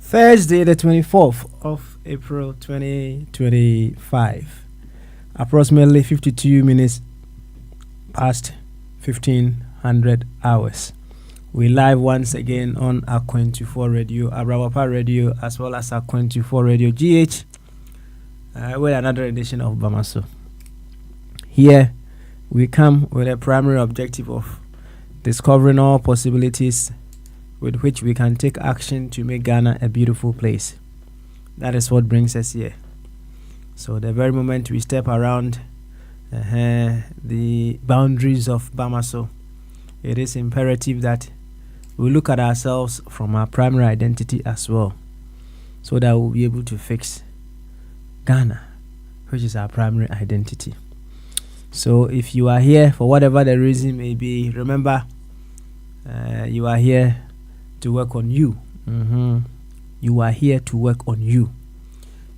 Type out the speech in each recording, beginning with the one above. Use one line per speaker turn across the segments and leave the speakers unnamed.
Thursday, the 24th of April 2025, approximately 52 minutes past 1500 hours. We live once again on Aqua24 Radio, Abrawapa Radio, as well as Aqua24 Radio GH, with another edition of Bamaso. Here we come with a primary objective of discovering all possibilities with which we can take action to make Ghana a beautiful place. That is what brings us here. So the very moment we step around the boundaries of Bamaso, it is imperative that we look at ourselves from our primary identity as well, so that we'll be able to fix Ghana, which is our primary identity. So if you are here for whatever the reason may be, remember you are here to work on you. You are here to work on you,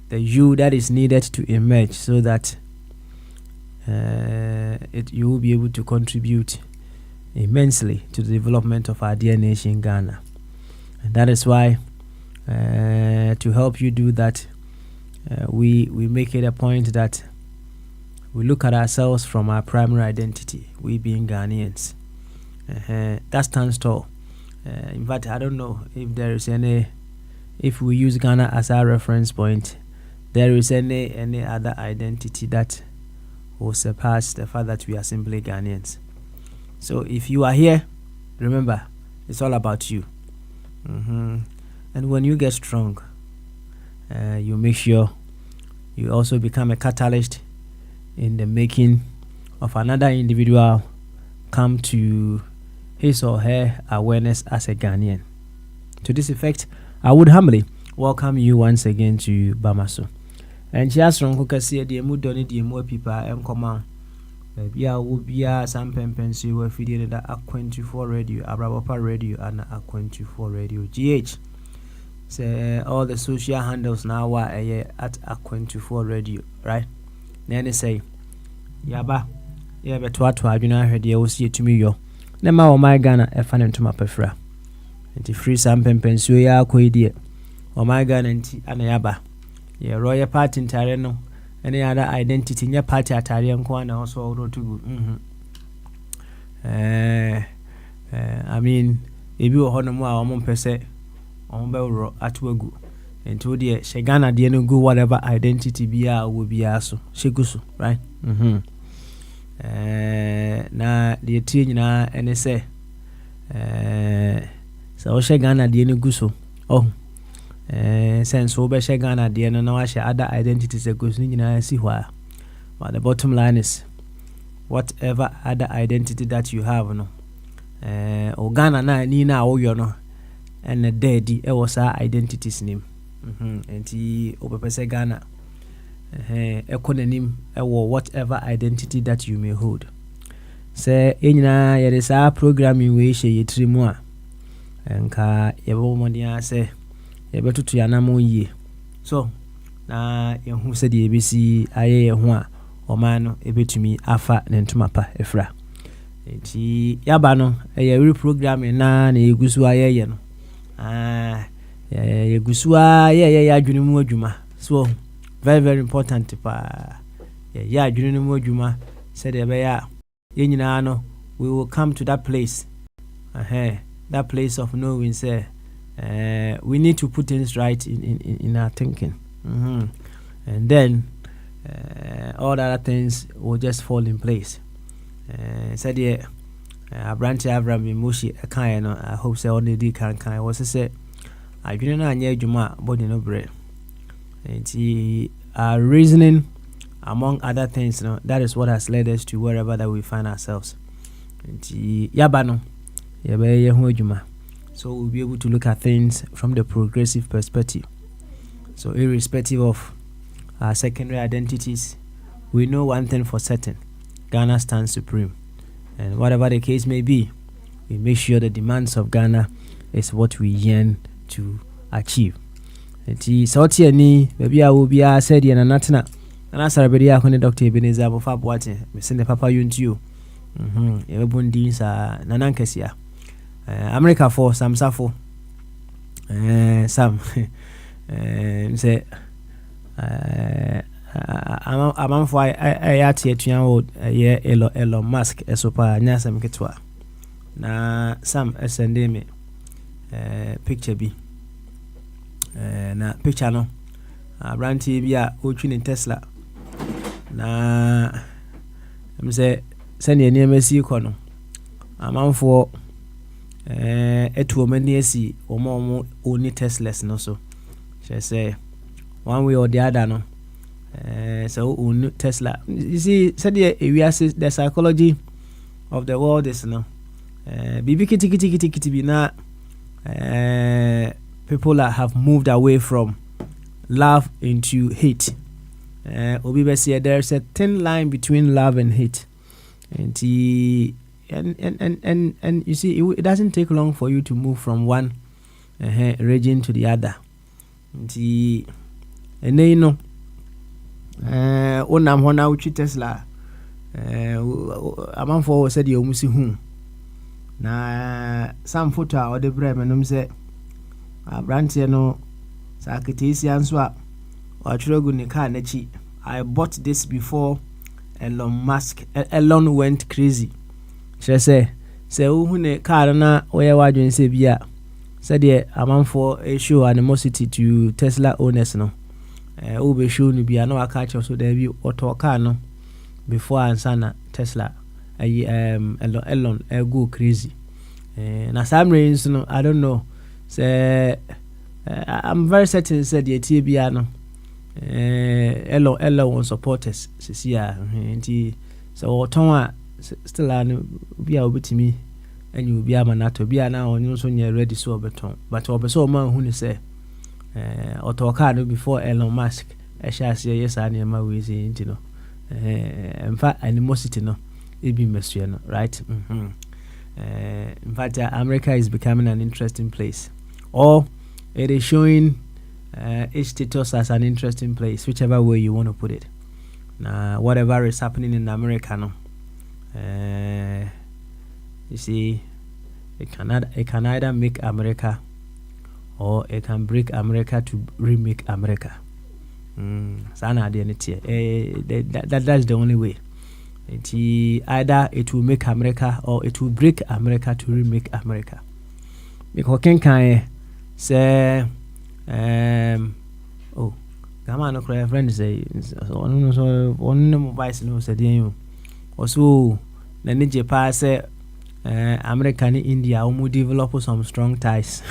the you that is needed to emerge, so that you will be able to contribute immensely to the development of our dear nation Ghana. And that is why to help you do that, we make it a point that we look at ourselves from our primary identity, we being Ghanaians. That stands tall. In fact, I don't know if there is any, if we use Ghana as our reference point, there is any other identity that will surpass the fact that we are simply Ghanaians. So if you are here, remember, it's all about you. And when you get strong, you make sure you also become a catalyst in the making of another individual come to his or her awareness as a Ghanaian. To this effect, I would humbly welcome you once again to Bamaso. And just from Kukasi, the Mudoni, the more people and come Bia will be a some penpensi were feeding the Aqua24 Radio, Abrawapa Radio, and Aqua24 Radio GH. Say all the social handles now are at Aqua24 Radio, right? Then say, Yaba, but what I do not heard you will see it to me, yo. Nema o my Ghana e fan into my pefra. Enti free some penpensu ya akwa o my Ghana nti anayaba. Ye royal party ntare no any other identity nya party atare nko na also rotugu. I mean ebi wo hono mu a omo mpese omo be ro atwagu. Enti wo de she Ghana de no go whatever identity bia wo bia so shegusu, right? Na the tie nyina ene se so she Ghana de no gu so sense wo be she Ghana de no na wa she other identities egu ni nyina si hwa. But the bottom line is whatever other identity that you have no o Ghana na ni na wo yo no and daddy e was our identities name enti obepese Ghana econonym whatever identity that you may hold. Say enyina yede sa programming we she yetrimu a enka yebo modia say yebetutu yanamo yie. So na yehu se de ebisi aye yehu a oma no ebetumi afa ne ntuma pa efra. Enti yaba no eye reprogramming na yegusu aye ye no. Yegusu aye adwene mu adwuma. So very very important pa adwene mu adwuma said ebeya yenyina no we will come to that place that place of knowing say we need to put things right in our thinking, and then all the other things will just fall in place. Said Abrante Abraham Mushi akan no I hope say only di kan was say adwene na anya adwuma body no bre. Reasoning among other things, that is what has led us to wherever that we find ourselves. nti yaba no yɛbɛyɛ ho adwuma. So we'll be able to look at things from the progressive perspective. So irrespective of our secondary identities, we know one thing for certain: Ghana stands supreme, and whatever the case may be, we make sure the demands of Ghana is what we yearn to achieve. Nti sauti ani baby a wo bia said ye na natena na sarabedi akone Dr. Ebenezer Abofa Boate me send papa yuntu ye bundi sa nanankesia America for Samsafo Sam say amam for ayati etuan wo ye Elon Musk esopa nyasa mketwa na Sam send me picture bi na picture no branti bi a otwini Tesla na mse send ye nemesi ko no amanfo etuomani esi omo oni Teslas no so say one way or the other no so on Tesla. You see said the psychology of the world is no bibi kiti bi na people that have moved away from love into hate. Obi be say there's a thin line between love and hate, and you see it doesn't take long for you to move from one region to the other. And you know onam hona uchi Tesla amanfo said you musi hu na some photo or the brem and say brantie no sakitisi answa watchrogu ni car nechi. I bought this before Elon went crazy. She say who ne car na oye wadwen se bia said the amanfo show animosity to Tesla owners no be show ni bia no aka so there be auto car no before ansana Tesla Elon go crazy. Na some reasons no I don't know. Say I'm very certain said the TBA no Elon won supporters sisia nti so otonwa still an bia obetimi enyu bia manato bia na onyo so nya ready so obeton but obeso man hu ni say otoka no before Elon Musk sha say yes an ma we say nti no emfa animosity no e bi mesue no right. In fact America is becoming an interesting place, or it is showing its status as an interesting place, whichever way you want to put it. Now whatever is happening in America no you see it can either make America or it can break America to remake America. That's the only way. Either it will make America or it will break America to remake America. Because can say oh Gama no cry friend say on mobile no say you also na nije pa say America and India will develop some strong ties.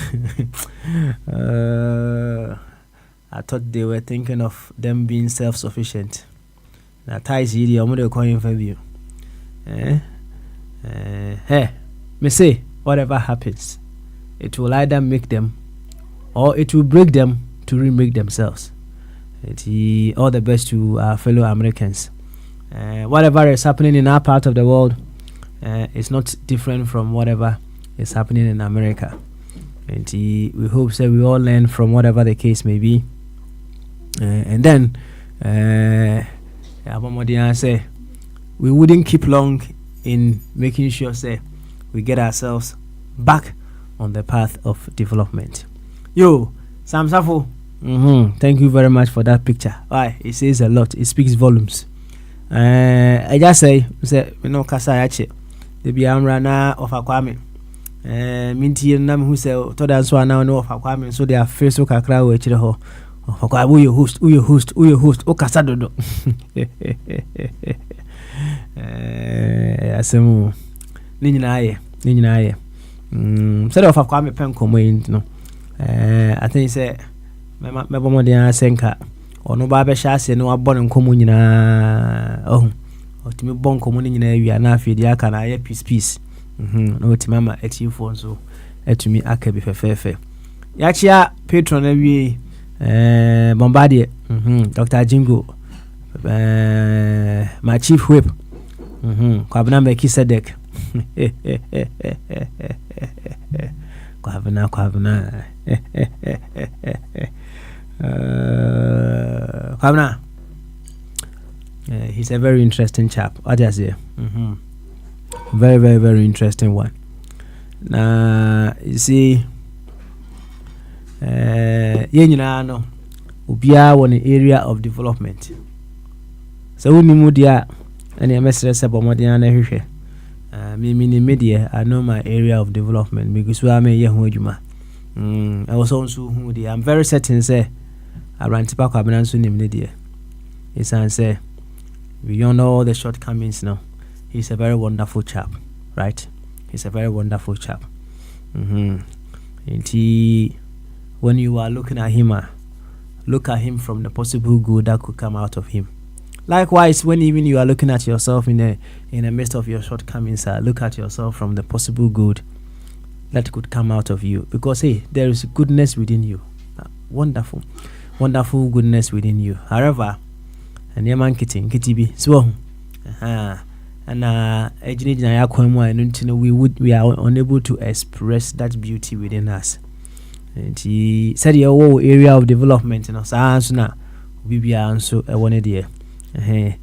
I thought they were thinking of them being self-sufficient. Now ties here, I'm going to call you for you. Hey, me say whatever happens, it will either make them or it will break them to remake themselves. All the best to our fellow Americans. Whatever is happening in our part of the world is not different from whatever is happening in America. And we hope that we all learn from whatever the case may be. And then say we wouldn't keep long in making sure say we get ourselves back on the path of development. Yo, Sam Safo, thank you very much for that picture. Why? It says a lot. It speaks volumes. I just say you know kasa yache the biamra na of akwame minti nam who say to dance one now no of akwame so they are face kakra we chire ho akwa who your host o kasa dodo asemu ni nyina ye so of akwame pen komo yin no I think say me bomo dia senka ono ba be sha ase no abon nkomu nyina otimi bonko mo nyina awia na afi dia aka na ye peace na otimi ama achiefo nso atumi aka bi fefefe ya chia patron awie Bombardier Dr. Jingo my chief whip Kwabena Melchizedek Kwabena he's a very interesting chap. What does he? Very, very, very interesting one. Now you see, you know, ubia one area of development. So we need media, and the message about Modiana Hishe. Me media, I know my area of development because we are me Yahujuma. I was also who I'm very certain say I ran to back up and soon in media. It's answer. Beyond all the shortcomings now, he's a very wonderful chap, right? He's a very wonderful chap. And when you are looking at him, look at him from the possible good that could come out of him. Likewise, when even you are looking at yourself in the midst of your shortcomings, look at yourself from the possible good that could come out of you. Because hey, there is goodness within you. Wonderful, wonderful goodness within you. However, and your man kitty so and we are unable to express that beauty within us. And he said your whole area of development and na we so a one idea. And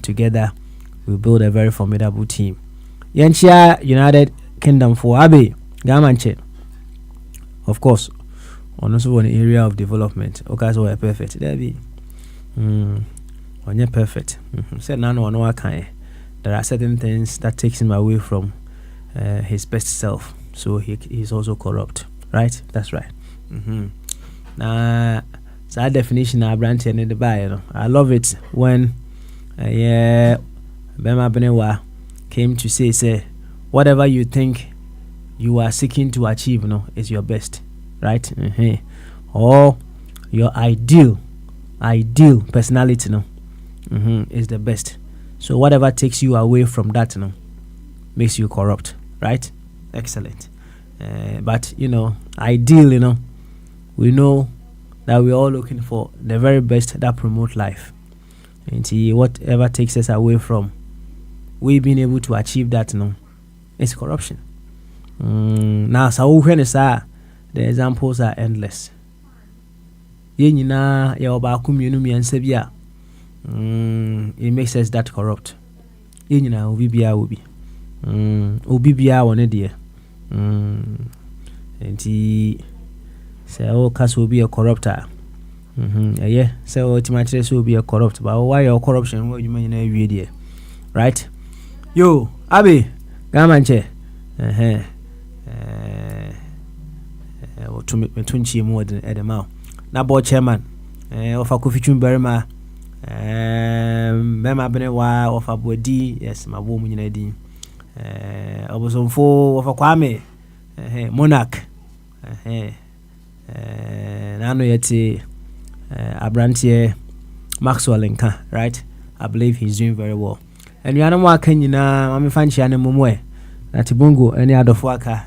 together we build a very formidable team. Yanchia United Kingdom for Abe Gamanche. Of course. On also one area of development. Okay, so we're perfect. There be. When you're perfect. Said none or no kind. There are certain things that takes him away from his best self. So he's also corrupt. Right? That's right. Now, so that definition I brand in the Bible. I love it when Bema Benewa came to say, whatever you think you are seeking to achieve, is your best. Right? Or your ideal personality is the best. So whatever takes you away from that makes you corrupt. Right? Excellent. But ideal, we know that we're all looking for the very best that promote life. And whatever takes us away from we being able to achieve that is corruption. Now so when the examples are endless. It makes us that corrupt. And he say, oh, Cass will be a corrupter. Yeah, so Timatres will be a corrupt. But why your corruption? What you mean every day? Right? Yo, Abby, Gamanche. To me, Tunchi more than Edema. Now, board chairman of a coffee tune berma. Bema Benewa of a body. Yes, my woman in a D. I was on 4 of a Kwame Monarch. Nano yeti Abrantier Maxwell Nka, right? I believe he's doing very well. And you are no more Kenyana, Mammy Fanchi and Mumwe. Natibungo, any other worker,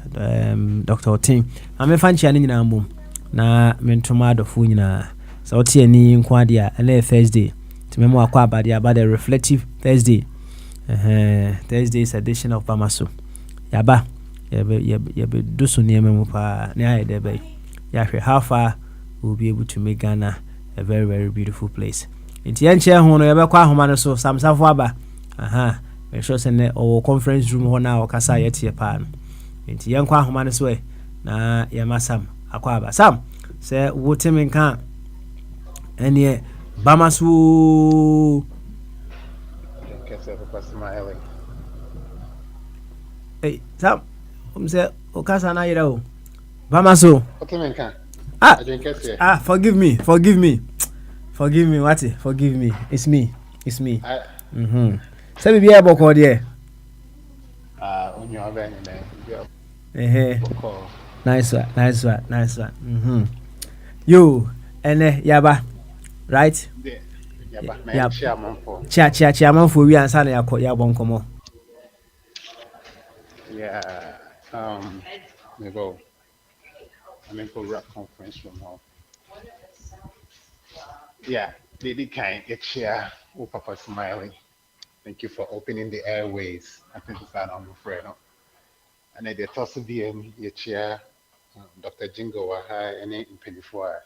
Dr. Tim. I'm a fancy and in a boom. Na mentomado funina. So, Tiani in Quadia, and Thursday. To memoir about the reflective Thursday. Thursday's edition of Pamaso. Yaba, yabe do so near Memopa, near Debe. Yahweh, how far we'll be able to make Ghana a very, very beautiful place. In Tianche, Hono, Yabaka, Homanaso, Sam Savwaba. Make sure send our conference room hona or kasa yet ye pan. Into young kwa humanis way. Na yamasam akwaba. Sam say wotemen can any Bamasu. Hey, Sam say Okasa na yero. Bamasu. Wotemen can. Forgive me. Forgive me, Wati. Forgive me. It's me. Say be able call there. On your van, nice one. You and Yaba, right?
Yeah, but my
Yeah,
chairman for.
chia amanfoɔ wi ansa na yɛabɔ nkɔmmɔ.
Yeah. Me go. I mean, go rap conference room hall. Yeah, Lady Kind, it's here. Oh, Papa Smiley. Thank you for opening the airways. I think it's that I'm afraid. And then the toss of the chair, Dr. Jingo Waha, and then Pennyfour.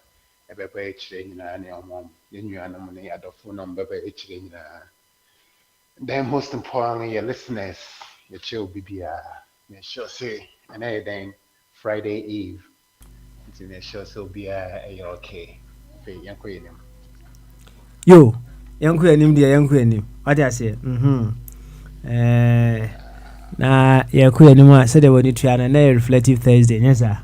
Ɛbɛba akyire nyinaa ne ɔmo yɛn nuanom ne adɔfo nom bɛba akyire nyinaa. Then most importantly, your listeners, your chill BBR. Make sure say, and then Friday Eve. Nti make sure so be okay. Okay, yanko yenim.
Yo, yɛnkɔ anim deɛ yɛnkɔ anim. Wate aseɛ? Na yɛkɔ anim a sɛdeɛ wɔde tua no na yɛ reflective Thursday nyɛ saa?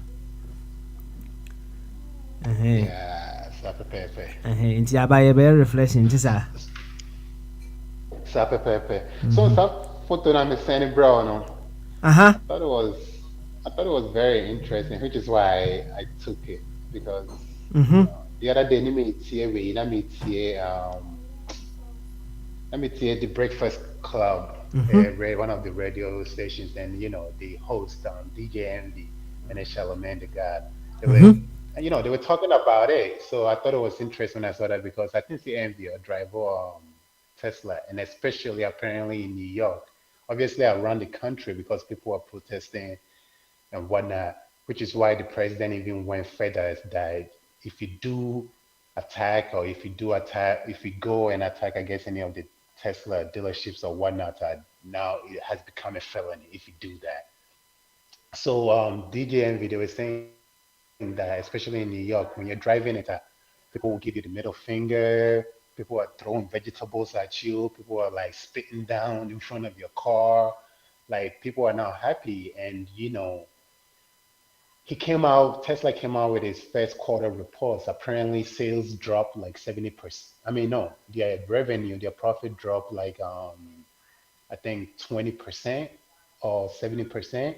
Yeah, Sapa Pepe.
Nti aba yɛbɛyɛ reflection nti saa.
Sapa Pepe. So that photo I'm sending bro, no.
Aha.
I thought it was very interesting, which is why I took it because
Mhm.
the other day, let me see the Breakfast Club,
Mhm.
one of the radio stations, and the host, DJ Envy and Charlemagne the God. They were,
Mhm.
they were talking about it. So I thought it was interesting when I saw that because I think the Envy a driver Tesla, and especially apparently in New York, obviously around the country because people are protesting and whatnot, which is why the president even went further that if you do attack or if you go and attack against any of the Tesla dealerships or whatnot, now it has become a felony if you do that. So DJ Envy, they were saying that especially in New York, when you're driving it, people will give you the middle finger. People are throwing vegetables at you. People are like spitting down in front of your car. Like people are not happy, and Tesla came out with his first quarter reports. Apparently, sales dropped like 70%. I mean, no, their revenue, their profit dropped like I think 20% or 70%,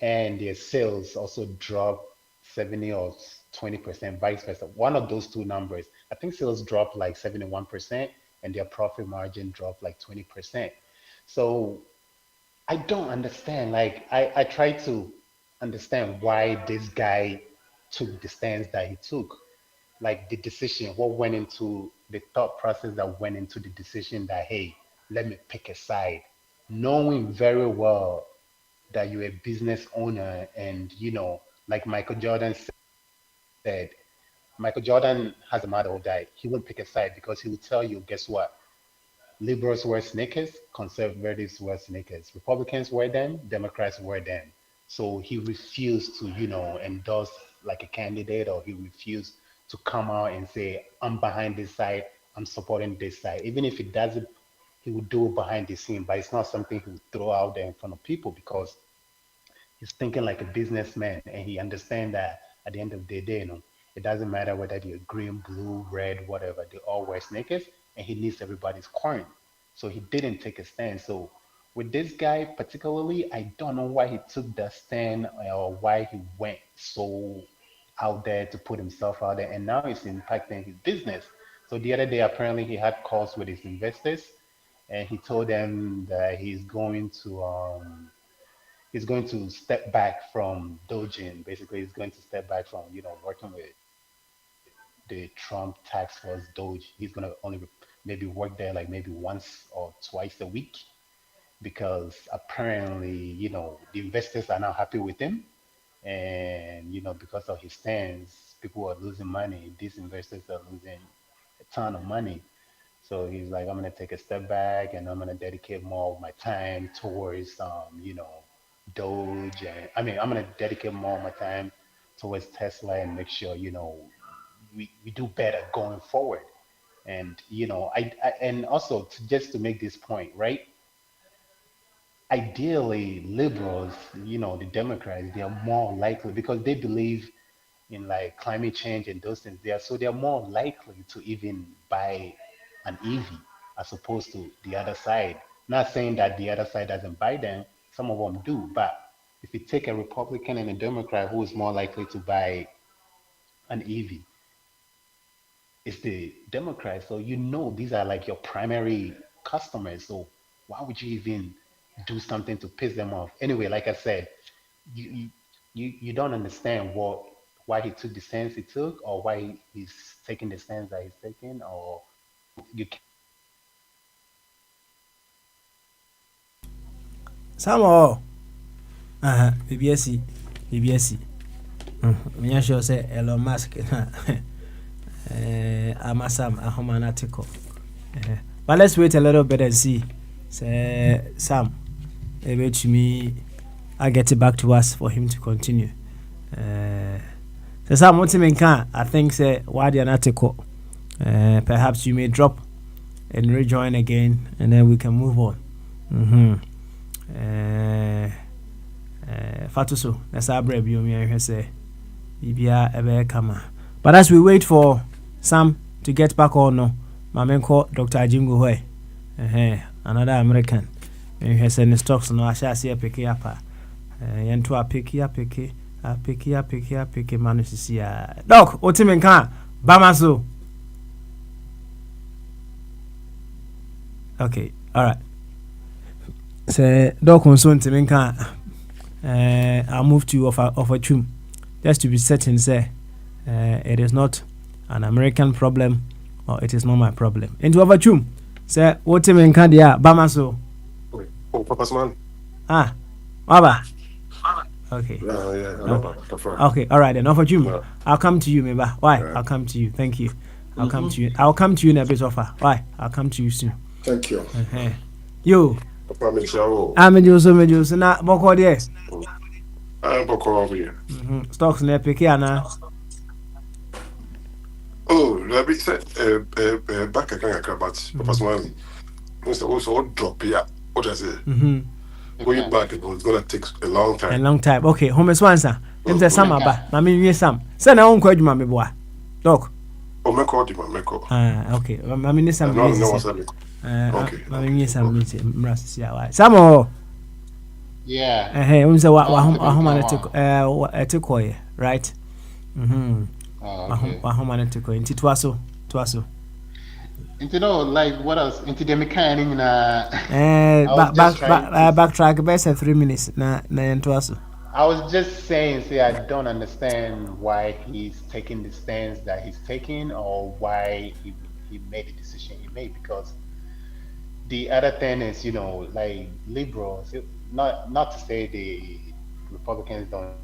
and their sales also dropped 70 or 20%, vice versa. One of those two numbers. I think sales dropped like 71%, and their profit margin dropped like 20%. So I don't understand. Like I try to understand why this guy took the stance that he took. Like the decision, what went into the thought process that went into the decision that hey, let me pick a side, knowing very well that you're a business owner and like Michael Jordan said, Michael Jordan has a motto that he won't pick a side because he will tell you, guess what? Liberals wear sneakers, conservatives wear sneakers, Republicans wear them, Democrats wear them. So he refused to, endorse like a candidate, or he refused to come out and say, I'm behind this side, I'm supporting this side. Even if he doesn't, he would do it behind the scene, but it's not something he would throw out there in front of people because he's thinking like a businessman and he understands that at the end of the day, it doesn't matter whether they're green, blue, red, whatever, they all wear sneakers and he needs everybody's coin. So he didn't take a stand. So with this guy particularly, I don't know why he took that stand or why he went so out there to put himself out there. And now it's impacting his business. So the other day, apparently, he had calls with his investors and he told them that he's going to step back from Dojin. Basically, he's going to step back from working with the Trump tax force Doge. He's going to only maybe work there like maybe once or twice a week because apparently the investors are not happy with him, and because of his stance, people are losing money. These investors are losing a ton of money. So he's like, I'm gonna take a step back and I'm gonna dedicate more of my time towards, Doge. And I mean, I'm gonna dedicate more of my time towards Tesla and make sure, we do better going forward. And and also just to make this point, right? Ideally, liberals, the Democrats, they are more likely because they believe in like climate change and those things there. So they're more likely to even buy an EV as opposed to the other side. Not saying that the other side doesn't buy them, some of them do, but if you take a Republican and a Democrat who is more likely to buy an EV, it's the Democrats. So you know these are like your primary customers. So why would you even do something to piss them off? Anyway, like I said, you you don't understand why he took the stance he took, or why he's taking the stance that he's taking, or you
Samuel. BBSC. BBSC. I'm sure say Elon Musk. Amasam, Ahoman article. But let's wait a little bit and see. Say, Sam, maybe to me, I get it back to us for him to continue. So Sam, what you can I think say why the article. Perhaps you may drop and rejoin again, and then we can move on. Fatuso, that's our brave you may say. Bibia ebe kama. But as we wait for Sam to get back on, no, Mamenko Dr. Ajingo Hoy, another American. And he said the stocks no, I shall see a picky up. Yanto a picky up, picky manus see a dog, Otimenka, Bamaso. Okay, all right. Say, dog concern Timenka. I'll move to offer chum. Just to be certain, say, it is not an American problem, or it is not my problem. Into offer chum. Say, what him in Candia, Bamaso.
Oh, Papa's man.
Baba. Okay.
No.
Okay, all right then. Offer chum.
Yeah.
I'll come to you, maybe. Why?
Yeah.
I'll come to you. Thank you. I'll come to you. I'll come to you in a bit offer. Why? I'll come to you soon.
Thank you.
You.
Papa, make sure.
I'm a Joe, na Boko there.
I'm Boko over here.
Stocks near Pikiana.
Oh, let me say, back again, but Papa's man. Mr. Also, drop here. What I say? Going back, it's going to take a long time.
A long time. Okay, home is one, sir. Them say some aba. Mami we some. Say na on kwa adwuma me boa. Doc.
Oh, Meko, the Meko.
Okay. Mami ni some.
No, what's that? Okay.
Mami ni some meeting. Mras sia wa. Samo.
yeah.
Um say wa home na take right?
Okay.
Wa home na take nti twaso.
Into no, like what else? Into the mechanic
Backtrack best 3 minutes na twaso.
I was just saying, see, I don't understand why he's taking the stance that he's taking, or why he made the decision he made. Because the other thing is, like liberals, not to say the Republicans don't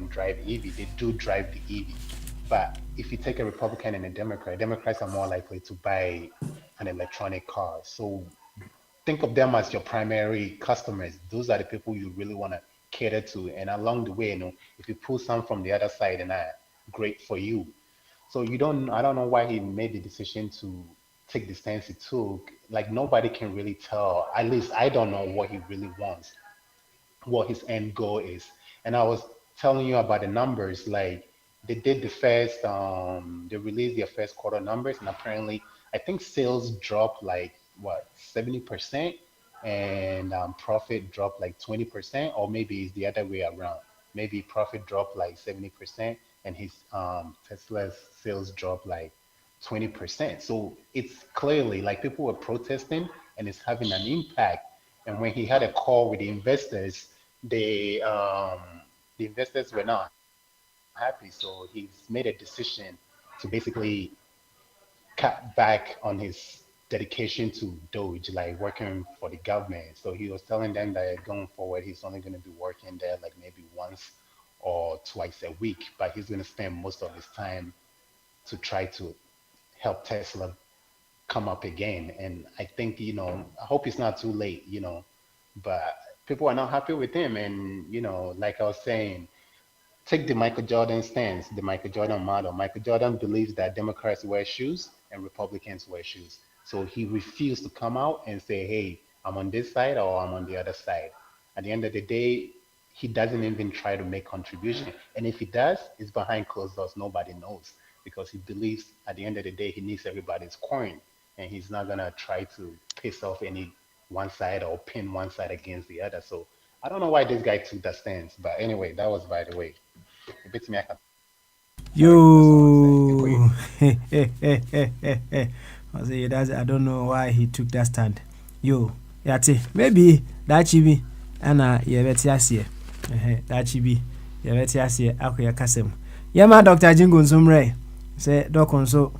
drive EV, they do drive the EV. But if you take a Republican and a Democrat, Democrats are more likely to buy an electronic car. So think of them as your primary customers. Those are the people you really want to cater to. And along the way, if you pull some from the other side, and great for you. So I don't know why he made the decision to take the stance he took. Like nobody can really tell. At least I don't know what he really wants, what his end goal is. And I was telling you about the numbers. Like they did they released their first quarter numbers, and apparently, I think sales dropped like what 70%, and profit dropped like 20%, or maybe it's the other way around. Maybe profit dropped like 70%, and his Tesla's sales dropped like 20%. So it's clearly like people were protesting, and it's having an impact. And when he had a call with the investors, the investors were not happy. So he's made a decision to basically cut back on his dedication to Doge, like working for the government. So he was telling them that going forward, he's only going to be working there like maybe once or twice a week, but he's going to spend most of his time to try to help Tesla come up again. And I think, I hope it's not too late, but people are not happy with him. And, like I was saying, take the Michael Jordan stance, the Michael Jordan model. Michael Jordan believes that Democrats wear shoes and Republicans wear shoes. So he refused to come out and say, hey, I'm on this side or I'm on the other side. At the end of the day, he doesn't even try to make contribution. And if he does, it's behind closed doors. Nobody knows, because he believes at the end of the day, he needs everybody's coin, and he's not going to try to piss off any one side or pin one side against the other. So I don't know why this guy took that stance. But anyway, that was by the way. It beats me.
Yo. I say that's, I don't know why he took that stand. Yo, yati. Maybe that chibi ana yebeti asie. That chibi yebeti asie akoya kasem. Yama Dr. Jingo Zumre say doc so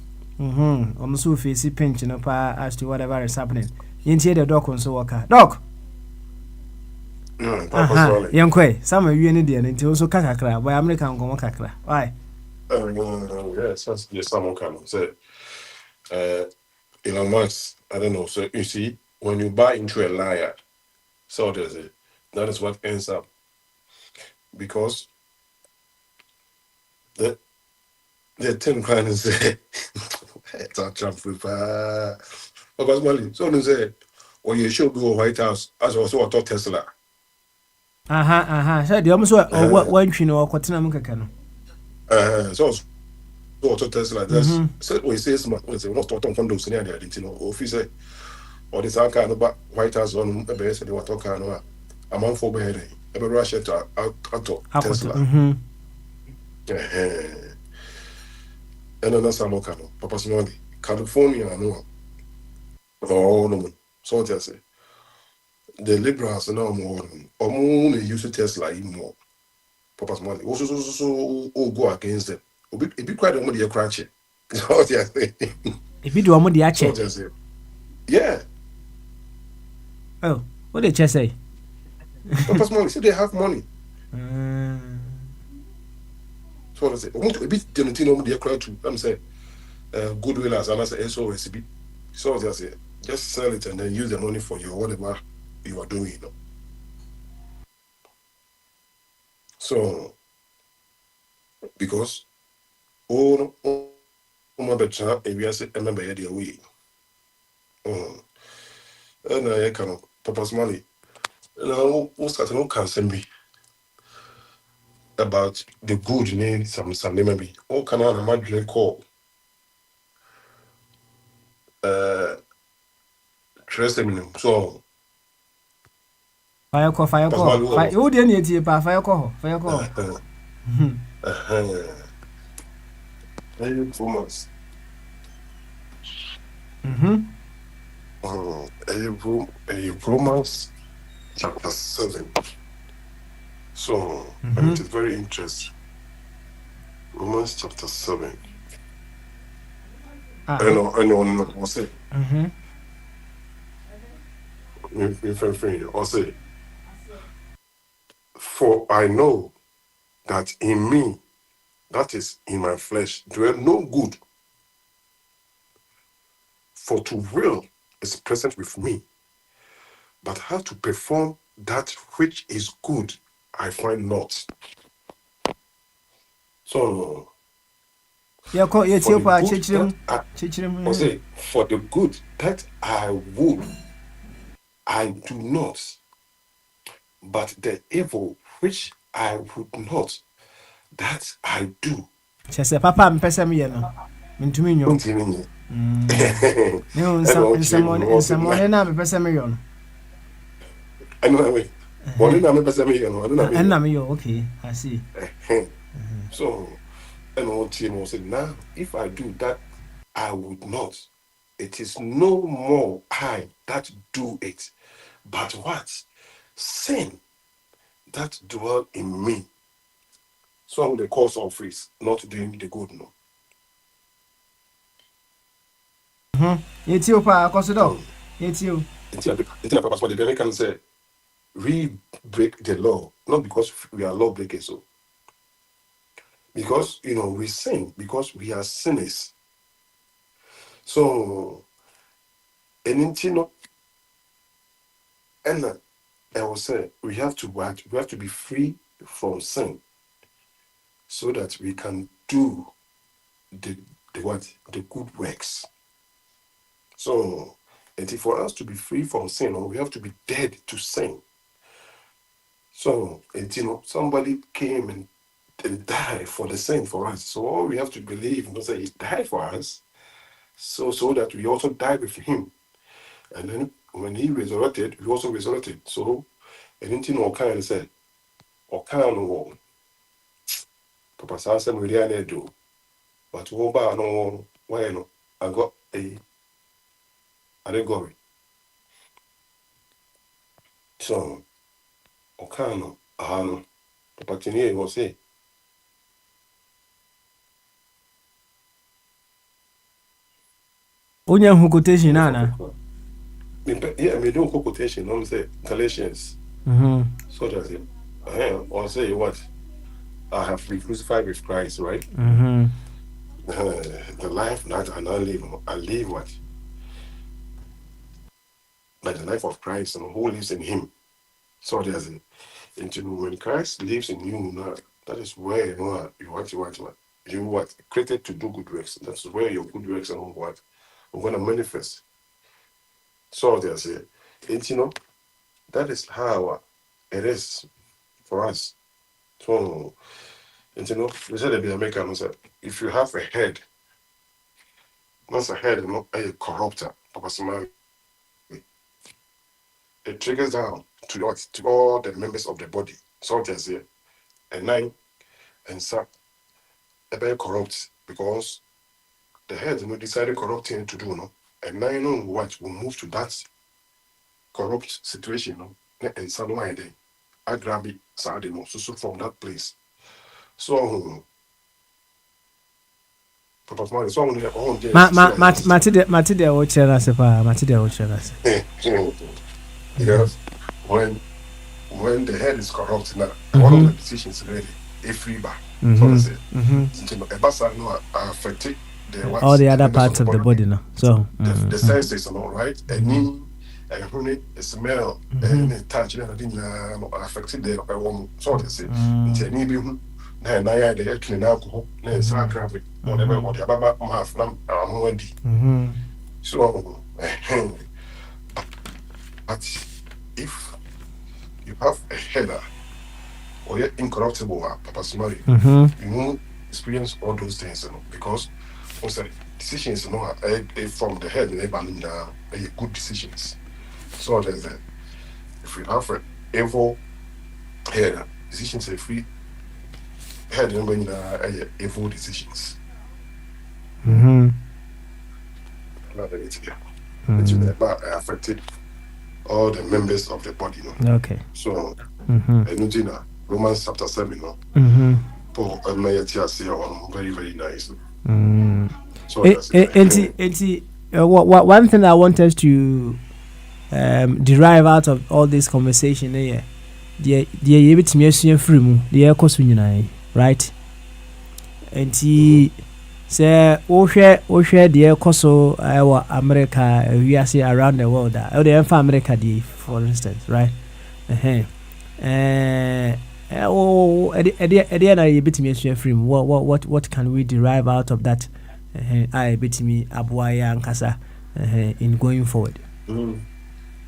so face pinch no pa as to whatever is happening. Yintie the doc so waka. Doc. Yankwe, some of you in India until so kakra, by American go kakra. Why?
Yes, that's just someone kind of say, Elon Musk, I don't know. So you see, when you buy into a liar, so does it. That is what ends up. Because the 10 grand is it's a trap with because money. So they say, when you should go White House, as also a Tesla.
So the almost one you know, Cotina Mukakano.
So Tesla, that's so we say, we're not talking from those scenario, you know, officer or this kind of White House on the base, and they were talking among 4 beheading, every Russia to Tesla. And then that's how Papa Smiley, California, I know. Oh, no, so just say the liberals are now more or only use Tesla even more. Papa Smiley also go against them. It be quite a money a crunch. So just say
if you do a money,
yeah.
Oh, what did you say?
Papa Smiley say they have money. So I say, I want to be the crowd too. I'm saying, goodwill as I say, SOS. So I say, just sell it and then use the money for your whatever you are doing. You know? So, because my better, if you say, I remember the way. And I kind of Papa's money. And I was at no cancer me about the good name, some maybe. All kind of imagine call. Trust him. So,
fire call. Who didn't need fire call.
Romans. Romans chapter 7. So, and it is very interesting. Romans chapter 7. I know, I'll say. I'll say. For I know that in me, that is in my flesh, dwell no good. For to will is present with me, but how to perform that which is good, I find not. So, for the good that I would, I do not, but the evil which I would not, that I do.
Papa, I'm passing me. Okay, I see.
So, and said, now, if I do that, I would not. It is no more I that do it, but what? Sin that dwell in me. So the cause of is not doing the good, no.
It's you, Pa, consider. It's you.
It's a purpose, but the American say, we break the law, not because we are law breakers, so. Because, we sin, because we are sinners. So, and I will say, we have to be free from sin so that we can do the good works. So, and for us to be free from sin, we have to be dead to sin. So, and somebody came and died for the sin for us. So all we have to believe, say he died for us, so that we also died with him. And then when he resurrected, we also resurrected. So, anything or kind of Papa Sansa we do. But what about no why no? I got a allegory. So Okano, Ahano, Papatini was say.
Onya hu quotation nana.
Yeah, we do quotation. I'm say Galatians. So that's it. Or say what? I have been crucified with Christ, right? The life that I now live, I live what? By the life of Christ and who lives in Him. So there's it. And when Christ lives in you now, that is where you what created to do good works. That's where your good works are what are going to manifest. So there's it. And that is how it is for us. So, and we said the American said, if you have a head, once a head, not a corrupter, it triggers down to all the members of the body. So there's here. And 9 and so a very corrupt because the head decided corrupting to do no. And 9 on what will move to that corrupt situation and some why then I grab it so from that place. So
Matide o chera se pa Matide o chera se.
Yes, when the head is corrupt now, one of the decisions ready, a free back. So that's it. A basa no affect
all the other parts of the body now. So
the senses and all right, and a smell, and a touch, and everything affected the woman. So that's it. And I had the clean alcohol, and some traffic, whatever, what the Baba have now. So, but if you have a header or you're incorruptible, Papa Smari, you won't experience all those things, because also decisions, from the head, they ban down good decisions. So there's that. If you have an evil head, decisions are free. Head and when evil decisions. But affected all the members of the body.
Okay.
So, Romans chapter 7, Paul very, very nice. So
one thing I want us to derive out of all this conversation, right? And he say Oshe the Koso America, we are see around the world that the America for instance, right? What can we derive out of that? I bet me Abuaya and Kasa in going forward.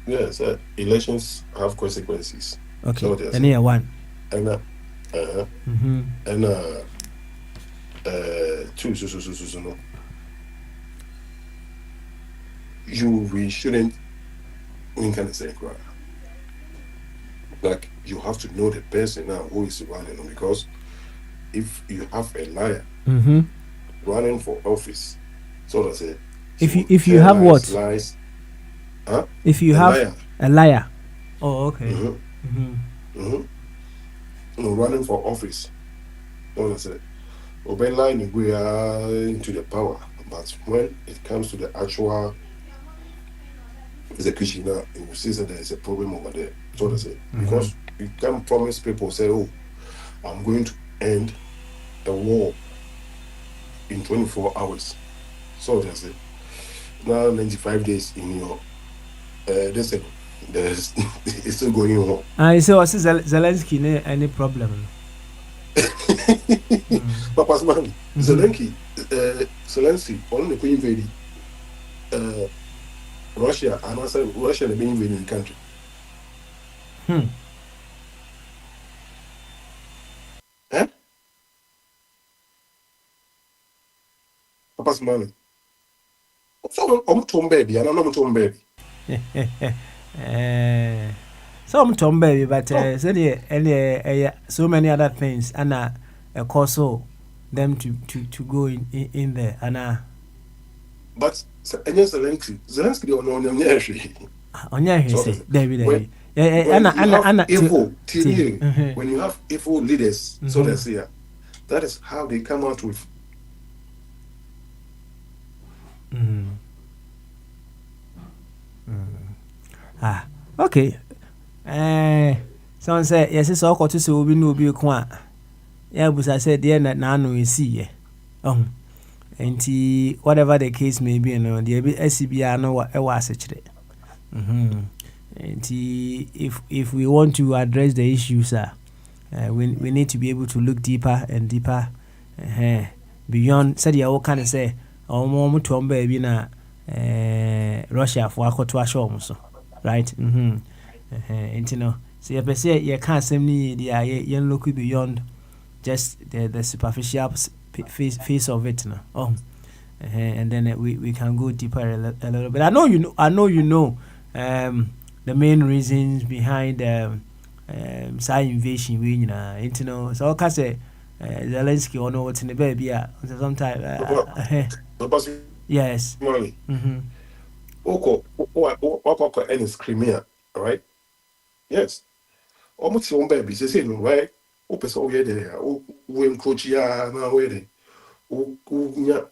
Yes, elections have consequences.
Okay, so any one.
And two, no. We shouldn't. We can say like you have to know the person now who is running, because if you have a liar running for office, so that's it.
If you have what
lies,
if you have a liar. Oh, okay.
Running for office, so that's it. Obey line, we are into the power, but when it comes to the actual execution, now you see that there is a problem over there. So that's it. Because you can't promise people, say, "Oh, I'm going to end the war in 24 hours." So that's it. Now 95 days in your it's still going on.
I say, what's Zelensky any problem?
Papa's man, Zelensky, only invading Russia, and I said Russia has been invading the country. Papa's man. So I'm Tom Baby, and I'm not Tom Baby.
Some Tom Baby, but so many other things, and a course them to go in there, and
but against Zelensky they on
Onya
so
say David.
when when you have evil leaders, so they say that is how they come out with.
Okay. Someone said yes, it's all got to say we no be kwa. Yeah, but I said there na no we see. And whatever the case may be, no, the SCBR no what was actually. And if we want to address the issues, we need to be able to look deeper and deeper beyond. Said you kind of say, oh, more to baby na Russia for a to show so right. And you know, so you say you can't say me the you look beyond just the superficial face of it now. And then we can go deeper a little bit. I know you know the main reasons behind side invasion we you know so I say Zelensky or no what's in the baby sometimes yes
Oko and Crimea, right? Yes. Almost your baby says right. Opus all there, when Cochia now waiting.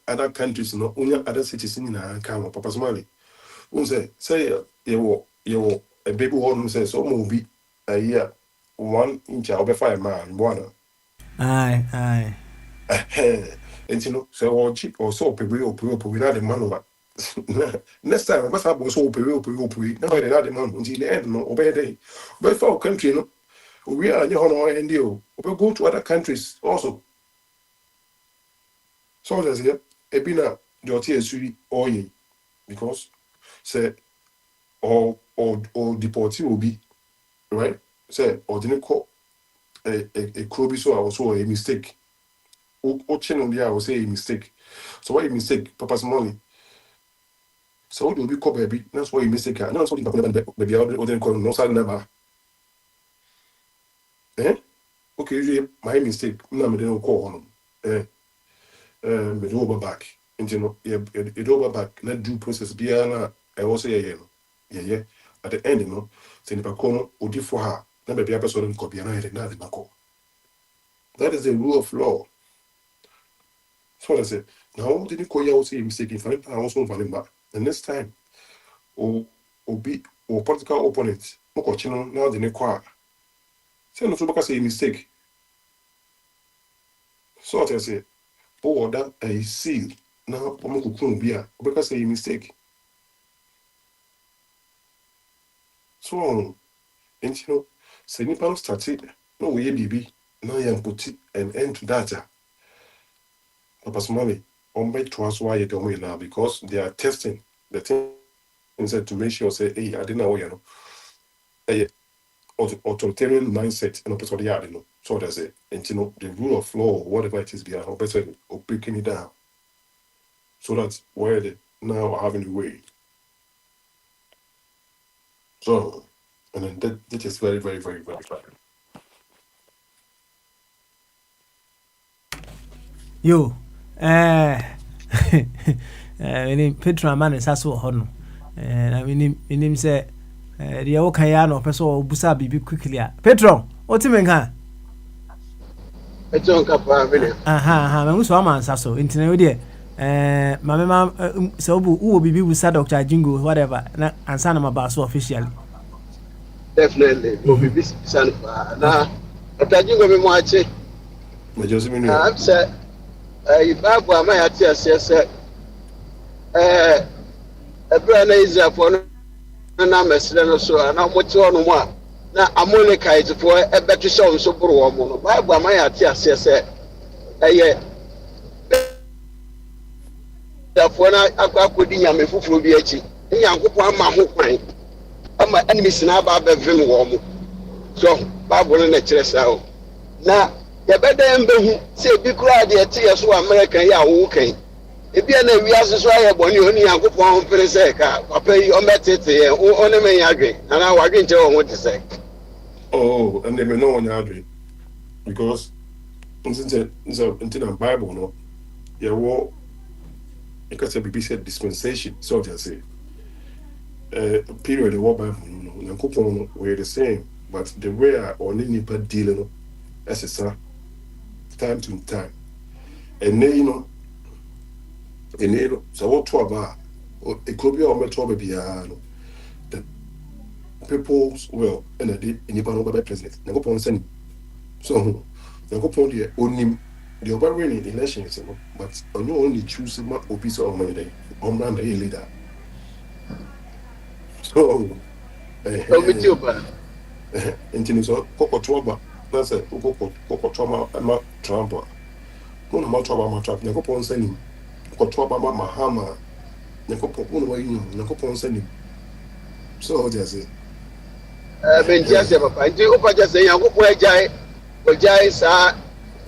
Other countries, no, other cities in Kama, Papa's money. Say, you a baby one says, so movie a year, 1 inch over 5 miles, one.
Aye.
And you know, so or cheap or so, without the man. Next time, I must have so now they had the man until the end, no, obey day. But for our country, no, we are your and you. We go to other countries also. So there's here, Ebina, your tears oil because say or deport will be right. Say or didn't call a crowby so I was so a mistake. Watching on the I will say a mistake. So what a mistake, Papa's money. So do we call baby? That's why you mistake. No, that's what baby or then call no side never. Okay, usually my mistake. No, me don't call on me over back. And you know, it over back. Let due process be I also yeah. At the end, you know, say if I come or do for her, then baby I person copy and I had nothing call. That is the rule of law. So I said, now didn't call you say mistake if I also find back. The next time, or be or political opponent, now the next say no to say mistake. So I say, oh, that I seal now, I'm beer because say mistake. So, and you know, say Nippon started, no way, baby, now you put an end to that. Papa's money. To us why you don't now because they are testing the thing to make sure say, hey, I didn't know you know authoritarian mindset and opposite the you know. So that's it. And you know the rule of law, whatever it is behind or breaking it down. So that's where they now are having the way. So and then that is very, very, very, very bad.
Yo, Petra man is also honor. And I mean, say, the Okayano, Peso, Busa, be quickly. Petro, what's the man?
It's on Capa.
Who's one man, Sasso, internet. My mamma, so who will be with Dr. Jingo, whatever, and son of my boss officially.
Definitely, will be son. Now, Dr. Jingo, me watch it. I'm set. If I were my yes, a brand is for an ambassador, so and I'm what's on one. Now, I'm only kind for a better show, so for one. Why were my yes, yeah. Therefore, I could be a me for be a chief. Young my hook. I'm my enemies now about the film warm. So, Bob will let you out. Now, you better say, be cried the tears to America, yeah, okay. If you are we are so I have one you only have one for the sake. I pay your method here, only may agree, and I will agree what to say.
Oh, and they may know when you agree because Until the Bible, no, yeah, what you can say, be said dispensation. So just say, period, the war Bible, no, coupon were the same, but the way I only need per deal, as a son, time to time. And then, so what to about it could be on my trouble piano. The people's well, and I did in the president. Never upon sending. So, the coupon the only the overwhelming elections, but on you only choose my office on my day, on my leader. So, until it's all cocoa trouble, that's a cocoa trauma, I'm not Trump. No, I'm not trouble, my trap, never upon sending. Trouble, my hammer, never upon sending. So, just it.
Just a papa. Do you just say, I'm going to Jai, sir?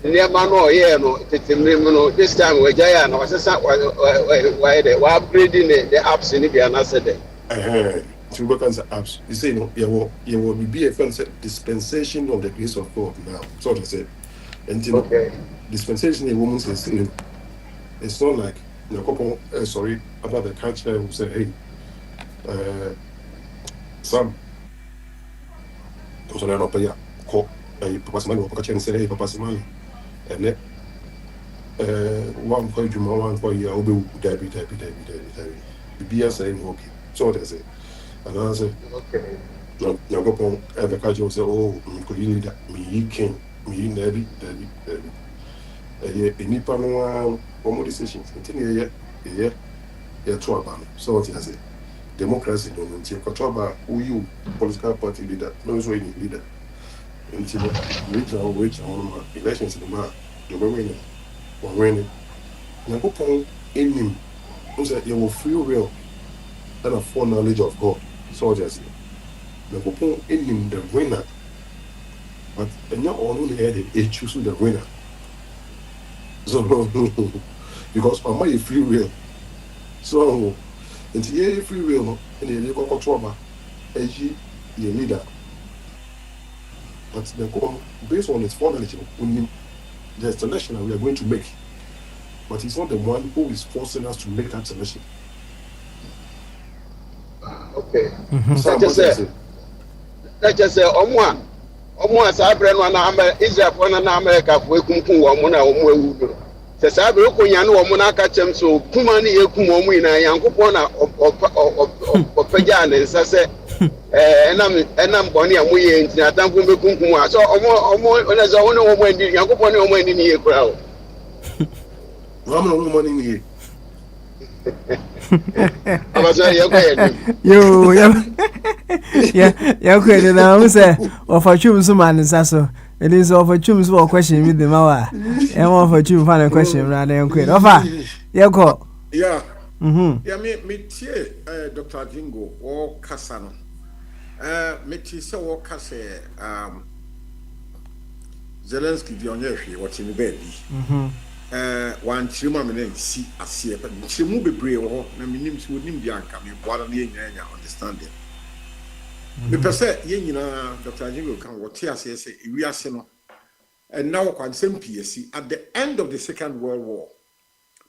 Near Mano, yeah, no, this time we're Jaya, and I was why they were upgrading the apps in India, and I said,
to work on the apps. You say, no, you will be a dispensation of the grace of God now. So to say, and you know, dispensation a woman says, it's not like couple, sorry, about the culture who say, hey, some. So now, pay call a Papa Simon or Papa say, hey, Papa Simon, and one for you, one for you, I'll be Debbie. The beer saying, okay. So that's it. And I said, okay. No, go on, ever catch you say, oh, you need that. Me, king, me, Debbie. Any panel, one more decisions. Continue, yeah, two about it. So that's it. Democracy don't you control about who you political party leader, no any leader. Until which on elections in the mark, the winning. Now go point in him, who said you will free will and a full knowledge of God. So just now go point in him the winner. But and not only had it choosing the winner. So because I'm my free will. So until you free will and you go control as you leader. But the based on its knowledge, the selection that we are going to make. But he's not the one who is forcing us to make that selection.
Okay. Let's just say, almost I bring one Israel one and America for Kumuna. Says I broke Yanu catch him so Kumani Kumomina Yankupona or Pajan and Sase and I'm Bonnie and we ain't not done Kumuma. So almost as I want to win Yankupon when in the crowd.
I'm money in here.
I was okay.
You, yeah, okay. Now, say, or for choose man is also. It is over choose for question with the Mawa. And one for choose final question rather than quit. Offer, yeah, call.
Yeah, yeah, me, Dr. Jingo or Cassano. Me, so or Casse, Zelensky, the only what's in the baby. One chima me see a see, but she move be brave or names would name the anchor, me, what understand it. Me per se, Dr. Jingo can what here say, we are saying, and now can same PSC at the end of the Second World War,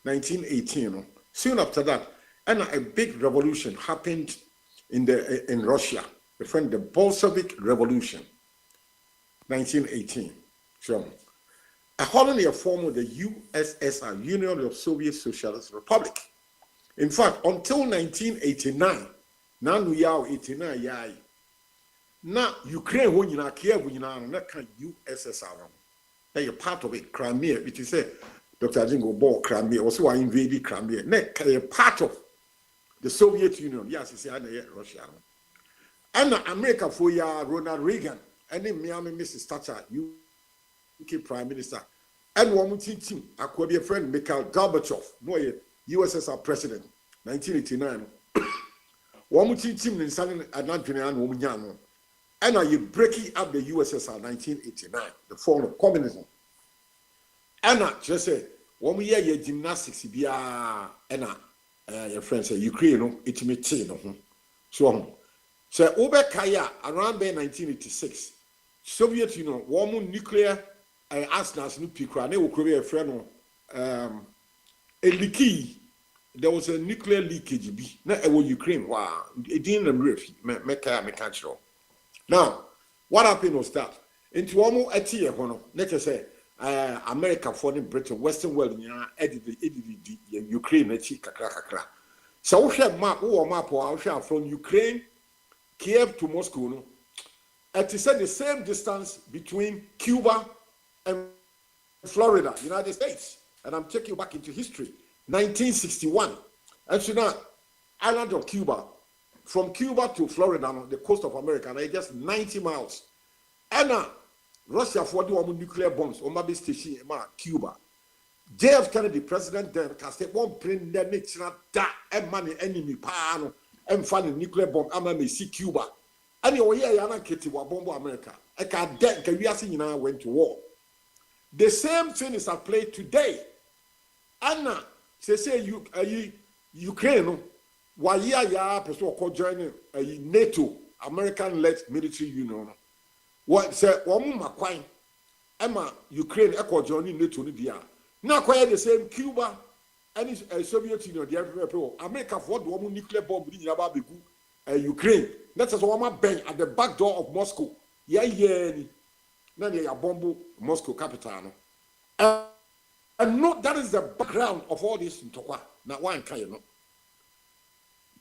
1918. Soon after that, and a big revolution happened in Russia, the Bolshevik Revolution, 1918. So, a colony form of the USSR, Union of Soviet Socialist Republic. In fact, until 1989, now we are 89 years. Now Ukraine, when you are Kiev, when you are not USSR, they are part of it. Crimea, it is a Dr. Jingo bought Crimea, also I invaded Crimea. Neck a part of the Soviet Union. Yes, it's Russia. And America for ya Ronald Reagan, and then Miami Mrs. Thatcher, UK Prime Minister. And one team, I could be a friend, Mikhail Gorbachev, no USSR President, 1989. One team in San Antonio, Woman, and are you breaking up the USSR 1989, the fall of communism? And just say, 1 year your gymnastics, be and your friends say Ukraine, it may change. So, over Kaya, around 1986, Soviet Union, warm nuclear Asnas no pikra na okrobe e frɛ no a leaky. There was a nuclear leakage bi na ewo Ukraine wa edin na mrefi me catch now what happened was that into omo eti e ho no na say America for the Britain Western world nya edidi Ukraine na chi kakra so wo hwɛ map wo map wo hwɛ from Ukraine Kiev to Moscow no it is the same distance between Cuba and Florida, United States. And I'm taking you back into history. 1961. And so now, island of Cuba, from Cuba to Florida, on the coast of America, and just 90 miles. And now, Russia for the nuclear bombs on Mabey Station in Cuba. JF Kennedy, president then, can say, won't bring the nature that and money enemy, pano, and find a nuclear bomb, I'm going to see Cuba. Anyway, Yana Kitty wa bombo America. I can't get we went to war. The same thing is at play today. Anna, say Ukraine, why ya person called joining NATO, American-led military union. What say Makwine, Emma, Ukraine, echo joining NATO Nidia. Now quite the same Cuba and Soviet Union, the other people. America for the woman nuclear bomb in Yababigu, Ukraine. That's as one bench at the back door of Moscow. Now they are bomb Moscow capital. And no, that is the background of all this in Tokwa. Now one can you know.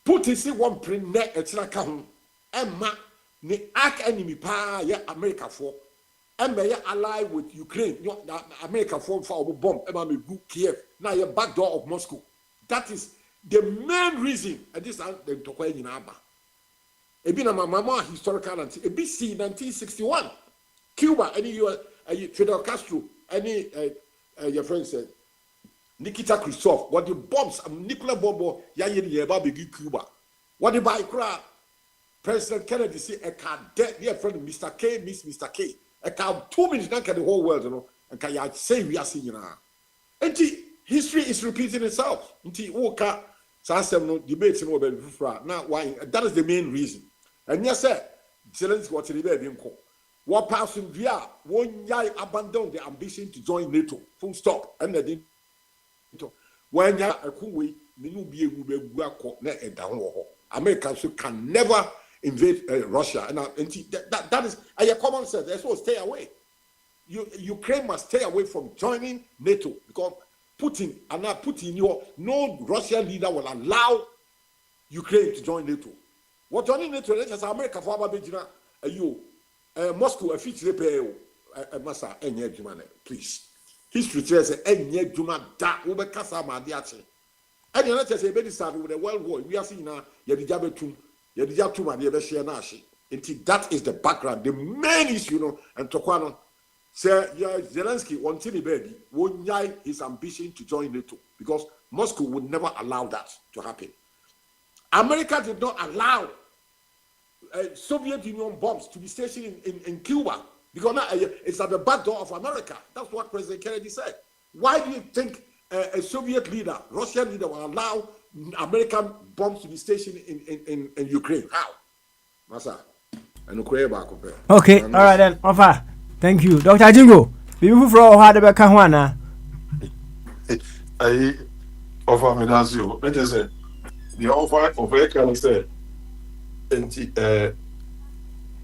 Putin see one print net et cetera. Emma the arch enemy pa ya America for. Emma ya ally with Ukraine. You know, America for a bomb. Emma me book Kiev. Now your back door of Moscow. That is the main reason. And this is the Tokwa in Aba. Ebina mama historical and ABC 1961 Cuba any Fidel Castro any your friend said Nikita Khrushchev what the bombs nuclear bomb ya yeba big Cuba what the by crowd President Kennedy say a car dead dear friend Mr. K miss Mr. K a car 2 minutes now can the whole world you know and can you say we are seeing now and history is repeating itself until woka some no debates no be now why that is the main reason. And yes, sir, Zelensky what the baby uncle. What passing via one guy abandoned the ambition to join NATO. Full stop. And they didn't. When ya a cool way, you be a down. Americans can never invade Russia. And that is a common sense. That's what stay away. Ukraine must stay away from joining NATO because Putin and now Putin, no Russian leader will allow Ukraine to join NATO. What joining NATO is America for Ababijina, Moscow, a feature repair, Massa, Enya Jumane, please. History says Enya Juma da Ubekasa Madiachi. And you know, say, baby started with a world war. We are seeing now, Yadijabetum, Yadijatuma, Yabeshianashi. Until that is the background, the main issue, and Tokwano. Sir, Zelensky wanted a baby, won't his ambition to join NATO because Moscow would never allow that to happen. America did not allow Soviet Union bombs to be stationed in Cuba because now it's at the back door of America. That's what President Kennedy said. Why do you think a Soviet leader, Russian leader, will allow American bombs to be stationed in Ukraine? How? Masa.
Okay, all right then. Offer. Thank you, Dr. Jingo. People from how the back Kahwana.
I offer me that's you. Let us say the offer of a can say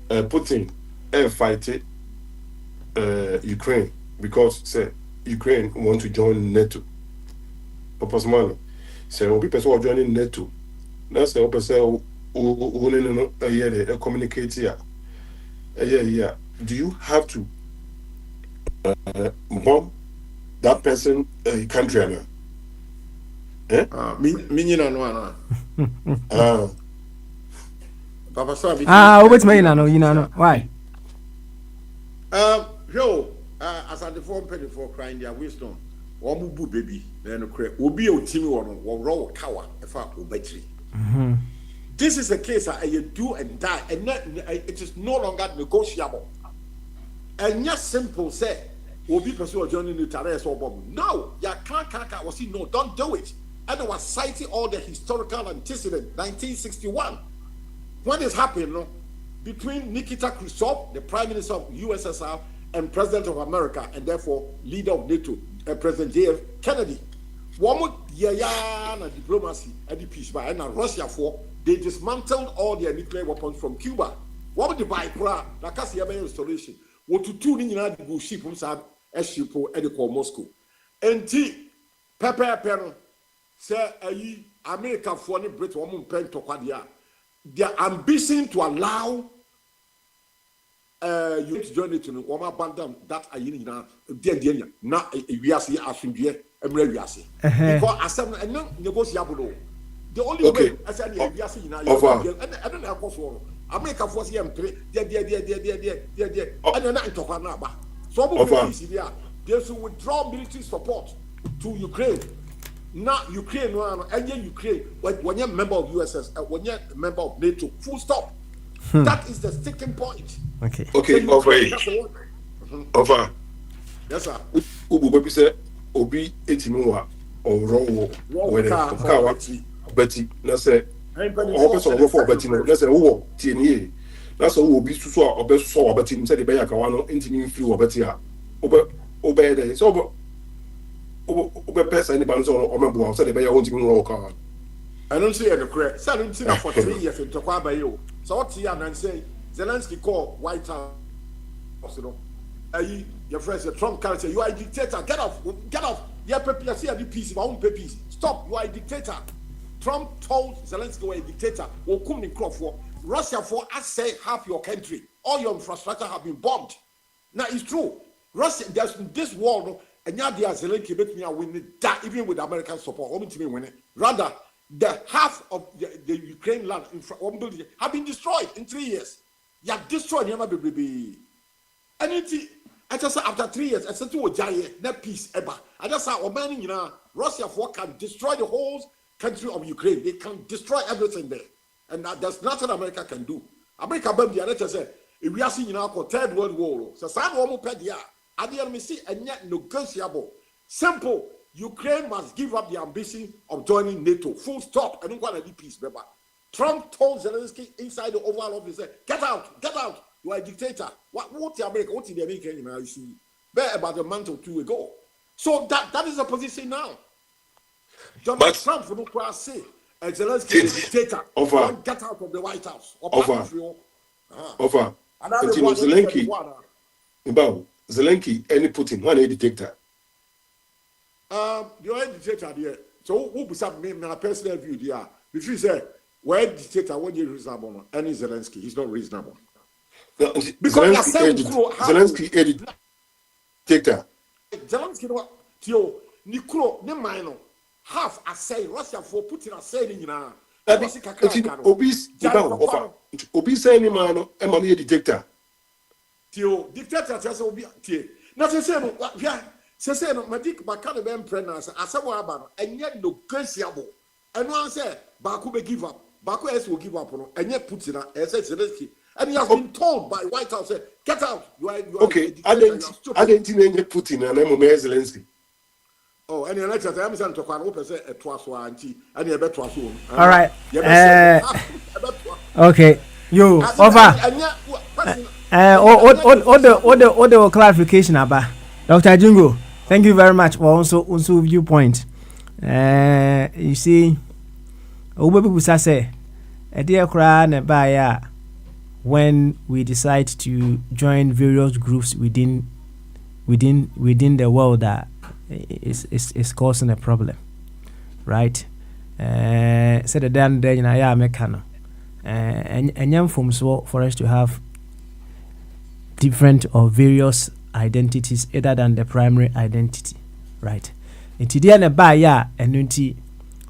Putin fight Ukraine because say Ukraine want to join NATO. Purpose money. Say when people are joining NATO, that's the opposite who communicate here. Yeah. Do you have to bomb that person country?
Papa Sabi.
What's my nano? You know why?
Joe, as at the form penny for crying their wisdom, or mubu baby, then a crack will be a team or raw cower if I will battery. This is a case that you do and die, and it is no longer negotiable. And just simple say, will be pursued joining the terrorists or bomb. No, you can't was no, don't do it. And I was citing all the historical antecedents, 1961. What is happening between Nikita Khrushchev, the Prime Minister of USSR, and President of America, and therefore leader of NATO, President J.F. Kennedy. One na diplomacy and the peace by and Russia for they dismantled all their nuclear weapons from Cuba. What the by pra na kasi ya installation. What to two ni na go ship sa ship e de call Moscow. Enti pepper say ayi America for ni Britain wo pen to kwadia. Their ambition to allow you to join it to one abandon that ayi na dia na we are see asundue because negotiable. The only way I said we are seeing now and then of course America force him there and then not talk about so they should withdraw military support to Ukraine. Not Ukraine and Ukraine when you're member of USS when you're member of NATO, full stop. That is the sticking point.
Okay,
over.
Yes, sir.
Ubu say obi etimuwa oro when kawa beti na say o person oro for beti no na say wo tie ni na so obi susu a obeso obeti ni say de be yakawa no ntimi free obeti a obe dey so obe person ni ba no so o mebo say de be ya won timi no ka
I don't see any correct. So I don't see for 3 years in Tokwa by you. So what here and say Zelensky call White House, you know. Your friend said Trump can say you are a dictator. Get off. Yeah, people see the peace. My own peace. Stop. You are a dictator. Trump told Zelensky you are a dictator. Will come in crop for Russia for I say half your country. All your infrastructure have been bombed. Now it's true. Russia, there's this war, and now they are Zelensky make me win that even with American support. What mean win it? Rather, the half of the Ukraine land in have been destroyed in 3 years. You have destroyed your baby. And I just said after 3 years, I said to Ojaye, no peace ever. I just said, Russia can destroy the whole country of Ukraine. They can destroy everything there. And there's nothing America can do. America, let's say, if we are seeing now third world war, so some woman pedia, I didn't see and yet negotiable. Simple. Ukraine must give up the ambition of joining NATO. Full stop. I don't want any peace, remember. Trump told Zelensky inside the Oval Office, get out. You are a dictator. What the America? What the American? You see, about a month or two ago. So that is the position now. Donald Trump for no class say Zelensky is a dictator. Get out of the White House.
Over. Zelensky. About Zelensky, any Putin, one a dictator.
You are a dictator there. So who beside me, my personal view there? If you say, where dictator, when you reasonable, any Zelensky, he's not reasonable. Because
Zelensky is dictator.
Zelensky, Tio, Nikro, ne minor, half I say Russia for Putin, I say in
obese, obese any man, and money a dictator.
Tio, dictator, just obi, not the same, yeah. Say no magic bakane be emprenance asabo aba no enye negotiable and one say Baku be give up Baku will give up no enye Putin say Zelensky and he has been told by White House say get out you are
okay I didn't enye Putin and I'm Zelensky
oh and you say I'm saying to kwan open say etwaso anti and you be twaso
all right okay you over the clarification about Dr. Jingo. Thank you very much for also viewpoint. You see, people say, a dear cry when we decide to join various groups within the world that is causing a problem, right? Said the damn day in a mechano, and young forms for us to have different or various identities other than the primary identity, right?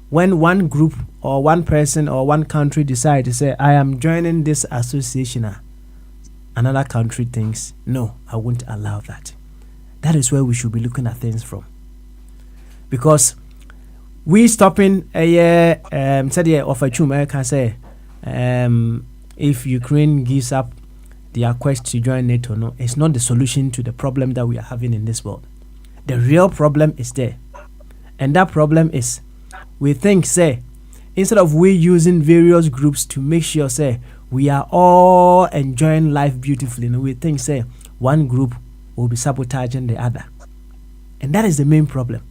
When one group or one person or one country decide to say, I am joining this association, another country thinks, no, I won't allow that. That is where we should be looking at things from. Because we stopping a year, of a chum, can say, if Ukraine gives up their quest to join NATO, no, it's not the solution to the problem that we are having in this world. The real problem is there. And that problem is, we think, say, instead of we using various groups to make sure, say, we are all enjoying life beautifully, no, we think, say, one group will be sabotaging the other. And that is the main problem.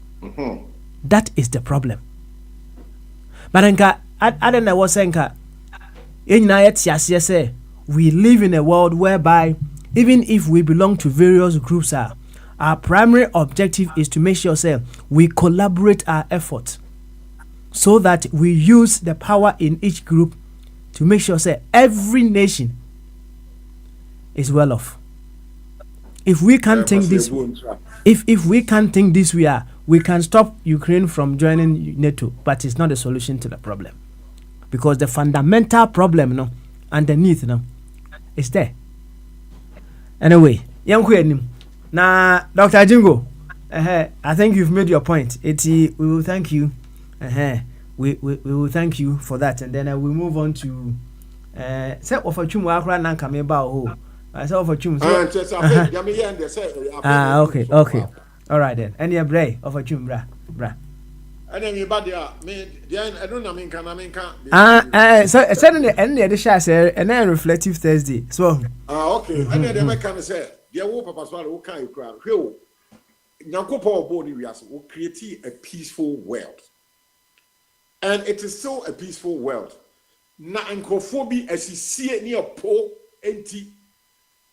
That is the problem. But I don't know what saying. We live in a world whereby even if we belong to various groups, our primary objective is to make sure we collaborate our efforts so that we use the power in each group to make sure every nation is well off. If we can't think this, if we can't think this way, we can stop Ukraine from joining NATO, but it's not a solution to the problem, because the fundamental problem, underneath, is there. Anyway, now, Dr. Jingo, I think you've made your point. We will thank you. We will thank you for that, and then we move on to say ofachum wakra nan kameba ho. I say ofachum. Okay. All right then. Any bray ofachum bra.
And then you bad me I don't know mean can
so send the end the share say and then reflective Thursday. So
okay. And then they can say there wo papa so wo kan ikra. Hwe Nyankopon obo ni wiase will create a peaceful world. And it is still a peaceful world. Na nkrofo bi asisie ni opo enti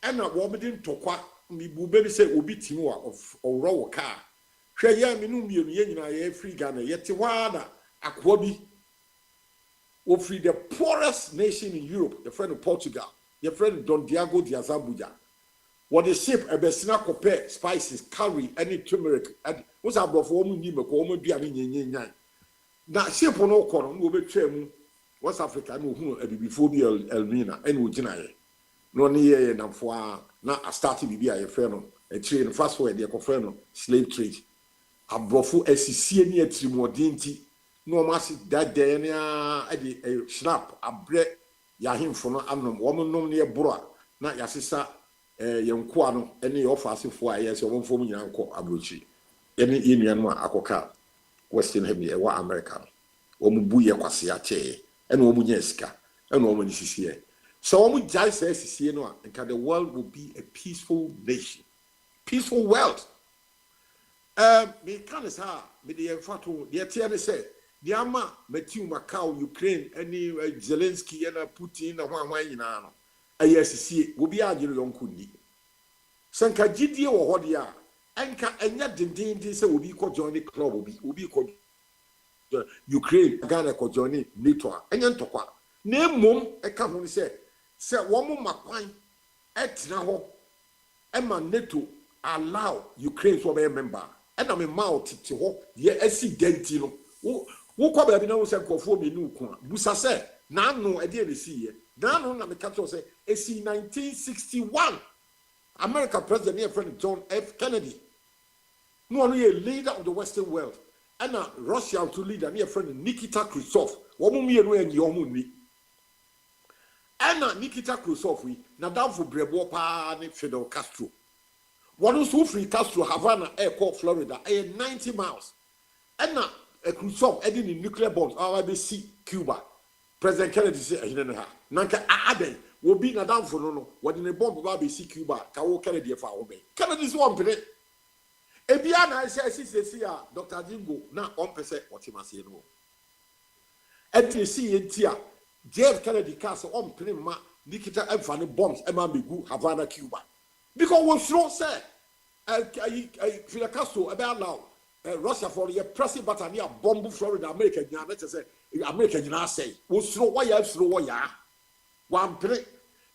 na wo bedin tokwa mi bu be say obi timi wa owro wo car. Hwe ya minu mienu ye nyina ye free Ghana yete wada akwa bi wo free the poorest nation in Europe, the friend of Portugal, your friend Don Diego de Azabuja. What the ship a besina compare spices, curry, any turmeric, and what's our bro for woman, woman be a nyan. Now, ship on all corner will be true. West Africa, no, before the Elmina, and Ujinae. No near and for now, I started to be a friend, a trade fast way, the confirm slave trade. A brofu SCC near Trimodinti, no massive that day, a snap, a bread, Yahim for no unknown woman, no near Bura, not Yasisa. Yankwano, any offers for years, one for me, Uncle Abuchi. Any Indian one, Akoka, Western Hemi, wa American, Omubuya Kwasiache, and Omunyeska, and Omunisisia. So Omu Jai says, and the world will be a peaceful nation, peaceful world. Me can't say, me the Fatu, the Atiana said, the Ama, Matthew Macau, Ukraine, any Zelensky, and Putin, and one. ASC will be arguing on Kundi. Sanka Gidia or Hodia, Anka and yet the say will be called joining club will be called Ukraine, Ghana called joining NATO, and Yantokwa. Name mum, a company said, one more Macquine at Naho, Emma NATO allow Ukraine to be a member, and I'm a mouth to hope, ye SC Dentino, who come up in our circle for me, Busa said, no, I didn't see it. Now, na me catch say, it's 1961. America President near friend John F. Kennedy. No only a leader of the Western world. And Russia to leader near friend Nikita Khrushchev. Womu mi enu en yomu ni. And Nikita Khrushchev we na down for brebo pa ni Fidel Castro. One who free Castro Havana Airport, Florida, 90 miles. And Khrushchev adding in nuclear bombs. RBC Cuba. President Kennedy said, Nanka Aden will be na down for no. What in a bomb about BC Cuba, Kawo Kennedy for obey. Kennedy's one minute. Ebiana says, Dr. Jingo, now 1% what he must say no. And you see in Tia, Jeff Kennedy Castle on Pinima, Nikita and Fanny bombs, Emma Bigu, Havana, Cuba. Because what's wrong, sir? Fidel Castro, about now. Russia for the pressing battalion bomb Florida, America, American, you say, was slow, why you slow, ya? One play,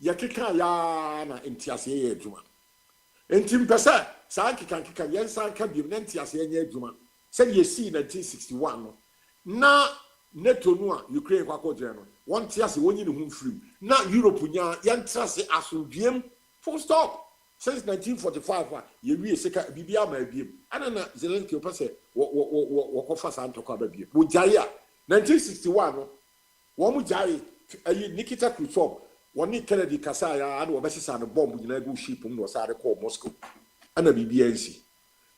Yakika yana in Tiasia Juma. And Tim Pessa, Sanki can Yansan can be Nentiasia Juma. Said you see 1961. Now, Neto Noa, Ukraine, Wako General. One Tiasi, one in whom free. Now, Europe, Yantrasi Asum, full stop. Since 1945, you really say Bibia may be. I don't know, Zelensky Pesse, what offers and talk about you. Mujaya, 1961, one Mujai, Nikita Khrushchev, one Nick Kennedy Kasaya, and Obesis and a bomb with a good ship was out of Moscow, and a BBNC.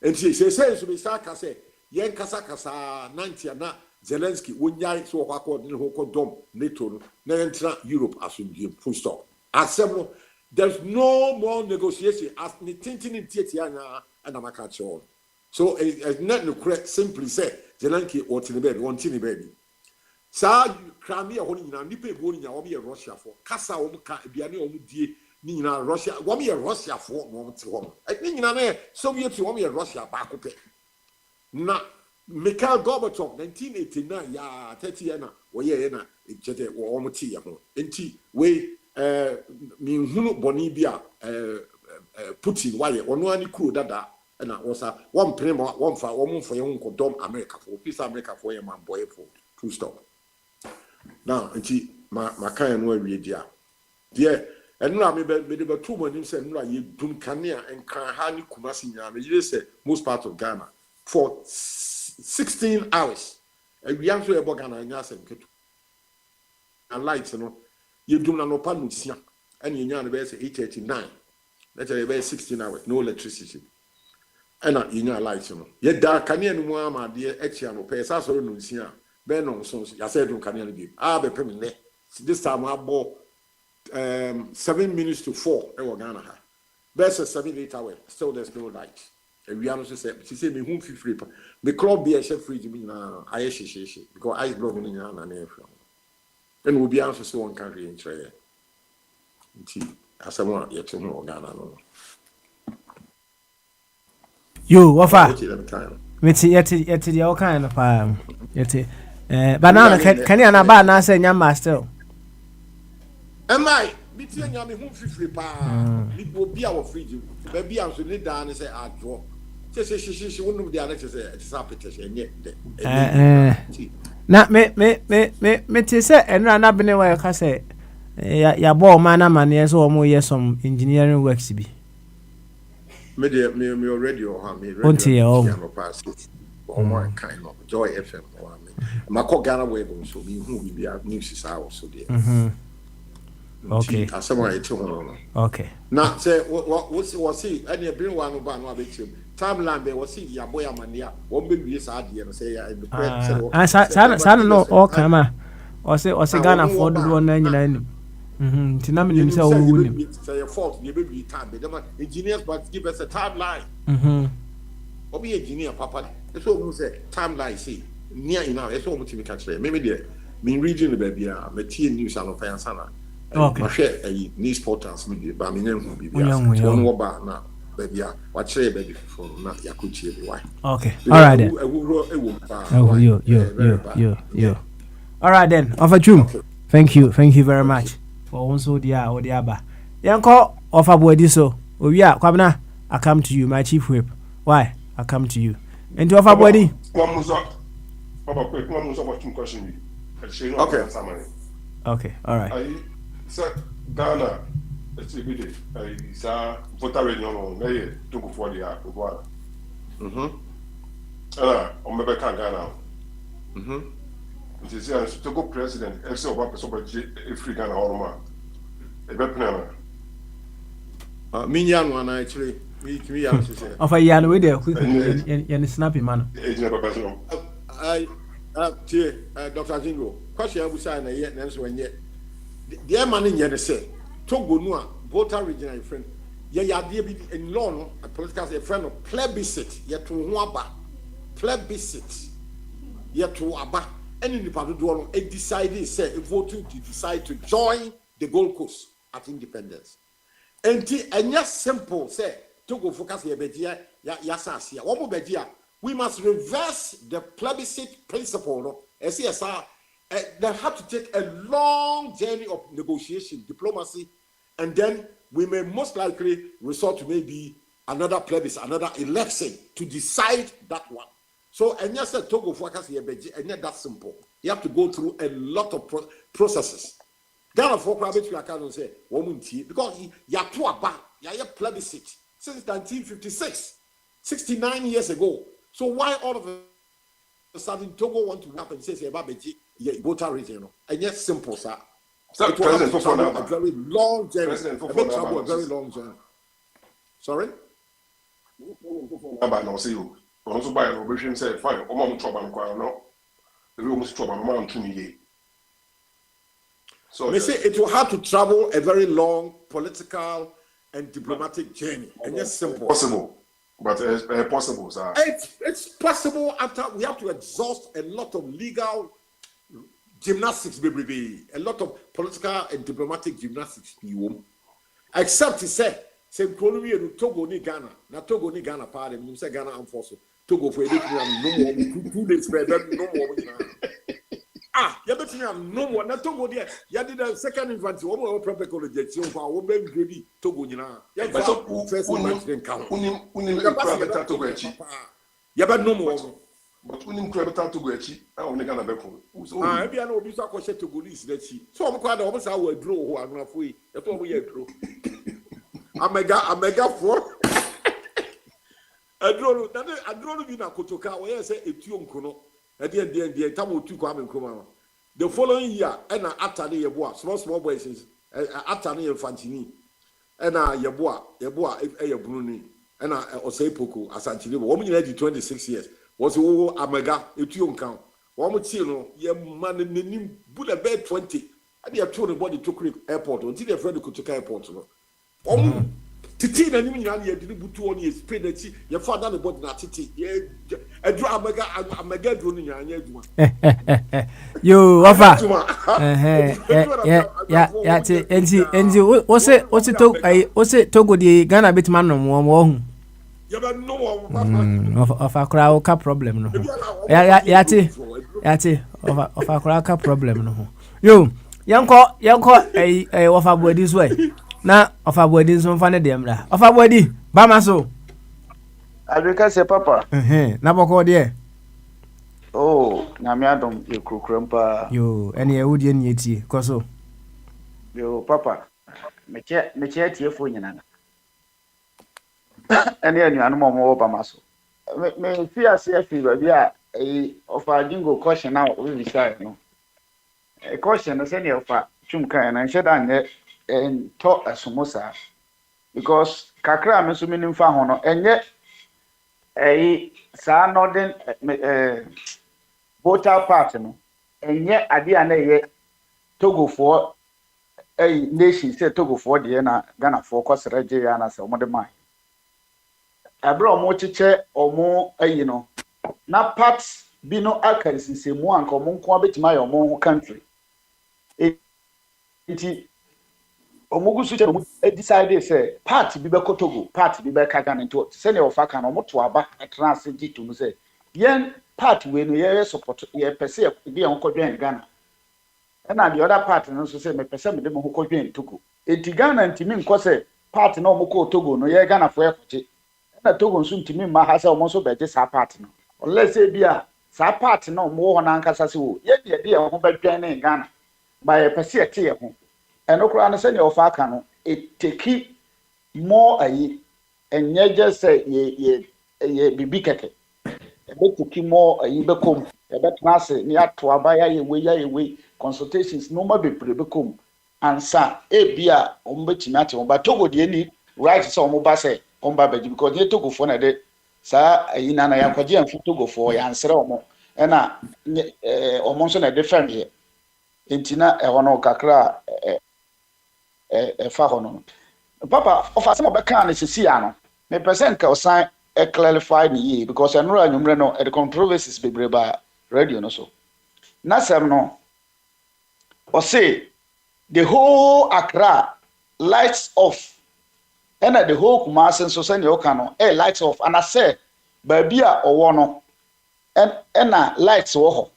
And she says to me, Saka say, Yan Kasakasa, 90 and Zelensky, one yai so according to Hoko Dom, NATO, Nentra, Europe, as we give full stop. As several. There's no more negotiation as the tintin in Tietiana and Amakacho. So it's not no correct simply say Zelensky or Tinibedi, one Tinibedi. Sa Crimea or Nipe Boni, or be a Russia for Casa or Biani di Nina Russia, one be a Russia for moment to home. I think in a Soviet you want me a Russia back. Na Mikhail Gorbachev 1989 ya 30 years na wo ye na ejete wo mo ti ya ho enti we mi hunu boni bia Putin waye ono ani kuro dada na wo sa won prema won fa wo mo fo ye hunko dom America for peace America for ye man boy for full stop now enti ma kan no awie dia de enura me de be tu mo nim se enura ye dum kanea enkan ha ni kumasi nya me yire se most part of Ghana for 16 hours. We answer a bog and a yas and lights, you do not know Panusia, and you know the best 8:39. That's a very 16 hours, no electricity. And you know lights, Yet dark Canadian Muama, dear Echiano, Pesa, or Nuncia, Benon Sons, I said to Canadian be. Ah, be permanent. This time I bought 7 minutes to 4. Ghana. Best 7-8 hours, so there's no light. We are also said, she said, me whom free. The club be a chef free to me now. I she because I blow me in an air from. And we'll be answered so one country in trade. As someone yet to know Ghana.
You, Wafa. It's yet the kind of yet. Banana can you not buy now say your master?
Am I? Between Yami whom free pa, it will be our free. Maybe I'm so need down and say, I draw. She wouldn't be the other it's a petition yet.
Not me say, and run up in a way, I say, ya ball man, yes, or more years some engineering works be.
Me already or have me
ready
pass or more kind of Joy FM or me. My cock Ghana way so be who will be our news is out so dear.
Okay.
Okay. Now say what's he? Any bring one about no bit him. Timeline be was he ya boy amania. One baby is hard and say ya in the press.
I no all kama. Or say Ghana for the 199. Tinam himself win.
Say your fault, you baby time. Them engineers but give us a timeline. Or be engineer papa. That's what we say. Timeline see. Near enough. That's what we can say. Maybe there. Me reading the baby. Me tea news and of Sana. Okay. I share a news portals media, but I mean, one more bar now, baby. What say, baby, for not Yakuchi, why?
Okay, all right then. You. All right then, offer June. Thank you very much for also the Odiaba. Yanko offer boy so. Oh, yeah, Kwabna, I come to you, my chief whip. Why? I come to you. And to offer body. Okay, all right.
Sir, Ghana, it's a bit. It's a voter reunion. They took for the Abuwa. On my back Ghana. It is a Togo president. If so, what person free Ghana or man? A better
Minyan one actually. Me answer.
Of a yarn with you, and snappy man.
It's never personal.
Dr. Zingo. Question I will sign a yet, and so when yet. The man in Yen say, Togo Noa, voter regional friend, ya dear be in law, a political friend of plebiscite, yet to Waba, plebiscite, yet to Aba, and in the part of a decided, say, voting to decide to join the Gold Coast at independence. And yes, simple, say, Togo focus here, Bedia, Yasasia, one more Bedia, we must reverse the plebiscite principle, SCSR. They have to take a long journey of negotiation, diplomacy, and then we may most likely resort to maybe another plebiscite, another election to decide that one. So, and yes, Togo focus here, and yet that's simple. You have to go through a lot of processes. Ghana for private you can't say woman tea because you have to about you plebiscite since 1956, 69 years ago. So why all of a sudden Togo want to happen? Says about Beji. Yeah, voter region, and yet simple, sir. It will have a very long journey. A very long journey. Sorry?
No, see you. Also, by an operation, say, fine, or mom trouble and quite no. The room is trouble, mom to me. So
they say it will have to travel a very long political and diplomatic journey. And it's simple.
Possible. But possible, sir.
It's possible after we have to exhaust a lot of legal gymnastics, baby. A lot of political and diplomatic gymnastics. Except to say Colombia and Togo ni Ghana. Now Togo ni Ghana part and you say Ghana and Fosso. Togo for no more 2 days no more. You bet me I'm no more. Now Togo there. You did a second infantry. One more proper college. So for one baby Togo ni na. You first match then count. You bet no more.
But unim krabata to go echi. I only Ghana beko.
Ebi ana obi so akose Togolese dechi. So omo kwa da omo sa wa draw ho anafo yi. E to omo ye draw. Amega for. Adro bi na kotoka we say etuo nkono. E de tam otu kwa amenkoma. The following year na atane ye boa small boys atane ye fantini. Na ye boa e ye bruni. Na osei poko asantile. Omo nyina di 26 years. Was Amega etuo nkan. Omo tie no ye man nanim bula be 20. And they have told the body to create airport until they friend kotoka airport no. Titi na nimi nyane ye de butu on ye spray na ti ye fa da the body na titi ye adru amega dro no nyane aduma
yo wafa ya ti enzi o se Togo di Ghana betima no mo hu
ye ba no
of akra o ka problem no ya ti of akra ka problem no yo yanko wafa body so na ofa body so mfa ne dem da ofa body ba ma so
Adrika se papa
na boko de
na me adom e krokrompa
yo ene e wudi ene etie koso
yo papa me che tie fo nyina ene anu anu mo ba ma so me fi ase afi ba bia ofa jingo caution na o bi sai no caution na se ne ofa twum kan na nheda nye to asomosa because kakra me so menim fa ho no enye sa northern voter part no enye ade ana ye Togo for nation say Togo for de na Ghana for kosreje ya na se omode man abra omo cheche omo no na parts bi no akarisisemu anka omo nko abetima ya omo country enti omugusu che decide say party bi be Togo party bi be Ghana into say ne ofa kan omo to aba transit to no say yen party we no ye support ye pese bi en ko dwen Ghana na the other party no so say me pese me de mo ko dwen Togo enti Ghana ntimi nko say party na omo ko Togo no ye Ghana fo ye koche na Togo nso ntimi ma ha say omo so be je sa party no unless say bia sa party na omo ho na nkasa se wo ye de ho be dwen ne Ghana ba ye pese ete ye ho and okra na say ne ofa aka no it take more enye just say ye bibi keke e be take more be kom e be transe ni ato aba ya ye we consultations no ma be pre be kom ansa e bia o mbe timate o ba Togo de ni right so o ba say o ba beji because ye Togo for na de sa na ya kwaje an Togo for ya ansere o mo e na o mo so na different here entina e hono kakra fa hono papa of asem obeka na sisi ano me present ka osan clarify ni because enro anyumre no the controversies bebreba radio no so na sem no o say the whole Accra lights off and the whole Kumasi so say ne oka no lights off and I say baby a owo no and na lights wo ho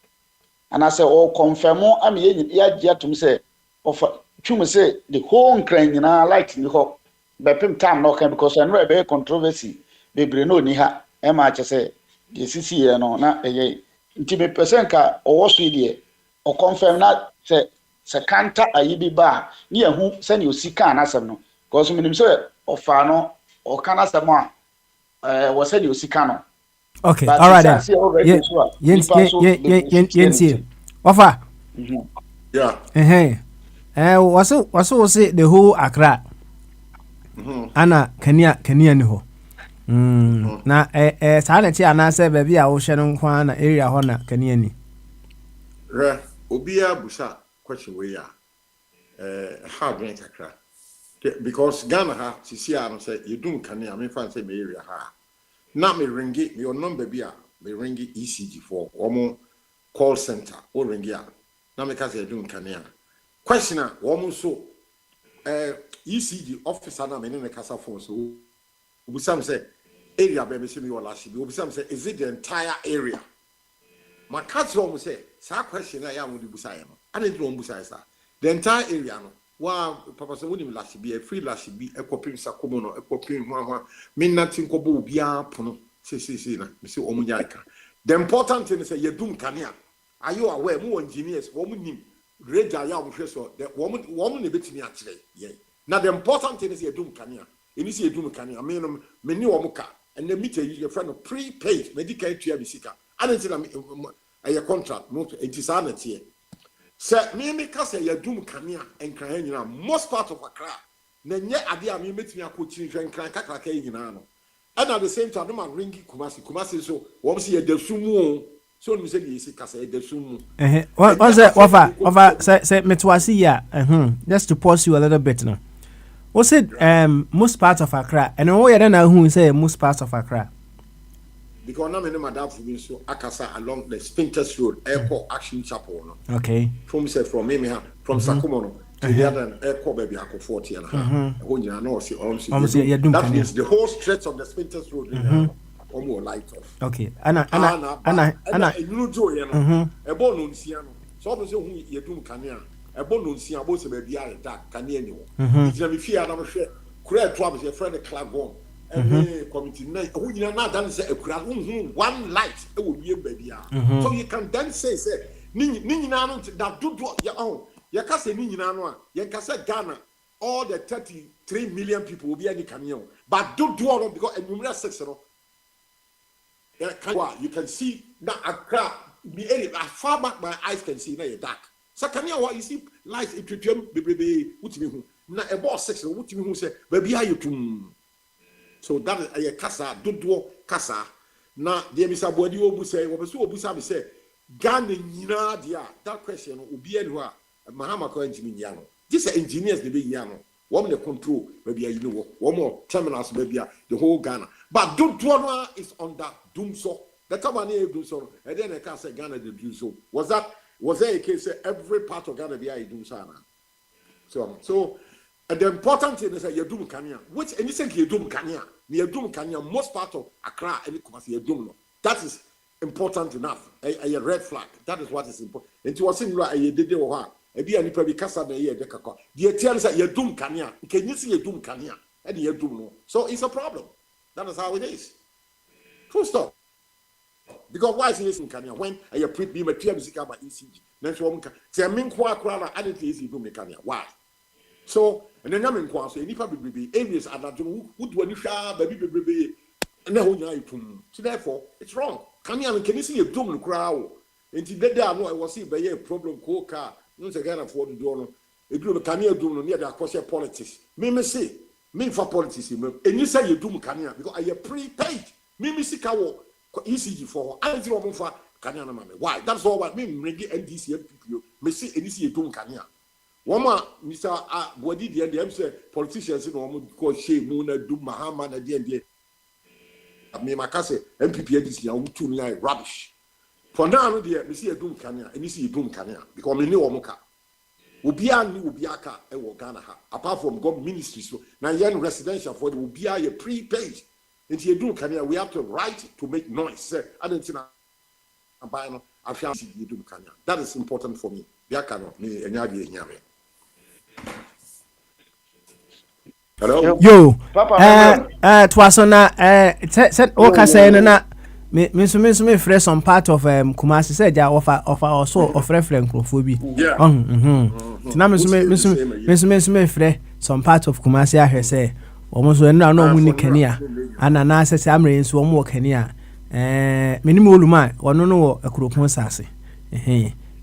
and I say o confirm am ye ya tum say of twum say the whole nkran nyina light ni ho be pim time no kan because enro be controversy bebre no ni ha e ma che say the cc no na nti me person ka owo so die o confirm na say kanta ayibi ba ni ehu se ne osika na asem no because minim say ofa no o kana asem a wo se ne osika no
okay all right then yentie ofa
yeah
waso say the whole Accra ana kania ni ho na sa na ti ana say ba bia wo hwe no kwa na area ho na kania ni
obia busa question we ya hard drink kakra. Because Ghana ha sisi a no say you do kanea me fan say me area ha. Na me ringi me your number bi a me ringi ECG for omo call center o ringi a. Na me ka say do kanea. Question a omo so ECG officer na me ne kasa phone so obusam say area be me say me wala shi obusam say is it the entire area? My catch omo say sa question na ya mo di busa no. Ana di omo busa sa. The entire area no. Wow, Papa, so when you last be a free last be a copy Sacomono, a copy one, mean nothing cobo bia pono, say, Mr. Omunyaka. The important thing is a Yadum Kanya. Are you aware more engineers, woman, red Ayam Fresso, the woman a bit me actually, yea. Now the important thing is Yadum Kanya. It is Yadum Kanya, I mean, many Omuka, and the meter is your friend of prepaid medical to Yabisika. I don't tell a contract, it is honored here. Sir, me kase ya dum kanea enkran nyina most part of Accra na nye ade a me metimi akoti nhwe nkran kakra ka nyina no and at the same time no man ringi kumasi so wo se ya dasumu so no se ye se kase ya dasumu
one say offer say metwasi ya just to pause you a little bit now. What said most part of Accra and wo ya na hu say most part of Accra
because na me madam for so akasa along the Spintex Road Airport Action Chapel no.
Okay.
From Sakumono to the other airport baby ako 40 and a half. When you know see that means the whole stretch of the Spintex Road almost light off.
Okay.
Anna you do you know a bone nsiano. So obviously who you do kania a bone nsia bo se baby are dark kania ni wo. It's na me fear na me hwe kura trouble your friend club one. Committee who you know then say a crowd one light it will be a baby. So you can then say ni nyina no that do your own you can say ni nyina no you can say Ghana all the 33 million people will be any cameo but do all because a numerous section you can see that Accra be as far back my eyes can see now dark so can you see light it baby what me na a boss section what me who say baby how you to so that is a kasa do kasa na the Mr. Bodi obu say obu say Ghana nyina dia that question obi enu a Mahama ko engineer no this engineers dey be here no one the control maybe you know one more terminals maybe the whole Ghana but do no is under Dumso the company Dumso and then I can say Ghana the Dumso was there a case every part of Ghana be a Dumso so and the important thing is that you do Kenya which anything you do Kenya most part of Accra and Kumasi you do no that is important enough a red flag that is what is important and to was in like a did or a be any probably casa the year the kaka the tells that you do Kenya can you see you do Kenya and you do no so it's a problem that is how it is full stop because why is it in Kenya when a pre material music about ECG next one say mean kwa and it is you do Kenya why so and then I'm so any public be areas are not who do any baby and then so therefore it's wrong. Can you see a doom crowd? And today I know I was see by a problem co car, no Ghana for the door. A group can you do near the cross politics? Me say, me for politics, and you say you do Kanya because I prepaid. Me see cow ECG for I do for Kanya. Why? That's all what me ring NDC people. Me see and you see a doom Kanya. One more, Mr. Bodi, the end, say politicians in one call Shea Muna, do Mahama, and the me makase MPP this year too near rubbish. For now, dear, me see a doom Kenya, and you see a doom Kenya because me know Omuka. Ubia ni Ubiaka e Ghana apart from God ministries. So now young residential for the Ubia a prepaid. And you do Kenya, we have to write to make noise. I don't think I'm buying a fancy you do Kenya. That is important for me. Biaka me and Yadi. Hello.
Yo, Twasona, said Oka saying na me fresh on part of Kumasi said ya offer also of reference crofobia. Yeah. Me fresh some part of Kumasi I say almost when no muni Kenya and an answer Samre so more Kenya. Minimum Luma or no a crop sase.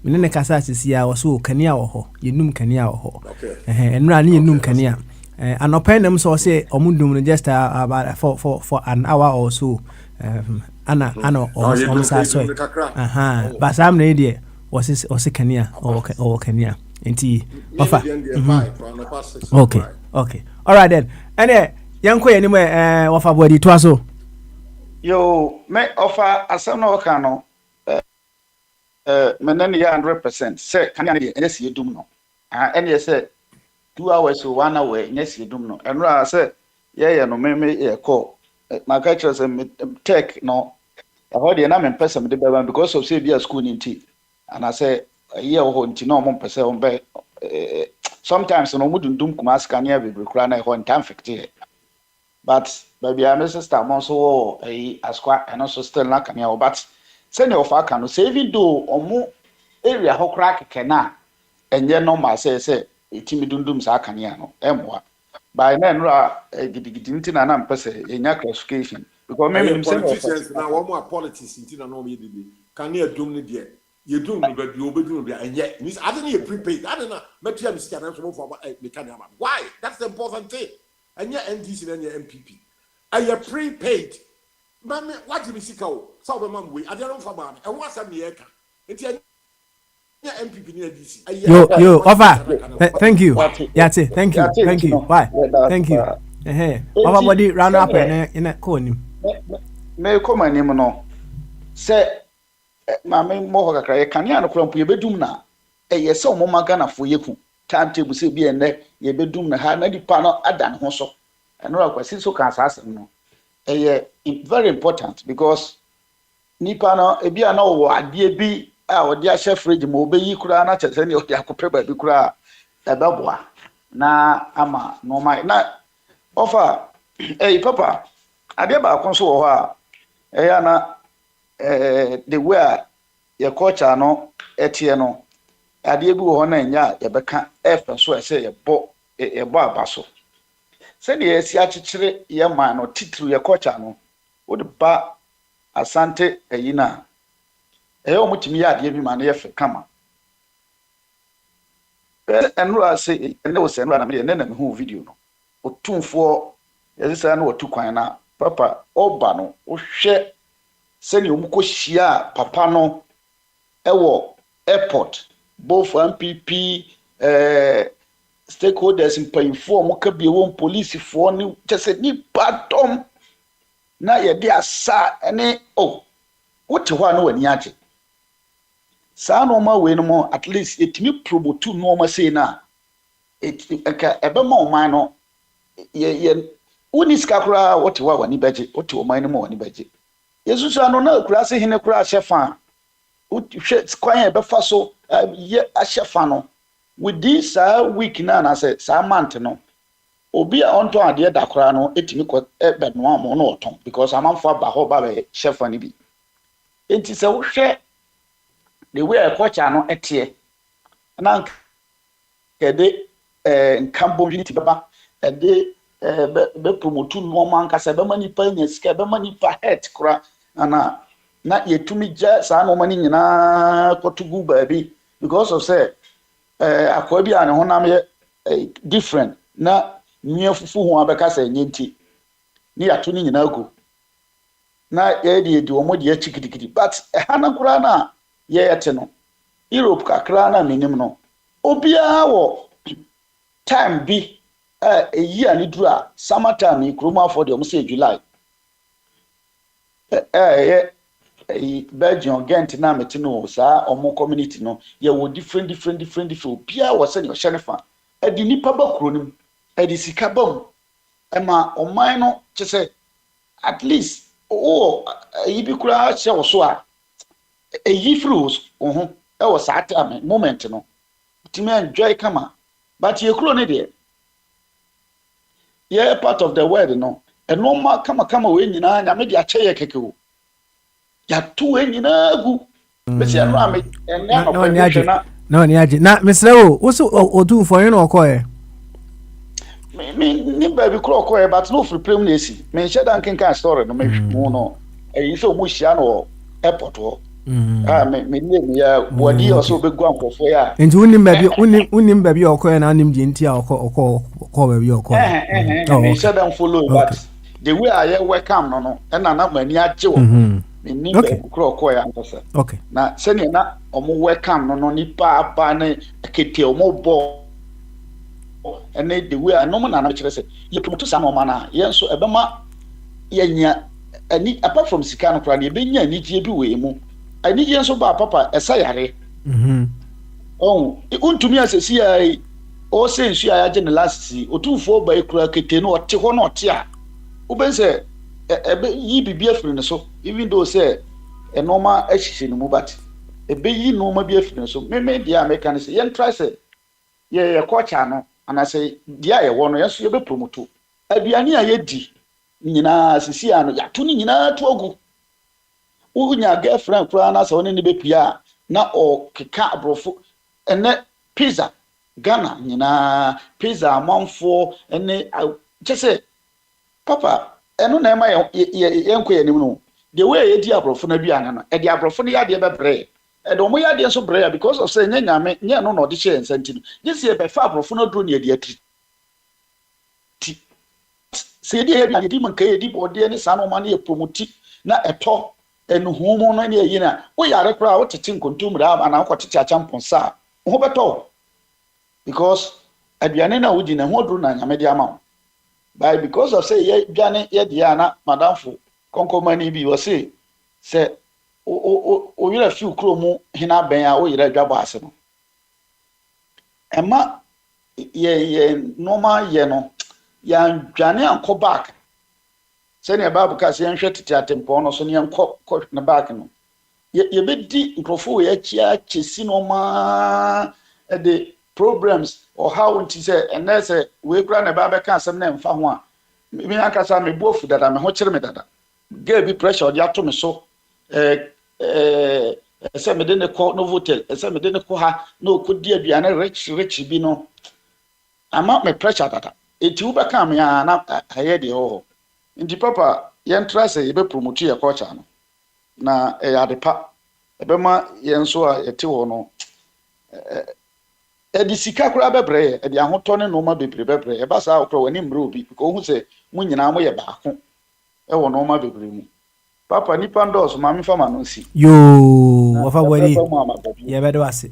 Minne Casas is ya or so Kenya or ho, you num Kenya or ho. And running num Kenya. And open them so say omundum just about for an hour or so Anna or so but some lady was Kenya or Kenya Nti
Maybe
offer.
then they buy for an offer 6.
Okay. Okay. All right then. And yanko anyway offer body to so.
Yo, me offer asem no ka no me nan ya 100% say kan ya dey yes you dum no. And you say 2 hours or 1 hour yes you dum no. And I say yeah no me call. My culture say tech no. I heard na me person me dey because of say be a school in tea. And I say yeah ho nti no mo person on be sometimes no mu dum kuma scan ya be kura na ho ntam 50. But baby, I'm a sister. I'm also a asqua and also still not can you. But send your far can say even though or more area how crack can and yet no ma say timmy dundum sa can you know by then didn't and I'm person in your classification because maybe
politicians now one more politics in no me can you doom the dear you do no but you be and yet miss I don't prepaid I don't know but you have for why that's the important thing. And your NDC and your MPP. And you're prepaid. Mammy, what do you see? So, Mamma, we are there for man. And what's a year? It's your MPP near DC.
Yo, offer. Thank you. That's it. Thank you. Thank you. Why? Thank you. Hey, offer body round up in a corner.
May come my name no. Say, Mammy Mohaka, can you crump your bedroom now? A yes, so Mamma Gana for you. Timetable say be and there, ye bedroom na ha na di panel adan ho so. And no kwasi so kan asase no. Very important because nipa no e bia na wo ade bi a wo dia chef fridge mo obeyi kura na chese ne o dia kopre ba bi kura e beboa na ama no mai na offer papa ade ba kon so wo ho a na the way your culture no etie no ade bi wo ho na nya ye beka efe so ese ye bo abaso se ne ye si akekere ye man no titru ye culture no wo de ba asante ayina eyo mutimi ya ade bi man ye fe kama enro ase ene wo se enro na me ne na me hu video no otumfo ye se na otu kwan na papa oba no wo hwe se ne omuko hia papa no ewo airport both MPP stakeholders in painful mo ka biewon police for ni just ni badom na ye dia asa ene wote ho na wani age sa no ma we no mo at least etimi promote no ma say na eka ebe ma o man no ye uni skakura wote wa wani beje wote o man no ma wani beje yesusu ano na kura se hene kura shefa hwe kwan ebe fa so ye ahyefa no with this week na say sa month no obi a onto ade da kura no etimi ko ebe no amo no oton because amanfo ba ho ba be shefa ni bi enti se wo hwe the way a culture no etie na kede nkambo unity baba ede be promote no man kasa be mani pa nya sika be mani pa het kura na yetumi ja sa no mani nyina kotugu baabi because of say akwa bi an honam ye different na nua fufu ho abeka sa nyenti ni yato ni nyina go na ye de omo de chikidikidi but hana kura na ye yete no Europe kakra na minim no obia wo time bi eyi ani duru a summer time ni kroma for de omo say July Belgium Ghent na metino sa omo community no ye wo different obia wo se ne ohyerefa edi nipa bakuro nim edi sika bam ema oman no chese at least yi bi kura hye wo so a eyi fruits e wo sa time moment no timi enjoy kama but ye kuro ne de ye part of the world no normal kama we nyina nya me de ache ye keke wo ya tu we nyina gu bese anu ame
no ni aje na Mr. wo so odu for you no okoye
me ba bi kuro okoye but no free prem na esi me hye dan kenkan story no me hwu no eyi so mo hia no airport wo me name ya body also be gu ankofo ya
enti unim ba bi okoye na unim je nti a okọ ba bi okoye
me hye dan follow but the way I welcome no na mani age wo me ni
Okay.
be kro ko ya nkosa
Okay.
na sene na omo welcome no nipa aba ne kete omo bo ene the way no na na kire se ye promote sa no ma na ye nso ebema ye nya ani apart from sika no kra na ye benya ani tie bi we mu ani ye nso ba papa esa yare untumi asesi ai o se nsu ya je ne last otumfo ba ekura kete no ote ho no ote a ubense ebe yi bibia firi ne so even though say normal ehihye no mu but ebe yi normal bia firi ne so me dia American say yen try say ye culture no ana say dia ye wo no yeso ye be promote aduane a ye di nyina sisi ano ya to ni nyina to ogu unya girlfriend kura na say oni ne be pia na o keka abrofo ene pizza Ghana nyina pizza amanfo ene just papa eno na ema ye nko ye nim no the way ye di abrofo na bi ana no e di abrofo no ya de bebre e do mo ya de so bre because of say nyame nya no no de share nsanti no just ye be fa abrofo no do ne ye di atri say di ye di man kai di bode ne sa no ma na ye promote na eto enu humo no ne ye na wo yare kra wo tete nkontum ra ana ko tete achamponsa ho beto because aduane na wo di na ho do na nyame di ama by because of say ye aduane ye di ana madamfo konkomani bi wo say o yira fi ukro mu hina ben a o yira adwabo ase no ema ye normal ye no ya aduane anko back say ne babu ka say nhwe tete atempo no so ne enko na back no ye be di nkrofo ye chia chesi no ma de programs or how it is and there's a we grant a baba can some name for one. Me akasa me bofu dada me ho kire me dada. Get be pressure dia to me so say me de ne call no hotel, say me de ne call ha no could dia aduane rich bi no. Ama me pressure dada. Eti u be kam ya na aye de ho. Ndi papa yen try say e be promote your culture no. Na ya de pa. E be ma yen so a eti ho no. Edi sika kura bebre edi ahoto ne no ma bebre bebre e ba sa okro wani mre obi ko hu se mu nyina mo ye baako e wo no ma bebre mu papa ni pandos ma mi fama no si
yo ofa wari ye bedo ase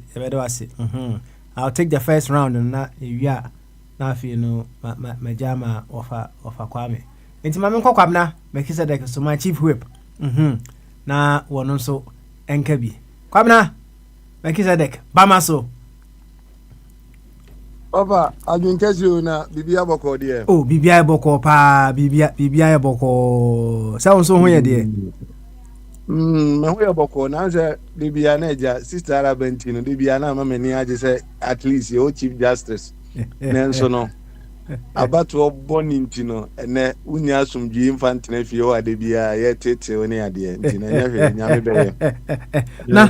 I'll take the first round na ewia na afi no ma jama ofa kwame enti ma me nkokwam na mekisa de so my chief whip na wono nso enka bi kwamna mekisa de bama so
Papa, ajunkezi na bibia boko de.
Oh, bibia boko pa, bibia boko. Sa on so ho ye de.
Me ho ye boko na se bibia na eja sister Arabenti no bibia na mama ni age say at least your chief justice. Nenso no. Abato oboni ntino ene unya asumdwi infant na fie o ade bia ye tete oni ade ntino nya nyame be.
Na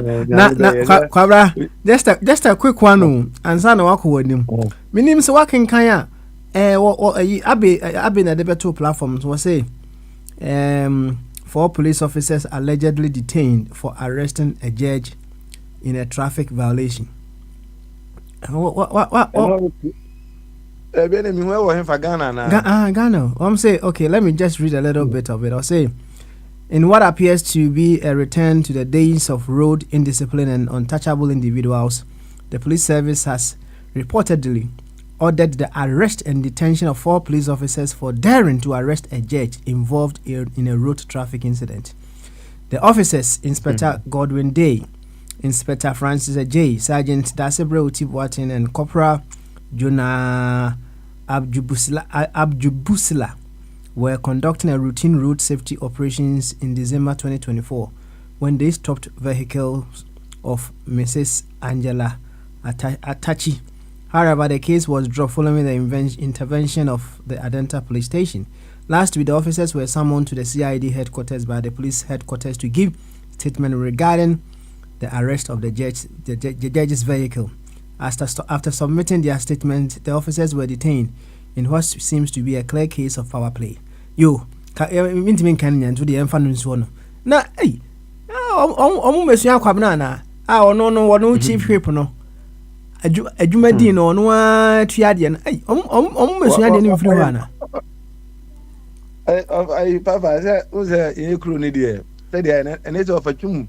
kwabra just a quick one ansa na wako wanim. Minim se waken kan abi na debeto platforms we say 4 police officers allegedly detained for arresting a judge in a traffic violation. What Ghana. I'm saying, okay, let me just read a little bit of it. I'll say, in what appears to be a return to the days of road indiscipline and untouchable individuals, the police service has reportedly ordered the arrest and detention of 4 police officers for daring to arrest a judge involved in a road traffic incident. The officers, Inspector Godwin Day, Inspector Francis J, Sergeant Dasebre Utibuatin, and Corporal Jonah Abjubusila were conducting a routine road safety operations in December 2024 when they stopped vehicles of Mrs. Angela Atachi. However, the case was dropped following the intervention of the Adenta police station. Last week, the officers were summoned to the CID headquarters by the police headquarters to give statement regarding the arrest of the judge's vehicle. After submitting their statement, the officers were detained in what seems to be a clear case of power play. Yo, intimate canyon to the infant one. Na, hey, mesua kwabna na. No chief whip no. Adwumadi no no atuade na. Hey, mesua de ni mfiri wana.
Papa, say, who's a kro ni de? said and it's of a chum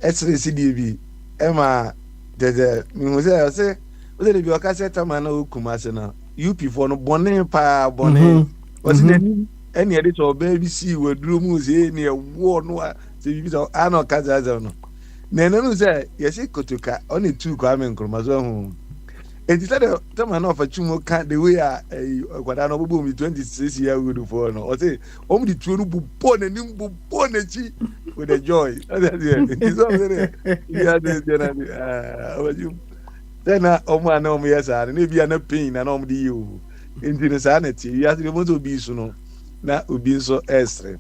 SCDB Emma the Muse was it your cassette man Kumasena UP for no bonnet pa bonnet was in any editor or baby see where Drew Muse near war no so you know I know Kazazano. Nenu say yes kotuka only 2 kwame Nkrumah. And he said, "Someone of a chumo can't the way what I know 26 years old for no. Or say, only 2 born and nimbu born with a joy." He's over there. Yeah, generally. Then Oma no me yes, and maybe an pain and on you into the sanity. You have to want to be so na ubi so extra.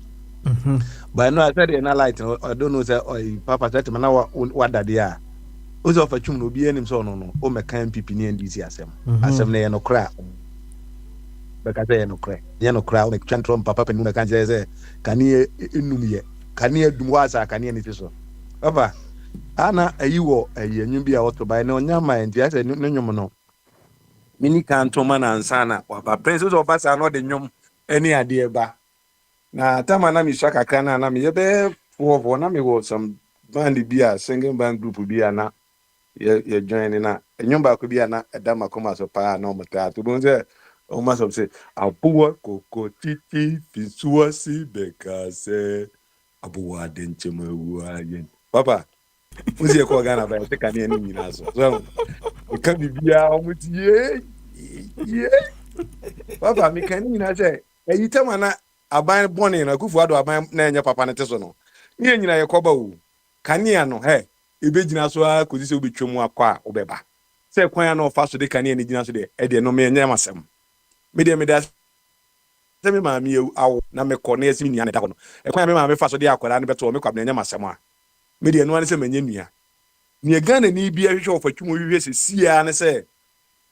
But no, I said in a light, I don't know that Papa said to me now what that they are. Ozo of a chum no be any so no o me kan pipi ni ndisi asem na no kra because they no kra ye no kra me twantro papa penu na kan say kan ye enum ye kan ye dum wasa kan ye ni so papa ana ayi wo ayi anyum bia woto bai na onya man dia say no nyum no mini kan to man ansa na papa prince of basa no de nyum any ade ba na tama na mi shaka kana na mi ye be for na mi wo some band bia singing band group bia na ye join na enyumba ko bia na edama koma so pa na omata to bonze o ma so say abuwa koko titi fisuasi bekase abuwa denchema wa yen papa uzi ko gana ba te kan ye ni na so o kan bia o muti ye papa mi kan ni na say eyitama na aban bone na kufu ado aban na enya papa ne te so no ni nyina ye koba o kania no ebegyina so a kozi se obetwemu akwa obeba se kwan na ofa so de kane ni gina so de e de no me nya masem me de se me ma mi awo na me ko na esi nua ne da ko no e kwan me ma me fa so de akwara ne beto me kwabna nya masem a me de no ane se manya nua ne Ghana ni bia hwehwe ofa twemu hwehwe se sia ne se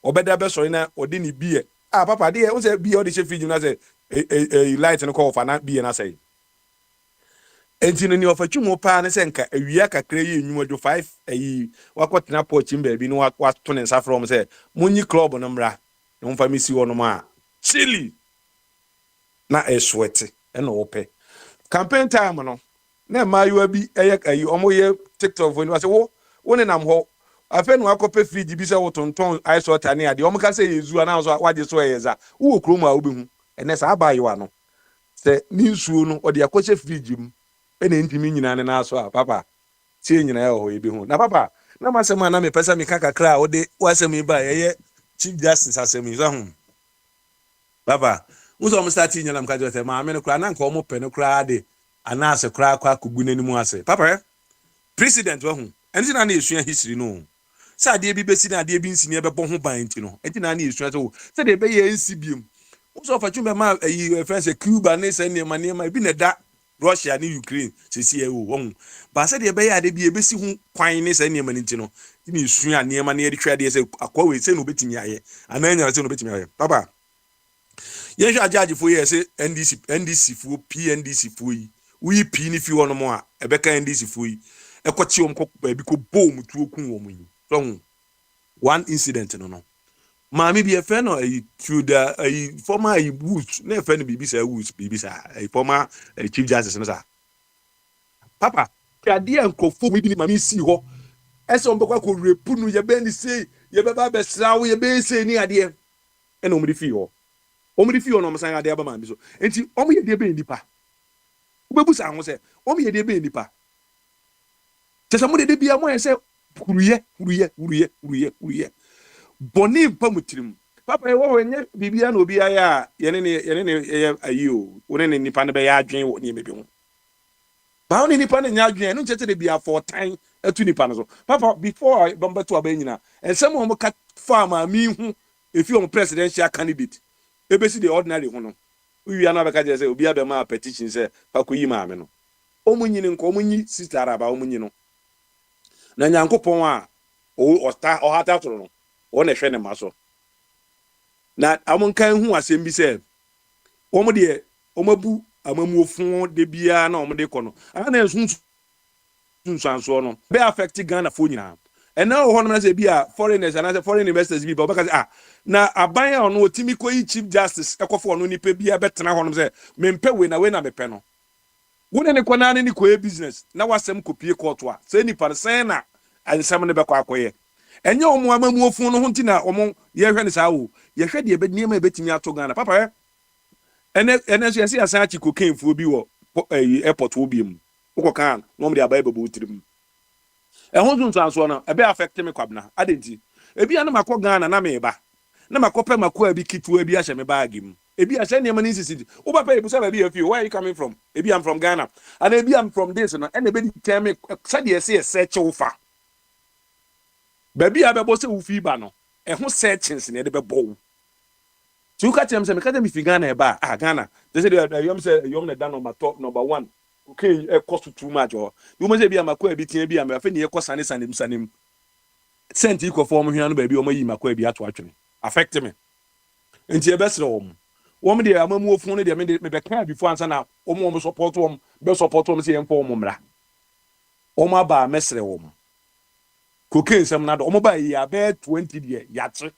obeda be so na ode ni bie papa de o se bie o de che fridge na se light ne ko ofa na bie na se Entino ni ofa twumo pa ne senka awia kakra ye enwuma jo 5 ayi wakotena pochim ba bi no wato ne nsa from se munyi club no mra ne mfa mesi wono ma chili na eswete e no ope campaign time no na mayu bi eye ayi omoye TikTok vo ni wase wo ne nam ho afa no akope fridge bi se wo tonton ice water ne ade omka se yezu na so waje so eyeza wo krom a wo behu ene sa abayiwa no se ni nsuo no ode akoche fridge mu ene ntimi nyina ne na so papa tie nyina ya ho ebi hu na papa na masema na me pesa me kakakra o de wasem ba ye chief justice asem zo hu papa uzo mo start nyina m ka jo te ma me no kra na nka o mo pe no kra de anase kra kwa kugu nanimu ase papa president wo hu enti na na esua history no sa de bi besi na de bi nsini e be bo ho ban enti no enti na na esua so se de be ye nsi biem uzo fa twumbe ma ayi friends Cuba ne se ne ma bi na da Russia ni Ukraine sisi ewo won ba se de be ya de bi ebesi hu kwan ni se niema nti no ni sua niema na ye de twa de se akwa we se no betimi aye ananya se no betimi aye papa ye hwa judge fo ye se NDC fo PNDC fo yi wi pi ni fi wono mo a ebeka NDC fo yi ekochi om ko ba bi ko bom tu okun wo mo yi so one incident no Mami bi efe no to the former Woods na efe no bibi sa Woods bibi sa former chief justice no sa papa ade ankofo mi bi ni mami si ho ese on bekwa ko repu no ye be ni sei ye be ba be srawo ye be sei ni ade e na omri fi ho no msan ade aba man bi so enti omo ye de be nipa ubebu sa ho se omo ye de be nipa tesa mo de bia mo ye se kuruye boni pamutirim papa e wo nye bibia na obi aya yene ne ayo woni ne nipa ne be ya adwen wo ne mebi ho ba woni nipa ne nya adwen no chete de bia for time atu nipa no so papa before bomba to abanyina ensem ho ka farm ami hu efi on presidential candidate ebesi the ordinary ho no wi ana be ka je say obi abe ma petition say pakoyi ma ame no omunyini nko omunyi sister araba omunyi no na nyankopon a o hata toro no o na hwe ne maso na amonkan hu asem bi se omo de omabu amamu ofun de bia na omo de kono ana sunsanso no be affect Ghana fo nyina and now ho na se bia foreigners and foreign investors bi ba ka na aban a no otimi koyi chief justice ekofo no nipa bia betena ho no se mempe we na mepɛ no
Wone ne kwana ne ko business na wasem kopie kotwa say nipa sen na ansam ne be kwa akoye enye omo amamu ofun no ho ntina omo ye hwe ne saa wo ye hwe de be niema betimi ato Ghana papa ene so yesi asan achi cocaine fu obi wo airport wo biem wo kan no mo de abaye bebo tirim ho zun so no e be affect me kwabna adenti ebi ana makọ Ghana na me ba na makọpẹ makọ abi kitu abi ahye me bag mu ebi ahye ne mani sisi wo ba pay busa ba bi afi where are you coming from ebi I'm from Ghana and ebi I'm from this no and ebi tell me said ye say search wo fa ba bi abebo se wo fi ba no ho searchings ne de be bo tu ka tem se me ka dem fi Ghana e ba Ghana they say yom say yom na dan number 1 okay e cost too much or you must say bi amakọ abi tie bi am afi ne e cost sanem sent equal form here no baby o mayi makọ abi ato atwene affect me nti e besre wom de amamu ofun ne de me be kan before ansa na wom support wom be support wom se yem form mra wom aba mesre wom cocaine sem na do wom ba ya be 20 de yatre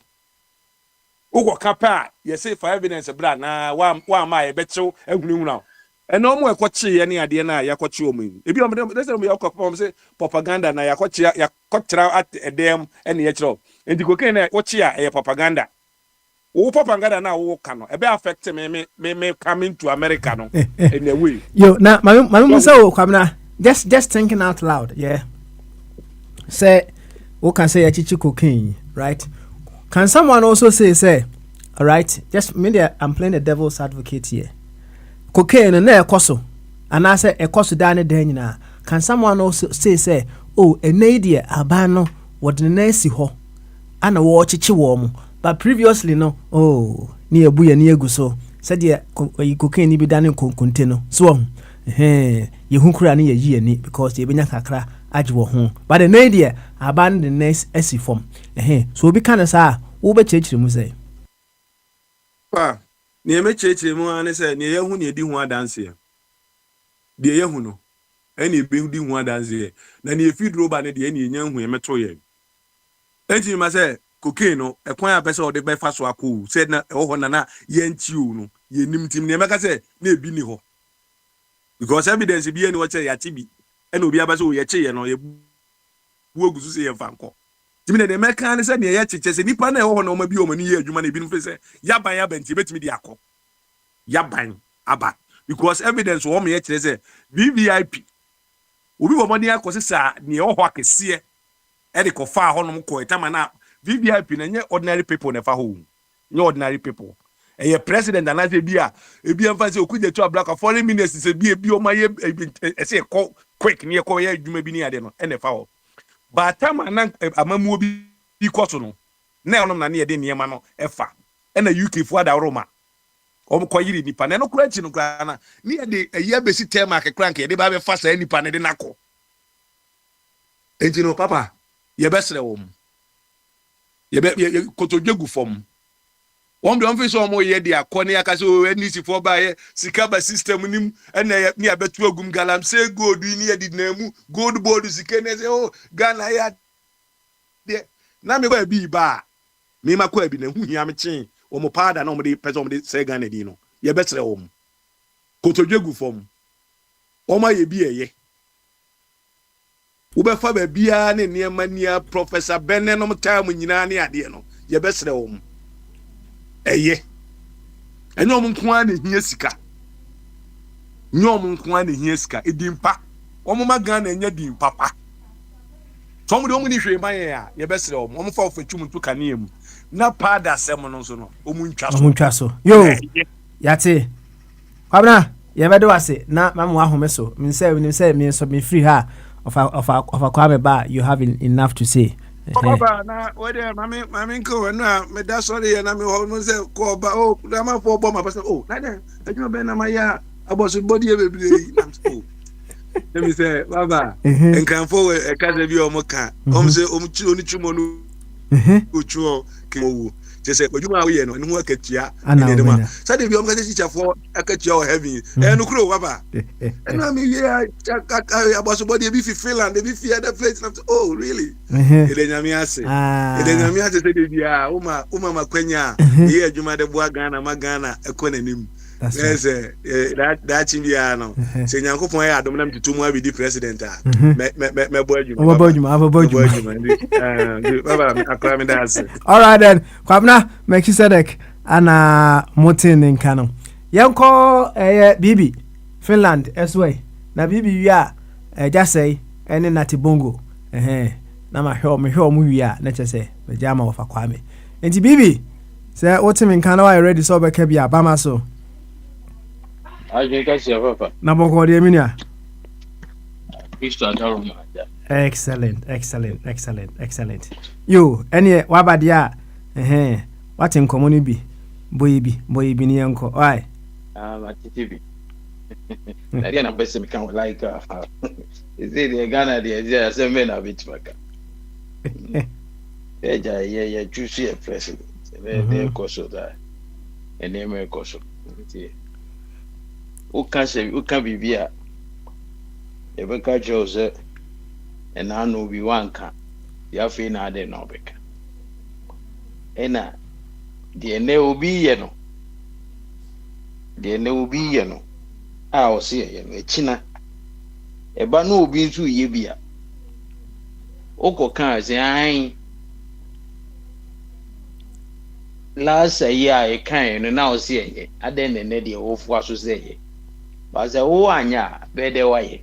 ugo kapa ye say for evidence bra na wa ma ye bechew ehunhuna eno mo ekoche ye ne ade na yakoche omu ebi o me say me yakopom say propaganda na yakochira at edem ene ye kiro enti cocaine na woche a propaganda wo propaganda na wo ka no e be affect me coming to America no in a way
yo na mama say o kwamna just thinking out loud yeah say who can say chichi cocaine right can someone also say all right just maybe I'm playing the devil's advocate here cocaine na ekoso ana say ekoso da ne dan nyina can someone also say oh enaidia abano wodne na si ho ana wo chichi wo mu but previously no oh ni ebu ye ni egu so said ye cocaine ni bi da ne konkonte no so ye hu kura ni ye yi ani because ye benya kakra age wo ho but enaidia aban the next esi form so obi kan sa wo be chechire mu say
pa ni eme chechire mu an say ni ye hu ni edi hu adanse de ye hu no eni be hu di hu adanse na ni efidro ba ne de eni enya hu emeto ye enti ma say cocaine no ekwan a pese o de be fa so akọ say na ho na ye ntiu no ye nim tim ni emeka say na ebi ni ho because evidence bi eni wo che ya tibi eni obi aba so ye che ye no ye bu ogusu say ye fa nko timi na emeka ne say ne ye cheche say nipa na ho na o ma bi o mani ye adwuma na ebi no fe say yaban nti betimi di akọ yaban aba because evidence wo me ye kire say VVIP obi wo mani akọ say sa ne ho akese e de ko fa ho no ko etama na VVIP na nye ordinary people na fa ho nye ordinary people e president and say bia e bia fa say okuje to black foreign minister say bia o ma ye e say ko quick ne ko ye adwuma bi ni ade no e na fa ho ba tama na amamu bi koso no na onom na ne ye de niema no e fa e na UK fu ada roma o ko yiri nipa na no kura chi no kura na ne ye de ye besi tema akekra nke de ba be fa sa nipa ne de nako enti no papa ye besre wo mu ye kotodwegu fom won de onfi so omo ye de akone aka so NC for ba ye sikaba system nim ena ni abetu agum galam say gold ni ye di namu gold board sikene say oh Ghana ya de na me ba bi ba me makọ abi na hu hia me chen omo pada na omo de pese omo de say Ghana di no ye betre wo mu kotodwegu fom omo ye bi eye ubefa ba bia ne niema nia Professor Benenom time nyina ne ade no ye besre wo mu eye enyom nko a ne hia sika nyom nko a ne hia sika edimpa omo magana enya dimpa pa tom de omo ni hwe man ya ye besre wo mu omo fa ofetwum ntu kanea mu na pada sem no so no omo ntwa
so yo yate kwabna ye bedo wase na mamu ahome so min say me so me free ha of a Kwame Ba, you have enough to say.
Baba na wede mami nko na me da sorry na me ho no say ko ba oh na ma for bomb person oh na dey adwuma be na ma ya abosu body e bebre na so let me say baba enkan for e ka se bi o mo ka o say o mchi oni chumo no ochuo ke wo say adwuma wo ye no ne ho akatua ne de ma say dey bi o mo ka teacher for akatua o heaven no kuro baba na me ye abosu body be fi Finland be fi other place oh really Nyami ase say dey bia uma makwanya ye adwuma de boa Ghana magana ekọ nanim
That's
Yes,
right.
that's Indiano. Say Yanko for I don't to two more be the president. Me boy you,
What about you? How about you? All right then. Kwabna Melchizedek ana Motin in Kano. Yanko Bibi Finland eswe. Na Bibi ya just say any nati bongo. Na ma hwe mu wi a na chese me jama wo fa kwame. Enti Bibi say wotin in Kano I ready so be ka bia bama so.
I think I see a papa.
Na boko de minia. Excellent. Yo, any wabadia, what in community be, boy be near uncle. Why?
At TV. Again, I'm best become like, is it the Ghana, the same men of it, Maka? Yeah, juicy a president. They cost that. And they may cost. Who can be via? Ebeka Jose and I know we want can. Ya fe na de no beka. Ena de ne obi ye no. De ne obi ye no. A o se ye no echina. Eba no obi nsu ye bia. Oko kan se an last year e kan no na o se ye. Ade ne de ofu aso se ye. Ba se o anya be de wa ye.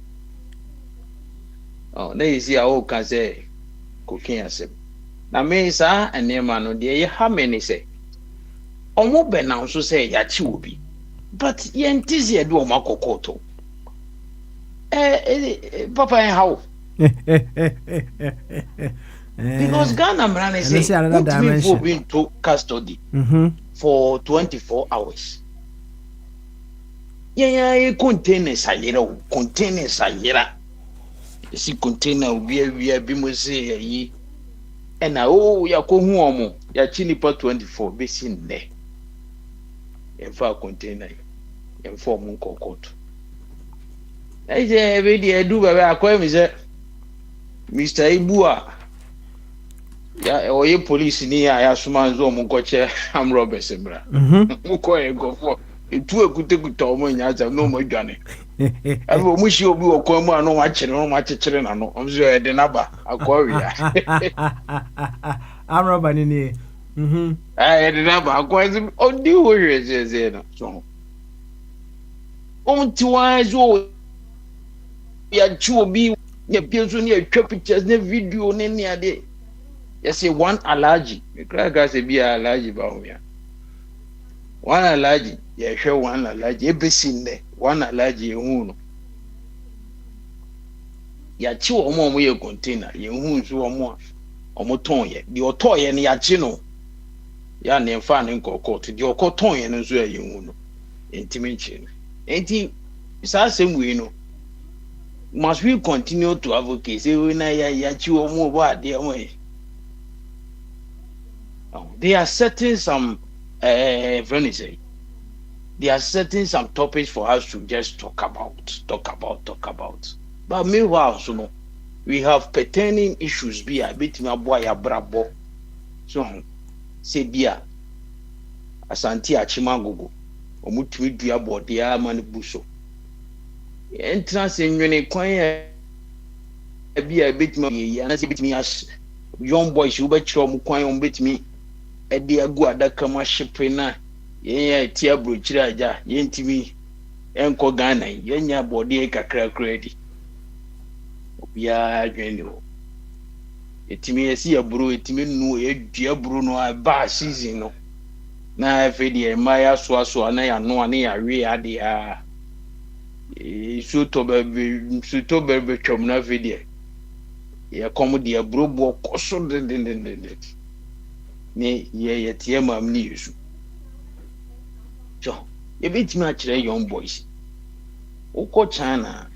Oh, they see how can say cooking as na me sa enema no de ha me ni say omo be na so say ya chi obi but yentizi e do o makokoto papa en how because Ghana man say put me for into custody for 24 hours yeah containers ayera si container we bi mo say yi and ya ko hu omo ya chi nipa 24 be si nne en fa container en fa mo kokoto je be di edu ba akwa mi se Mr. Ibua ya oye police ni ya suma nzo mo koche am robbers mbra mo ko e go for etu ekute omo nya za no mo dwane abi o mushi obi okon mu anu wa kire no ma kire na no o zo e de naba akwa wi ya
amro bani ni
e de naba akwa zi o di wo hwe ze no so ti wa zo ya chu obi ya piezo ni atwa pictures ne video ne ni ade ya say one allergy me kra ga se bi allergy ba o ya one allergy ya hwe one allergy e besin ne one allergy ehu no ya chi omo ye container ye hu nso omo ton ye di oton ye ne ya chi no ya ne mfa ne nkokot di okoton ye nso ya hu no entimi nchi no enti sa semwe no must we continue to advocate say we na ya chi omo ba de omo they are setting some say they are setting some topics for us to just talk about. But meanwhile, so we have pertaining issues be a bit my boy brabo. So say bia Asante Achimangogo omutumi dua body a man buso. Entrance enwene kwan e bia bit my ya na say bit me as young boys you bet you kwan bit me e de agu adaka ma shipe na ye tia brochiri aja ye ntimi enko Ghana ye nya body kakra kredi obia adwene o etimi esi aburo etimi nu edua buru no aba season no na afedi e ma ya so na ya no na ya we ade a so to be twom na afedi ye kom de aburo bo koso de ne ye tie mam ni yesu so e betimi a kire young boys uko China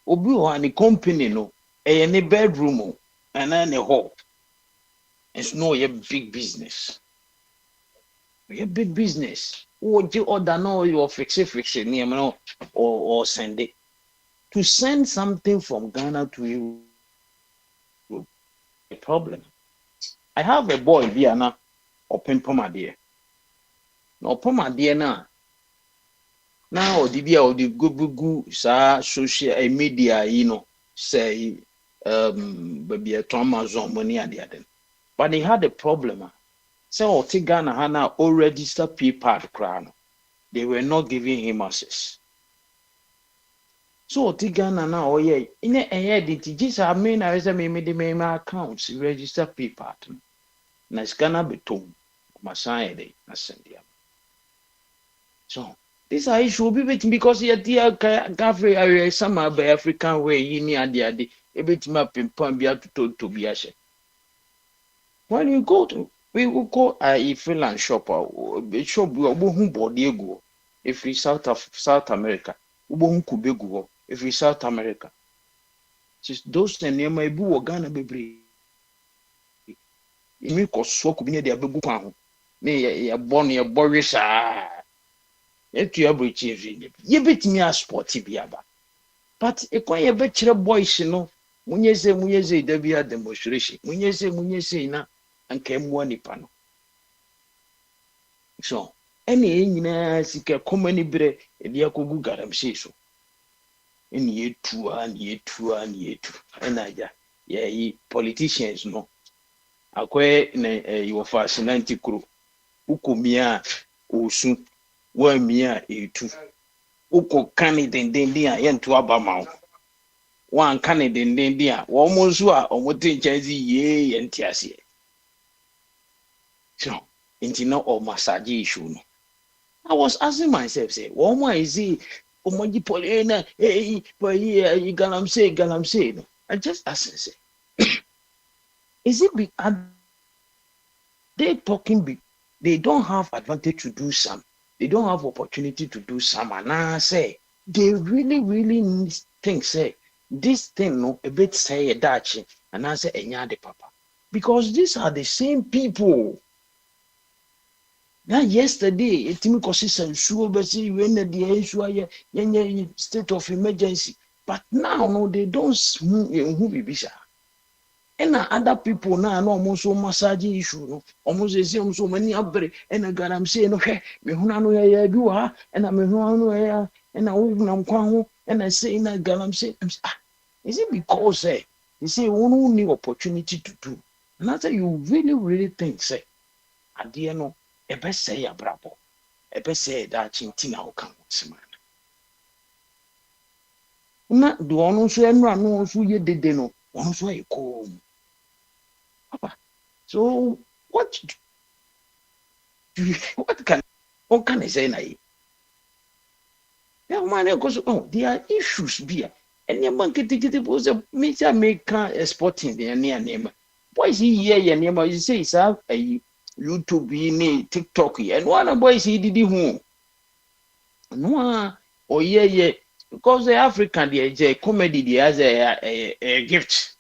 obi o ani company no e ne bedroom and then a hall it's no a big business what you order no you fix it near no or send it to send something from Ghana to you a problem. I have a boy here now open pomadier. No pomadier na Now did you the go sa social media, say baby a Amazon money and the other. But they had a problem. So Ghana Hana all register PayPal crown. They were not giving him access. So Ghana now, oh yeah, in a edit, just I mean I was a me accounts register PayPal. Na Ghana beton, Masai day, na sendia. So this are issue because yet dear Gafri area some African way in the a bit map in Pambia to be ashe. When you go to, we will go a freelance shop or shop who body go if we South America, who could go if we South America. Just those and near my boo or Ghana baby. You make us so could be near the babu. Me a bonny a boris. Yet you are breaching. You bet me a sporty biaba. But a quiet betcha boys, when you say there be a demonstration, when you say na and came one pano. So, any seek a common bre, a dear Kugu Garam say so. In year two, and I, ye politicians, no. Akwe you are fascinating crew. Ukumia, Usun. One mere two. Uko Canadian Dindia yen to Abamau. One Canadian Dindia, almost or what did Jazzy ye and Tiasie. So, intina or massage issue. I was asking myself, say, why is he? Omoji Polina, hey, but here you galam say. I just asked, say, is it big? Are they talking big? They don't have advantage to do some. They don't have opportunity to do some. And I say, they really think, say, this thing, no, a bit say a Dutch, and I say, de papa. Because these are the same people. Now, yesterday, it me consistent, sure, but see, when the state of emergency. But now, no, they don't who be bisa. And other people now no almost so massage issue, no, almost the same so many abre, and I got am saying, okay, me hunano ya do ha, and I'm hunano and I won't kwango, and I say, I got am saying, is it because you say one only opportunity to do? And I say, you really think, say, at the end, a best say a bravo, a best say that chintina will come with man. Not do on so and run no so ye did no, on so a call. So what can I say now? Yeah, man, because there are issues here. And your man get was a major maker exporting the near name. Why is he here? Your name, you say, sir, a YouTube, TikTok, and one boy he did who? No, oh, yeah, because the African, the comedy, the has a gift.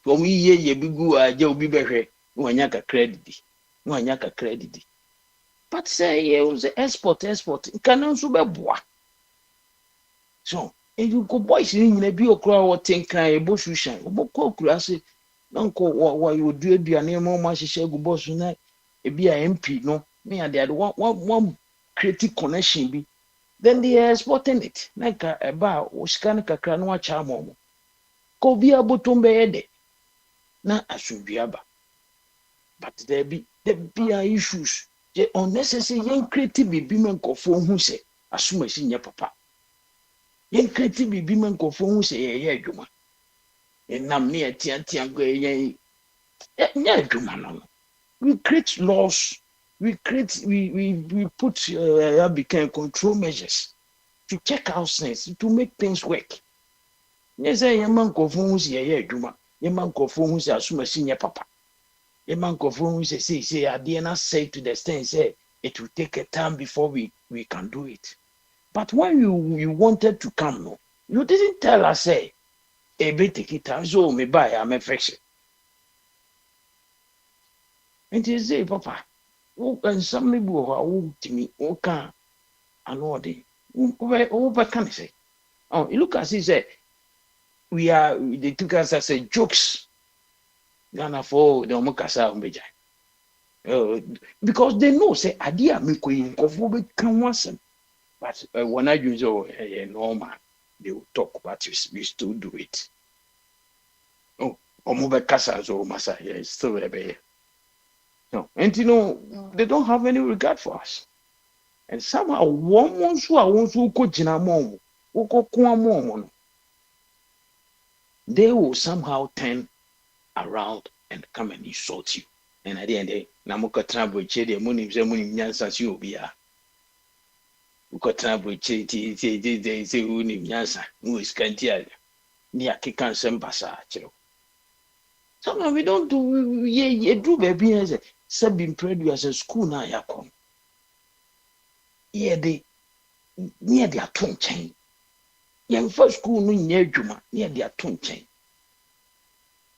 For me, ye be good, you'll be better. Wanyaka credit. But say ye was export. Can also be bois. So, if you go boys in a bio crowd or think a bush shine, or call grassy, don't call what you do be a name more much share go boss tonight. It be a MP, no, me and the one creative connection be. Then they are exporting it like a bar or scanica cranoa charm. Go be a bottom bed. Na asubiaba. But there be issues. The unnecessary young creative be men for who say, assume senior papa. Young creative be men for who say, yeah, Juma. And I'm near Tiantiango, yeah, Juma. We create laws, we put became control measures to check out things, to make things work. Yes, I am man for who say, yeah, Juma. Your man go for who say assume senior papa. Your man go for who say I did not say to the extent say it will take a time before we can do it. But when you wanted to come, no, you didn't tell us say a bit take it time, so me buy I'm affection. And you say, Papa, who can some people who to me, who can and all day. What can I say? Oh, you look as he said. They took us as a jokes. Ghana for the Omokasa Umbeja. Because they know, say, Adia Miko in Kofobe can once. But when I use normal, they will talk, but we still do it. Oh, Omobe Kasa so Masa, yeah, it's still there. No, and you know, they don't have any regard for us. And somehow, one wants to go Jina Mom, who go Kuamon, they will somehow turn around and come and insult you. And at the end, Namuka Trabo Chedi, Munim Zemunim Yansas, you be a Ukotrabo Chedi, they say Unim Yansa, who is Kantia, near Kikan Sembasa. Somehow we don't do, ye do baby as a sub as a school now, Yakon. Yeah, they near their tongue chain. Young first school near Juma, near their tongue chain.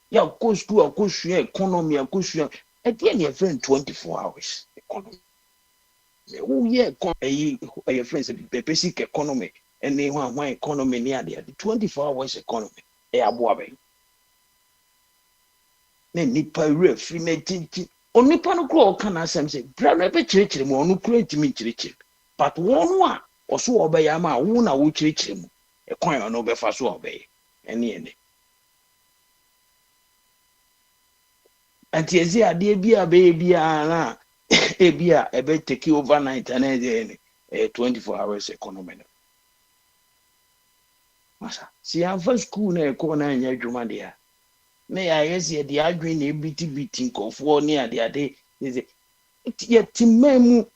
Yeah, of course, to a course, economy, a course, at the end, your friend 24 hours economy. Oh, yeah, your friends, the basic economy, and they want my economy near the 24 hours economy. They are bobbing. Then Nipa free me. Only Panocro can I say, Brother Church, no create me church. But one or so obey Yama, one I will church him. A coin or no before obey. Any. And yes, yeah, dear be a baby, a beer, a bed take you overnight and then 24 hours economy. Massa, see, I'm first school near corner in your Jumandia. May I guess the arguing a bitty beating of 1 year the other day is it yet Timemu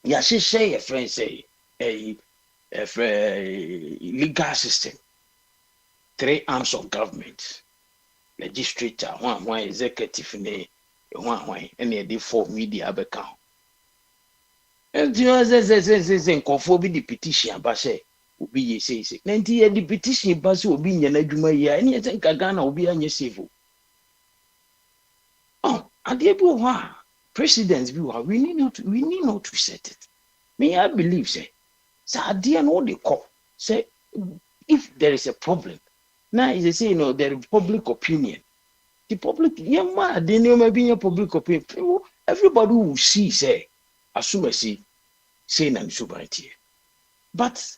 Yashi a friend say a legal system, 3 arms of government. Legislature, one executive, one any day 4 media account. And you know, say conformity the petition, but say, will be say, 90 the petition, but will be in Najuma year, and yet Ghana will be on your civil. Oh, and the people presidents we need not to set it. May I believe, say, I didn't know the call. Say, if there is a problem. Now, they say, you know, there is public opinion. The public, yeah, man, they know maybe a public opinion. Everybody will see, say, assume I see, say, and sovereignty. But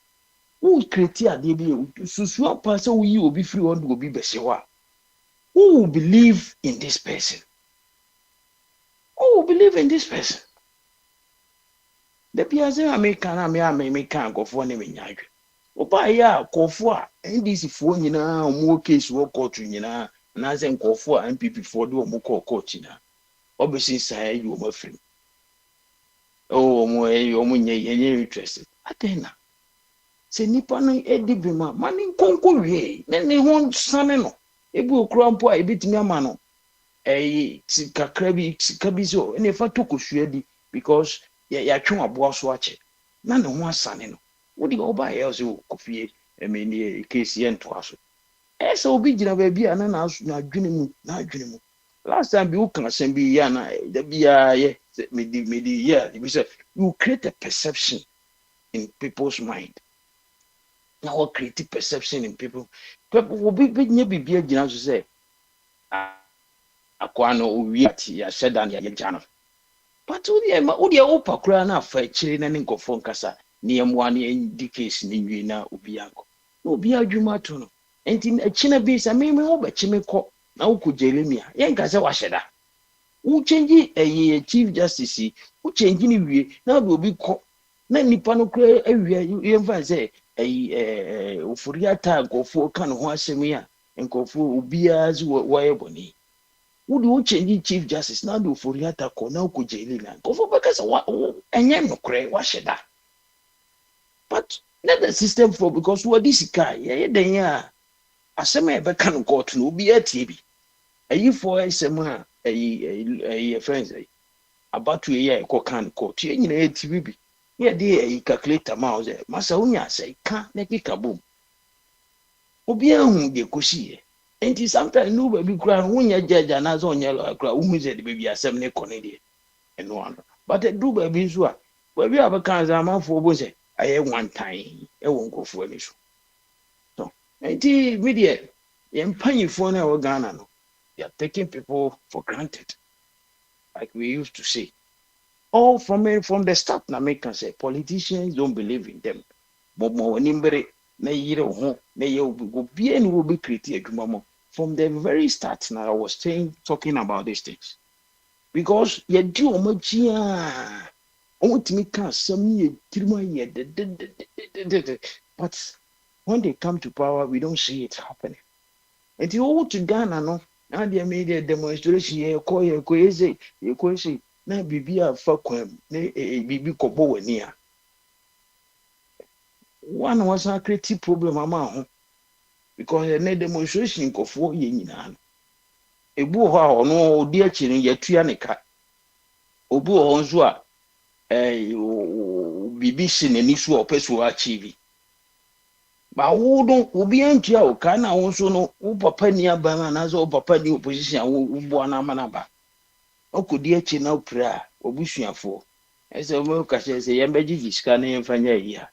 who criteria they be, so one person will be free, one will be Bessewa. Who will believe in this person? Who will believe in this person? The Piazza American go for name in Yag. Oba ya kofo NDC fo nyina mo case wo court nyina na ze nkofo MPP fo do mo court nyina obesi sai you mo free oh mo nye interested atena se nipa no edibi ma mani nkonko wie ne ho sane no ebi okura mpo a ebitimi ama no sika bi so ne fa tokosua di because ya twa abo so ache na ne ho asane no what do you buy else you coffee? I mean, the case yen to us. As a big baby, and an house not dreaming. Last time you can send me yana, the BIA, maybe, yeah, you create a perception in people's mind. Now, create a perception in people. People will be near to say, Aquano, we are said on your channel. But Udia Opa Crana for children and go for Casa. Near one indicates Nina Ubianco. Ubia Jumatono. And in a China base, I mean, over Chimico, now could Jelimia, Yankaza Washada. Who change a chief justice, who change anyway, now will be caught. Nanny Panocre area, you ever say a Furiata go for can Wasemia and go for Ubia's Wayaboni. Would you change chief justice now do Furiata ko now could Jelina? Go for because and Yano Cray, Washada. But let the system for because what this guy, yeah, then yeah, as some ever can go to no be a TV. A you for a summer, a friend about 2 years, can court, you know, TV. Yeah, dear, you calculate a mouse, Masaunia say, can't make it kaboom. Obian, you could see. And sometimes nobody cry when you judge and as on yellow, cry, who is it, baby, a 7 Canadian and one. But a do baby, where we have a cancer for was it. I have one time, I won't go for any. So, and the media, you're paying for an Ghana. You're taking people for granted, like we used to say. all from the start. Na make can say politicians don't believe in them. But more nimbre na yire ho na ye go be any will be create adwuma from the very start. Now I was talking about these things because you do omajia omutimi kan some ye tirima ye but when they come to power we don't see it happening. And you all to Ghana no now they made a demonstration ye ko say na bibi afa kwam na bibi kobo wani a one was a creative problem ama because a demonstration kofo ye nyina no ebu ho a ono odi akiri ye tua ne ka obu ho nso a bibi si n'ani so opeso achieve ba wo don obi antua o ka na wo nso no wo papa ni aba na so papa ni opposition wo bo na manaba okodi akiri na opra obusuafo ese mo ka se ye mbeji fiska na yemfanya yi a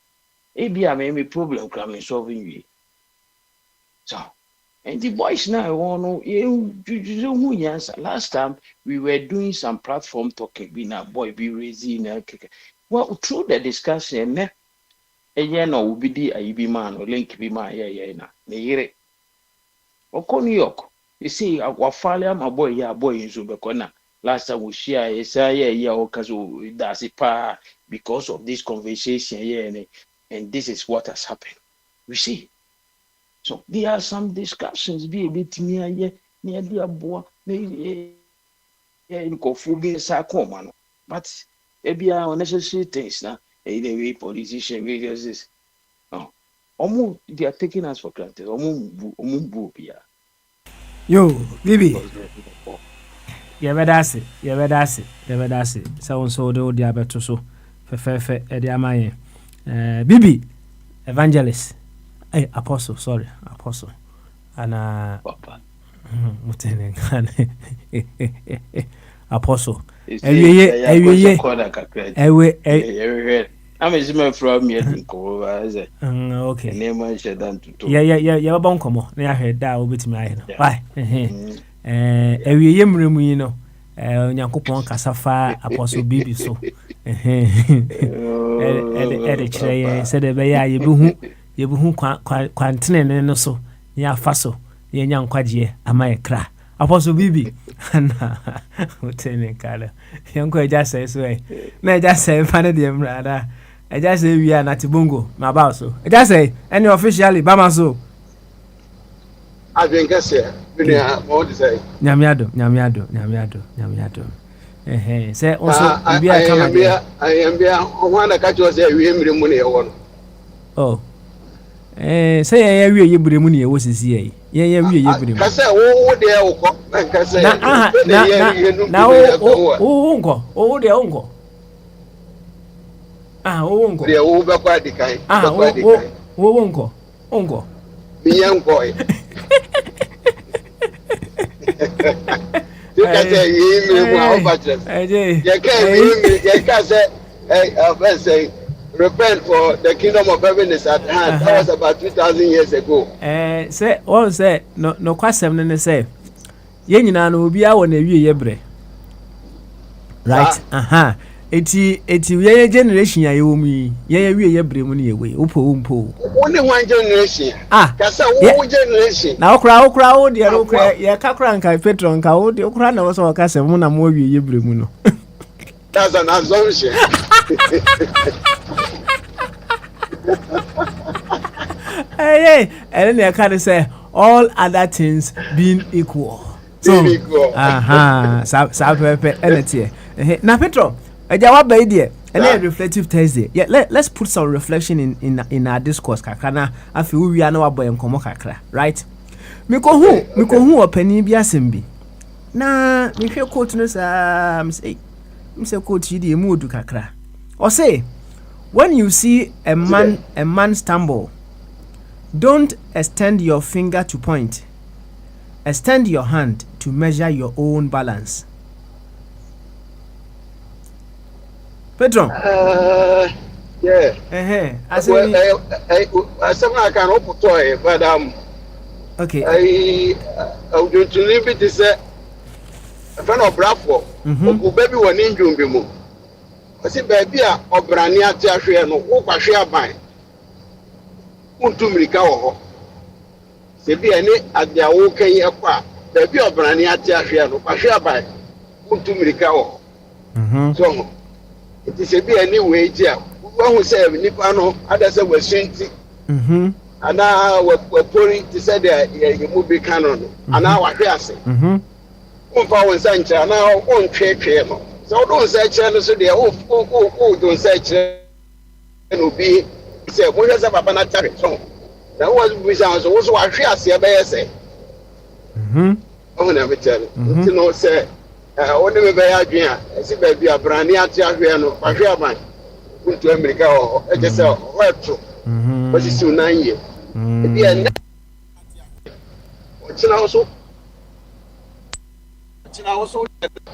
ebi a me problem kra me solving we so and the boys now want who answer. Last time we were doing some platform talking we na boy be raising well through the discussion ne no will be the IB man or link be my na yere oko New York you see our father my boy ya boy in Zubekona last time we share okazo that's it pa because of this conversation and this is what has happened we see. So there are some discussions be a bit near the boy in Kofubi Sakoma. But maybe our necessary things now, a politician videos this. No. Omu they are taking us for granted. Omu
Yo, Bibi. That's it. So do the abeto so. Fe Ediamaye. Bibi evangelist. Hey, Apostle. And Apostle.
I'm a from me. Okay.
Name yeah, bonkomo. I heard that will be to me. Why? Every yemrum, you know. Nyankopon kasafa Apostle Bibi so. Said yebuhu kwantene no so ya faso ye nya nkwaje amaye kra Apostle Bibi na utene kala yanko eja say so na eja say fane de mrada eja say wi na tibongo ma ba so eja say any officially ba ma so
adenka say bini mo de say
nyamiado say also Bibi aka ma
ayambia ohwana ka cho say wi emire mu ne ye wono
oh say ya wie ye bremu ne wo sisi ye wie ye bremu
ka say wo de wo ko ka say
na wo nko wo de wo nko wo nko
de wo be kwa dikai
wo nko
biye nko you can say ye me mo obatres ye ka say repent for the kingdom of heaven is at hand. That was about 2,000 years ago.
Say all say no kwasem ne say ye nyina no obi a wona wie yebre right eti ye generation ya wo mu ye wie yebre mu ne ye we upo
only one generation kasa wo generation
na okra wo de okra ye kakra nka petron nka wo de okra na wo so ka se mu na mo wie yebre mu no.
That's an assumption.
Hey, and then they kind of say all other things being equal. So, now Petro, and then reflective Thursday. Yeah, let's put some reflection in our discourse. Kakana, I feel we are no boy and komo kakra, right? Miko who openi biasembi. Na me hwe quote no sa say quote yi mu odu kakra. Or say when you see a man stumble, don't extend your finger to point. Extend your hand to measure your own balance. Pedro.
Yeah. I can open toy, but
okay.
I would to leave it to say a friend of Bravo, who baby one in Jumbimu. ɔsi baabi a ɔbrane ate ahwɛ no wokɔhwɛ aban wontu mmirika wɔ hɔ sɛ bi ɛne ade a woka yi ɛkɔ a baabi a ɔbrane ate ahwɛ no kɔhwɛ aban wontu mmirika wɔ hɔ so ho nti sɛ bi ɛne wei gye a woahu sɛ nnipa no ada sɛ wasu nti anaa wapori te sɛ deɛ yɛmu bi ka no no anaa wahwe ase womfa wo nsa nkyerɛ anaa wontwetwee no sɛ wode wo nsa kyerɛ no so deɛ wodo nsa kyerɛ no obi sɛ mohwɛ sɛ papa no tare so na wowabisa so wo so wahwe aseɛ bɛyɛ sɛ ɔho na mekyɛ no nti no sɛ wode me bɛyɛ adwen a ɛsi baabi a brane ate ahwɛ no wahwe aban wontu amirika wɔ hɔ ɛkyɛ sɛ hɔɛto wɔsisi wo nan yie ebi ɛnɛ ɔkyena wo so kɔ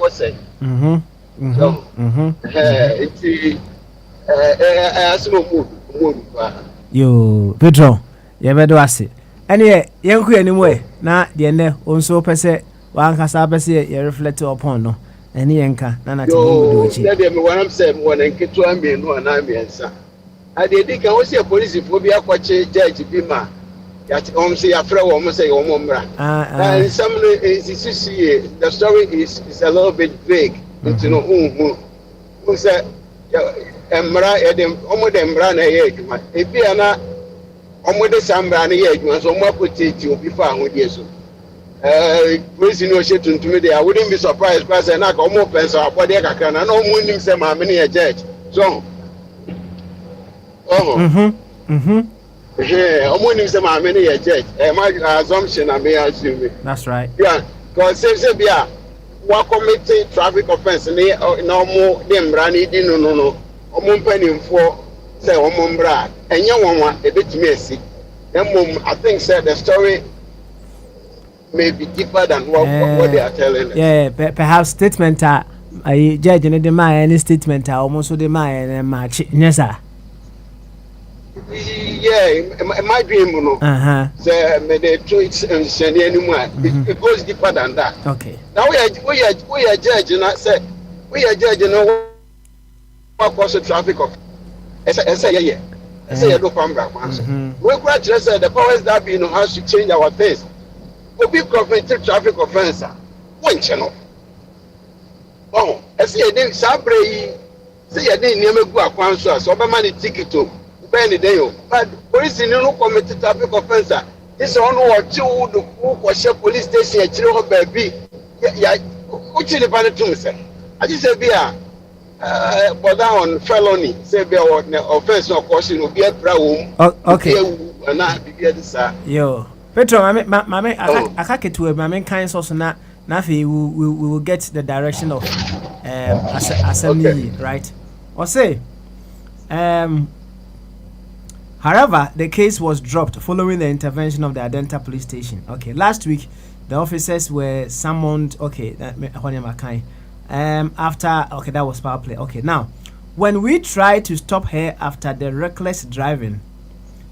sɛ nti asɛm ɔmuodu paa
yo Pedro yɛbɛdo ase ɛne yɛnkɔ yɛnim ɛ na deɛ nnɛ wo nso pɛ sɛ wankasa pɛ sɛ yɛreflect upon no ɛne yɛnka na natemudɔkyi
deɛ mewanam sɛ mewɔ ne nketewa mmienu anaa mmiɛnsa adeɛ di kan wo sɛ polisifoɔ bi akɔkye judge bi ma ɔm sɛ yɛafrɛ wɔ mo sɛ yɛwɔ mo mmra nsɛm no nsisi yie the story is a little bit vague nti no wohu sɛ mmara yɛde ɔmode mmara na ɛyɛ adwuma ebi a na ɔmode saa mmara no yɛ adwuma so ɔmo akɔtiatia obi fa ahodeɛ so polisi no ɔhyɛ tuntum deɛ I wouldn't be surprised kora sɛ na ka ɔmo pɛ nsa abɔdeɛ kakra na ɔmo nim sɛ maame no yɛ judge so ɔmo nim sɛ maame no yɛ judge my assumption I may assume
that's right
yeah because sɛ bi a wakɔmite traffic offence ne na ɔmo de mmara no di no ɔmo mpanimfoɔ sɛ ɔmo mmra ɛnyɛ wɔn a ebetumi asi na mmom I think say the story may be deeper than what they are telling us.
Yeah, perhaps statement judge ne de ma any statement almost so de ma match yes sir.
Yeah, my dream no. Say me the tweets and send anymore. It goes deeper than that.
Okay.
Now we are judge and I say we are judge no what cause traffic of I say yeah. I say you do come back once. We gradually say the powers that be has to change our face. Obi committed traffic offense one channel. Oh, I see a day sabre say a day near me go akwan so so be man ticket to be the day but police no committed traffic offense this one what you do ko police station e kire ho baabi ya uchi ne pan to say I just say bia but on felony say bia offense no cause no be a problem
okay
na bibia this
yo Petro, mame, akaketu mame kind so na we will get the direction of assembly, okay. Right? Or say, however, the case was dropped following the intervention of the Adenta police station. Okay, last week the officers were summoned. Okay, after that was power play. Okay, now when we tried to stop her after the reckless driving,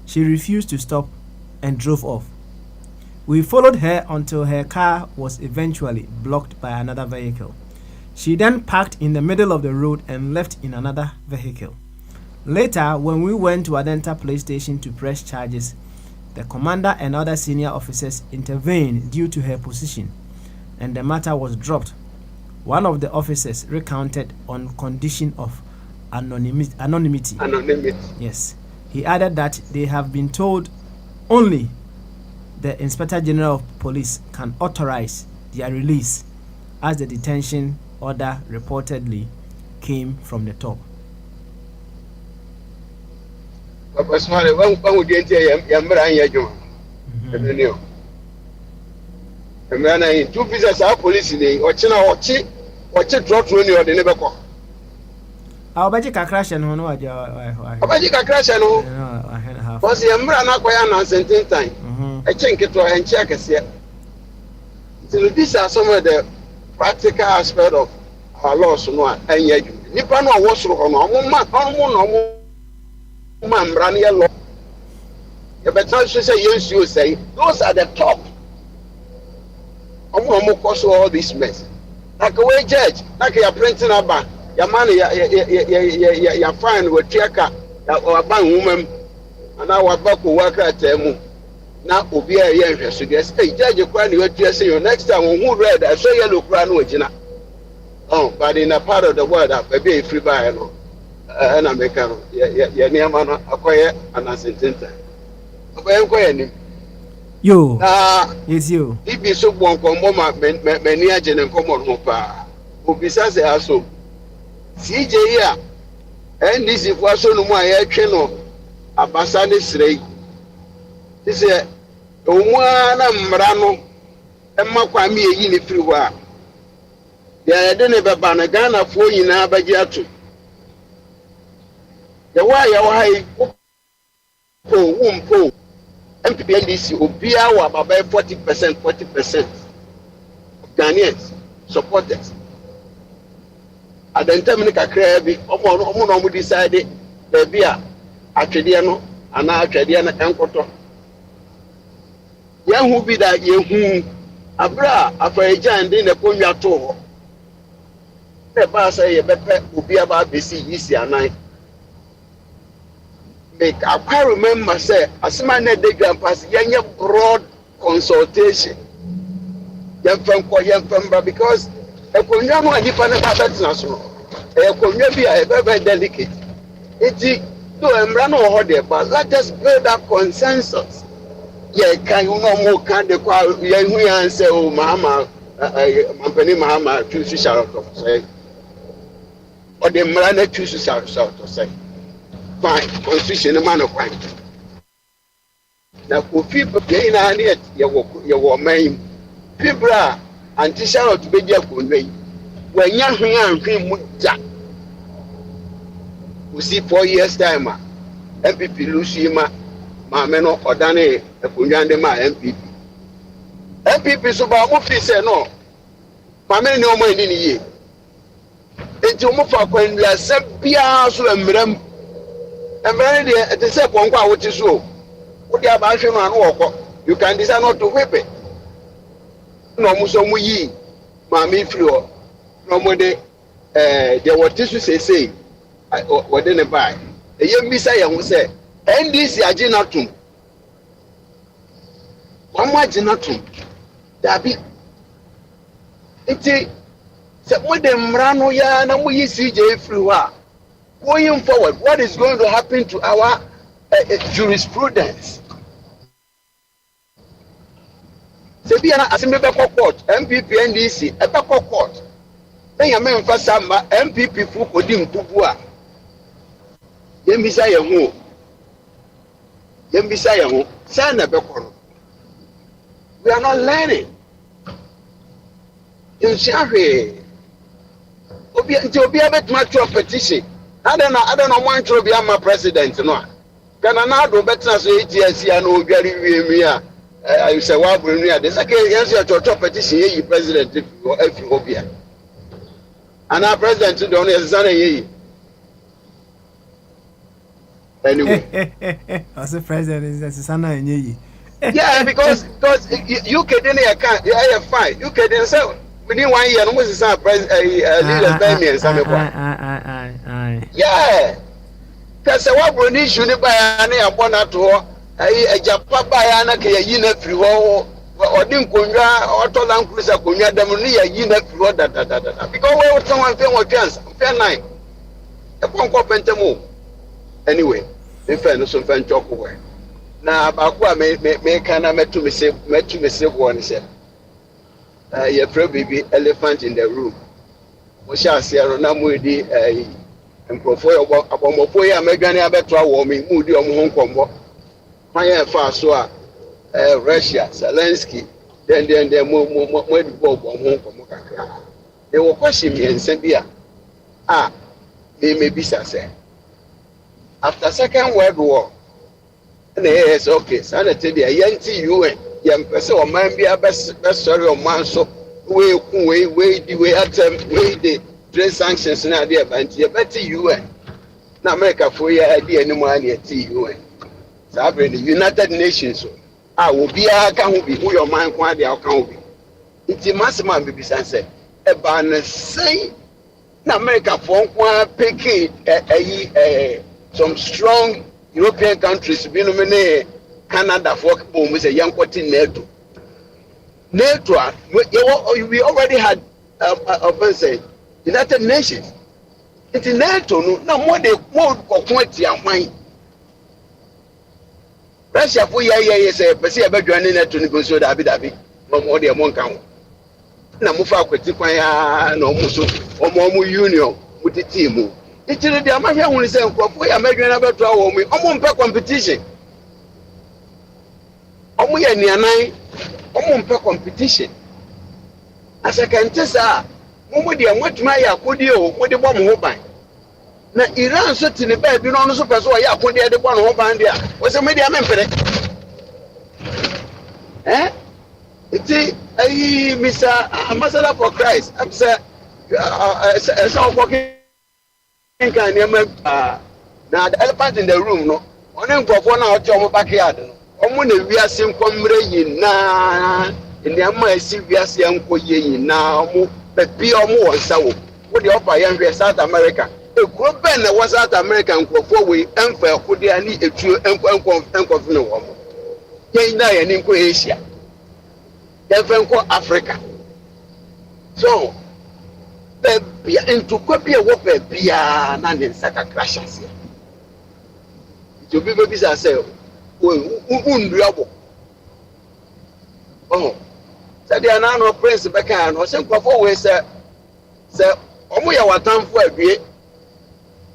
she refused to stop and drove off. We followed her until her car was eventually blocked by another vehicle. She then parked in the middle of the road and left in another vehicle. Later, when we went to Adenta police station to press charges, the commander and other senior officers intervened due to her position, and the matter was dropped. One of the officers recounted on condition of anonymity. Yes. He added that they have been told only the Inspector General of Police can authorize their release, as the detention order reportedly came from the top.
Two pieces of police in the watch
I'll bet you can crash and one word.
I'll bet you can crash and was the umbrella quite an uncertain time. I think it was and check us yet. So these are some of the practical aspects of our laws. And yet, Nippon was on Brania law. But I should say, yes, you say, those are the top. I'm going to all this mess. Like a way judge, like a printing about. yamane ya fine watiaka waba nwumam ana waba ko wakata mu na obi a ye nhwe so de say judge kwa ne watua say you next time who red I say yellow kwa no ogina but in a part of the world that baby free by no na meka no ya niama no akoye anasententa akoye koye ni
yo yes yo
ibi so bon kombo ma mani agene nkomo no pa obi sa say aso CJ ya NDC kwa so no mu aye twe no abasa ne srei say omwa na mmara no emma kwa me yi ne firi ho a ya de ne beba na Ghana fo nyina bagye ato ya wa hai ko wumpo MPNDC obia wa baba 40% Ghanaians supporters adenta me kakra bi omo no mo decide be bia atwede no ana atwede na enkoto yehu bi da yehu abra afaeja ndi ne konwa to ho e ba say ye bepe obi aba besi yisi anan make I remember say asema na de grandpas yenye broad consultation yemfam because ekonwa no anipa ne ba betina so ekonwa bi a be delicate iti do emra no ho de ba let us build that consensus. Yeah, can you know more can the qual you answer oh Mahama Mampani Mahama choose shout out say or the Marana choose shout out say fine constitution man of crime. Now for people gain an it your main people are anti shout out to be there for me when young and cream jack we see 4 years time MPP Lucima Mame no odane ekunwande ma MPP so ba mo fi se no mame ne o ma ni ye enti o mo fa kwanla se bia so emram de ete se konko a woti so wo dia ba hwe no anu okọ you can decide not to whip it no mo so mo yi mame firi o no mo de de woti so say wo de ne bai eye mbisa ye ho se NDC aginatum wamwa aginatum dabi iti se mo de mrano ya na mo yi CJ free wa going forward what is going to happen to our jurisprudence se bi na asembe be court MPP NDC e be court enya me mfa samba MPP fu kodi nkubu a yemisa ye ho Yembisa yahu, sana bekono. We are not learning. In Shafi, Obi abet match of petition. I don't know one to be my president. No, can I do better so 8 years? I know very me. I say, well, bring me. This again, yes, your petition. You president if you Obia. And our president don't have son. Anyway,
as a president is Sana and
yeah, because UK didn't account. Yeah, fine. UK didn't say within 1 year. Almost is our president. Yeah, because what we need should buy any upon at all. A Japan buy an akaya free war or didn't Kunya or Tolan Cruiser Kunya Demonia Yina free that. Because we were someone fair chance. Fair night. A punk up and temo. Anyway, in fairness, some fan talk away. Now, about what may can I met to me say one said, you probably elephant in the room. We shall see a Ronamudi and Profoya about Mopoya, Megani Abetra warming, Moody on Hong Kong. My fast so Russia, Zelensky, then more Bob on Hong Kong. They will question me and send me, they may be said. After Second World War, and yes, okay, sanity, a yanti UN, young person or man be a best sorry of man so way attempt, the trade sanctions and idea, but you better UN. Now, America for your idea no money at UN. So, the United Nations, I will be a can be who your mind quite the account be. It's a massive man, baby, sunset. A banner say, na America for one picking some strong European countries bi no me Canada for boom say yankoti NATO we already had say United Nations. It's NATO no na more kokoti amwan Russia for say pese e be join NATO ni go so dabi no more dey mon kan na mo fa kwati kwan ya na omo so omo union mo ti team itire de amahwe hu ni say nkrofo ya madwen na beto awo mu omo mpe competition omo ya nianan omo mpe competition asakante sa mo de amotuma ya akodi o mo de bo mo ho ban na Iran so tini ba bi no so peso ya akodi de bo no ho ban dia o se me de amempere Iti ayi Mr. Ambassador for Christ. I'm say so working kan na the elephant in the room no. One nkofo na oche omo backyard no. Omo na wiase nkomre yina. Ndi ama esi wiase enkoye yina omo be omo wonsa wo. Wo de ofa yan hwe South America. Ekuro ben na wo South America nkofo we emfa ekode ani etuo enkof no wo. Yen na yan nko Asia. Even go Africa. So, baby, into copy a whoop baby, and then saka crashes here. To be baby, I say, unreable. Oh, said the Anano Prince Becca, or some always say, Omoya Watan for a bit.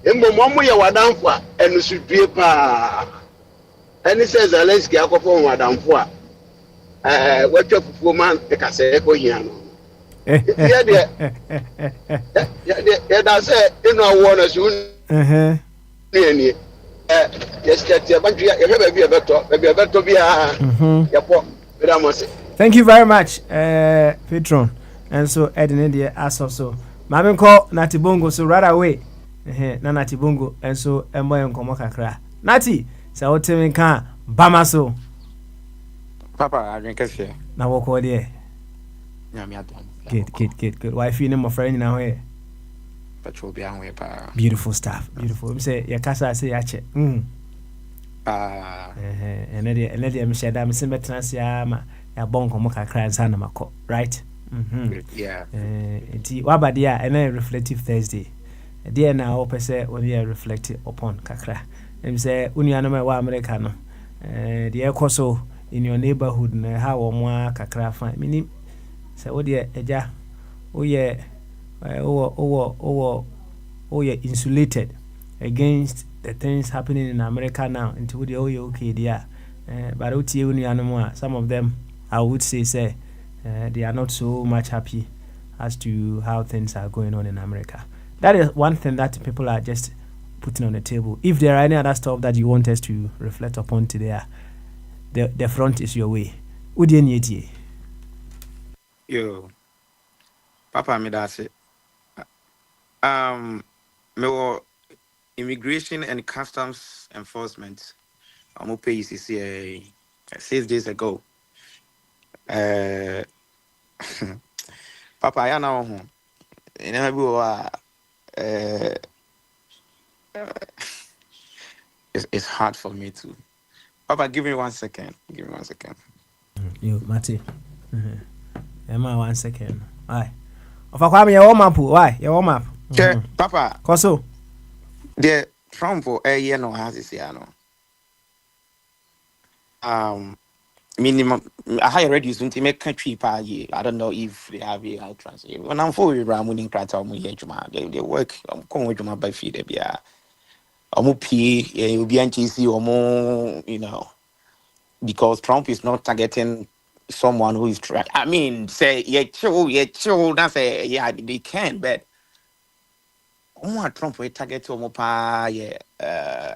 Momoya Wadan for, and you should be pa. And he says, let's get up on Wadan for. What your woman the Caseko Yano. Yeah, that's it. You know, one as soon. Yes,
thank you very much, Patron. And so, Edin as also. Mammy call Nati Bongo so right away. Nati Bongo, and so, and boy and Komokakra. Nati, so Timmy can Bamaso.
Papa, I drink a share.
Now, walk over there. Good. Why feel my friend now here?
Patrol be away, pa.
Beautiful stuff. Beautiful. Say, your casa say, Ache. And then I'm sure that I'm saying, Transia, a bonko moka cry and sanamako, right?
Yeah.
What about the and then reflective Thursday? Dear now, open say, when you reflect upon Kakra. And say, Unianama wa Americano. The air coso. In your neighborhood na how or more kakra fine meaning say oh dear eja oh yeah insulated against the things happening in America now into the okay there but some of them I would say they are not so much happy as to how things are going on in America. That is one thing that people are just putting on the table. If there are any other stuff that you want us to reflect upon today, the front is your way. Udi nyeti.
Yo, Papa, me that's it. Me immigration and customs enforcement. I'm pay ECCA 6 days ago. Papa, I know home. It's hard for me to. Papa, give me 1 second.
You, Mati. Emma, 1 second. Why? Of a kwame, your warm up. Why? Your warm up.
Papa.
Koso.
The Trump or a year no has this year no. Minimum. I higher reduce to make country per year. I don't know if they have a high translate. When I'm for Ramuning Kratom, they work. I'm going with my by feed. You'll be NTC or more, because Trump is not targeting someone who is trying. I mean, say, chill, that's they can, but Trump will target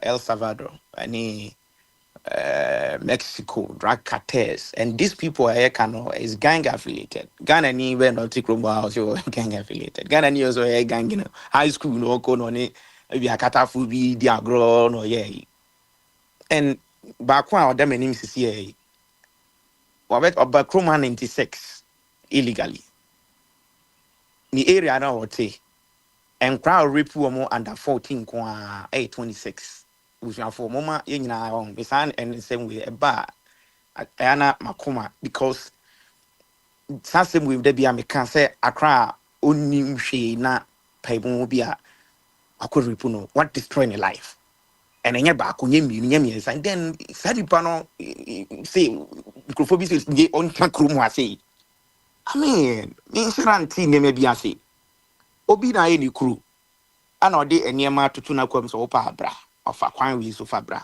El Salvador, Mexico, drug cartels, and these people is gang affiliated. Ghana ni we not take gang affiliated. Ghana ni also a gang, high school no kono maybe a katafubi diagro no and back when them names is here. Wabet Obakroma 96 illegally. The area now would say and crowd rape woman under 14 kwa 26 we have for mama in our own besan and the same way a bar Anna Makoma because same with Debbie I can say Accra only she na payable be a could repuno what destroying a life and any back on yemi and then Sadipano say microphobia is on Tankrum say I mean insurance maybe I say Obi na any crew and or de enyema to tuna kwam so opa bra of a kwan we so fabra.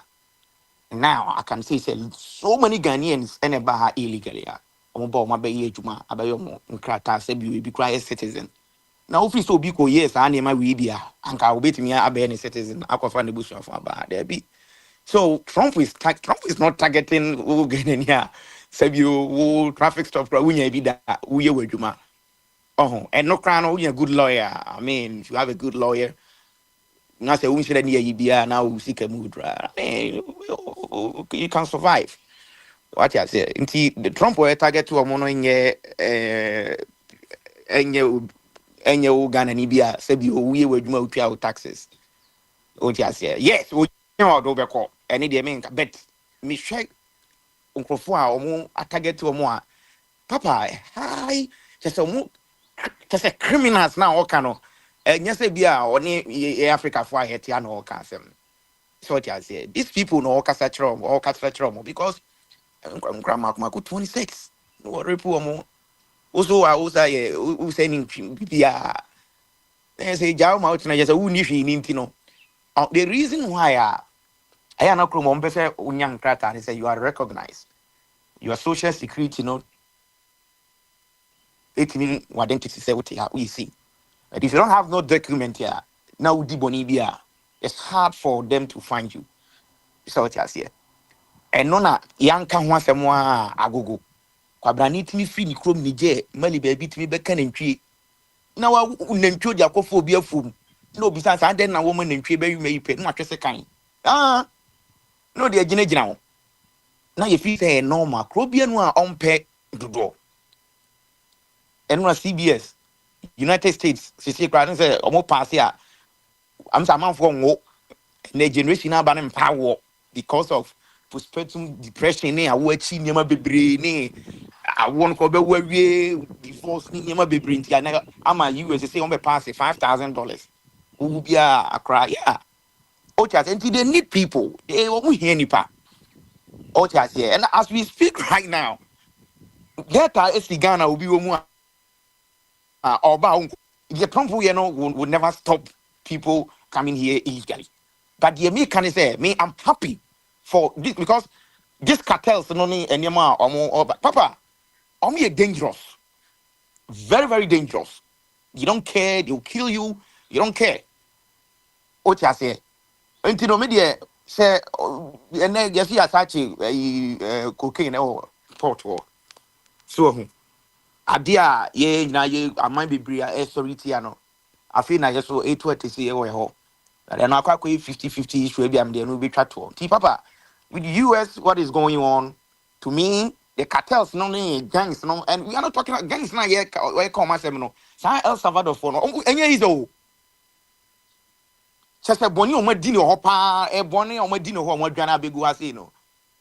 Now I can say so many Ghanaians and about illegally. Omo ma be ye juma abayo mo nkrata se bi we be cry citizen. Now if so bi ko yes and ma we bia anka obetimi abe any citizen akwafa ne busu afa ba there be. So Trump is not targeting who Ghanaian se bi o traffic stop kra unya bi da uye wadwuma. Oh, and no crown oh a good lawyer. I mean, if you have a good lawyer, now say we should be now we seek a mood. I mean, you can survive. What I say, the Trump will target to a mono in any Uganda Nibia, said you we would move our taxes. What I say, yes, we know over call any day, but me check Uncle Fua or more a target to a more. Papa, hi, just a more. Just a criminals now, all kind of. Yes, they be only Africa for Haitian or Cassam. So what I say, these people know all Cassatrom because Grandma Maku 26. No repu also I was who sending PPR. They say Jao Mountain, just a unifi nintino. The reason why I am not from Mombasa, Unyang Krata, and say you are recognized. Your social security, it means identity say what we see. But if you don't have no document here, now di Bonibia, it's hard for them to find you. So what I say. And nona yanka once more agogo. Kwabrani timi free ni krom ni je, mali baby timi beka nentwie. Na wa nentwie dia kofo bia fum. No bisa sa den na woman nentwie be wi pe, no atwese kan. No de agina ho. Na ye fi say normal, krobia no a ompe dodo. And CBS, United States, Sisi Kran say, Omo pass here. I'm some man for wo. The generation now ban power because of postpartum depression. I watch never be brain. I won't go back where we divorce never be brain. I'm a US say on me pass $5,000. Who be a cry? Yeah. Ocha, and they need people. They won't hear any pa. Ocha here, and as we speak right now, that is the Ghana will be more. The Trump would never stop people coming here illegally. But the American say, me, I'm happy for this because these cartels no need any more or more. Papa, are dangerous, very very dangerous. You don't care, they'll kill you. You don't care. What I say? Until media say, and then you see a such cocaine or port war. So. Adia ye na ye amman bebre a sorry no afi na ye so 820 say e we ho na na akwa 50-50 issue bi am de no be twa to ti papa with the US what is going on to me the cartels no gangs no and we are not talking about gangs na ye we come asem no sa El Salvador for no enye is o chese boni o ma di no ho pa e boni o ma di no ho mo dwana begu ase no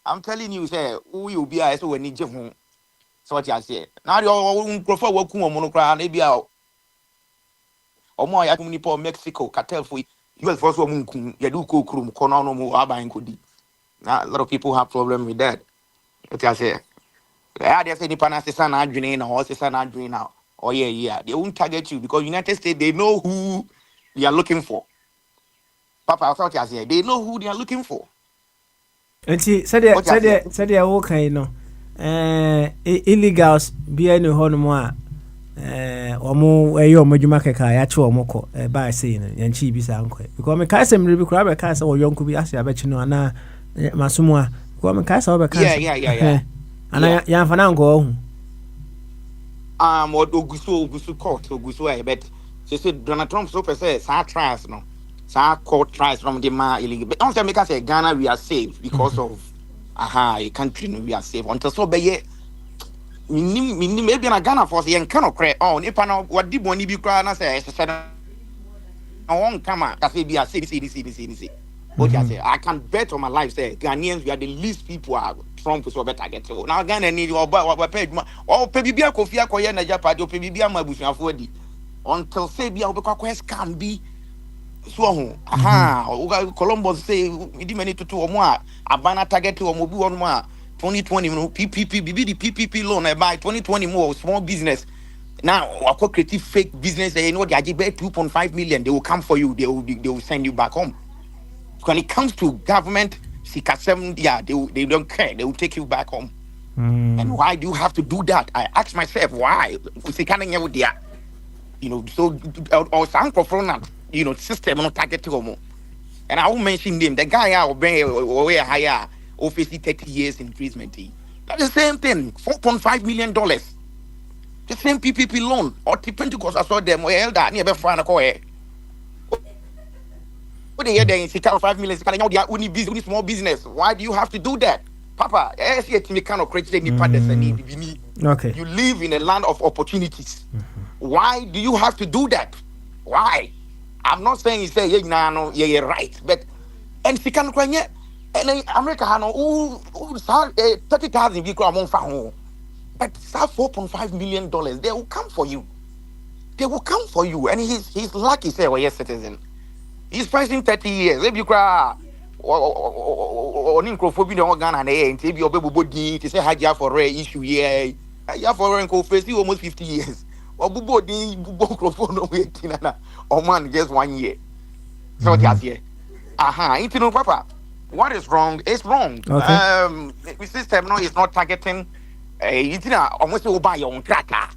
I'm telling you say who you be a so wani je ho. So what I say? Now you prefer working on monocra, maybe out. Or more, I can Mexico, cartel for US first woman, you do cook room, corner no more, Abba and Kudi. Now a lot of people have problem with that. What I say? I just say the Panassan Adrian or Sissan Adrian now. Oh yeah. They won't target you because United States they know who they are looking for. Papa, I thought I say they know who they are looking for.
And see, said they are okay, no. Illegals be any honor or more your Majumaka ya cho moko by saying and she be uncle. Because my cousin will be crab a castle or young could be asked. I bet you know, and Masumwa, go my castle over castle.
Yeah.
And I am for now go.
What Gusu court or Gusu, but she said Donald Trump super says, our trials no. Sa court tries from the ma illegal. But don't make us say Ghana we are safe because of a country we are safe until so be maybe in Ghana for the kind of credit. Oh, if I know what did one be crying, I say, won't come out. I say, be a see. What I say, I can bet on my life. Say, Ghanaians, we are the least people are Trump is better get to. Now Ghana need or pay or pay be a coffee, a koya na Japan, or pay be a mabush for the until say be a quest can be so. Aha, Columbus say, we did to 2 or more. A banner target to a mobile one more. 2020 PPP, the PPP loan I buy 2020 more small business. Now, I creative fake business. You know, they are 2.5 million. They will come for you. They will send you back home. When it comes to government, they don't care. They will take you back home. And why do you have to do that? I ask myself why. You know, so or some performance, you know, system not target to home. And I will mention them. The guy out there higher, officially 30 years imprisonment. That's the same thing. $4.5 million. The same PPP loan or Pentecost. I saw them. Well, that never find a coin. What they there in 5 million? They are only business, small business. Why do you have to do that, Papa? Kind of create
Okay.
You live in a land of opportunities. Why do you have to do that? Why? I'm not saying you say you're right, but and if you can and America has 30,000 people among family. But that $4.5 million, they will come for you. They will come for you. And he's lucky, say, well, yes, citizen. He's facing 30 years. If you cry, or Nincrophobia organ and if you're baby to say, Haja for a issue, yeah, Haja for a face you almost 50 years. Or Bubodi, Bubocrophone, or man, just 1 year. So that's here. Into Papa. What is wrong? It's wrong.
Okay.
The system no is not targeting. It's almost you buy your own cracker.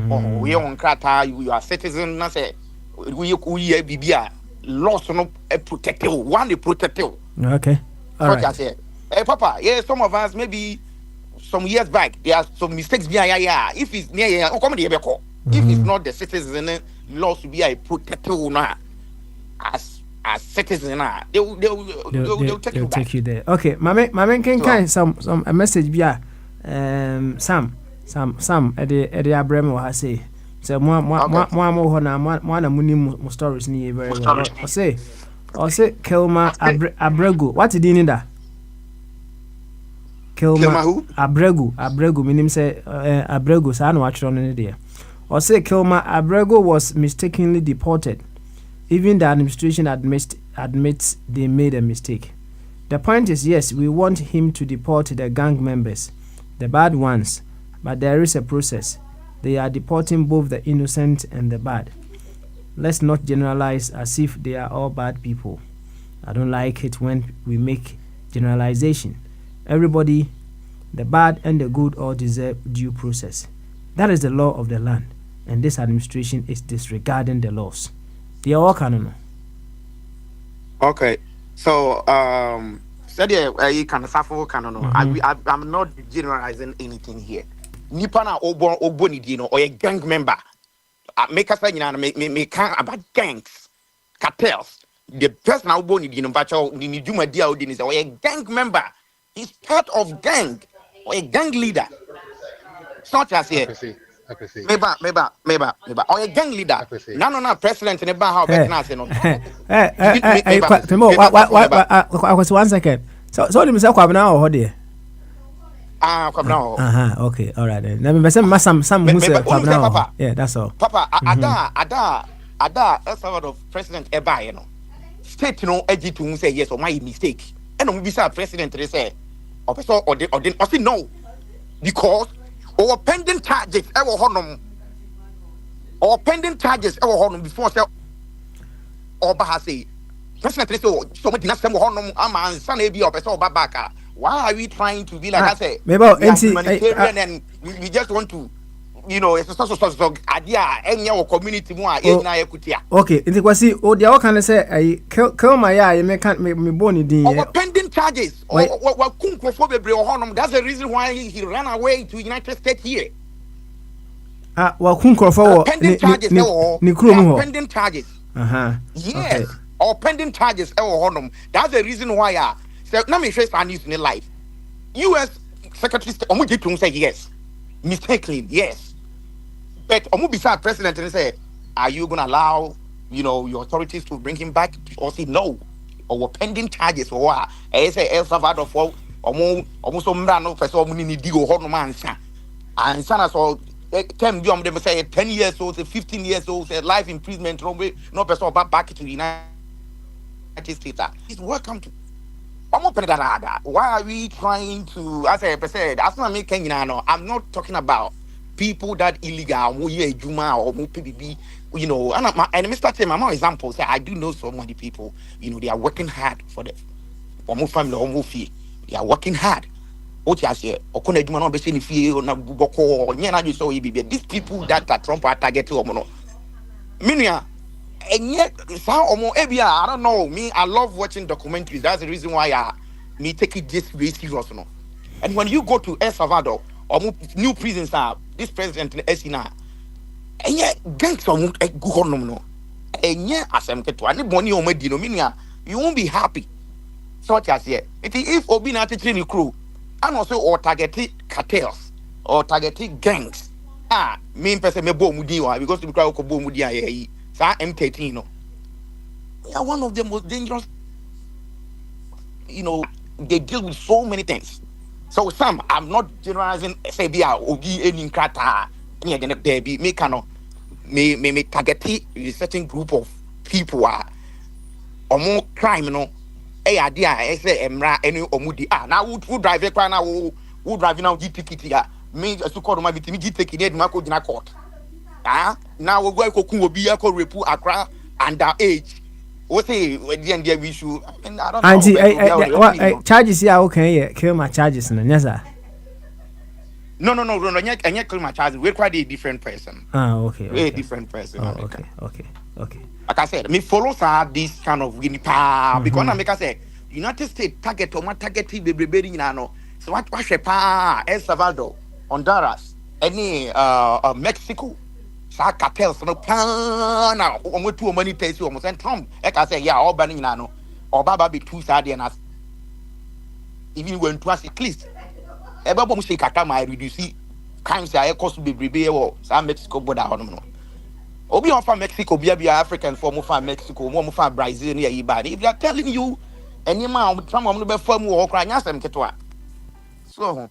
Or your own cracker. You are citizen. I say we be lost no protective. One protective.
Okay. All right.
Hey, Papa. Yeah, some of us maybe some years back there are some mistakes behind. Yeah. If it's near, come here. If it's not the citizen, laws to be a protective now. As citizen, they'll take you back.
Take you there. Okay, my can kind some a message be Sam Eddie Abraham has say more money more stories ni very well. I say Kelma Abregu. What did you need that? Kelma
who?
Abregu meaning say Abregu so I know what you're on there. Or say Kelma Abregu was mistakenly deported. Even the administration admits they made a mistake. The point is, yes, we want him to deport the gang members, the bad ones, but there is a process. They are deporting both the innocent and the bad. Let's not generalize as if they are all bad people. I don't like it when we make generalization. Everybody, the bad and the good, all deserve due process. That is the law of the land, and this administration is disregarding the laws. They are all canon.
Okay, so said you can suffer canon. I'm not generalizing anything here. Nipana Oboni Dino or a gang member. Make us make about gangs, cartels. The person Oboni Dino Bacho Nijuma Dia Odin is a gang member. He's part of gang or a gang leader. Such as here.
I can see.
Meba. Or a gang leader. No, president in a bar.
I was 1 second. So let me say, I'm now or there.
Come
now. Okay, all right. Then let me say, some who say, Papa. Yeah, that's all.
Papa, Ada, a sort of president Eba, you know. State no edgy to say yes or my mistake. And we be president they say, or say no. Because or pending charges ever honum or pending charges ever honum before say or bahasi president so much last time honum ama san e bi or person babaka. Why are we trying to be like I say humanitarian and we just want to, you know, it's so idea any our community more
okay, it was see oh the can say kill my eye me born din
or pending charges or that's the reason why he ran away to United States here.
Pending
charges pending charges yes okay. Or pending charges that's the reason why so let me show you news in life. US Secretary say yes mistakenly yes. But Omubisa president and say, are you gonna allow your authorities to bring him back, or say no, or were pending charges, or I say El Salvador for almost no person need to go man, and son so 10 them say 10 years old, 15 years old, say life imprisonment, no person back to the United States. It's welcome to. Why are we trying to, as I said, I'm not talking about people that illegal, or PBB, and Mr. Tim, my example, say I do know so many people, they are working hard for the family, or fee. They are working hard. What you say, or couldn't do not be seen if you not go, these people that are Trump are targeted or no. Minia. And yet, I don't know. Me, I love watching documentaries. That's the reason why me take it this very serious. No? And when you go to El Salvador or new prisons, this president Esina, and yet gangs are good no. And yet, as I'm getting any money on my denominia, you won't be happy. Such as here, if Obina training crew, and also or targeted cartels or targeted gangs, me person me bo mudiwa because we cry bo mudia. M13, they are one of the most dangerous. They deal with so many things. So some, I'm not generalizing. Say be any krata, baby. Me cannot me target a certain group of people or more crime. Idea. I say emra any omudi. Now who drive a car now? Who driving now? GTK. Me as to call my victim. GTK. Need Marco Dina court. Now we're going to be a repu Accra underage. What say we should? I don't
know. Charges here, okay, kill my charges, yes, sir.
No. And yet, kill my charges. We're quite a different person.
Okay.
We're a different person.
Okay.
Like I said, me follow this kind of winning because I make I say United States target or target baby no. So what El Salvador, Honduras, any Mexico. Cartels no plan now. Almost too many places. Almost and Trump. Like I say, all banning now. Or Baba be too sad and as even when to us at least. Everybody say Katama reduce crimes. I cost to be brave or some Mexico border. No. Obi on from Mexico, be African for from Mexico, more from Brazil near Ibadi. If they are telling you any man, some of them firm or crying as them ketwa. So.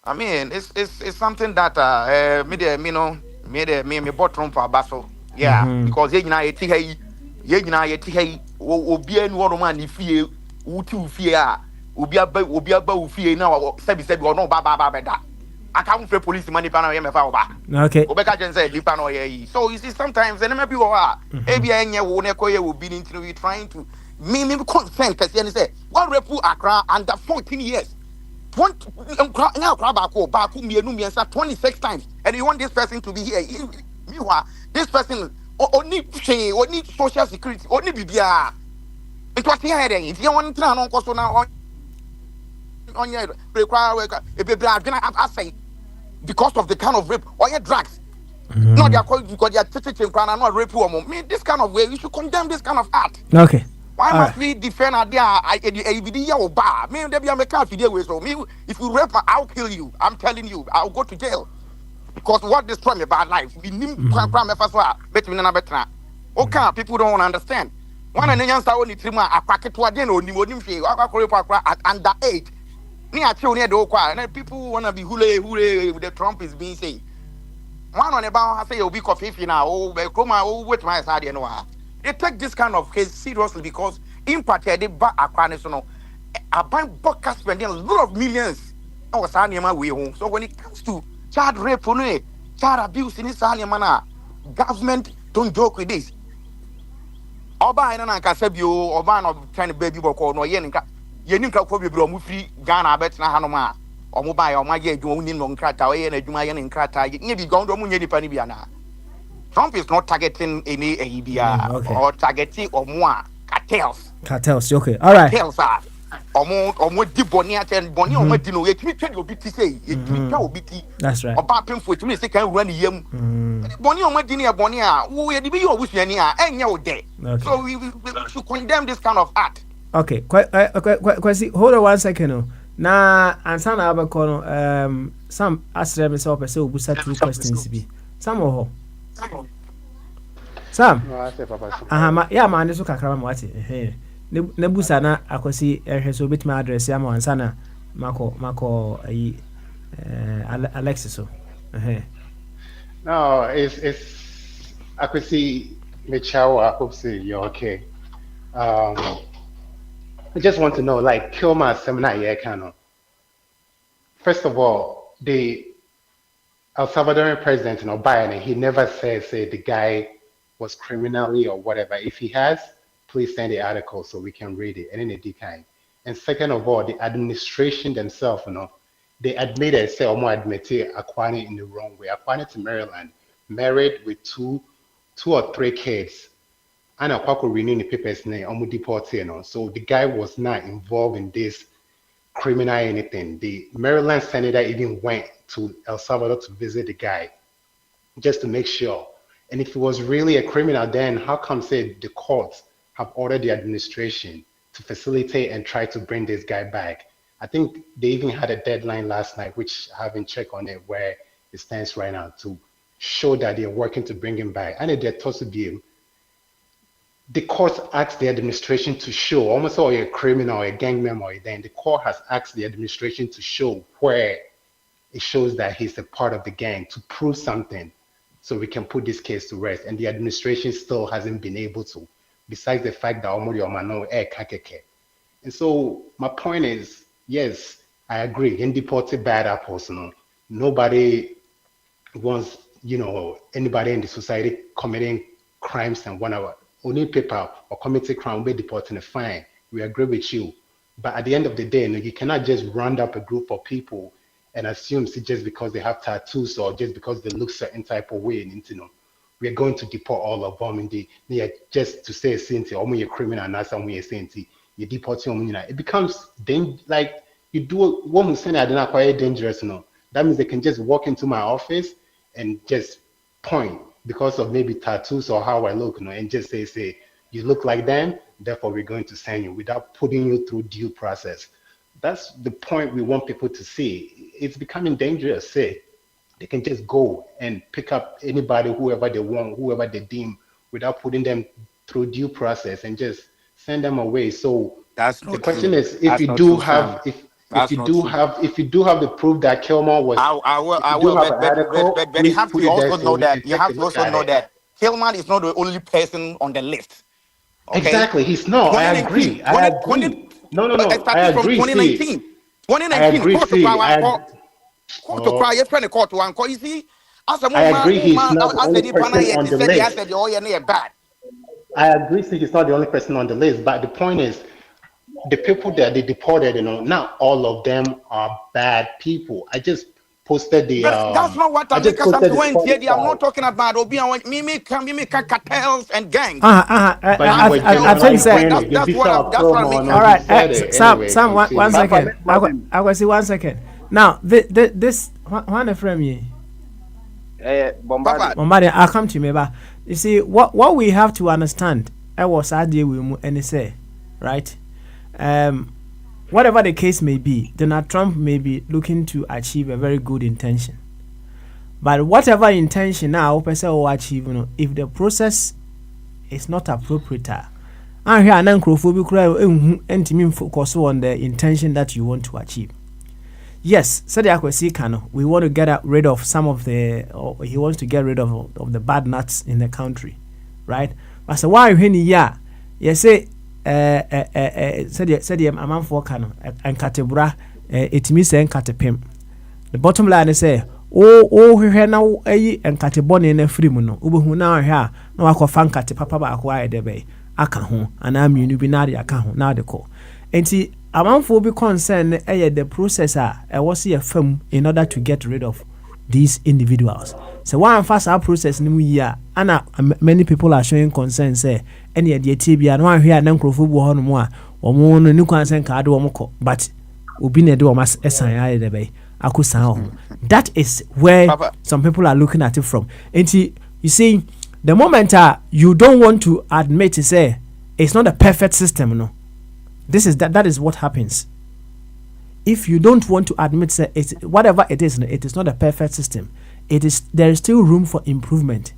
I mean, it's something that me bought Trump for Basso. Yeah, because obi now said or no baba. I can't pay police money for
okay.
So you see sometimes and maybe will be into trying to me consent because you say one repu Accra under 14 years. 26 times, and you want this person to be here. Meanwhile, this person only social security, only BBR. It was here. If you want to know, on your say because of the kind of rape or your drugs. No, they are called because they are teaching not rape woman. Me, this kind of way, we should condemn this kind of art.
Okay.
Why must we defend a bar? Me, so me, if you rape, I'll kill you. I'm telling you, I'll go to jail. Because what destroyed me bad life? We need crime better. Okay, people don't understand. One and young star only 3 months, a packet to a dinner, only under 8. Near the people want to be hule the Trump is being saying. One on about, I say, a week of 50 now, wait my side, They take this kind of case seriously because in particular they back Aqua a bank broadcast spending a lot of millions. So when it comes to child rape, child abuse in this government don't joke with this. Oba ina nka sabio oba no trying baby boko no ye nka ye nka ko bebro mu free Ghana bet na hanom a omo ba ya omaje adwuma uni no nkrata ye na adwuma ye nkrata ye bi gondo mu nye dipa ni bia na. Trump is not targeting any ABR or targeting omo cartels.
Cartels, okay. All right.
Cartels are omo di boni aten boni omo di no ye timi twede obi ti say ye timi twa obi ti.
That's right.
Oba pemfo timi say kan run yam. Boni omo di ne boni a wo ye di bi yo busuani a enye wo de. So we should condemn this kind of art.
Okay. Kwasi, hold on 1 second. Na ansa na abeko no some asre me say opese obusa 2 questions bi. Some Sam.
No, I say Papa.
Yeah, man, this is kakra ma wate. Ne busa na akosi ehwe so bit my address ya ma ansana mako ayi Alexis so.
No, it's I could see Michael. I hope see you're okay. I just want to know, like, Kilmer seminar, yeah, kind of. First of all, the El Salvadorian president, Biden, he never says, say, the guy was criminally or whatever. If he has, please send the article so we can read it. And then they kind. And second of all, the administration themselves, they admitted, say, almost admitted Aquani in the wrong way. Aquani to Maryland, married with two or three kids. And Aquako renewing the papers name, almost deported, So the guy was not involved in this criminal anything. The Maryland senator even went to El Salvador to visit the guy just to make sure. And if it was really a criminal, then how come say the courts have ordered the administration to facilitate and try to bring this guy back? I think they even had a deadline last night, which I haven't checked on it, where it stands right now, to show that they're working to bring him back. And they're supposed to be, the court asked the administration to show, almost all a criminal or a gang member, then the court has asked the administration to show where it shows that he's a part of the gang, to prove something so we can put this case to rest. And the administration still hasn't been able to, besides the fact that Omori Omano kakeke. And so my point is, yes, I agree. In deported bad apples, nobody wants, anybody in the society committing crimes and whatever. Only people or committing crime will be deported and fine. We agree with you. But at the end of the day, you cannot just round up a group of people and assume just because they have tattoos or just because they look certain type of way, we are going to deport all of them. Just to say, or you're criminal and not someone you're saying, you deport them. It becomes like you do one who's saying I don't quite dangerous. That means they can just walk into my office and just point because of maybe tattoos or how I look, and just say, you look like them, therefore we're going to send you without putting you through due process. That's the point we want people to see. It's becoming dangerous. Say they can just go and pick up anybody, whoever they want, whoever they deem, without putting them through due process and just send them away. So
that's
the question is, if you do have the proof that Kilmer was,
I will, but you have to also know that Kilmer is not the only person on the list. Okay?
Exactly, he's not. I agree. No. I agree.
2019. 2019.
I agree. I agree. He's not the only person on the list. I agree. He's not the only person on the list. But the point is, the people that they deported, not all of them are bad people. I just posted the.
That's not what I'm doing here. I'm not talking about me cartels and gangs.
I think that's what I'm making. All right, Sam, 1 second. I will see 1 second. Now, this one frame you. Bombarding. I'll come to me, but you see what we have to understand. I was idea with NSA, right? Whatever the case may be, Donald Trump may be looking to achieve a very good intention. But whatever intention now, person will achieve, if the process is not appropriate, and here an uncrophobic and to focus on the intention that you want to achieve. Yes, so we want to get rid of some of he wants to get rid of the bad nuts in the country, right? But so why you say said a man for cano and catebra it means and catepim. The bottom line is say, we now and catebon in a free mono, ubu now here, no aqua fan cate papa acquire the bay, akaho, and I'm unibinary akaho, now the call. And see, a man for be concerned the processor, I was see a firm in order to get rid of these individuals. So one fast our process new year, and many people are showing concern say any of the TB and one here and uncrophobia on more or more no concern card or more, but ubi ne do mas esan the bay. That is where Papa, some people are looking at it from. And you see, the moment you don't want to admit to say it's not a perfect system, no. That is what happens. If you don't want to admit say whatever it is not a perfect system. There is still room for improvement.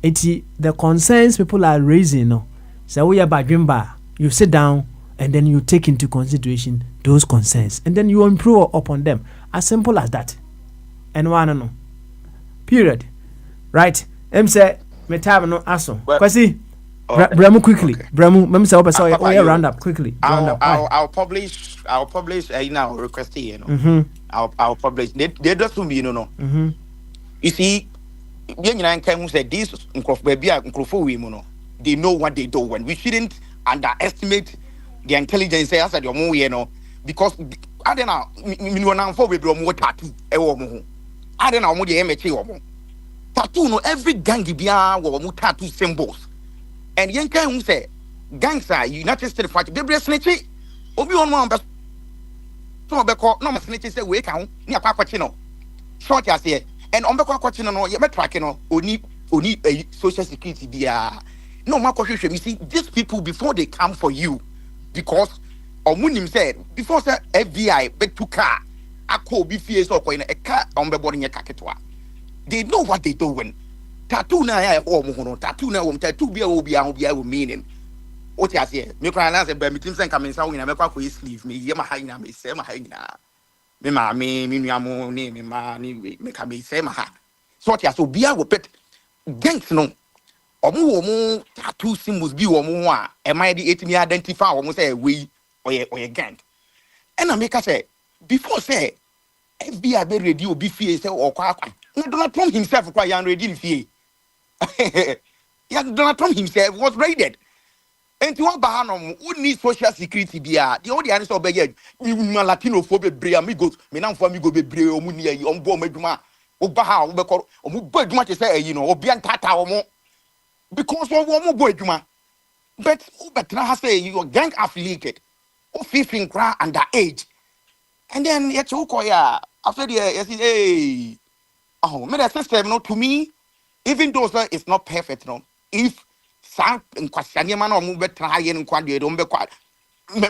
The concerns people are raising, no, so we are badwimba. You sit down and then you take into consideration those concerns, and then you improve upon them. As simple as that. And one no. Period. Right? Say me time no aso. Kwasi. Bramu quickly.
Okay.
Bramu, mem say open so
Papa,
round up quickly. Round up.
I'll publish now request here, you know. I'll publish. They just to me, you know. You see, young and can say this they know what they do when we shouldn't underestimate the intelligence as at your movie, you know, because I don't know, we more tattoo, I don't know what the tattoo, no, every gang bia or tattoo symbols. And young can say, gangs are United States fight, they breast snitchy, Obi on one best. No, snitches say, wake out, near Papachino. Short as here, and on the Quachino, you met tracking, only a social security, dear. No, my question, you see, these people before they come for you, because Omunim said, before say FBI, bet to car, I call BFS or coin a car on the boarding a caketua. They know what they doing. Tattoo na or mono, tattoo na tattoo be meaning. What I say, me cry answer by me teams and coming sound in America for his sleeve, me, Yamaha, me, Sama Hagna. Me, ma, me, Miniamo, name, ma, me, me, Sama. So what I so be our pet gangs no. Omu tattoo symbols be omu am I the 8 me identify almost say we or a gang. And I make us say before say FBI be ready or be fear say or Donald Trump himself quite young ready fear. Yeah, Donald Trump himself was raided. And to what Bahanum would need social security be the audience of Begay, you Latino phobia brea amigos, me now for me go be brea or munia on board Meduma or Baha or Mubud much say, you know, or Bian Tata or more. Because one more boy, Juma. But now say you are gang affiliated, or 15 cry underage. And then yet you call ya after the hey. Oh, my system, no, to me, even though sir, it's not perfect, no. If some in question, man, or move try and quadri, don't be quite.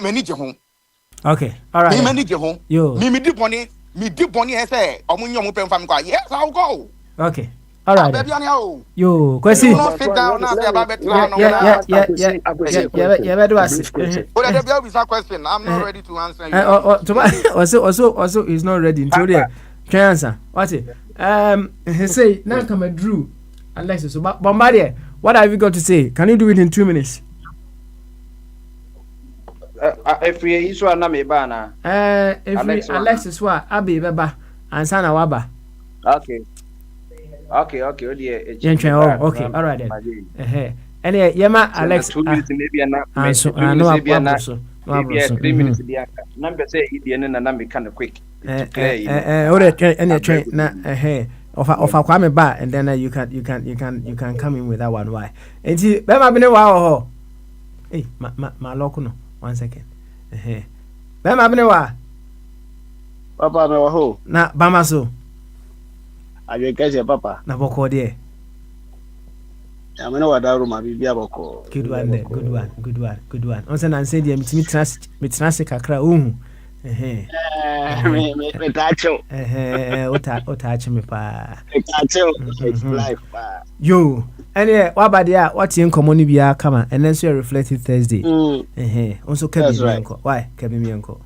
Manage your home.
Okay, all right.
Me manage your home.
Yo.
Me dip on it. Me dip on it, say, or when you're moving from quiet. Yes, I'll go.
Okay. All right. Yo, Kwesi.
Sit down now. Question. I'm not ready to answer you.
Also, he's not ready. Until there, can answer. What's it? He say now come Drew, Alexis. So, Bombardier, what have you got to say? Can you do it in 2 minutes?
If we issue a name, Bana.
If Alexis wa Abi Baba and Sana Waba.
Okay. Okay. Oh,
okay. All right then. Anyway, Yama Alex.
2 minutes maybe enough.
I know
maybe 3 minutes. Number say Indian and number kind of quick.
Any train na of a Kwame bar, and then you can come in with that one. Why? And see, Bema been wow. Hey, my local no. 1 second. Bema been wow.
Papa no ho.
Na Bamaso.
Ayo kese papa.
Na boko de.
Amena wada roma bibia boko.
Good one there. Good one. Once and say the me trust kakra uhu.
Me tacho.
Touch me pa.
Tacho. It's life pa.
Yo. Anyway, what about there? What in common bia come and then so reflective Thursday. Also Kevin Mianko. Why Kevin Mianko?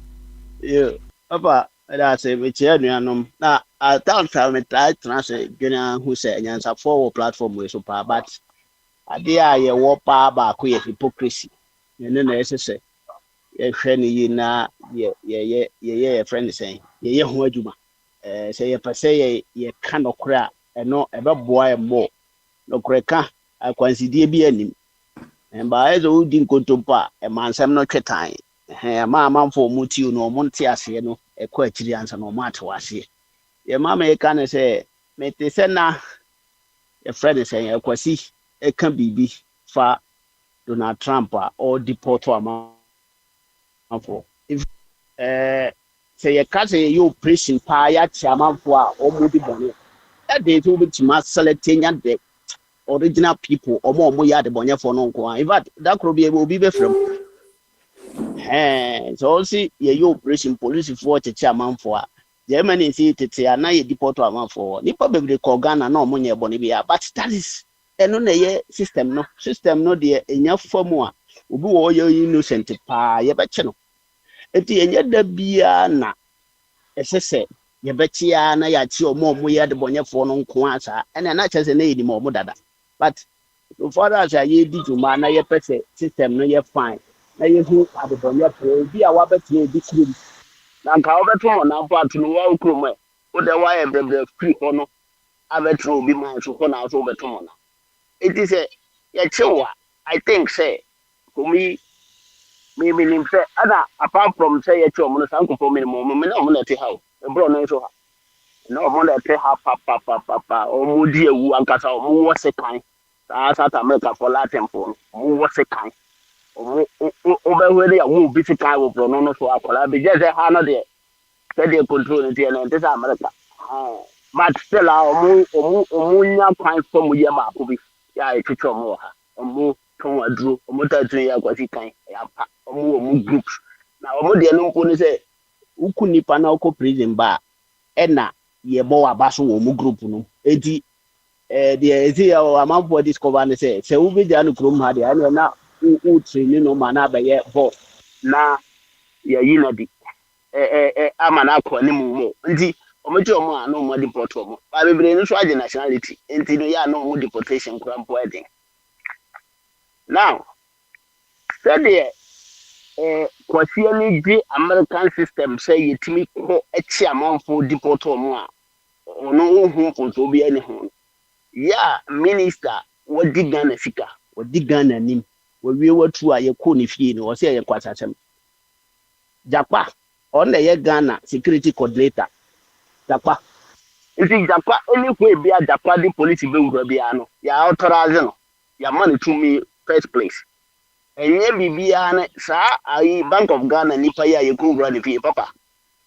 Yo. Papa, that's a which anuanom na I tell me try transfer gena who say nyansa forward platform we super but ade a ye wo pa ba ko ye hypocrisy ne na say ye hwe ne yi na ye friend say ye ho adwuma say ye pese ye ka nokora eno ebe boa e mo nokora ka akwansidie bi anim ba ezo udi nkontompa e mansam no twetan ma amanfo mu ti no mo nte ase no e kwa akiri ansa no mo atewase ye mama ye kan say me te se na ye friend say ye kwasi e kan bibi fa Donald Trump or deport amanfo if say ye ka say you operation pa ya chamanfo a o mo di bone e dey to be to select the original people omo ya de bonye for no nko in fact that could be obi be from so see ye operation police for chamanfo a Germany see tete ana ye deport amanfo nipa bebre ko Ghana na omo nye bone bia but that is ɛno na ɛyɛ system no deɛ ɛnya fam a obi wɔ ɔyɛ innocent paa yɛbɛkye no enti ɛnyɛ da biara na ɛsɛ sɛ yɛbɛkye na yɛakye ɔmo yɛ de bɔnyɛfoɔ no nko a saa ɛna na kyerɛ sɛ na yɛnim ɔmo dada but for us a yɛdi dwuma na yɛpɛ sɛ system no yɛ fine na yɛhu adebɔnyɛfoɔ obi a wabɛtena ebi kurom na nka wobɛtɔn ɔnamfo ato no wa kurom ɛ wode wayɛ brɛbrɛ firi hɔ no abɛtena obi ma nso hɔ na nso wobɛtɔn ɔna enti sɛ yɛkyew a I think sɛ me nim sɛ ɛna apart from sɛ yɛkyew ɔmo no saa nkɔfoɔ minimum ɔmo na ɔmo na ɛte ha o ɛbrɛ no nso ha na ɔmo na ɛte ha papapapa ɔmo di ewu ankasa ɔmo wɔ sekan saa South America for Latin for ɔmo wɔ sekan ɔmo ɔbɛhwɛ de ɔmo bi sekan wɔ brɔ no so akɔla bi gye sɛ ha no deɛ sɛ deɛ control ne deɛ na ɛte sɛ America but still ɔmo nya kwan fam yɛ baako bi yɛ ɛtwitwa ɔmo wɔ ha ɔmo tɔn aduro ɔmo tatu yɛ akwasi kan yɛapa ɔmo groups na ɔmo deɛ no mpo ne sɛ woku nipa na ɔkɔ prison ba ɛna yɛbɔ waba so wɔ ɔmo group no eti deɛ esi amanfoɔ discover ne sɛ wobɛgya no kurom ha deɛ ɛna na wo train no ma na abɛyɛ boss na yɛyi na di ama na akɔ ne mu nti ɔmo gye ɔmo a na ɔmo deport ɔmo ba bebree no so agye nationality nti no yɛ a na ɔmo deportation kora mpo ɛden now sɛdeɛ kwasia ni gye American system sɛ yɛtumi kɔ akyi amanfoɔ deport ɔmo a ɔno ohu mfonso bi ani ho ya minister wadi Ghana sika wadi Ghana nim wawie watu a yɛkɔ ne fie no ɔsɛ yɛ kwasasɛm Japa on na yɛ Ghana security coordinator Japa nti Japa any ko bia Japa di police be wura bia no ya authorize no ya man to me first place enye bibia ne saa ayi Bank of Ghana nipa ya yɛkɔ wura ne fie papa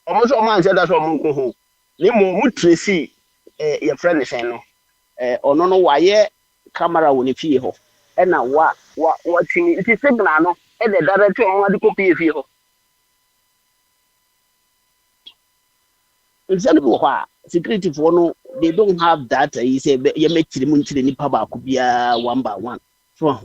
ɔmo so ɔmo anse da so ɔmo nko ho ne mo tracy yɛ friend sen no ɔno no wayɛ camera wɔ ne fie hɔ ɛna wa timi nti signal no ɛde direct ɔmo ade kɔpie fie hɔ nti bi wɔ hɔ a security for no they don't have that you say yɛ mɛkyiri mu nkyiri nipa baako biara one by one so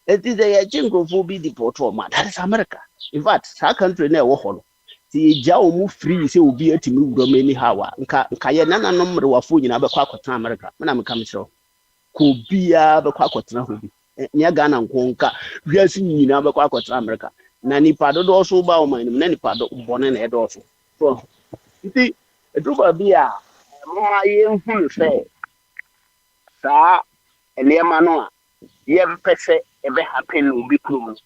it is a nkurɔfoɔ bi deport ɔmo that is America in fact saa country na ɛwɔ hɔ no ti ja ɔmo free sɛ obi atimi wura mu ani hawa nka yɛ nananom rewafo nyina bɛkɔ akɔtena America mena meka mekyerɛ ko bia bɛkɔ akɔtena hɔ bi nya Ghana nko nka wiase nyina bɛkɔ akɔtena America na nipa dodo so ba ɔmo anim na nipa do bɔne na ɛdɔ so nti eduba bi a mo ayɛ nhunu sɛ saa nneɛma no a yɛmpɛ sɛ ɛbɛ happen no obi kurom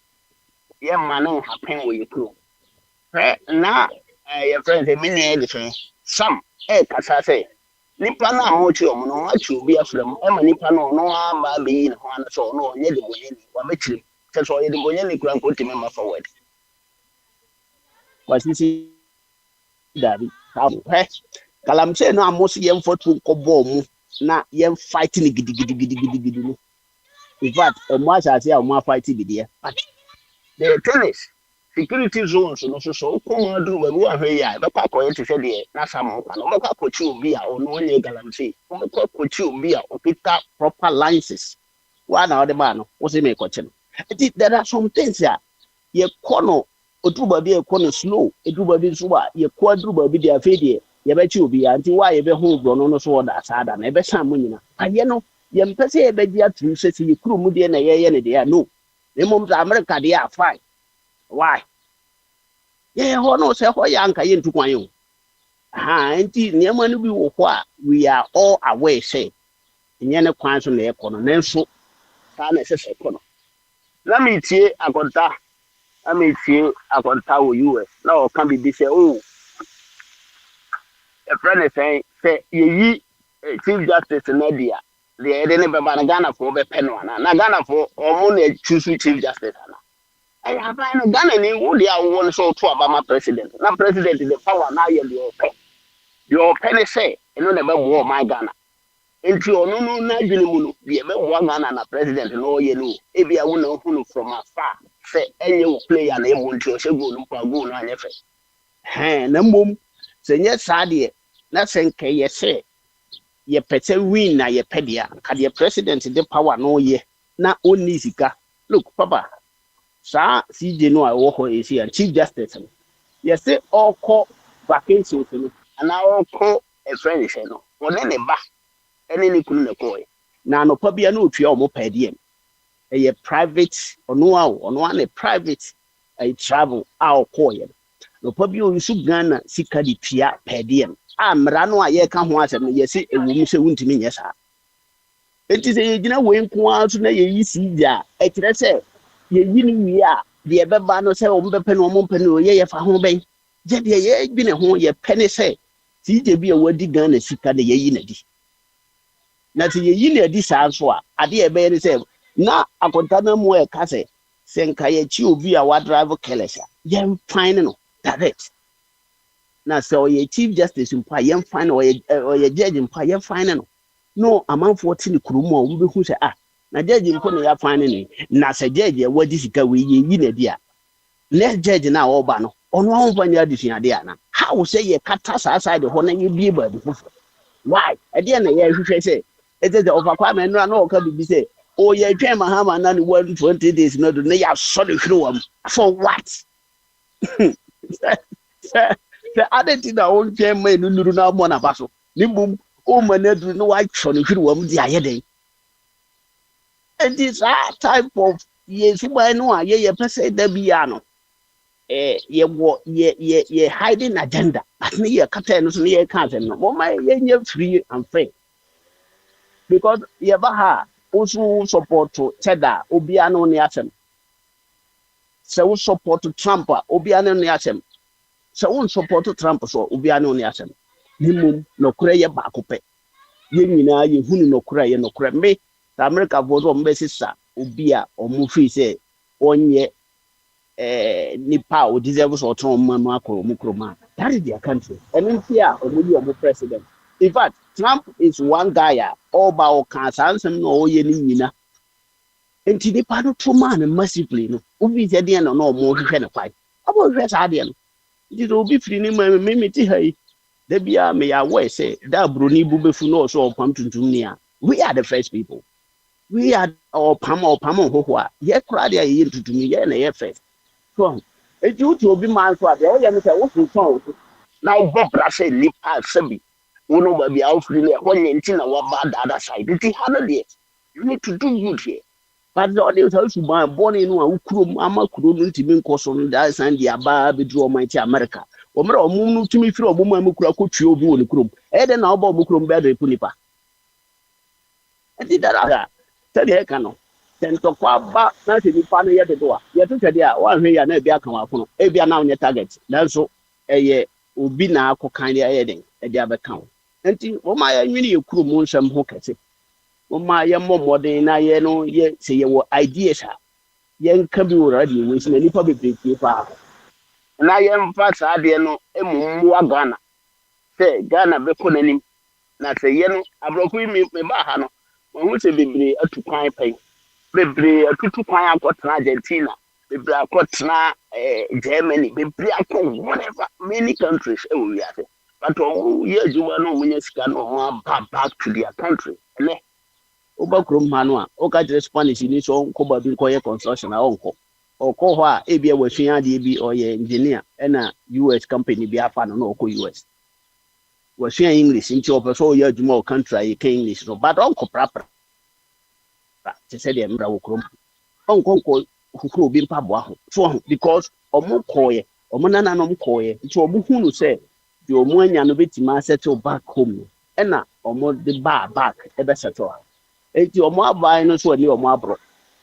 yɛmma no happen wɔ yɛ kurom na your friends a minute some kasa say nipa na mo chi omo no achi obi afram e ma nipa no amba be na ho ana so no onye de bonye ni wa mechiri se so ye de bonye ni kura ko timi ma forward wasisi dabi kalam se no amos ye mfotu ko bo mu na ye fight ni gidi no in fact mo asase a mo fight bidie but the tennis security zones no so ko adu ba wo ahwe ya be kwa koye te se de na sam kwa no be kwa kochi obi a ono onye galamse o be kwa kochi obi a opita proper licenses wa na ode ba no wo se me kochi no there are some things ya ye kono oduba bi e kono slow eduba bi so ba ye ko aduba bi de afi de ye be chi obi ya nti wa ye be ho bro no so oda asada na e be san mo nyina aye no ye mpese ye be dia tu se ye kuru mu de na ye ne de ya no emom za America de ya fine. Why? Yeah, no say ho yanka ye ntukwan yo. Nti niam anu bi wo ho a we are all aware say nye ne kwan so na e kono nanso ta na se se kono. Na me tie akonta wo US na o kan bi say oh a friend say ye Chief Justice na dia de ne be ba na Ghana for be pe no na Ghana for omo na choose Chief Justice na I have no Ghana ni wo dia wo so to Obama president na president the power na ye the open say no na be wo my Ghana enti ono no na adwene mu no de be wo Ghana na president no ye no e bia wo na hunu from afar say enye wo player na e mo nti o se goal mpa goal no anye fe na mom se nye sa de na se nke ye se ye pete win na ye pedia ka the president the power no ye na oni sika look papa sa CJ no a wo ho esi and chief justice no ye say all call vacancies no and all call a friend no one ne ba ene ne kunu ne ko na no pa bia na otua o mo pediem a private ono a private a travel a call ye no pa bia o su Ghana sika di tua pediem amra no a ye ka ho asem ye se ewum se wuntimi nye sa enti se ye gina we nko aso na ye yi sija e kire se ye yi ni wi a de beba no se o mbepe no mo mpe no ye fa ho ben je de ye bi ne ho ye pene se sija bi a wadi Ghana sika de ye yi na di na ti ye yi na di sa so a ade e be ni se na akonta na mo e ka se nka ye chi obi a wa drive kelesa ye fine no direct na so ye chief justice mpa ye fine or ye judge mpa ye fine no amount 14 kurumu a wo be hu se na judge mpo na ya fine ni na se judge e wadi sika we ye yi na dia next judge na wo ba no ono ho fa nya disuade ana how say ye kata sa side ho na ye bie ba bi fufu why e dia na ye hwehwe se e de overquire me no na o ka bi se o ye twen mahama na ni 120 days no do na ya so de hwere wam for what the other thing that won't tell me no na mo na baso ni bum o manadu no wa tro no hwere wam di ayede and this type of yes why no a ye pese da bia no ye hiding agenda but me ye kata no so ye ka no mo ma ye nya free and fair because ye ba ha also support to Cheddar obia no ne asem se wo support to Trump obia no ne asem se wo support to Trump so obia no ne asem nimum no kura ye ba ko pe ye nyina ye hunu no kura ye no kura me the America vozo mbe sisa obia omu free say onye nipa o deserve so tron manu akọ mu kroma that is their country and in here omudi omu president in fact Trump is one guy all ba o kan sansem no oye ni nyina enti nipa no to man massively no obi se de no omu hwehwe ne kwai abo hwehwe sa de no ndi do obi firi ni me ti hai da bia me ya we say da broni bu befu no so opam tuntum ni a we are the first people we are opam ho a ye kra de ye tuntum ye na ye first so e ju to obi man so a de o ye me say wo fun so na wo bra say nipa sabi wono ba bia wo firi le ho nyenti na wa ba da side it hard there you need to do good here but the audience also born in a ukrum amakuro no ntimi nkoso no da san dia ba be dro man ti America o mra omum no timi firi omum amakuro akotwe obi wo ne krom e de na oba omukrom be do nipa e di dara tell the heck no then to kwa ba na se nipa no ye de do a ye to twede a wa hwe ya na bia kan wa kono e bia na onye target nanso eye obi na akokan ya ye den e dia be kan enti o ma ya nwini ye kuro mu nsam ho kese o ma ya momoden na ye no ye se ye wo ideas ha ye nka bi wo radio we se nipa be break fa na ye mfa sa de no emummu Ghana se Ghana be ko nanim na se ye no abroku me ba ha no wo se bebre atukwan pai bebre atutu kwan akotena Argentina bebre akotena Germany bebre akọ whatever many countries e we are but ye juma no munya sika no back to their country ne oba krom hanu a o ka jere Spanish ni so nko ba bi nko ye construction a onko okọ ho a e bia wasuan ade bi o ye engineer na US company bi afa no okọ US wasuan English nti o person ye juma o country ye kan English no but onko prapra te say dem ra wo krom onko hukuro bi mpa bo aho so because omo koye omo nana no koye nti omo hunu say the omo anya no betima settle back home na omo de back e be settle enti omo abai no so ni omo abro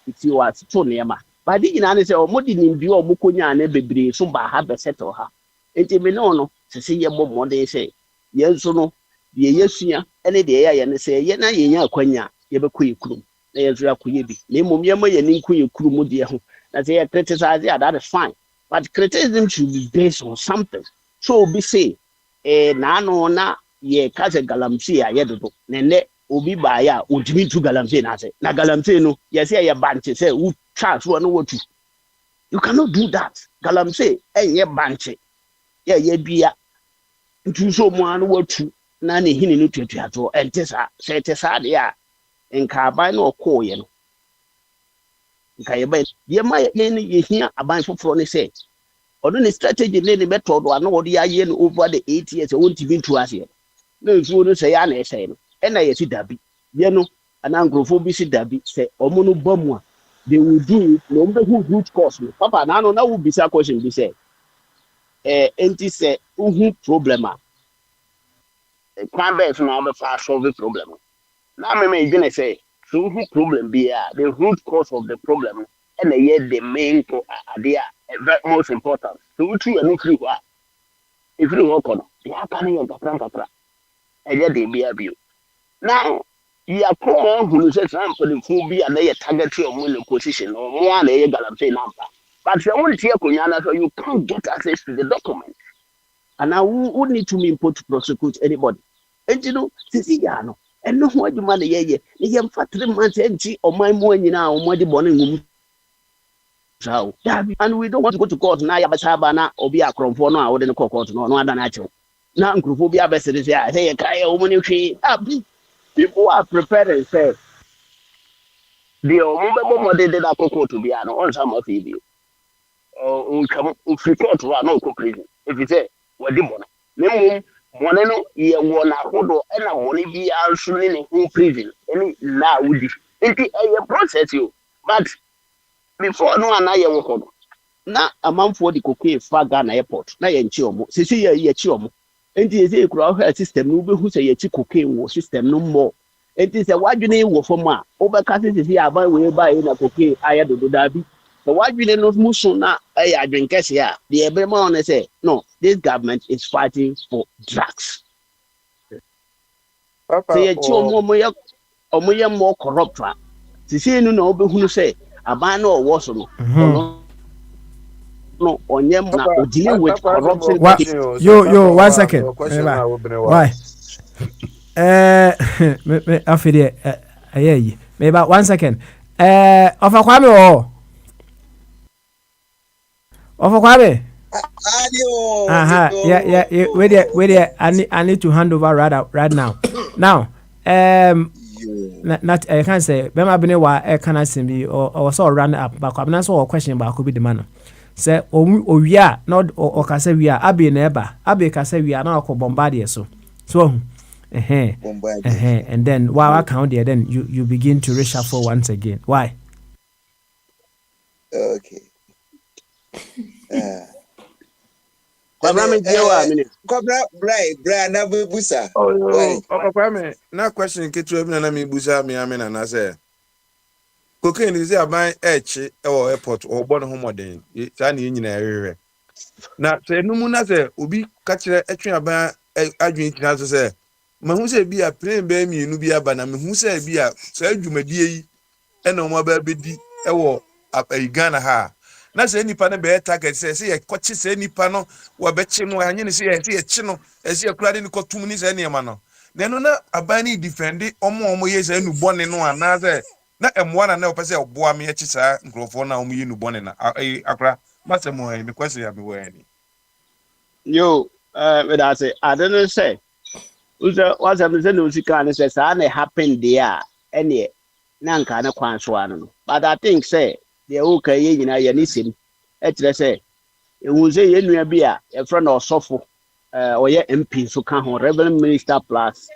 nti wa settle ne ma ba di nyina ne say omo di nimbi omo konya na bebre so ba ha be settle ha enti me no se ye bo mo de say ye so no de yesua ene de ye ne say ye na ye nya akwanya ye be koyi kurum na ye zura koyi bi na mom ye ma ye ni koyi kurum de ho na say criticize that is fine but criticism should be based on something so be say na no na ye kaze galamsey a ye dodo ne obi ba ya ontimi tu galamsey na say na galamsey no ye say ye banche say u twa so no wotu you cannot do that galamsey enye banche ye bia ntu so mo anu wotu na ne hini no tuatua to ente sa se te sa de a nka aban no ko ye no nka ye ba ye ma ye hia aban foforo ne se odo ne strategy ne beto do ano odi aye no over the 8 years won ti bintu ase na nsuo no se ya na ese no e na ye si dabi ye no ana ngrofo bi si dabi se omo no bamu a they will do it no mbe who root cause no papa na no na wo bisa question bi say enti say who problem a kwan be so na be fa solve problem na me gonna say so who problem be the root cause of the problem and yet the main idea most important so true and true if you work on ya kan you kapra and yet they be abuse now you are come who say for the phobia and they target your money position or one they galamsey number but you want to hear kunyana so you can't get access to the document and now who need to be put to prosecute anybody and you know sisi ya no and no what you man ye yem fa 3 months enti o man mo nyina o mo de bone ngum so and we don't want to go to court na ya basaba na obi akromfo no a wo de court no ada na achew na nkrofo bi abesede say ye kai o mo ni hwe people are prepared and say the ombe mo de da court bi ano on some of you o come free court wa no ko prison if you say we di bona me money no ye wona hodo e na money bi anso ne ho prison any na wudi nti e process you but before no ana ye wo hodo na amanfo di cocaine fa Ghana airport na ye nchi omo sisi ye chi omo nti ye say kura ho system no be hu say ye chi cocaine wo system no mo nti say wadwene wo fom a obeka sisi aban we ba ye na cocaine aya dodo dabi so wadwene no muso na ay adwenkese a the ebema on say no this government is fighting for drugs
Papa
say ye chi omo ye more corrupt sisi no na obehunu say aban no wo so no no onyem na odile with corruption
yo 1 second why me afide ayi me ba 1 second ofa kwame yeah wait I need to hand over right now not I can't say bema bene wa can asim or so run up back up na so question ba ko bi de man say owia not o ka say we are abi na eba abi ka say we are na ko bombard so and then while I count there then you begin to reshuffle once again why
okay Kobra na busa.
Kwame, na question ketu bi na mi busa mi amena na say. Cocaine is aban echi or airport or born homoden. Sa na nyina erere. Na say no mu na say obi ka kire etwe aban adwen tina so say. Ma hu say bi a plane ba mi nu bi aba na me hu say bi a sa adwumadie yi e na mo ba bedi e wo Ghana ha. Na say nipa na be target say ye kwachi say nipa no wa be chi no anye ne say ye chi no e say kurade ni kotum ni say ne ma no na no na abani defend omo ye say nu bone no ana say na emwa na opese oboa me chi sa nkrofo na omo ye nu bone na akra masemo me kwese ya me we ni
yo but I say I don't know say what's am say no sika na say sa na happen there ene na nka na kwan so ano but I think say the okay ye nyina ye ni sim e kire say ehun say ye nua bi a e fra na osofo oye MP so ka ho Reverend Minister plus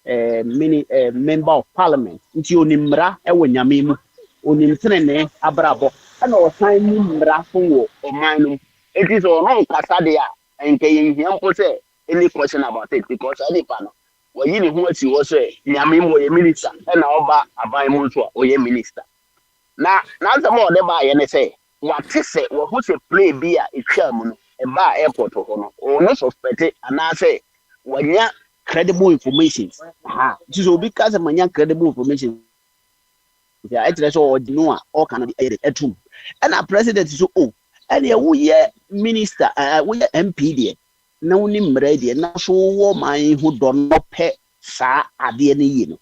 member of parliament nti onimra e wo nyame mu onimtrene abrabo na osan mu mra fo wo oman no it is no kasa de a enke ye hia mpo say any question about it because any pano wo yi ni hu ati wo say nyame mu ye minister e na oba aban mu so oye minister na some of them buy and say what is it who say play be a etwam no e ba airport ho no o no suspect and I say when ya credible information just obi ka say manya credible information yeah it is all no all can be etum and our president so and ya we minister we MP there na woni mra there na so wo man hu do no pe sa ade ne yi no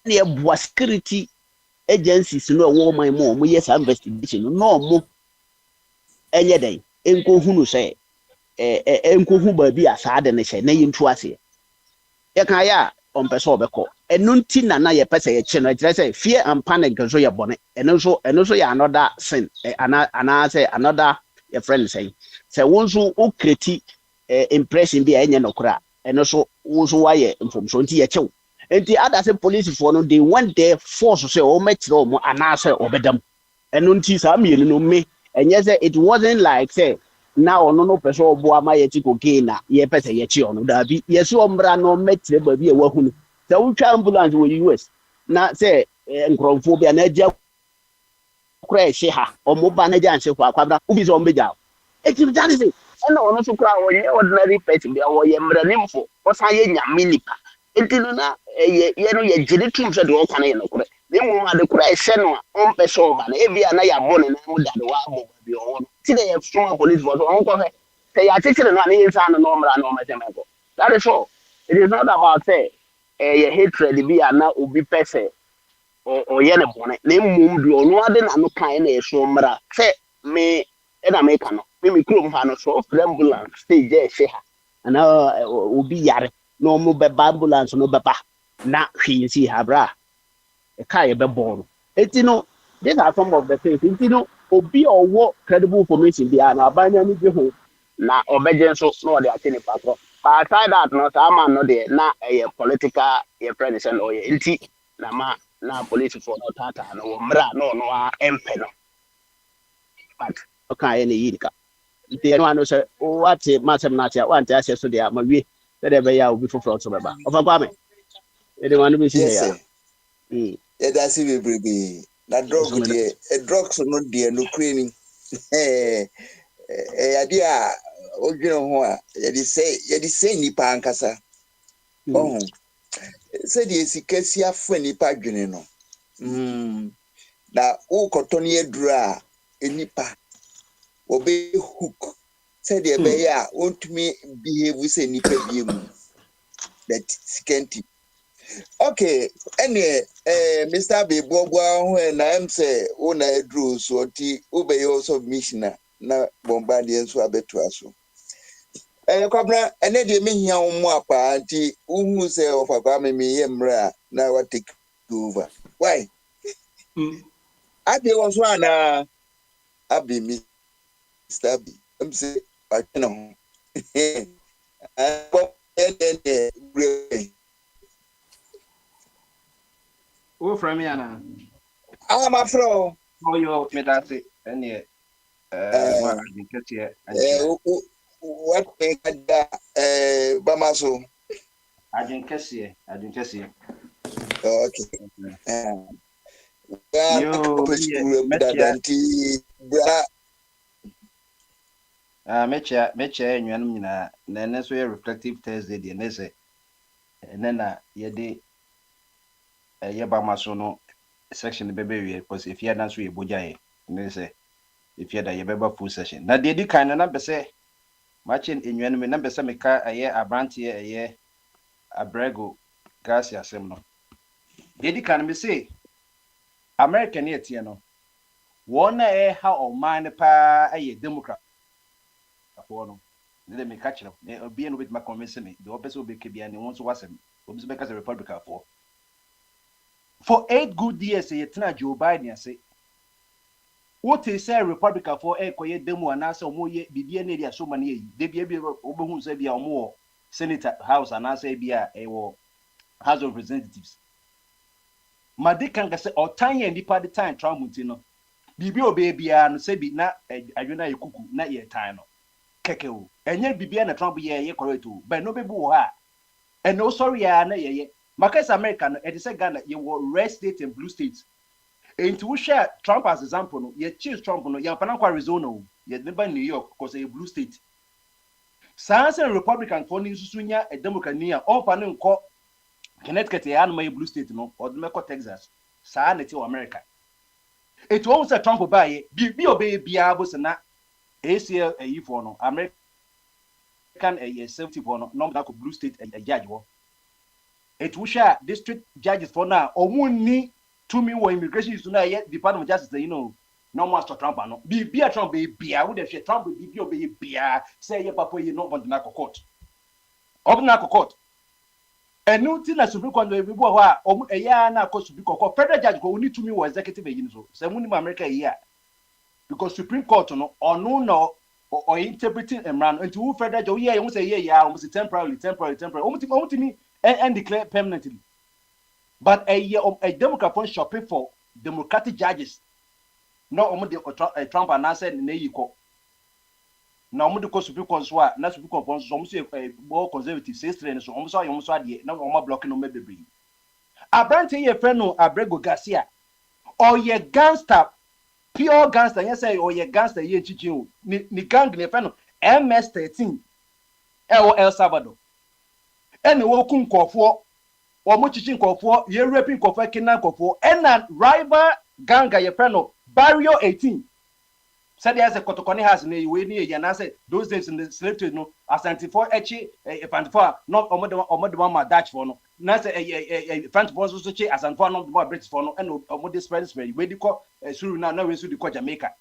na ya bua security agencies no woman mo yes investigation no mo enye den enko hunu say enko hu ba bi asade ne hye na yintu ase yɛka on pɛ sɛ ɔbɛkɔ ɛno nti na yɛpɛ sɛ yɛkyɛ no ɛkyerɛ sɛ fear and panic nso yɛ bɔne ɛno nso yɛ another sin anaasɛ another yɛ friend sɛ wo nso wo kreti impression bi a ɛnyɛ nokora ɛno so wo nso wayɛ mfomso nti yɛkyɛw nti ada sɛ policefoɔ no they went there force sɛ ɔmɛkyerɛ ɔmo anaasɛ ɔbɛdam ɛno nti saa mmienu no me ɛnyɛ sɛ it wasn't like sɛ na ɔno no pɛ sɛ ɔboa ma yɛkyi cocaine na yɛpɛ sɛ yɛkyi ɔno daabi yɛsɛ ɔmmra na ɔmmɛkyerɛ baabi a wahu no sɛ wotwa ambulance wɔ US na sɛ nkurɔfoɔ bi a na agya kora ɛhye ha ɔmo ba na agya nhyɛ hɔ akwabra wobi sɛ ɔmbɛgya ɛtim gya ne sɛ ɛna ɔno so koraa ɔnyɛ ordinary person bi a wɔyɛ mmeranimfo ɔsan yɛ nyame nipa nti no na yɛ no yɛgye ne tom sɛ deɛ ɔka no yɛ nokorɛ na mmom ade koraa ɛhyɛ no a ɔmpɛ sɛ ɔba no ebi a na yɛabɔ ne nan mu dade waabɔ baabi ɔwɔ no ti dɛ yɛsoma policefoɔ so ɔnkɔhwɛ sɛ yɛakyekyere no a ne yɛnsa no na ɔmmra na ɔmɛsɛ mɛkɔ that is all it is not about sɛ ɛyɛ hatred bi a na obi pɛ sɛ ɔyɛ ne bɔne na mmom deɛ ɔno ade na no kan na yɛso mmra sɛ me ɛna meka no me kurom ha no so ɔfrɛ ambulance stage ɛhyɛ ha anaa obi yare na ɔmo bɛba ambulance no bɛba na hwee nsi ha bra ɛka yɛbɛbɔ no eti no these are some of the things eti no obi a ɔwɔ credible information bi a na abanya ni bi ho na ɔbɛgye nso na ɔde ate nipa korɔ but aside that no saa man no deɛ na ɛyɛ political yɛ friend sɛ na ɔyɛ nti na ma na policefoɔ no tata no wɔ mmra na ɔno a ɛmpɛ no but ɔka yɛ ne yi nika nti ɛno ano sɛ wate masɛm no ate a wante ahyɛ so deɛ a mawie sɛdeɛ ɛbɛyɛ a obi foforɔ nso bɛba ɔfa kwame ɛde ma no bɛsi hɛ ya
yɛda se bebrebe na drug deɛ drugs no deɛ nokure ni ɛyade a odwene ho a yɛde sɛ nipa ankasa ɔho sɛdeɛ sika si afa nipa dwene no na wokɔtɔ no yɛduru a nipa obe hook sɛdeɛ ɛbɛyɛ a ɔntumi behave sɛ nipa bie mu that skanti okay ɛnɛ Mr. Beboboa ho na am sɛ wo na aduru so ɔti wobɛyɛ submission na bombardier nso abeto aso kwabra ɛnɛ deɛ mehia wo mu apa nti wohu sɛ ɔfakwa me yɛ mmra na wa take over why ade wɔ so ana abi Mr. B am sɛ atena ho
Who from Yana?
I'm a fro.
Oh, you made that say, and yet,
what make that Bamaso?
I didn't catch you.
Okay.
Mecha and you know, necessary reflective Thursday, the Nesse, and then ye Bamasono section the baby because if you had answered Bojaye, and they say, if you had a baby full session. Now, they did kind of number say, matching in your number some car a year, a brandy a year, a brego, Garcia Semno. They did kind of say, American yet, you know, one how or mine pa a Democrat. Let me catch up. Being with my convincing the opposite will be Kibian and once was him, because a Republican for 8 good years, you turn Joe Biden and say, what is say Republican for a quiet demo and answer more yet be near so many they be able to say be a more Senate House and answer be a House of Representatives. My dick can say or tiny and deep at the time, Tramuntino. Bibio baby and say be not a cuckoo, not yet time. Kekeo, and yet be a Trump ye correct too, but no baby and no sorry, ye. Marcus American, it is a Ghana, you were red state and blue states. And to share Trump as example, you choose Trump, you have Arizona, you never New York, because a blue state. Science and Republican for Sunya, a Democrat near all panel call Connecticut, a blue state, no, or the Texas, Sanity America. It won't say Trump by be obey Biabos and that ACL a E for no American a safety for no blue state a judge. It will share district judges for now, or won't need to me or immigration is not yet Department of Justice, you know, no master Trump. No, be a Trump baby. I would have said Trump would be a beer, say your papa, you know, want to knock a court. Of knock a court. enu ti na Supreme Court we bo ho a eya na akọ Supreme Court federal judge go need to me was executive yin so say mu ni America here because Supreme Court no onu no or interpreting emran into who federal judge here you say yeah almost temporarily almost me and declare permanently but a Democrat for shopping for Democratic judges no almost Trump announced na yiko na almost the Supreme Court so na Supreme Court so almost more conservative say straight so almost ade na almost blocking no maybe Abrante ye friend no Abrego Garcia or ye gangster pure gangster yes say or ye gangster ye chichi ni gang ne friend no MS-13 El Salvador ene wo kun kofo o mo chichi kofo ye raping kofo kidnap kofo ena rival gang ye friend no Barrio 18 said there's a Kotokoni has in the way near Yanase those days in the slave trade no as 94 echi fanfor not omodoma Dutch for no na say French boys also che as for no more British for no and omode spread we dey call suru na we so dey call Jamaica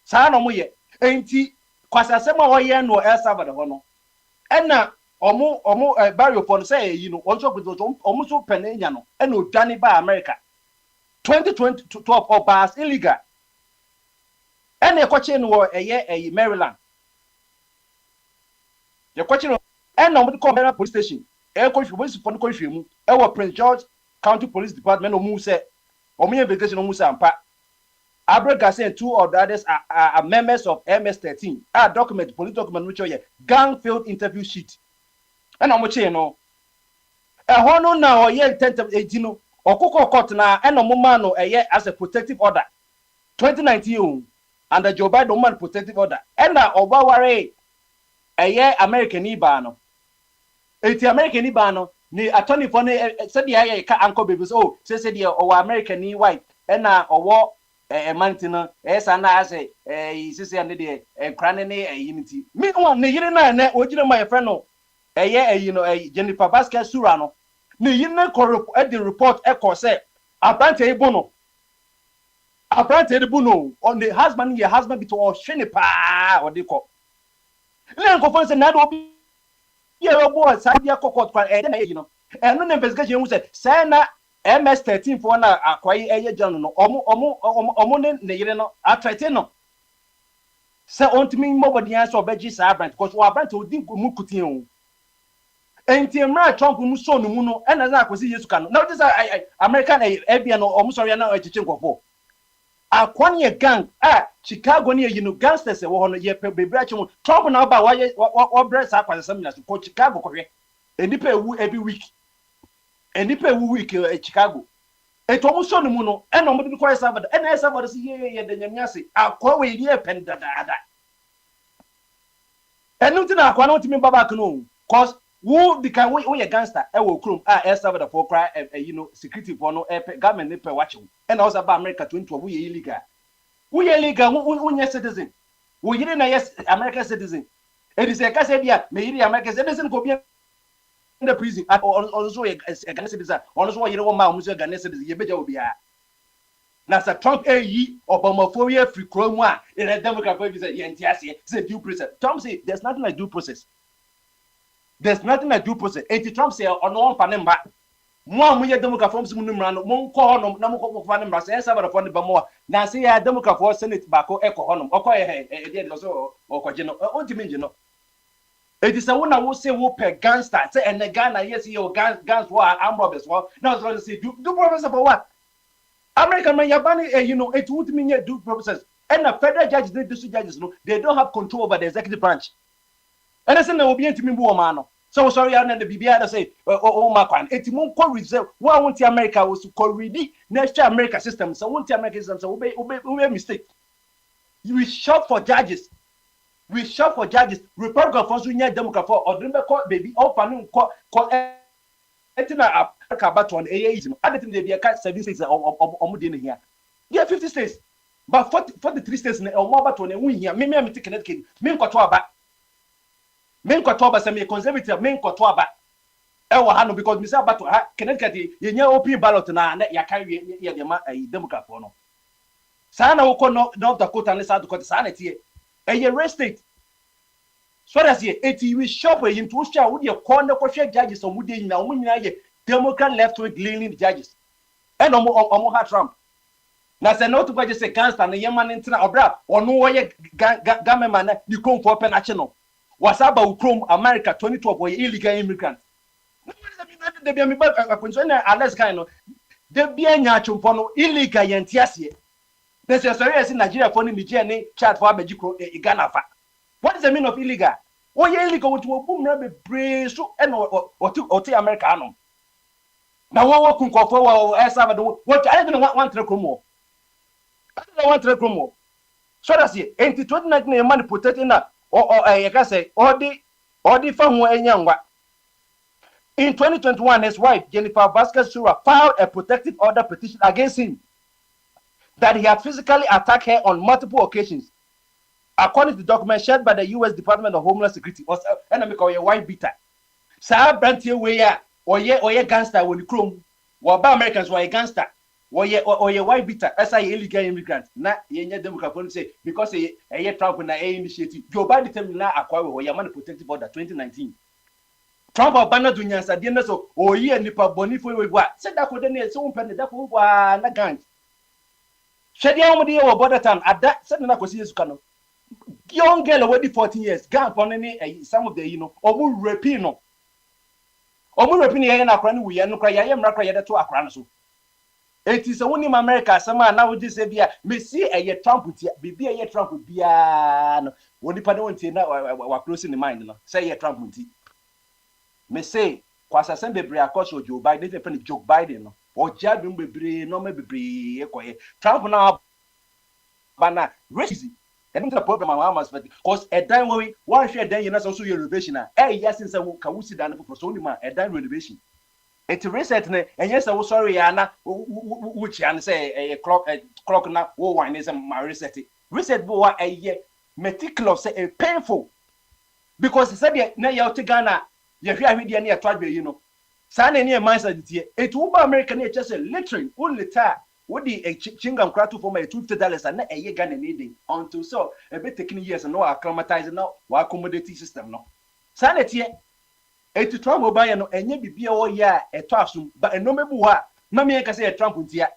sa no mo ye enti kwasasema wo ye no El Salvador no ena omo Barrio for say you know also go omo so penenya no ena odwane ba America 2012 or bas illegal ene kwache no eye Maryland ye kwache no ene omo call Maryland police station e kwache police for no kwache mu e wo Prince George County Police Department no mu se omo investigation no mu se ampa Abrega say two of the others are members of MS-13 document police document which ye gang field interview sheet ene omo che no e ho no na o ye 10 no okoko court na ene omo ma no eye as a protective order 2019 under Joe Biden man protective order ena obaware eye American iba no eti American iba no ni attorney for ne said ya ka anko baby so say dia o American ni white ena owo mantina sana ase sisi ande de krane ne unity me one ne yire na ojire my friend no eye no Jennifer Vasquez Sura no ne yire na the report e ko say abante ibo no Apparently, on the husband, your husband between Shiny Pa or the cock. Then conference and not be your boy, Sadia Cockot, you know. And no investigation was said, Sana MS-13 for a quiet a journal, Omonin, Nayano, Atratino. So on to me more than the answer of Beji Sabrant, because we are brand to think Mukutino. And Trump will so no muno, and as I was used to come. Now, this American Abian or Musoriana or Chichinko for. Akwanye gang Chicago near you know gangsters wo no ye be brache mo Trump na ba wa breast akwase samina so ko Chicago ko hwe enipa ewu every week Chicago etomo so no mu no e no mo de ko Salvador e na Salvador si ye de nyamiase akwa we ye pen dada enu ti na akwa no ti me baba no cause who the can we a gangster e wo krom El Salvador for cry you know security for no government ne pe watching and also about America 2012 we illegal we yes citizen we na yes American citizen it is a case dia me yiri American citizen go be in the prison also a Ghanaian citizen also you know ma muso Ghanaian citizen ye beja obi a na sa Trump Obamophobia free chrome a in a Democrat be say ye ntiase say due process Trump say there's nothing like due process. There's nothing like due process. Anti Trump say on one panemba. Mo ye Democrat forms mu numra no mo nko honom na mo koko panemba say Salvador for the bamo. Na say ya Democrat for Senate bako eko honom. Okoye dey so okoje no. Ontimi nje no. It is a one wo say wo per gangster say and the Ghana yes your guns war armed robbers war. Now so say do process for what? American man yabani you know it would mean due process. And the federal judges the district judges no they don't have control over the executive branch. And I said, no, be into me, woman. So sorry, I know the BBI say, oh, my quan. It's more call reserve. Why won't America was to call ready next year America system? So won't America system? So obey mistake. We shop for judges. Republican for Junior Democrat for or remember call baby open call Etina about on AA. I think they be a 7 states or here. Yeah, 50 states. But 43 states or more about when we here. Maybe I'm taking Connecticut. Me got to about. Men kwatoba say me conservative men kwatoba e wo ha no because me say about Connecticut ye nya open ballot na ya carry ye de ma Democrat for no sa na wo ko North Dakota and South Dakota sa na tie e ye red state so that's ye eti we shop e into sha wo de ko na ko hwe judges so mu de nyina wo nyina ye Democrat left-wing leaning judges. And omo ha Trump. Na say no to go just say gangster na yema ntina obra ono wo ye gamema na ni kom for pen ache no. Wasaba ukrom America 2012 wo illegal immigrant. No they be me ba akonso na Alex guy no. They be anya chumpo no illegal yentiase. They say sorry as Nigeria for Nigeria ni chat for abeji kro Ghana fa. What is the meaning of illegal? Oh yeah, illegal what to boom na be brace so and or America anom. Na wo kun ko for wo Salvador what I don't want to come. I don't want to come. So that's it. In 2019 man protecting na or I can say all the farm enyangwa. In 2021 his wife Jennifer Vasquez-Sura filed a protective order petition against him that he had physically attacked her on multiple occasions. According to the document shared by the U.S. Department of Homeland Security, or enemy call a white beater. Sa brantie we ya or ye gangster when you chrome. What about Americans were a gangster? Or ye white beater as a illegal immigrant. Na ye Democrat say because a Trump na initiative. Joe Biden tell me na acquire or your man protective order 2019. Trump abandoned dunya sa dienna so o ye nipa boni fo we wa. Said that for the so pen that for wa na gang. Shedi amodi o border town at that said na kwesi yesu kano. Young girl already 14 years. Gang for any some of the omu raping no. Omu raping ye na akra ni we no kra ye mra kra ye to akra no so. It is only in America some now this say bia me see a Trump tia bibia ye Trump bia no. Woni pa no ntie na wa close in the mind no. Say ye Trump nti. Me say kwasa sem bebre akoso Joe Biden dey friend Joe Biden no. O jadum bebre no me bebre e koye. Trump na bana racism. And the problem I must because a dime way one share then you know also your renovation. Yes, since I can see that for so man a dime renovation. It's recent and yes, I was sorry, Anna, which I say a clock now, wine is a my reset. Reset boy a year meticulous, a painful because it's said now you're to Ghana, you hear me near tribe, you know. San near my side here. It will be American just a literally only time. What the chingam kratu for my $250 and a year Ghana needing until so a bit taking years and no acclimatizing now, or accommodating system no. Sanity a to travel by no and ye be all year a twasum, but a no mebuha, Mammy can say a Trump here.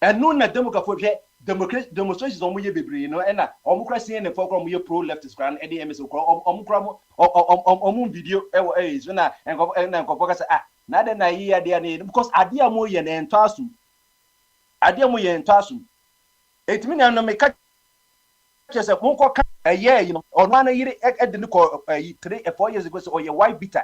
And no Democrat demonstrations on your baby, you know, and Omocracy and the program your pro leftist grand Eddie MS Omocram or video is when I and go focus ah, not an idea because Adia Moyan and Tasum. Adiamu ye ntasu. It mean I no make just a monko a year, you know, or one year at the nuko 3 or 4 years ago, or your white bitter.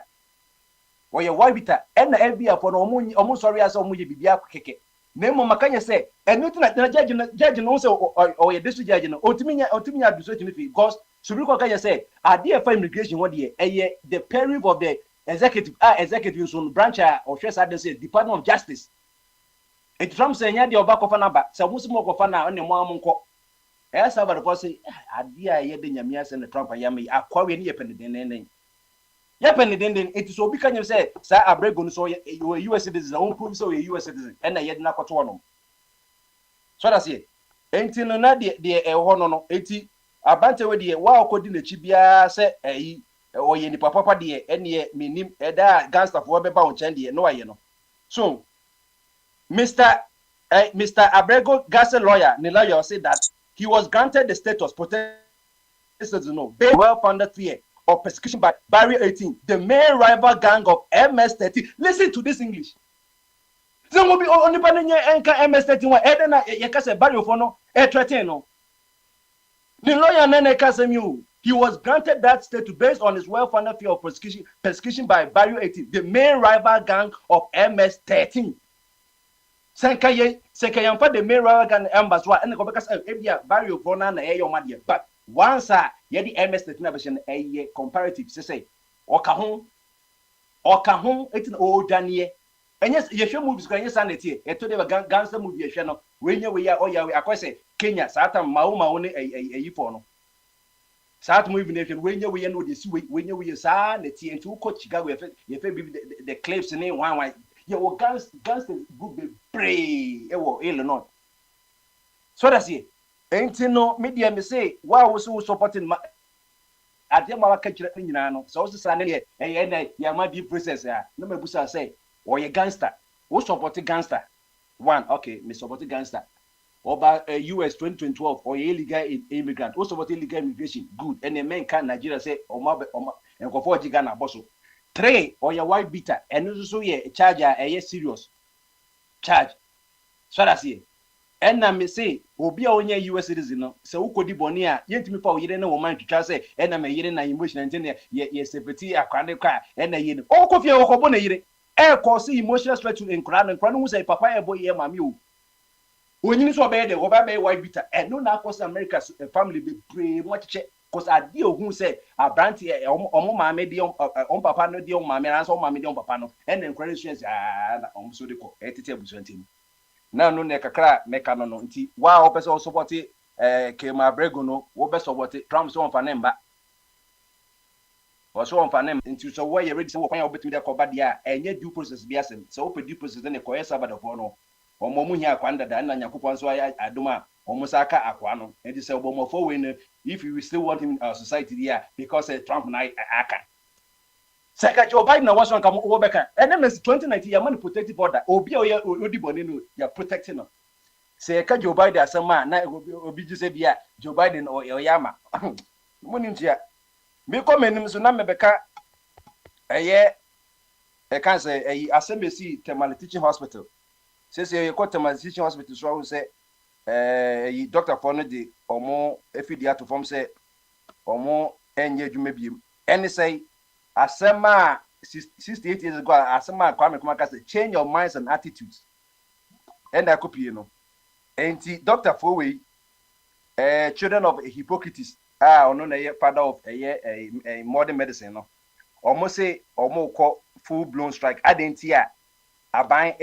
Or your white bitter, and the LB upon almost sorry as omu bibia keke. Nemo Makanya say, and nothing like the judge also or a district judge, Otimia administration because Suruko Kaya say, idea for immigration one year, a year the period of the executive on branch or Shres Department of Justice. It Trump saying the Obako Fanaba, so Musimo Fana on the Mamunko. As I was saying, idea ye the Yamias and the Trump Yami are quite yapending. Yapending, it is so because you say, Sir Abregun, so you a US citizen, own proof, so a US citizen, and I yet not one. So that's it. Ain't no nadia, dear, a honor, 80. A banter with the wow coding the Chibia, say, or ye papa, dear, and ye, me, a gangster for about Chandy, no, you know. So, Mr. Abrego Garcia lawyer, Nilayo said that he was granted the status protected well-founded fear of persecution by Barry 18, the main rival gang of MS-13. Listen to this English. So will be only MS-13. Edena Yakase Barry Fono, Etreteno. The lawyer Nene Kasemu. He was granted that status based on his well-founded fear of persecution by Barry 18, the main rival gang of MS-13. Senkayan for the main Ragan ambassador and the Cobacas Ebia Barrio Fona and Ayo Madia. But once ye the MS version a comparative say or Kahon, it's an old Daniel. And yes, you should move going sanity. A to the gangster movie channel when you are or ya say Kenya, Satan Mauma only a Yifono. Sat moving nation when you know this when you are sanity and 2 coach Chicago if the clips in one. Your gangsters would be brave, Illinois. So that's it. Ain't no media me say, why was so supporting my at the Malaka, so also Sunday, and Yamadi process. No, my busa say, or a gangster. Who support a gangster? One, okay, me support a gangster. Over US 2012 or illegal immigrant. Who support illegal immigration? Good. And the men can Nigeria say, and go for Ghana bosso. 3, or your white beater, and also a charger, a serious charge. So that's it. And I may say, Obi only US citizen, so who could Bonia, yet me power, you don't know woman to say, and I'm a year and emotion and yes, a petty, a kind car, and a year. Oh, coffee or cobone, air cause emotional stress in crown and crown, say, Papa, boy, mammy. When you saw bed, over white beater, and no now cost America's family be pretty much check. Because I deal who say a brand here, my medium on papa, no deal, my man, on my medium papa, and then credit shares are almost the co 80%. Now, no necra, mecano, tea. Wow, person also what it came a bregono, what best of what it trumps on for them, or so on for them into so why you ready to walk on between the cobadia and yet due process biasem, so open due process in the Koya Sabbath of or Momunia Quanda, and Yakupan, so I Duma. Omusaka Aquano, and it's a for if you still want him in our society here because Trump and I can. Second, Joe Biden was one come over back, and then 2019, your money protective order, Obio Bonino, you're protecting them. Say, Joe Biden as a man, Obi said, yeah, Joe Biden or Yama. Muninja. Me come in Tsunami Becca a year, I can't say a assembly Tamale Teaching Hospital. Says you got Tamale Teaching Hospital, so say. Doctor Fonedi omo efidia to form say omo enye dwumabi any say asema 68 years ago asema Kwame Kumaka say change your minds and attitudes and I copy you know and Dr. Fowe children of Hippocrates ono na father of a modern medicine no omo say omo call full blown strike adentia aban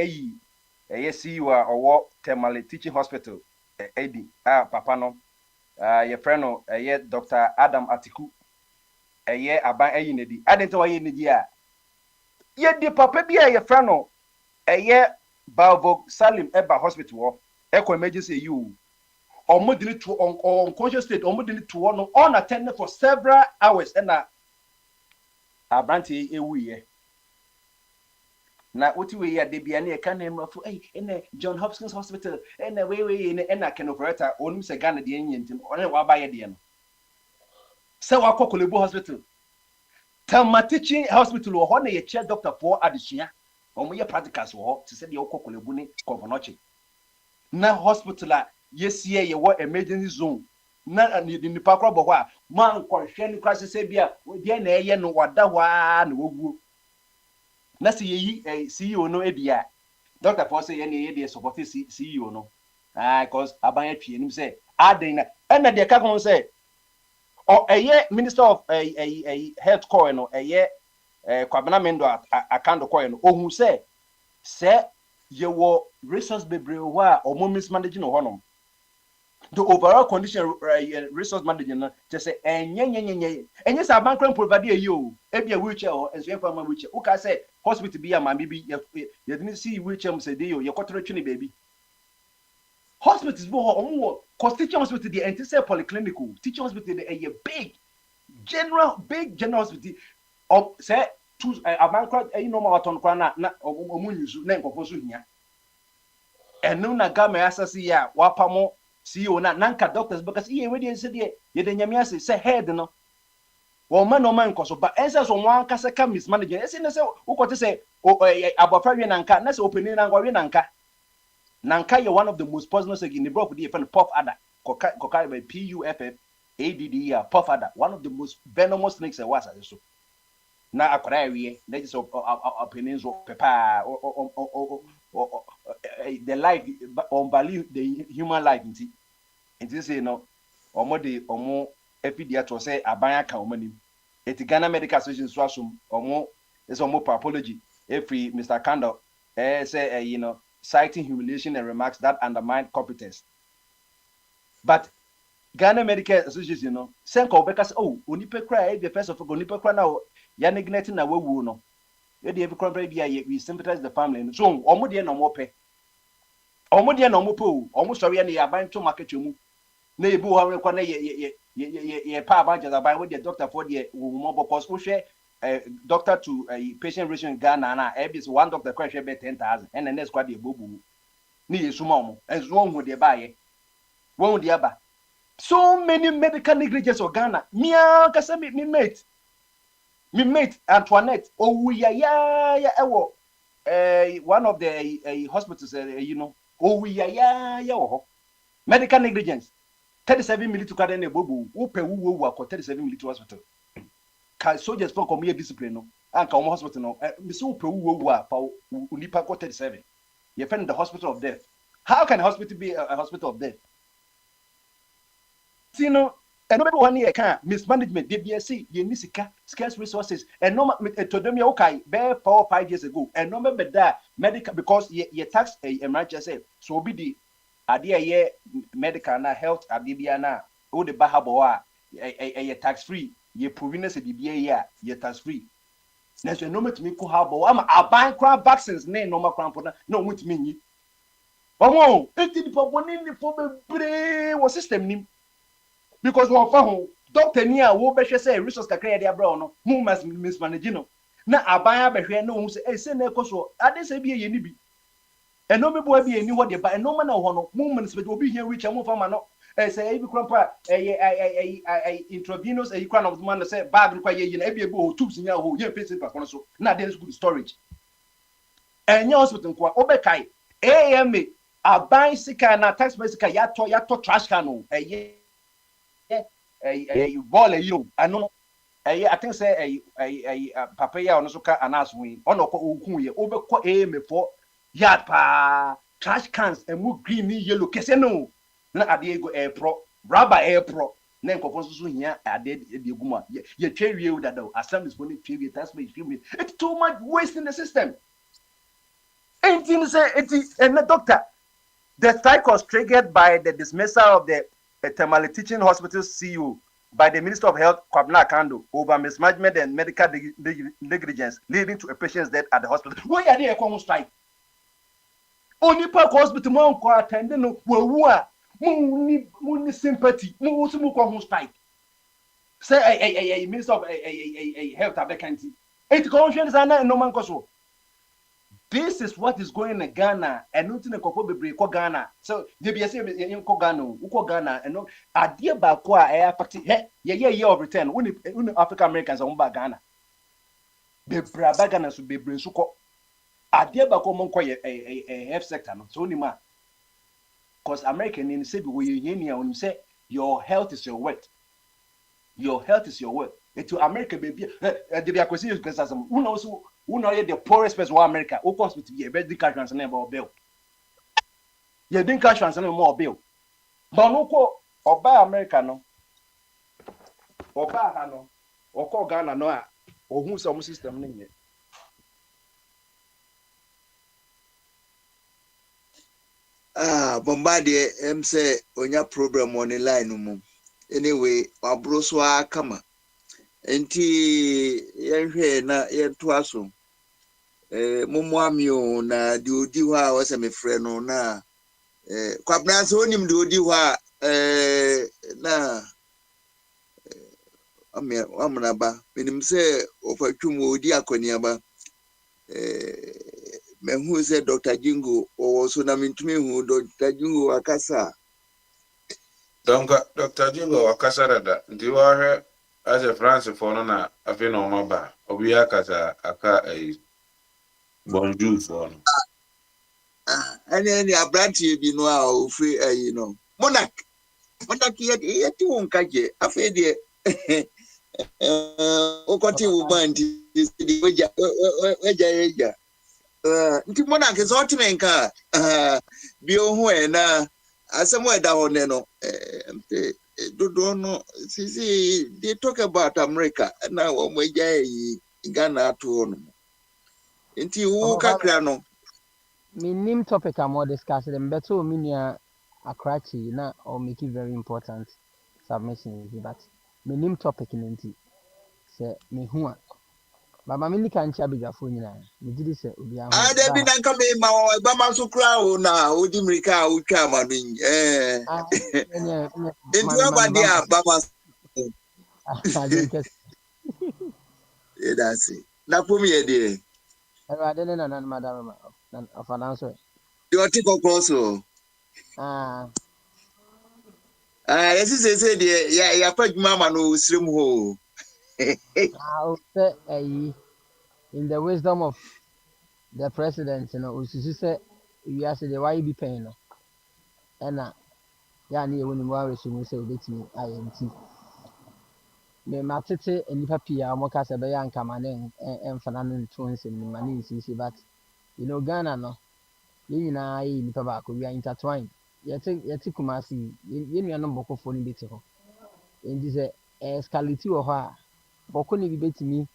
CEO or Tamale Teaching Hospital Eddie papa no your friend no Dr. Adam Atiku aban nedi adento wa nedi a ye di papa bi your friend no Balvo Salim Eba Hospital eco emergency you omodini to unconscious state omodini to no unattended for several hours and abranti ewu na oti we ya debia na ka na emrafo ene John Hopkins Hospital ene we na ken operator onum se Ghana de enyentim one wa ba ye de no se wa kokolebu hospital Tamale Teaching Hospital wo ho na ye chair doctor for adesua omo ye practicals wo te se de kokolebu ni konfonoche na hospital a yesie ye wo emergency zone na ni pakro bo ho a man kwahwe ni kwase se bia de na eye no wada wa na wogu na see ye CEO no ebia Dr. For say any dey support CEO no because aban atwie nim say aden na na de ka kon say o minister of health coin no Kwabena Mendo account coin no ohun say ye wo resource bebre ho a omo mismanage no honom the overall condition resource management just say enye sa bank provide you ebia wheelchair or enso farmer wheelchair o ka say hospital bi am bi ye didn't see wheelchair say dey you kotoro twi baby hospitals bo omo constitution hospital dey enti say polyclinic teaching hospital dey a big general hospital say two abankra normal aton kwa na omo nyusu na nkofo so hia enu na ga me asase ya wapamo CEO na nanka doctors because ye we dey say ye de nyame say head no wo man no man koso ba ense so wan kasa ka mismanaging ese ne say ukote say abofa we nanka na say openi na ngwa we nanka ye one of the most poisonous in the block dey friend puff adder koka by PUFF ADD puff adder one of the most venomous snakes there was so na akwara we na just opinions so pepa the life on value the human life nti say no omo epidia to say aban aka omanim eti Ghana Medical Association so asum omo is omo pathology every Mr. Kando say citing humiliation and remarks that undermine competence but Ghana Medical Association say ko beka say onipa kra the first of onipa kra na ya neglect na wawu no e dey be kra bia we sympathize the family so omo de na omo pe omo de na omo pe omo sori na ya ban to market mu na ebu wa kwa na ye pa ba jaza ba we the doctor for the wo mo because wo hwe doctor to patient ratio in Ghana na is one doctor question be 10,000 and the next quite the bobu ni yesumo and so on with the buy one the aba so many medical negligence of Ghana mia kasa me mate Antoinette ya ewo one of the hospitals you know ya medical negligence 37 minutes to kada na bobu wo pe wo akọ 37 minutes hospital ka soldiers for come here discipline no anka omo hospital no me so wo pe wo a pa unipa ko 37 you find the hospital of death. How can a hospital be a hospital of death? See no and nobody one year can mismanagement DBSC you need scarce resources and no to them you okay be 4 or 5 years ago and no remember that medical because you tax emergency so be the idea ye medical na health abibia na o de bahabo a tax free ye province bibia ya ye tax free na so no metimi ko habo am aban crab vaccines na normal cramp na no mutimi nyi omo enti di poboni ni fo bebre wo system nim because one fa ho doctor ni a wo behwe say resource kakra ya dia bra no mu mismanage no na aban abehwe na wo say say na ekoso ade say bia ye ni bi eno me bo bia ni ho de ba eno ma na ho no mu municipality obi here which am fa ma no say e bi krampa intravenous crown of the man say bag kwa ye na e bi bo tubes nya ho ye patient pa kono so na there is good storage enya hospital kwa obekai AMA aban sika na tax sika ya to trash can no ball you ano I think say papa ya ono so ka anas wi ono ko ogun ye obekọ AMA for yard pa trash cans emu green ni yellow kese no na ade go air pro rubber air pro na nkofo so hia ade de eguma ye twawie u dada assembly is going to twawie tax me it's too much waste in the system. Anything say and the doctor the strike was triggered by the dismissal of the Tamale Teaching Hospital CEO by the Minister of Health Kwabena Kando over mismanagement and medical negligence leading to a patient's death at the hospital. Why are they a strike? Only park hospital mo ko attend no wo a mo ni sympathy mo wo mo ko strike. Say a Minister of Health abekanti. It conscience ana no man ko so. This is what is going in Ghana and not in a couple of Ghana. So they be saying in Ghana and no idea ba kwa party year of return when African Americans are back Ghana. Be braba Ghana so be bring suko idea ba ko mon ko a health sector no so ni ma because American in say be we yen say your health is your wealth. Your health is your wealth. It to America baby they be acquisition because some who knows who know the poorest person in America who comes with a very cash transfer about bill. You didn't cash transfer more bill. But no ko oba America no. Oba no. Oko Ghana no a ohun some system ni.
Bombardie say onya program on the line no. Anyway, abro so akama. Enti yenhwe na yento aso momoamio na di odi ho a wose me frɛ no na kwabna so onim di odi ho a na amna ba menim sɛ ofatwum odi akoniaba mehu sɛ Dr. Jingo o so na mentumi hu Dr. Jingo akasa
Dr. Jingo akasa dada ndi wa hwɛ as a France for na afi no maba obi akasa aka bonjour for no
any abranti bi no a ofi no monarch ye ti won kaje afi de o koti wo bandi di weja nti monarch so otimenka bi ohun na asemo eda ho ne no don't know. See, they talk about America now. We Ghana to Inti who kakrano.
Minim topic I'm more discussing. Better minia akrachi na or make it very important submission. But minim topic in inti say me hua. Baba mini kanchi abiga phone na. Me did say obi a.
Ah, there be na come ma ba ma so kra o na o di mrika o twa ma no Into about there, Baba. That's it. Na pum ye de.
I didn't know madam of an answer.
You take up also.
Ah,
Yes, say de ya pa mama no srim ho.
I'll say in the wisdom of the president, Ususu say we are the why be paying no. And ya ni ewu ni mo aresumu say obetimi INT. Me matete enipa pia a mo ka se be ya nkama ne emfana no nto nsem ni mane nsisi but Ghana no ye nyinaa ye nipa baako we are intertwined. Yɛte Kumasi ye nuanom bɔkɔfoɔ no bɛti hɔ. Nti sɛ escalate wɔ hɔ a bɔkɔ ne bi bɛtumi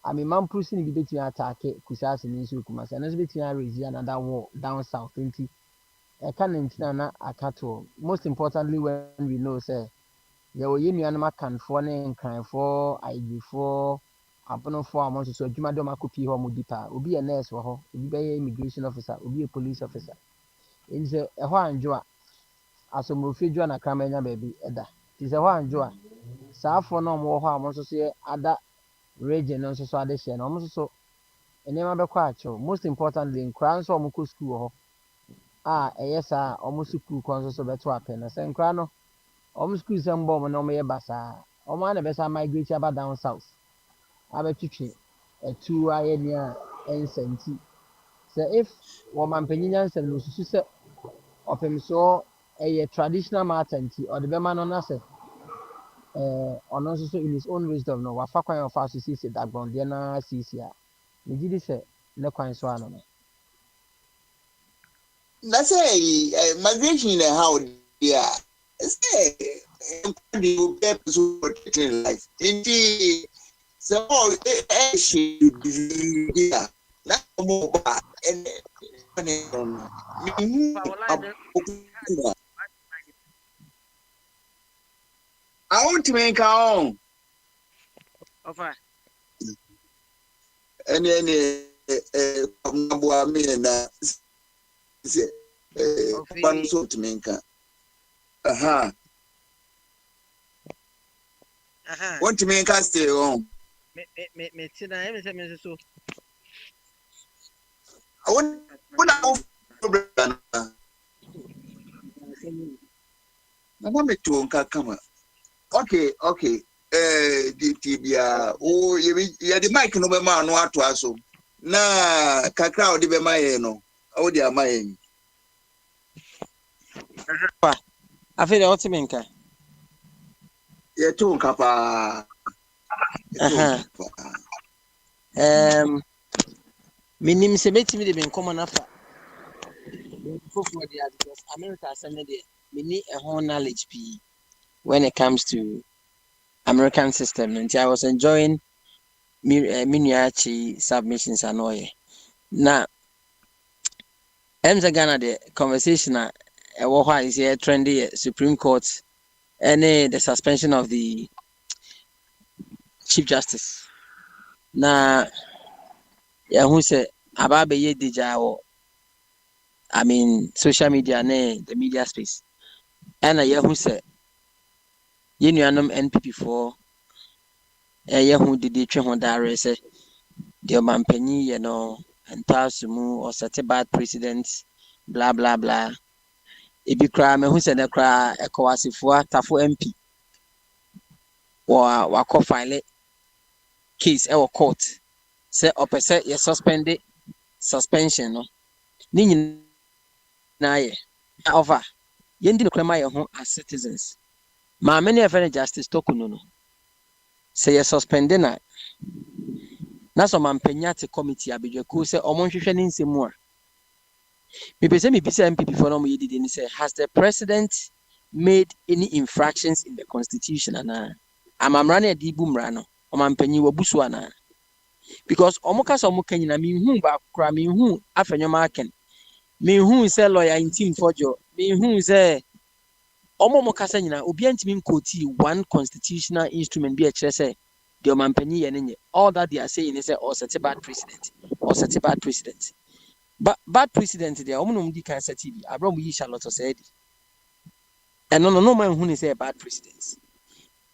amemampurusi ne bi bɛtumi ataake Kusase ne nso Kumasi ɛno nso bɛtumi arezi another war down south nti ɛka ne ntina na aka to most importantly when we know say yɛwɔ yɛ nuanom akanfoɔ ne nkranfoɔ ayifoɔ abonofoɔ a wɔn nso so adwuma dɔm akɔpie hɔ a wɔdi paa obi yɛ nurse wɔ hɔ obi bɛyɛ immigration officer obi yɛ police officer nti sɛ ɛhɔ anjo a asomrofie dwa na krama nya baabi ɛda nti sɛ ɛhɔ anjo a saafoɔ na wɔwɔ hɔ a wɔn nso so yɛ ada region no nso so ade hyɛ no wɔn nso so nneɛma bɛkɔ akyɛw most importantly nkwaraa nso a wɔkɔ school wɔ hɔ a ɛyɛ saa a wɔn school kɔ nso so bɛto apɛ na sɛ nkwaraa no wɔn school sɛ mbɔ wɔn na wɔyɛ basaa wɔn ana bɛsa migrate aba down south abɛtwitwe ɛtu ayɛ nea ɛnsa nti sɛ if wɔn mampanyin nyansɛm no osusu sɛ ɔpem so ɛyɛ traditional matter nti ɔde bɛma no na sɛ ɔno nso so in his own wisdom no wafa kwan ɔfa so sisi dagbɔndeɛ na sisi a megye di sɛ ne kwan so ano no.
Na say migration na how dia say the purpose of protecting life. Indeed, so she dia na mo ba and I want to make on.
Ofa.
And then na one so to make want to make us stay home.
Me tina em se me so.
I want me to come. Okay. The tibia oh you the mic no be ma no ato aso. Na kakra o de be ma ye no. O de ama ye.
Afi de otimenka.
Ye to nka pa.
Minim se betimi de ben komo na fa. For the because America send the mini a whole knowledge be when it comes to American system. And I was enjoying miniachi submissions and all. Now, Ghana the conversation what is here trendy Supreme Court and the suspension of the Chief Justice. Now, who said Ababe ye deja social media the media space. And who said you NPP for who did the train on the Omampeni, and Tasumu or set a bad precedent, blah blah blah. It be cry me who said a cry a coasifua tafu MP or wako file case or court say or set your suspended suspension no Nini naye over yendi no krema ye ho as citizens ma many of any justice tokuno no say you suspend na so mampanya te committee abedwako say omonhwehwe ne nsemu a me pese me bisa MPP for no mo yedidi ni say has the president made any infractions in the constitution ana amamra na di bu mra no omampanyi wabusu ana because omoka so omoka nyina me hu ba kra me hu afanyoma aken me hu say lawyer in team fojo me hu say omo kasa nyina obi antimi nkoti one constitutional instrument be a kire say the omampanyi ye nenye all that they are saying is say or set a bad precedent but bad precedent there omo no di kan set bi abro mo yi Charlotte said and no man who say bad precedents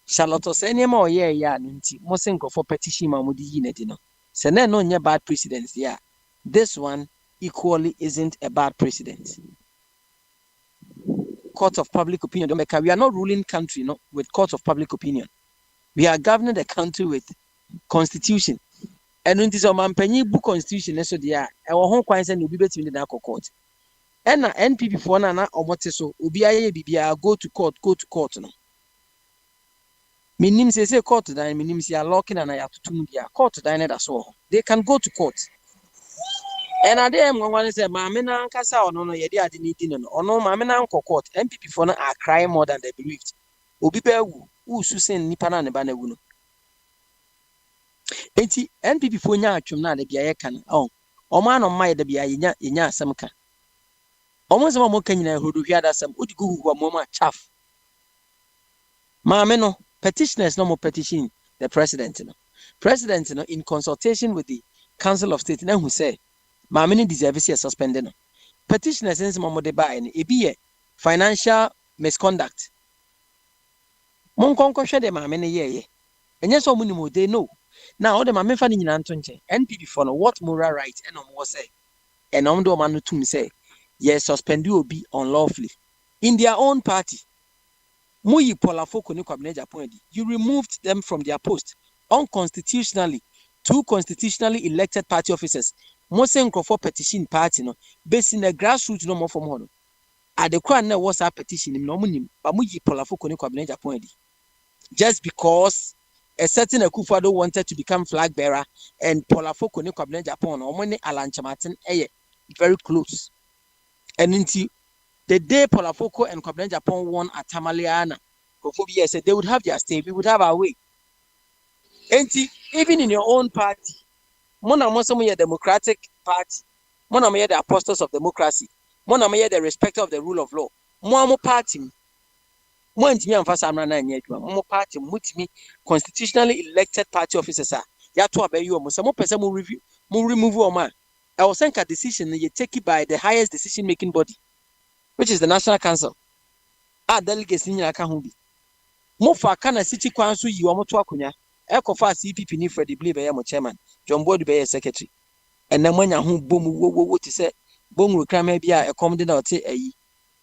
Charlotte Oseniema or yeah, ninti, Mosenko for petition Mamudi Yinedino. Sene no nye bad precedents, yeah. This one equally isn't a bad precedent. Court of public opinion, we are not ruling country with court of public opinion. We are governing the country with constitution. And when this manpenny book constitution, so they are our home coins and will be between the court. And NPP for Nana or what so, Ubia Bibia go to court. No. Minim say court dine, minim say locking and I have to be a court dine as well. They can go to court. And I dem one say, Mamma Casa or no, yet I didn't dinner or no, Mamma court. NPP for are crying more than they believed. Ubibe who Susan Nipana and Banawuno. Enti NPP for nya atwum na de bia kan o man on my de bia nya asem ka omo se mo kan nyina hodo hwada asem odi gugu mo ma chaff ma me no petitioners no mo petition the president no in consultation with the council of state na who say ma me no deserve to suspend no petitioners sense mo de buy no e bi financial misconduct mon konko hwe de ma me no ye enye so mo ni mo dey no. Now, the Mamma Fanny Nantonche, NPP for what moral right and was say, and on the man to say, yes, suspend you will be unlawfully in their own party. Muyi Polafoko Nikabneja point, you removed them from their post unconstitutionally. 2 constitutionally elected party officers, Mosenko for petition party, no, based in the grassroots no more from one. At the crown, there was a petition in Nomunim, but Muyi Polafoko Nikabneja point. Just because a certain Akufo-Addo wanted to become flag bearer, and Polafoko ne Kwabena Japan or money Alan Chamatin very close. And until the day Polafoko and Kwabena Japan won at Tamaliana, Kofobi said they would have their stay, we would have our way. And even in your own party, Mona Mosomo Democratic Party, Mona the apostles of democracy, Mona the respecter of the rule of law, Moamo party. More party, constitutionally elected party officers are. Yatu abeyu mo. Some person will review, will remove or man. I was saying a decision you take it by the highest decision-making body, which is the National Council. Delegates in Yakahubi. Mofa kana city council you are to akunya. Ekofa CPP ni Freddie Blee be chairman. John Boyd be secretary. And then when you boom what to say, boom will cram maybe a commandant or say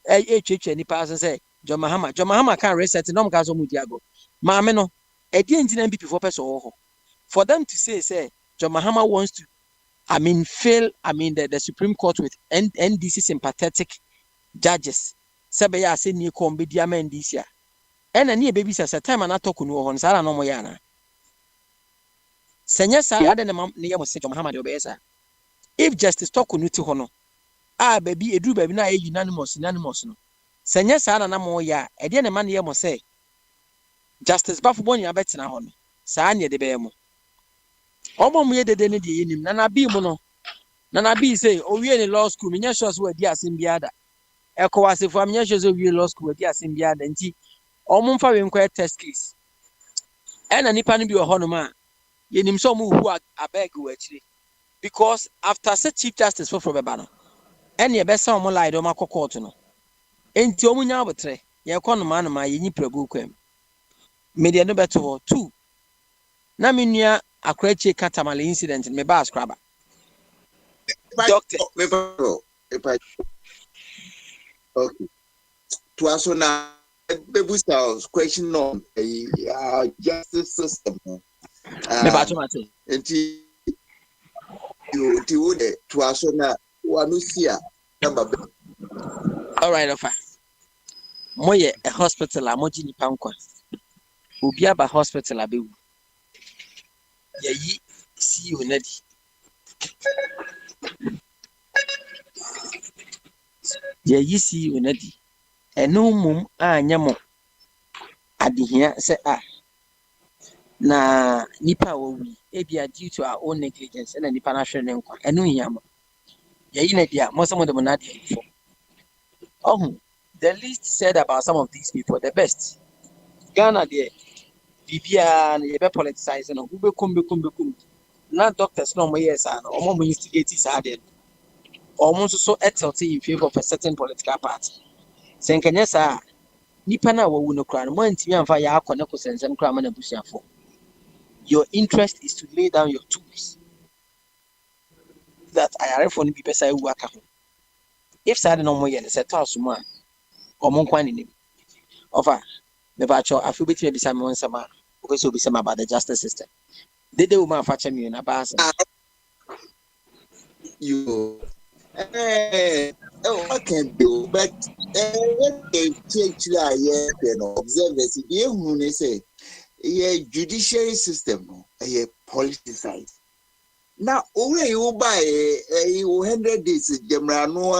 any person say. John Mahama can't reset no gazo mudiago. Mameno, a DNG NPP for person. For them to say, John Mahama wants to, fail, the Supreme Court with NDC sympathetic judges. Sabaya say ni kombi diamen this year. And a near baby says a time and I talk on Sara no moyana. Senyasa had a mom near John Mahama Obesa. If justice talk on to hono, baby, a do baby na unanimous no. Senya sana na mo ya e de ne man ye mo say justice bafo ya betina ho no saa ne de be mo omo mo ye de ne de yenim na bi mo no na bi say o wie ne law school minya sure so adi asem biada e ko wasefo minya sure so wie law school adi asem biada nti omo mfa we nkwa test case e na nipa no bi ho no ma yenim so mo hu abeg we akire because after say chief justice for beba no ene e be sa omo lie do ma court no enti omunya abotre ye kono ma no ma ye nyiprabu kwam media no beto 2 na menua akrache katamale incident me ba askraba doctor
okay to also now baby styles question on justice system
me ba to mate
enti you to also now wanusia number.
All right, okay. Moye a hospital a moji ni pankwa. Obi aba hospital abewu. Yayi CEO nadi. Yayi CEO nadi. Eno mum anya mo adihia se na nipa wo wi ebia due to our own negligence na nipa na hwere ne nkwa. Eno hia mo. Yayi nadi a mo some dem na dey before. The list said about some of these people, the best. Ghana there, Bibia, you be politicizing, who be kum. Not doctors, no more yes, and almost instigators are dead. Almost so exalted in favor of a certain political party. Saying, yes, nipa na wawu no kra no man ntimi amfa ya akọ ko sensem kra ma na busuafo. Your interest is to lay down your tools that ayarefo no bi pesa ewu aka ho. If sade no mo ye ne set house mu a omo nkwa ne nim. Ofa me ba cho afi beti me bisa me onsama because obi sama about the justice system. Dede wo ma fa che me na ba asa.
You what can do, but what they change observers, they say, a judiciary system, a politicized. Now, only you buy a 100 days, Jamrano,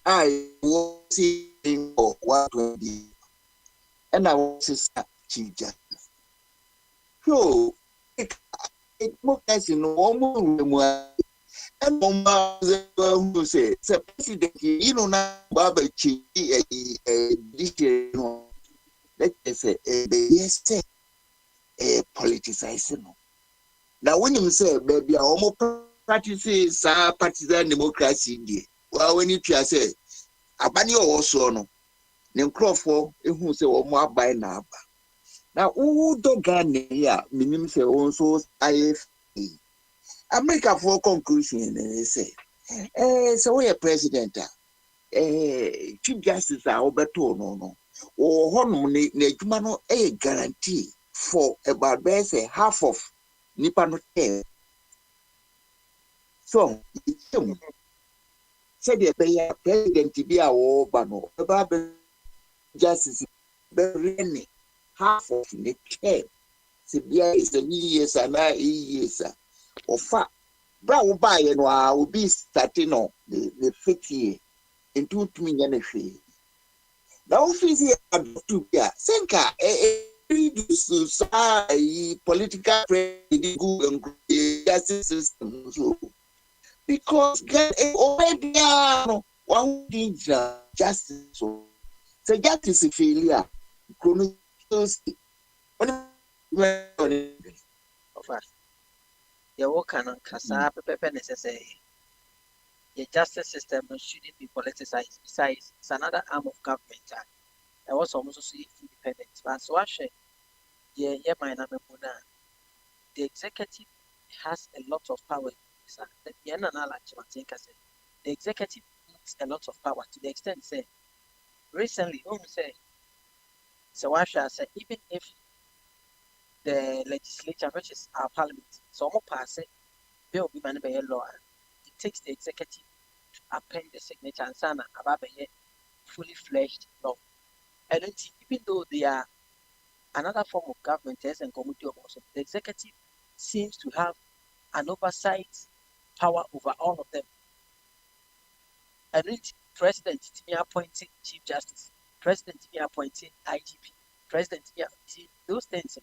I was seeing for 120, and I was a chief justice. So, it more in one and who say, President, you know, now, Baba Chi, a let's say, a politicizing. Now, when you say, baby, I almost practices partisan democracy, well, when you say, Abani also no, then Crawford, who say, oh, more by now. Now, who don't get here, minimum say also IFA. America for conclusion, they say, so we are president, Chief Justice, Alberto, no, or Honor, Nejumano, a guarantee for about half of Nipano. So, said the president to be our Bano, about justice, very half of the care. Sibia is a years and I years of fact. Brown by and will be starting on the 50 in 2 million. Now, if to be a Senka, a political justice system. Because already one danger justice. So, justice is failure.
Your work and Kasa Pepe necessary. The justice system shouldn't be politicized. Besides, it's another arm of government. I was almost independent. But so I share, my name the executive has a lot of power. The executive needs a lot of power to the extent say recently, so I shall say even if the legislature, which is our parliament, so more pass it, bill be managed by a law. It takes the executive to append the signature and sign about a fully fledged law. And even though they are another form of government, and committee also, the executive seems to have an oversight power over all of them. And the president to be appointed chief justice, president to be appointed IGP, president to be those things.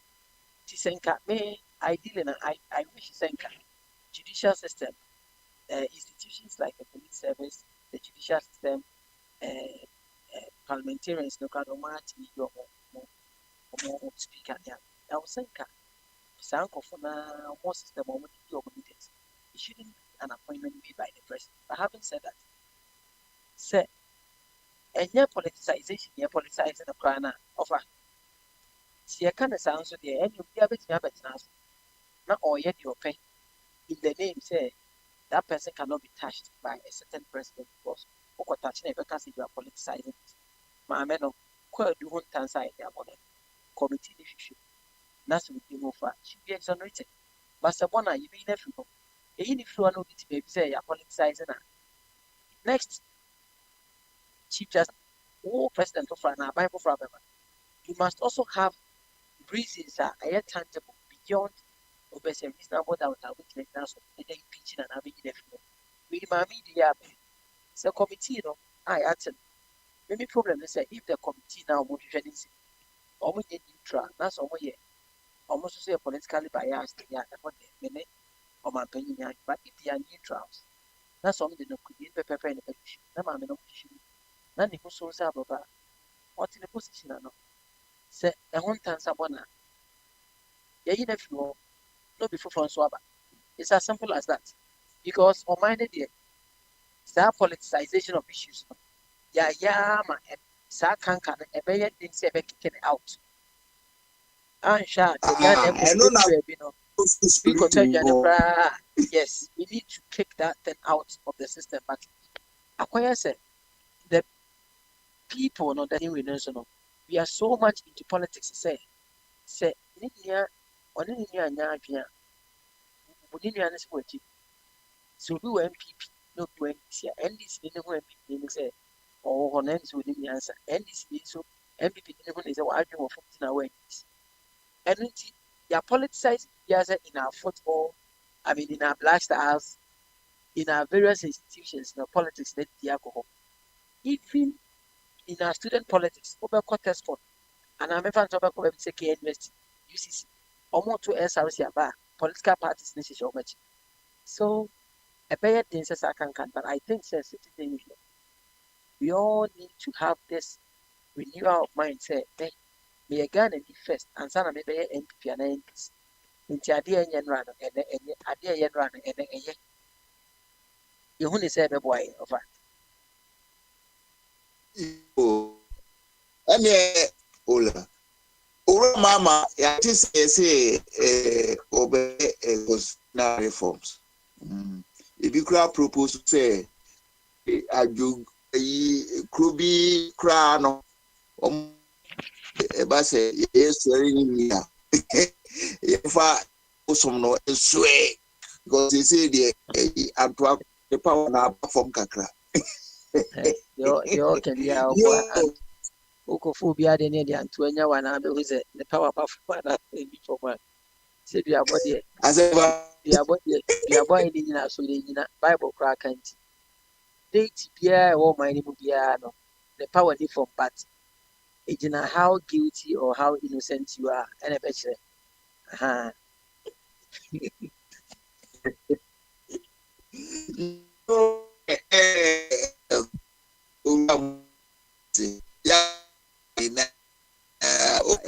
Tisenka may ideally, I wish Senka judicial system, institutions like the police service, the judicial system, parliamentarians, no kind of more speaker there. Now Senka, Sanko for now, more system or meetings. It shouldn't be an appointment made by the president. But having said that, say, and your politicization, you're politicizing the crown offer. See, I can't answer the end. You'll be able to have it now. Not all yet your pay. In the name, say that person cannot be touched by a certain president because who touching it because you are politicizing it. My men of quite do one time side their money. Committee issue. That's what you move for. Should be exonerated. But the one you be in every home. If you are not to say you're politicizing. Next, Chief Justice, President of Frana, Bible for you must also have reasons that are tangible beyond obviously reasonable doubt and witness now so and then pitching and having it. We media so committee I asked maybe problem is if the committee now motivation is almost neutral, that's almost say politically biased, for the minute or my opinion, but if they are neutrals, that's something that could be paper in the petition. None of so about what in the position or not. Say a 1 time sabona. If you know, not before from Swaba. It's as simple as that. Because on my idea, it's that politicization of issues.
saa kanka no ɛbɛyɛ den sɛ ɛbɛkeke no out anhwɛ a the Ghana ɛkɔ no we kɔtɔ aduane koraa yes we need to kick that thing out of the system but akɔyɛ sɛ the people no that we know so no we are so much into politics say ne nua ɔne ne nua anya adwene a ɔne nua no sɛ wɔakyi sɛ obi wɔ MPP na obi wɔ NDC a NDC ne ho MPP ne sɛ ɔwɔ hɔ na NDC wɔ ne nua nsa NDC ne nso MPP ne ho ne sɛ wɔadwene wɔ 15 na wɔ NDC ɛno nti they are politicized in our football in our Black Stars in our various institutions in our politics that the alcohol even in our student politics over contest sport and I'm even talking about University UCC almost to SRC about political parties necessary much so a better thing says I can but I think says we all need to have this renewal of mindset me again and first and son me be NPP and NDC nti adeɛ ɛnyɛ nra no ɛnɛ adeɛ ɛyɛ nra no ɛnɛ ɛyɛ yehu ne sɛ ɛbɛboa yɛ ɔfa
ɛnɛ owura mama yɛate sɛ ɔbɛyɛ constitutional reforms ebi kura propose sɛ adwo kuro bi kura no ɛba sɛ yɛsɔre ne nia yɛfa osom no nsue because they say the antoa the power na perform kakra
yo can ya ukofo bi ade ne de antoa nya wa na be hu sɛ the power perform na bi for man say bi abode
aseba
bi abode ni nyina so de nyina bible kra kanti date bia ɛwɔ man ni mu bia no the power ni from but ejina how guilty or how innocent you are and be kyerɛ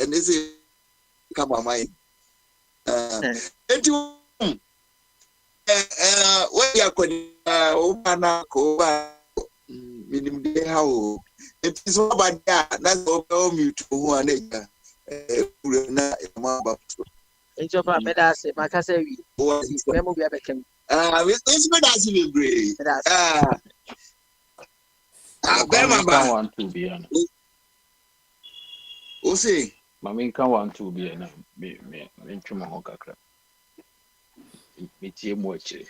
and this is come on my what you are calling minimum day how it is about that that's all me to one na
enjo pa meda se makasa wi memo bia bekem
we meda se be brave bema ba
want to be ana
o say
mama can want to be ana me ntwema ho kakra me tie mo akire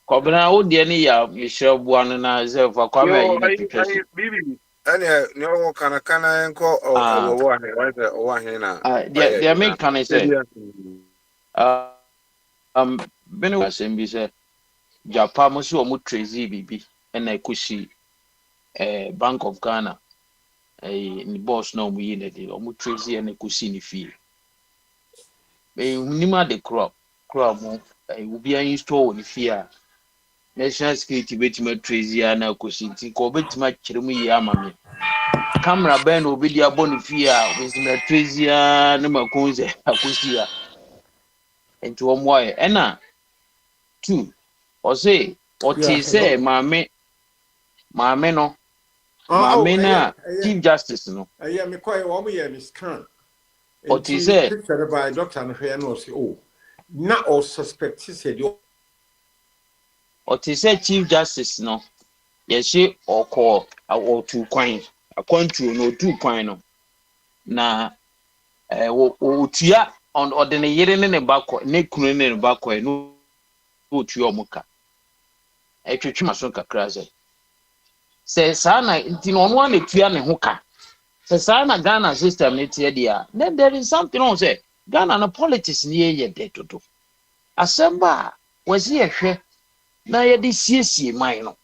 Kobna wo de ne ya mehyira bua no na ze fa kwa me yi twetwe
bibi ene ne wo kana enko owo ahe wa he na
de me kan say bene wasem bi say Japan mo so mo trezi bibi na ekoshi Bank of Ghana ni boss na mo yi na de mo trezi na ekoshi ni fie hunima de crop mo will be installed in fear. National security betima tracy na kosinti ko betima kyeremu yi amame. Camera ben obi dia bonu fear with na tracy na makonze akosia. Enti wo moye ena 2 o say o ti say mame no mame na chief justice no.
Me koy wo mo ye miscan.
O ti say
picture by doctor no hwe no say oh na o suspect say the
o ti say chief justice no ye she oko o tu kwan akwantu no tu kwan no na o tua on ordinary yere ne bako ne kunu ne bako no o tua omuka twetwe so kakra say sana nti no ono na tua ne ho ka sana Ghana system ne tie dia then there is something on say Ghana na politics ne ye de dodo asemba wasi ehwe na ye de siesie man no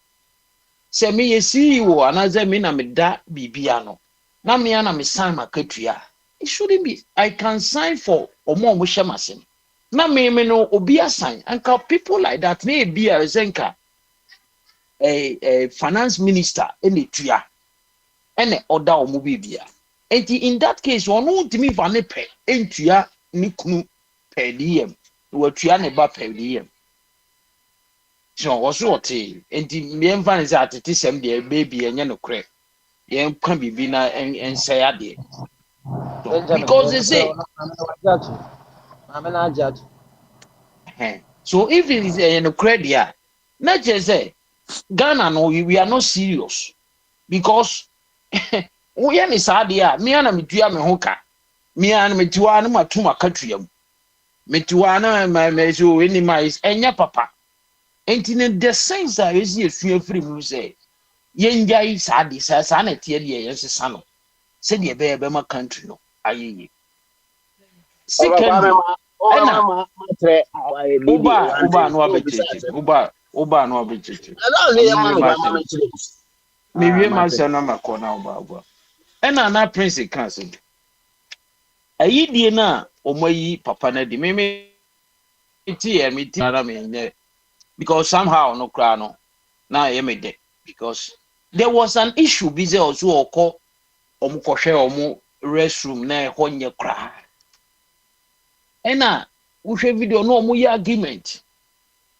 se me ye CEO anaze me na me da bibia no na me ana me sign makatua it shouldn't be I can sign for omo mo hyemasem na me no obi assign anka people like that na be a zenka a finance minister ene tua ene oda omo bibia And in that case, one won't me for ne pay into ya nikunu per diem. What you are about per diem. So also what and the main fan is at it is the baby and no crack. Yen can be vina and say ade. Because they say so if it is a credit, not just say Ghana no we are not serious because we are sad ya me and me tua me hoka me and me tua no matuma country am me tua na my so any mais enya papa enti the sense that is you free mu say yenjai sad sa na tie de yes sa no say de be ma country no ayi secondly Uba no abecheche. Uba no abecheche. Me wie ma se na makona uba. Ena na prince kan se. Ayi die na omoyi papa na di me ti na me because somehow no kra no na ye me de because there was an issue bize also okọ omukọhwe omu restroom na ho nye kra. Ena we share video no mo argument.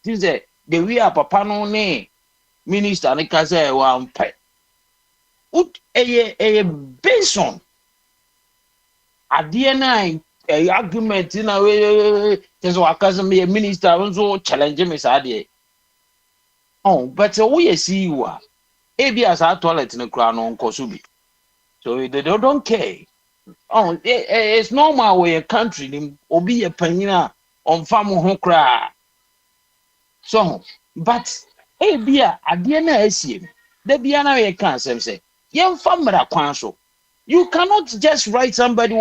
This is the way papa no ne minister ne ka say one pay. Ut based on ade na argument na we just waka me minister so challenge me say ade. Oh, but we see you are. Ebi as a toilet no kra no nkoso bi. So they don't care. Oh, it's normal where a country will be a penina on farm ho cry. So, but bia adiana esim. The biana we can say, young farmer kwanso. You cannot just write somebody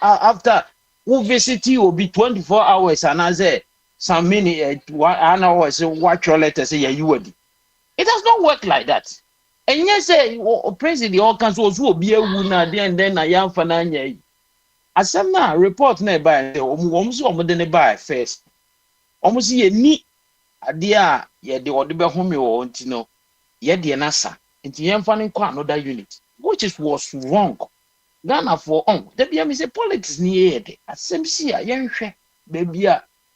after who visit you will be 24 hours and as some minute 1 hour say watch your letter say you would. It does not work like that. And yes, president all councils will be a winner and then a young fananya. As some now report nearby, almost the by first. Almost ye need a dear, yet the order home you want to know, yet the NASA, and the young fanning another unit, which was wrong. Ghana for the BM is a politics near it. As some see a young share, baby,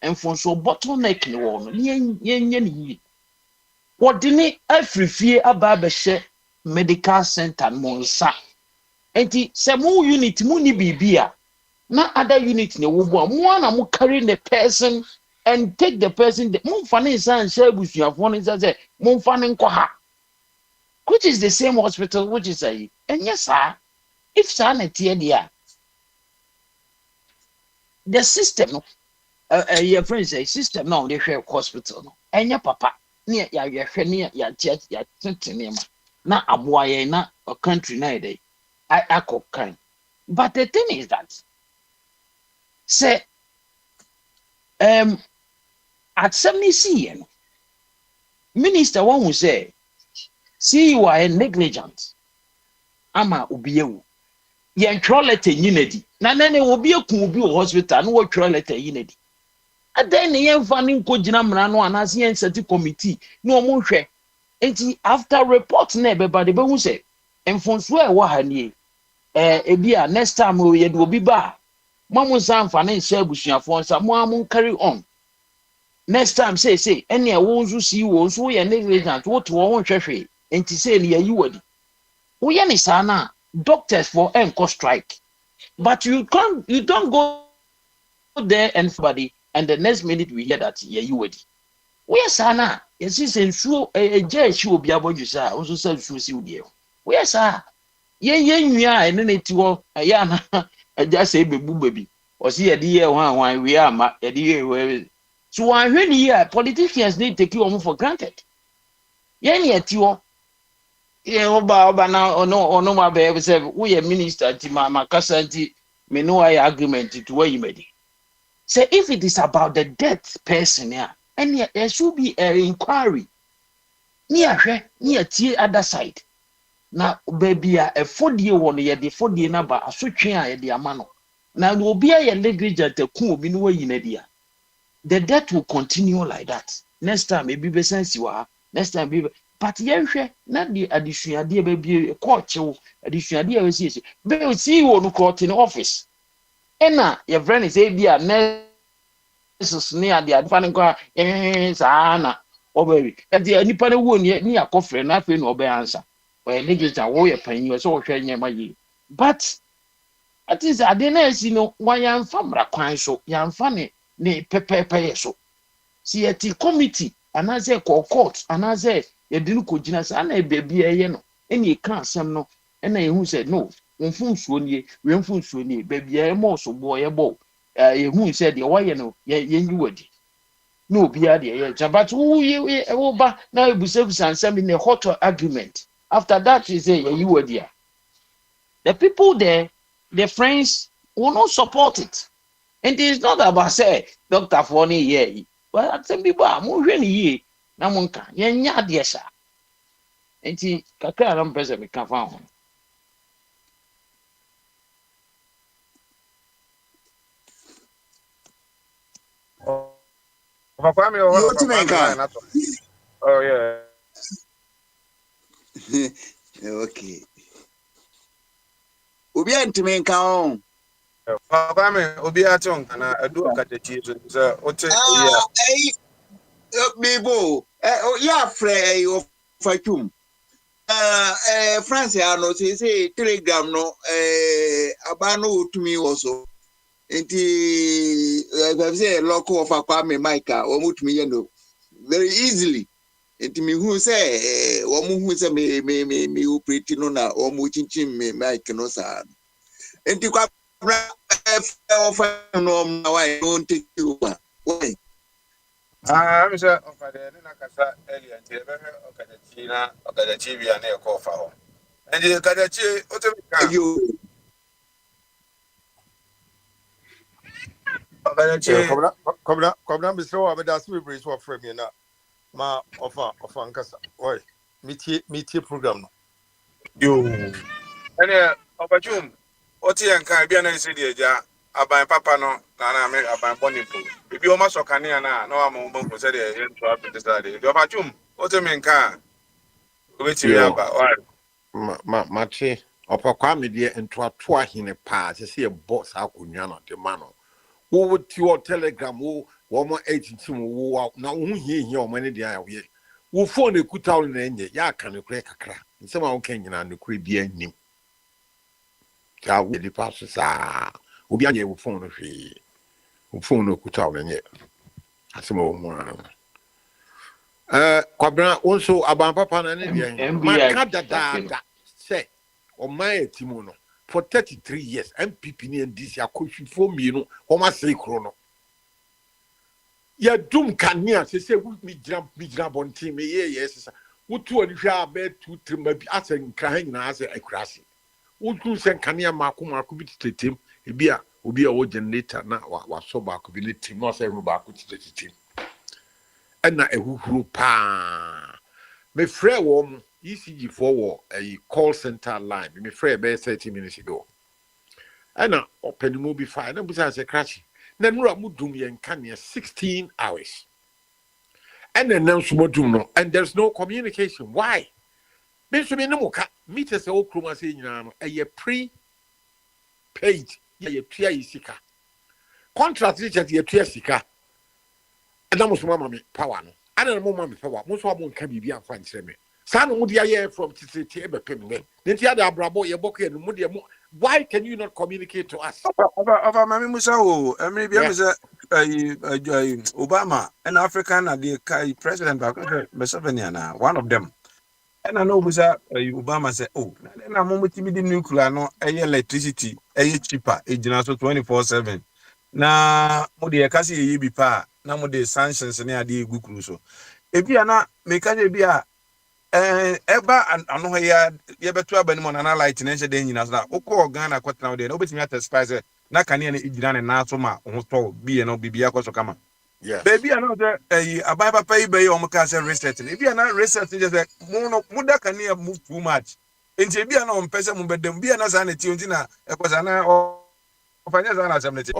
and for so bottleneck in the wall, yen. What didn't every fear about the medical center monsa? Enti se mu unit mu ni bibia na other unit ne wo bo mo na mo carry the person and take the person mo fa na insan share busuafo no say mo fa ne nkọ ha, which is the same hospital which is a enye sa if sa na tie dia the system no your friends say system now they share hospital no enye papa ne ya hwe ne ya tete na aboaye na a country na dey I kind. But the thing is that say at 70 minister one will say see you are negligent ama obiyewu yen letter yinedi na nene obi ekun obi hospital no wo letter yinedi adan ne yen fa ne nkogina mra no anase yen set committee no omo hwe enti after report na ebeba de be hu say enfonso e wo ha nie ebia next time we ye do obi ba mamu sanfa na nse abusuafo nsa mo am carry on next time say ene e wo nso si wo nso ye negligent wo to wo hwehwe enti say ne yi wadi wo ye ne sana doctors for enco strike but you don't go there and somebody and the next minute we hear that ye yi wadi wo ye sana ye si se nsuo eje shi obi aboju sa wo nso sa nsuo si odi e wo ye sa ye nwia ene ne ti ho ya na aja say bebu baby o si ye di ye hwan we ama ye di ye so wan hwe ni ye politicians need take you for granted ye ne ti ho ye oba na ono ma be say we ye minister ti ma kasa nti me no I agreement to where you made say if it is about the dead person here and there should be an inquiry ni ahwe ni atie other side na baby a efodie wo no ye de fodie na ba asotwe a ye de ama no na obi a ye negligent ku obi no wayi na dia the death will continue like that next time e be sense wa next time be but yɛhwɛ na de adesuadeɛ baabi kɔɔkyew adesuadeɛ a wɔsiesie bɛyɛ CEO no kɔɔte ne office ɛna yɛfrɛ ne sɛ bi a nurses ne ade fa ne nkɔ saa na ɔbɛwi ɛde nipa no wo ne akɔfrɛ na afei na ɔbɛyɛ ɔyɛ negligent woyɛ panyin sɛ wɔhwɛ nyɛma yie but at least ade na esi no wɔyɛmfa mmara kwan so yɛmfa ne pɛpɛɛpɛ yɛ so si yɛte committee anaasɛ court anaasɛ yɛde no kɔgyina sɛ ana baabi ɛyɛ no ɛna yɛka asɛm no ɛna yɛhu sɛ no wɔmfo nsuo nie wɔmfo nsuo nie baabi ɛmɔ so boɔ yɛbɔ yɛhu sɛ deɛ wɔyɛ no yɛnyi wadi na obiara deɛ yɛ kyɛ but woba na ebusabusa nsɛm in a hot argument after that you say yɛyi wadi a the people there the friends will not support it and it is not about say doctor for ne yɛ but some people are mo hwɛ ne yie na mo nka yɛnya adeɛ saa nti kakra na mpɛ sɛ meka fa ho
Oh yeah.
Okay. Obi antime nka on.
Papa me obi aton kana adu akatechi so ote yeah.
Bibo ya frɛ o fatum. France ya no say Telegram no aba no otumi wo so. Enti say local of Kwame Micah o mutumi ye no very easily. Enti me hu say o mu hu say me operate no na o mu chinchin me mic no sa. Enti kwa of no why don't take you why
I'm sure of the Nakasa earlier until Okadachi be an air call for home. And the Kadachi,
Come down, Mr. Over that's me brace for frame you now. Ma offer of Ankasa. Why? Meet program.
You and Opachum, Oti and Caribbean and City, Aban Papa no, Nana, Aban Bonipo. If you almost can na, no, I'm on to say to have to decide. The Opachum, what do you mean, car? Which you have
Mache, Opakami dear and twa in a pass, see a boss out Kunyana, the mano. Who would your telegram, who 1 more agency who out now, who hear your money there? Who phone a good town in the end, ya can you crack a crack? And somehow can you and the crib be a name. Shall we the passes are? Who be a phone of she who phone no good town in yet. That's more. Quabra also about Papa and India. Say, or my Timono. For 33 years, MPP and this are coaching for me, you know, almost say chrono. Ya doom can near say, would me jump on team, yes, would two and shall bed to trim maybe asking crying as a crassy. Would you send Kania Makuma could be to him, a beer will be a old generator now, was so back could be lit him, not every back with the team. And not a who pa. My friend warm. ECG forward a call center line. Me free about 30 minutes ago. And now open the movie fine. And besides a crash. Then we are moving in Kenya 16 hours. And then now no, and there's no communication. Why? Mr. Minomoka meet us all chroma saying a pre-paid ye sika. Contract at your tia sika. And almost mamma power. I don't know mamma power. Most of them can be fine. San Mudia from Titi Pim. Then the other Brabo, your book and Mudia. Why can you not communicate to us?
Over Mammy Musao, maybe Obama, an African, the president of Museveni, one of them. And I know Obama said, oh, then I'm with the nuclear, no, electricity, cheaper, so 24/7. Na Mudia Cassi, be pa, now the sanctions and the Gucruso. If you are not, make a eba ano ya yebeto abanimon na light na nche den nyina so na okọ Ghana kwatena de na obetimi atespise na kane na igina ne na so ma ho to bi no bibia kwaso kama
yes
baby ana de abai papa ibe o mka say reset ne bia na reset je say mu da kane move too much enti bia na o mpese mu bedem bia na sa na ti onti na ekosa na o fanya za na asemneti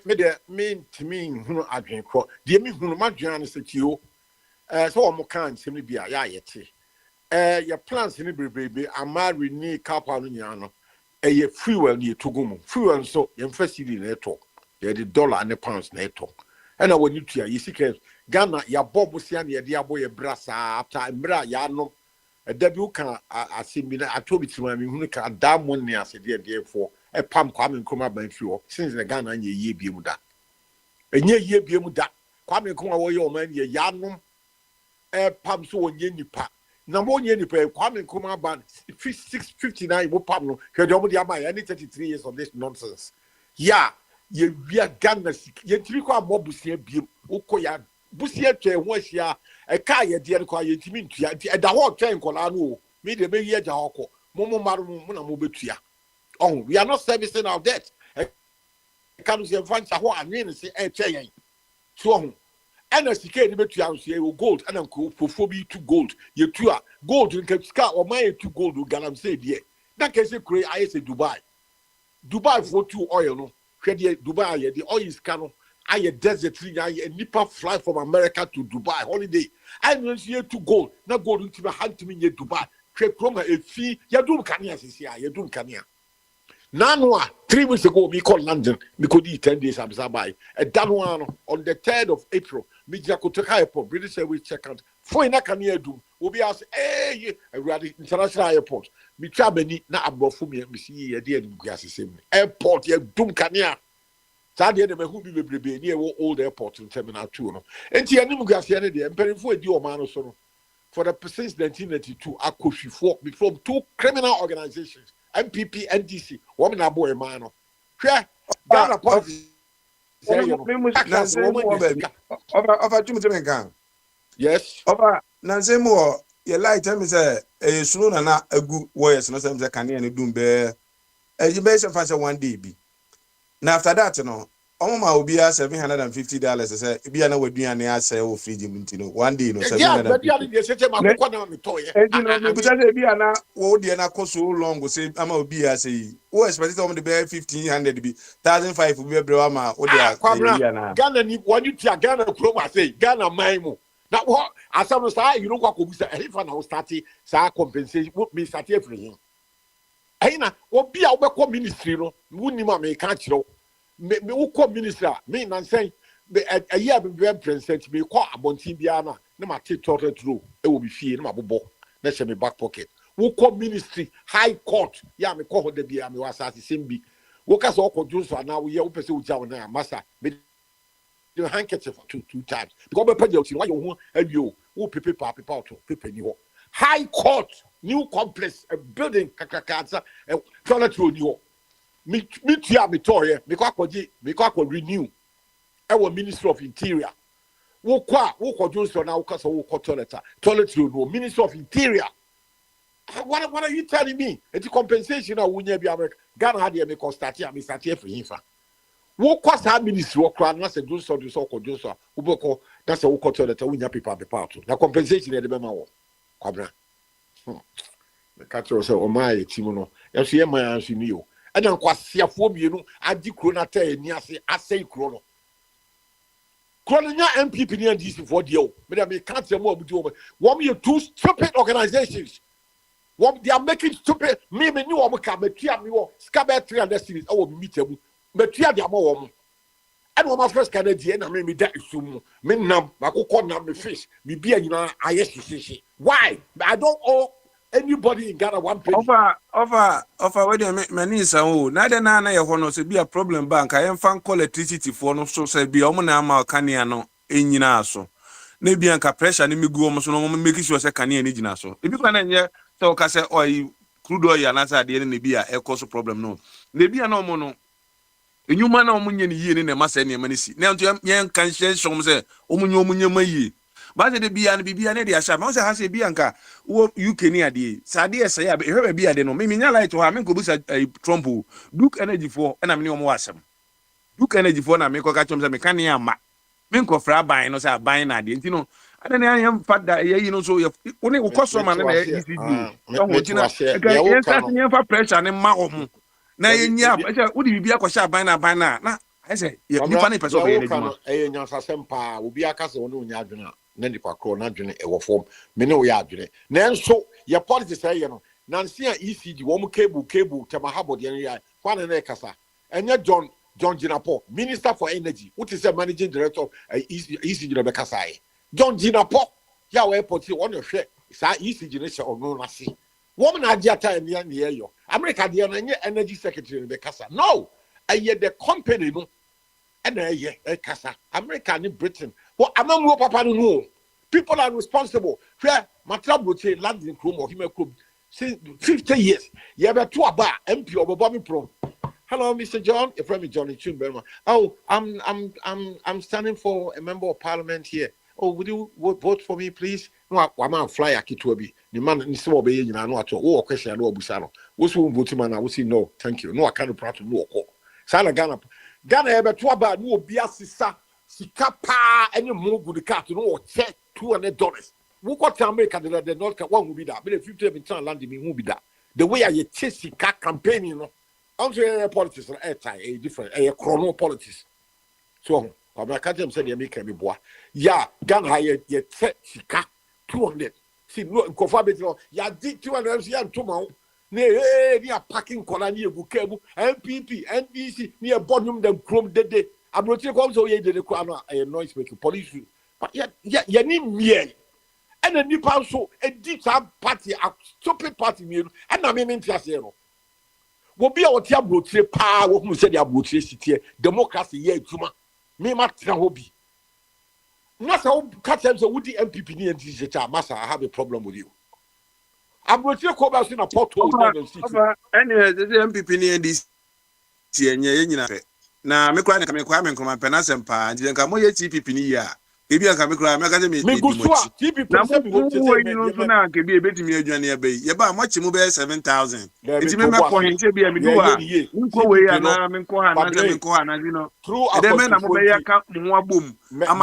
me de me timi hunu adwen ko de me hunu madwan se kio so I'm can simply be a yeti. Your plans in the baby, a married ni capano, a fuel near Tugumu. Fuel so invested in a talk. The dollar and the pounds netto. And I want you to you see, Ghana, ya Bob Musian, ya Diaboy Brassa, after Mbra Yano, a debut can I see me. I told it to my Munica, damn one near said, dear, for a pump coming come up by fuel since the Ghana and ye be muda. And ye be muda. Kwame come away your man, ye Yanum, a pump so on Yenny pa. Number one Yenny pay, Kwame come about 659 will pump, Kajomodi, any 33 years of this nonsense. Yeah. Ye via Ghana, ye trico more busia beam, Ukoya, busia chair, was ya, a kaya dear quiet to at the whole train colano, made a baby at Jahoko, Momo Marum, Mobetia. Oh, we are not servicing our debt. A comes your funds a whole and say, a chain. So, and as the came to you will gold and uncle for 4B2 gold, you two are gold in Capscar or my 2 gold, Galam said, yeah. That can say, I say Dubai. Dubai for 2 oil, no. Dubai, the oil is canon. I a desert tree, I a nipper fly from America to Dubai holiday. I don't see to gold, not gold into my hand to me in Dubai. Create from a fee, Yadum Kanya, Yadum Kanya. Nanwa, 3 weeks ago, me called London, me could eat 10 days, I'm Zabai. A Danwano on the 3rd of April, me Jakotaka Airport, British Airways check out. For in a Kanya do, will be asked, hey, a ready international airport. Me Trabeni, not above for me, me see a dear gas airport, ya Dum Kanya. Sadia de Mehubi be near old airport in Terminal 2. And Tianimu Gassiani, and Perry for a deal man or for the since 1992, I could before 2 criminal organizations, MPP, NDC, woman aboy mano. Ghana policy. Yes.
Over Nanzemo, your light time is a slow and a good warriors, no sense I can hear any doom bear. You may say one day be. Now after that, Oma will be $750. I say, be an would be an answer of free Jimintino. One day, no, so long will say, I'm a be as a who expected on the bear 1,500 to be 1,500 will be a drama. Or
Ghana, when you tell Ghana, I say, Ghana, Maimo. Now, what as I was saying, you know what could be said if I now started, so compensation would be started for him. Aina, what be our ministry, no, wouldn't make catch you. Me who minister, me and saying a year be very present, me call a Bontibiana, no matter total true, it will be fear, no bobo, let's say me back pocket. Who call ministry, high court, ya me call the beer, me was at the same be. Workers all produce now, we are open to Jawana, Massa, the handkerchief for two times. Because the penalty, why you want who paper paper new high court, new complex, a building, Kakakasa, and toilet room, you. Me tia me toy, me kwa renew. Our Minister of Interior. Wo Johnson now kasa wo toilet room, Minister of Interior. What are you telling me? It's compensation or wunya be America. Ghana had me start here for him. Wo kwasa ministry wo kra na se Johnson do so Johnson. Uboko that's a wo toilet wunya people be part. Na compensation e de be ma wo. Kwabra. The catch yourself o my team no. Yes ye my answer ni o. And then kwasiafo mienu adi krona ta eni ase asai krono nya MPP ni NDC for deal me dey can't say more obudu wo me two stupid organizations what they are making stupid me ni wo ka metua me wo skabe 300 series e wo meet abu metua dia mo wo mo and wo ma first Canadian na me da isum me nam makokọ nam me fish me bia nyina ayesisi why I don't owe anybody in Ghana 1 penny. Offer where the many is neither na your honor say be a problem bank. I am fan call electricity for no so say be omuna ma kania no enyina so. Na bi anka pressure ni megu omo so no make sure say kania ni gina so. Ebi kwa na nye say o ka say oil crude oil na say ade na bi a e cause problem no. Na bi na omo no enyuma na omo nye ni yie ni na ma say na ma ni si. Na nto yen kan hye shom say omo nye ma yie. But the Bian Bibian, the Asha, Mount Hasi Bianca, who you can hear the Sadia say, I heard a beer, no, maybe not like to have a Trump, Duke Energy for, and I'm no more awesome. Duke Energy for, and I make a catch on the mechanic, Minko Fra buying us are buying at the, you know. I don't know, I am fat that, you know, so if only will cost some money, pressure and Mahom. Now, yeah, would you be a question by now? I say, you funny person, will be a castle on Yaduna. na nipa kro na dwene e wo fom me ne wo ya adwene nanso ye politics say ye no nansi a ECG wo mu cable temahabo de ya kwane na kasa enye John Jinapo Minister for Energy what is the managing director of ECG no be kasa John Jinapo ya we poti won hwe sa ECG ne se ono na se woman na dia time ne ne yo America de no enye energy secretary no be kasa no aye the company no and aye kasa America ni Britain well amamu papa no people are responsible where matrabroche land in Chrome or him since 50 years you have to aba MP or Bobby Pro. Hello Mr. John, your friend Johnny Chunberma. Oh, I'm standing for a member of parliament here. Oh, would you vote for me, please? No, I'm fly a kitobi. The man in so be you know at all. Question I know Busano. What's who vote man? I will say no, thank you. No, I can't proud to no call. Sala Ghana have to about no biasisa, sikapa, any more good cat to know check $200. Who got to America the North one will be that. But if you tell me land me will be that. The way I chase the campaign, you know. I'm saying politics a different a chrono politics. So I can't say you make me boy. Yeah, Ghana ye check sika 200. See no confabit ya did 200 and tomorrow. Near packing colony bukebu MPP NDC near bottom them chrome dead. I'm not sure also ye did a noise making police. But yeah, need me. And a new so a deep party, a stupid party, and I mean interest. Will be our tablet power who said the abutricity, democracy, yeah, Juma. Me, Martin Hobby. Not how catch them so would the MPP and teacher, Massa, I have a problem with you. I'm going to go back in a pothole.
Anyway, the MPP and this year, now, me cry, come and come and penasempa, and then come here, TPP. Maybe I can cry, me go to now, can be a bit me a journey. Yeah, but much move 7,000. It's a member for him to be a midwife. Go away and I'm in Kohan, you know. True, and then I'm a count more boom. I'm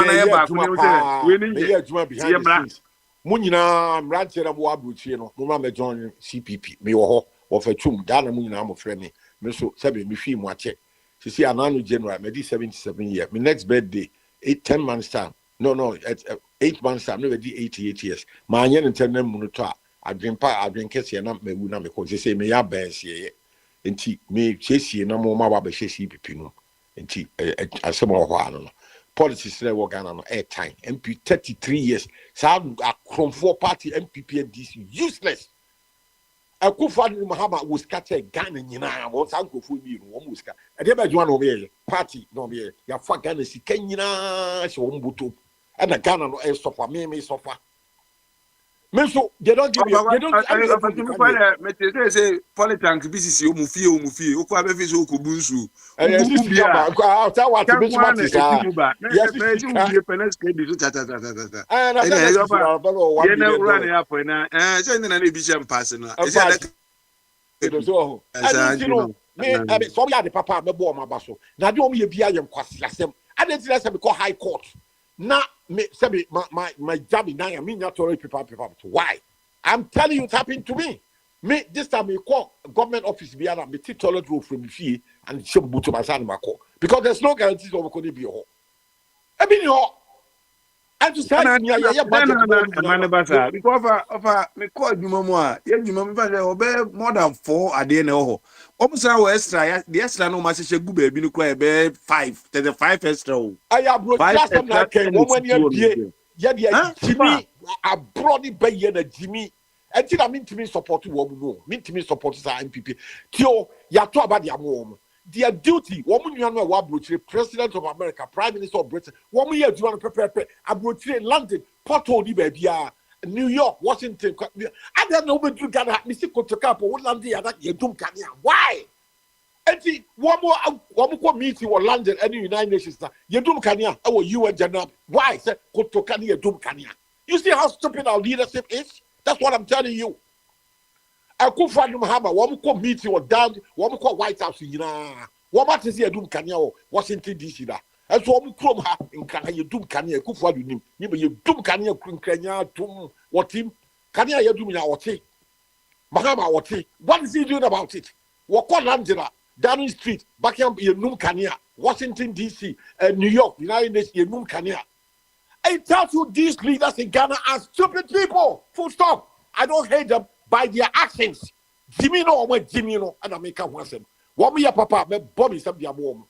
Munina, Rancher of Wabuchino, Mama join CPP, me or a chum, Dana Munam of Remy, Misso Sabi, Mifi Moache. She see an annual general, maybe 77 years. My next birthday, 10 months time. No, at 8 months time, never did 88 years. My young and 10 Munuta, I drink Cassie and not me, because they say, me, I bear here. And tea, me, Chasey, no more Maba Chasey Pipino. And tea, as some of our politics never got on airtime. MP 33 years. So I from 4 party MPP and this useless. I could find Muhammad was catch a gun and you know, once uncle for me, almost. I never join over here. Party, no, here. Your fucking is Kenya, so Umbutu. And a gun on a sofa, me sofa. Meso, they don't give you, they don't say politics, business, you mufio, who have a visual kubunsu. And yes, high court. Now, my job in I mean not to people. Why? I'm telling you, it's happened to me. Me this time we call government office be me take toilet roll from fee and show to my son because there's no guarantees of could be home. I mean I just tell you because of me call you mama more than 4 at the end of almost our extra the extra no message good baby no cry 5 35 extra I have last time I came when you Jimmy I brought it by Jimmy until I mean to me support woman mean to me support MPP Tio ya talk about their mom their duty woman you know what president of America prime minister of Britain woman here do you want to prepare abroad London Port Holy baby New York Washington I don't know what you got Mr. Kotoka what London you don't can why Enti one more meeting or London and United Nations you don't can our UN general why say Kotoka you don't can you see how stupid our leadership is that's what I'm telling you I could find Muhammad one more meeting or down one more White House what matter is you don't can Washington DC that and so I'm chrome ha in can you do can you could find him you do can you to what him can you do me now what Muhammad what is he doing about it what call Angela Downing Street, Buckingham, Kenya, Washington, D.C., New York, United States, Kenya.
I tell you, these leaders in Ghana are stupid people. Full stop. I don't hate them by their actions. Jimmy no, and I make up once. What me, papa, me Bobby, some their mom.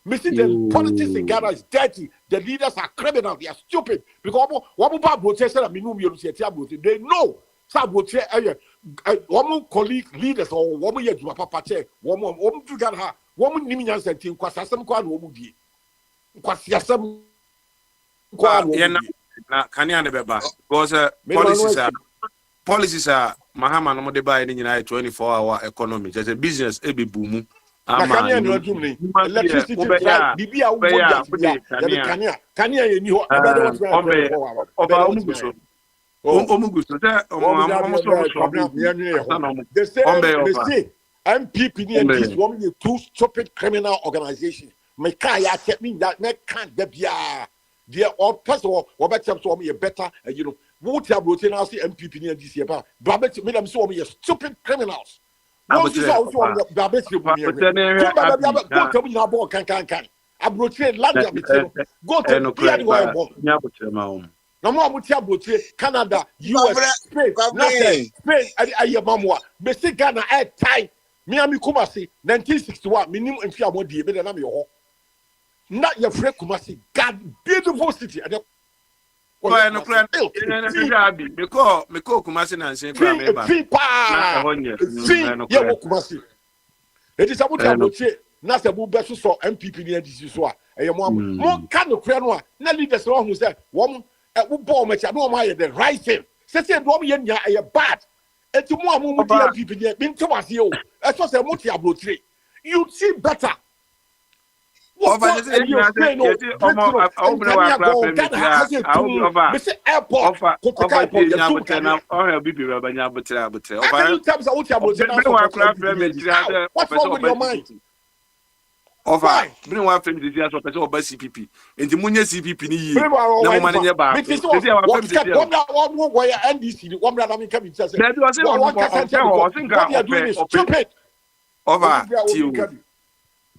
Missing the politics in Ghana is dirty. The leaders are criminal. They are stupid. Because what about protesters? They know. One colleague leaders or woman yet papa check. Woman to get her. Woman Nimian and Tim Quasasam Quan Womudi. Quasiasam.
Kanya Beba. Because policies are Mahama no de buy in the United 24-hour economy. There's a business, a be boom.
Electricity, MPP and this woman two stupid criminal organization. Mekaya kept me that can't be dear or first of all, what better me a better, you know, what have routine MPP and this year, but made them so me stupid criminals. Can. Go to no more Canada, US, Spain, Spain, Basic Ghana at time. Miami Kumasi, 1961, minimum and fear more dear than I'm your not your friend Kumasi, God, beautiful city.
Meko Kumasi and say,
Kumasi. It is about to not a best so MPP near this is what a more kind of crown. Not leaders who said, woman, at Wubbo, which I know my the right thing. Say, Roman, a bad. And to more MPP near been to us, you. That's what a multi tree. You see better.
Over, bring one friend this year so person over CPP. And the money CPP ni. No money near bar. This is what
why NDC one brother me come just say.
Over to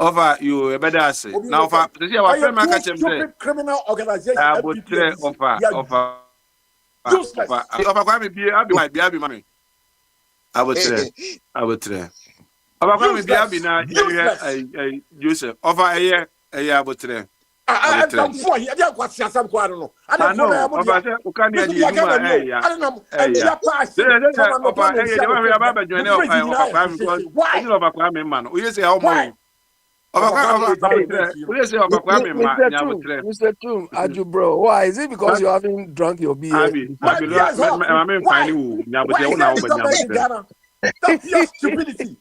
over you better say. Now for this year our friend catch him say
criminal organization.
Over. Kwame be mami. I would try. Kwame be na Joseph. Over a year abotre.
I don't for you. I don't want to some kwano no. I don't know.
Over there ukani adi duma
I don't know. And ya pass.
Mr. Toom, Aju bro, why is it because you haven't drunk your beer?
That's your stupidity.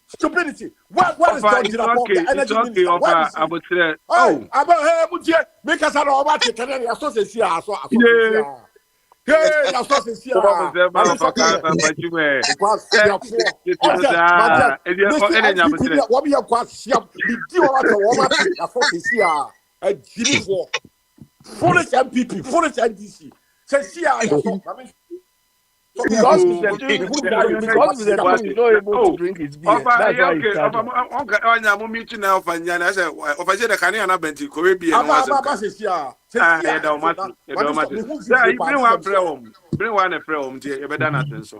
What is done to the energy minister? Oh, about make us about the Canadian Association. Hey, Association. What we have got foolish MPP, foolish NDC.
Because Mr. Toom is not able to drink his beer. That's why he's starting.
Bring one a prayer. You better nothing. So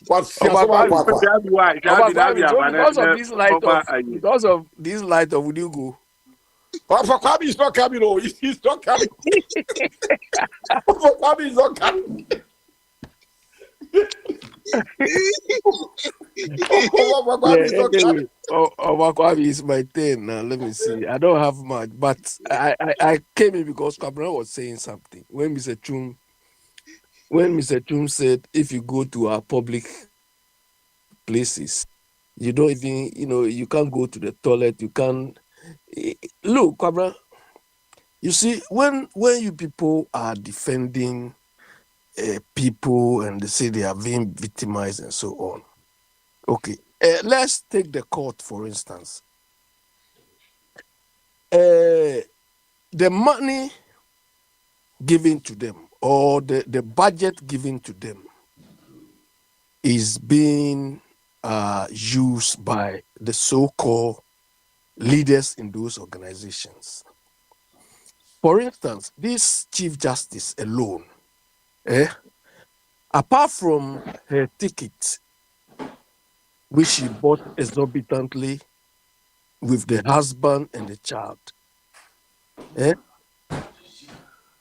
Because of this light of Udugu.
Kwame is not coming. Oh, he's not coming. Kwame is not coming.
Kwame is my turn now. Let me see. I don't have much, but I came in because Cabral was saying something when Mr. Toom said, if you go to our public places, you don't even, you can't go to the toilet, you can't. Look, Kwabra, you see, when you people are defending people and they say they are being victimized and so on, okay, let's take the court, for instance. The money given to them,
or the budget given to them is being used by the so-called leaders in those organizations. For instance, this Chief Justice alone, apart from her ticket, which she bought exorbitantly with the husband and the child,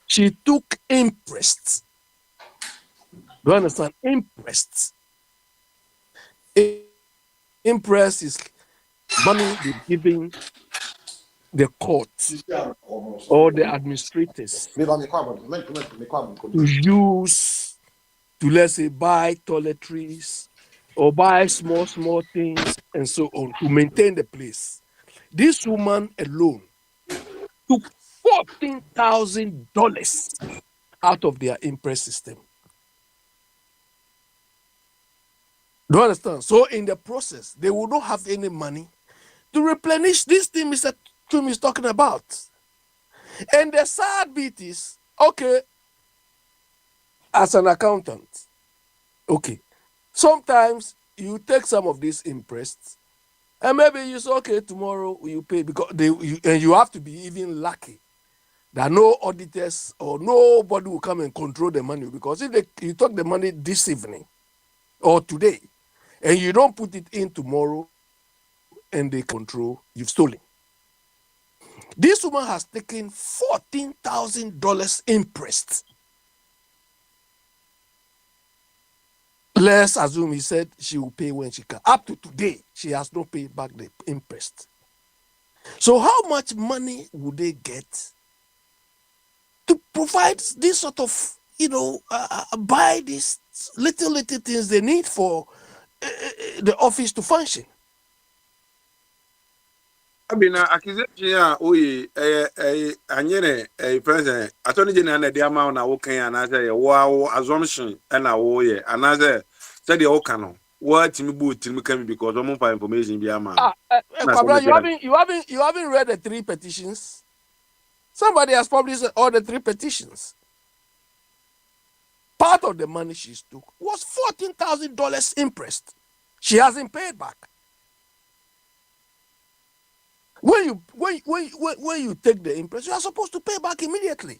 she took interest. Do you understand? Interest is money they're giving the courts or the administrators to use to, let's say, buy toiletries or buy small things and so on to maintain the place. This woman alone took $14,000 out of their impress system. Do you understand? So in the process, they will not have any money to replenish this thing Mr. Trum is talking about. And the sad bit is, okay, as an accountant, okay, sometimes you take some of these impressed and maybe you say, okay, tomorrow you pay, because and you have to be even lucky that no auditors or nobody will come and control the money, because if you took the money this evening or today and you don't put it in tomorrow and they control, you've stolen. This woman has taken $14,000 interest. Let's assume he said she will pay when she can. Up to today, she has not paid back the interest. So how much money would they get to provide this sort of, buy these little things they need for the office to function?
I mean, accusation, president, Attorney General, the amount of working, and I say, wow, assumption, and I will, and I say, the Okano, what to me boot to me coming because I'm for information be a man.
You haven't read the 3 petitions. Somebody has published all the 3 petitions. Part of the money she took was $14,000 interest. She hasn't paid back. When you take the interest, you are supposed to pay back immediately.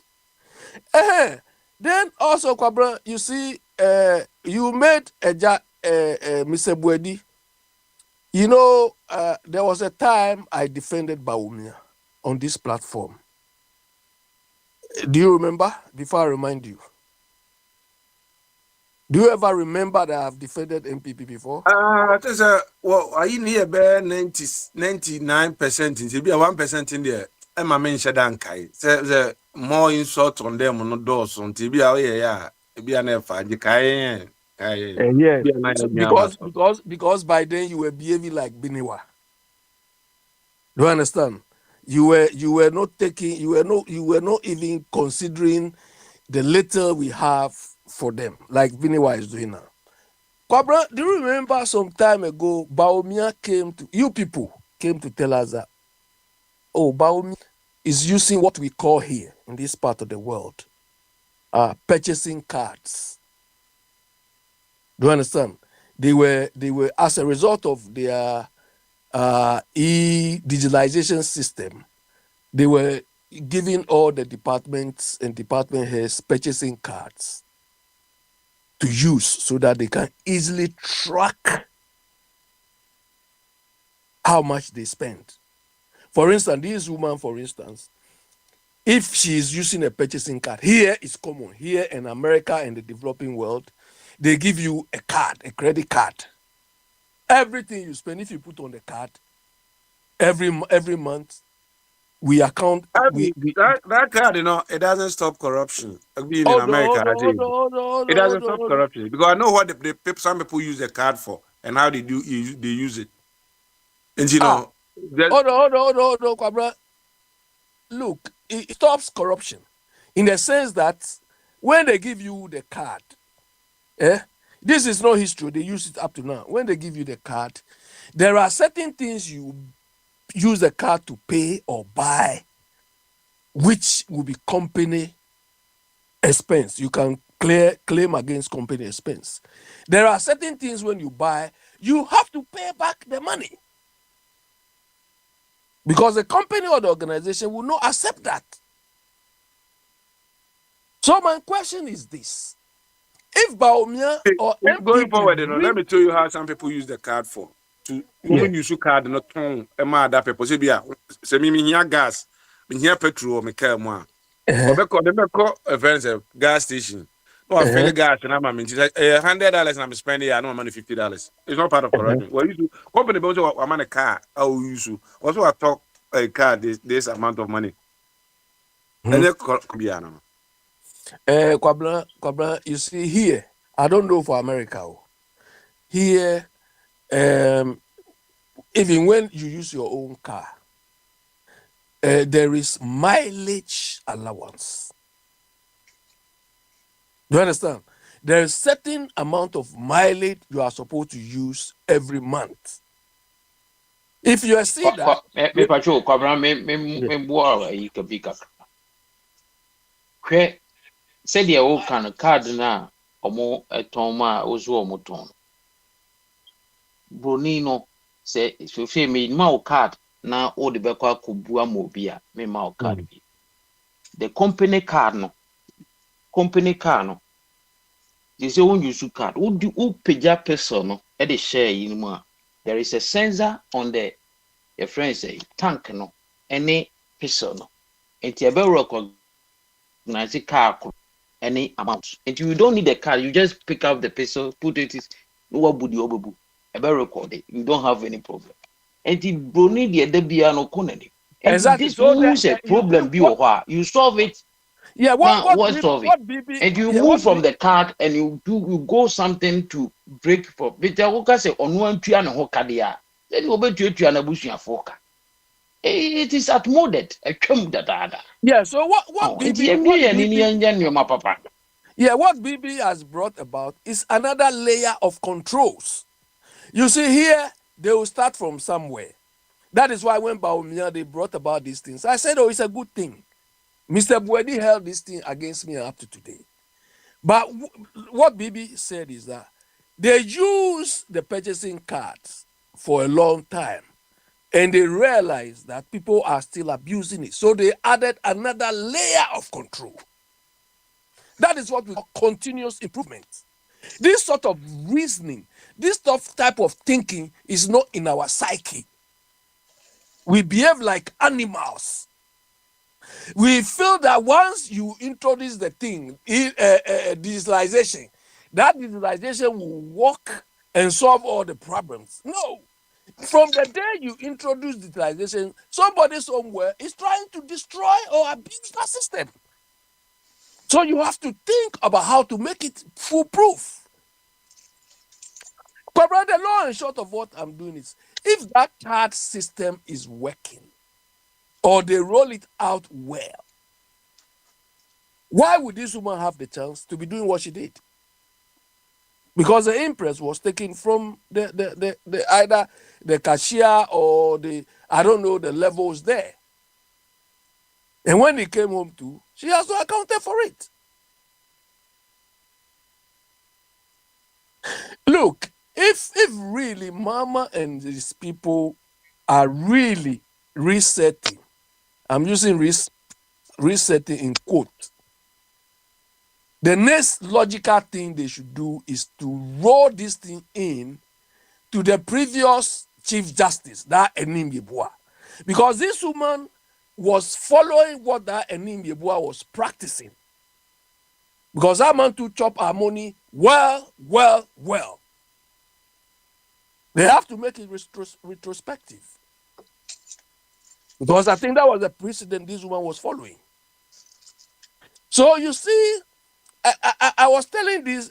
Then also, Kwabra, you see, you made Mr. Buedi. There was a time I defended Bawumia on this platform. Do you remember? Before I remind you. Do you ever remember that I've defended MPP before?
I in here bear 99% in be 1% in there. I'm a mention dankai. The more insult on them on the doors on TV. Be an effort.
Because by then you were behaving like Biniwa. Do you understand? You were not even considering the little we have for them, like Biniwa is doing now. Kwabra, do you remember some time ago, Bawumia came to tell us that, Bawumia is using what we call here in this part of the world, purchasing cards. Do you understand? They were as a result of their e-digitalization system, they were giving all the departments and department heads purchasing cards to use so that they can easily track how much they spend. For instance, this woman, if she is using a purchasing card, here it's common. Here in America and the developing world, they give you a card, a credit card. Everything you spend, if you put on the card, every month, we account.
That card, it doesn't stop corruption. Being in America, it doesn't stop corruption because I know what some people use the card for and how they use it. And
hold on, Kwabra. Look, it stops corruption in the sense that when they give you the card, this is no history. They use it up to now. When they give you the card, there are certain things you use the card to pay or buy, which will be company
expense. You can claim against company expense. There are certain things when you buy, you have to pay back the money. Because the company or the organization will not accept that. So my question is this. If Baumia or
Going
MPP
forward, let me tell you how some people use the card for. To women use card not turn a mad that people say, say me here gas, me here petrol, me care more. Or because a friend say gas station. No, I feel gas and I'm $100 and I'm spending I know money $50. It's not part of correction. Well, you do company bones I'm on a car. I will use you. Also, I talk a car this amount of money. And then could be an
Kwabla, you see here, I don't know for America. Here, even when you use your own car, there is mileage allowance. Do you understand? There is certain amount of mileage you are supposed to use every month. If you see that,
me pacho kwabra me boa yi ka bi ka. Hwe se dia wo kan card na omo eton ma ozu omo ton. Broni no se so me ma o card na o de be kwa kobu amobi a me ma o card bi. The company card no. They say when you use card, who pay person no e dey share in mu a. There is a sensor on the your friend say tank no any person no. And you better recognize the car any amount. And you don't need a card, you just pick up the peso, put it is no budi obebu. You better record it. You don't have any problem. And the brony the bia no konani. And
exactly.
This who's a problem be or you solve it.
Yeah,
what
solve it? BB,
and you move from the card and you go something to break for. Peter Walker say on one tuan ho kadia. Then you obey to an abusia foka. It is outmoded.
Yeah, so what BB has brought about is another layer of controls. You see here, they will start from somewhere. That is why when Baumia they brought about these things, I said, oh, it's a good thing. Mr. Buedi held this thing against me up to today. But what BB said is that they use the purchasing cards for a long time. And they realized that people are still abusing it. So they added another layer of control. That is what we call continuous improvement. This sort of reasoning, this type of thinking is not in our psyche. We behave like animals. We feel that once you introduce the thing, digitalization, that digitalization will work and solve all the problems. No. From the day you introduce digitalization, somebody somewhere is trying to destroy or abuse that system. So you have to think about how to make it foolproof. But brother, the long and short of what I'm doing is, if that card system is working, or they roll it out well, why would this woman have the chance to be doing what she did? Because the impress was taken from the either the cashier or the levels there. And when he came home too, she has to account for it. Look, if really Mama and these people are really resetting, I'm using resetting in quote, the next logical thing they should do is to roll this thing in to the previous Chief Justice, that Enim Yeboah. Because this woman was following what that Enim Yeboah was practicing. Because that man to chop our money well. They have to make it retrospective. Because I think that was the precedent this woman was following. So you see, I was telling this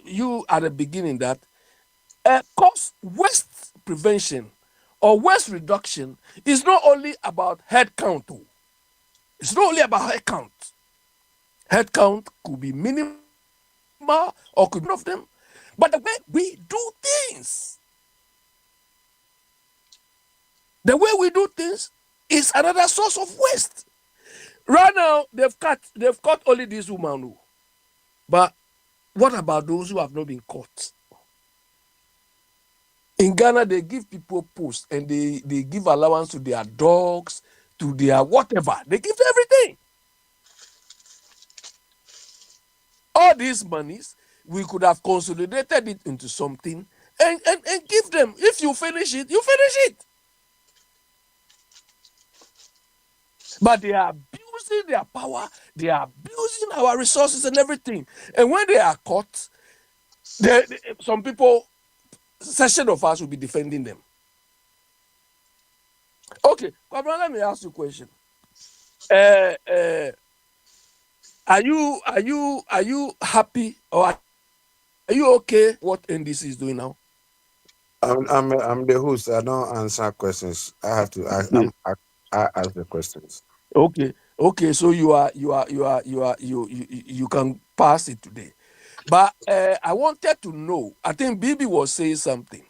you at the beginning that cost waste prevention or waste reduction is not only about head count. It's not only about head count. Head count could be minimal or could be none of them. But the way we do things, the way we do things is another source of waste. Right now, they've caught only this woman. Who, but what about those who have not been caught? In Ghana, they give people posts and they give allowance to their dogs, to their whatever. They give everything. All these monies, we could have consolidated it into something and give them. If you finish it, you finish it. But they are abusing their power, they are abusing our resources and everything. And when they are caught, some people, section of us will be defending them. Okay, Kwabena, let me ask you a question. Are you happy or are you okay what NDC is doing now?
I'm the host. I don't answer questions. I have to. I ask the questions.
Okay. So you can pass it today. But I wanted to know. I think Bibi was saying something.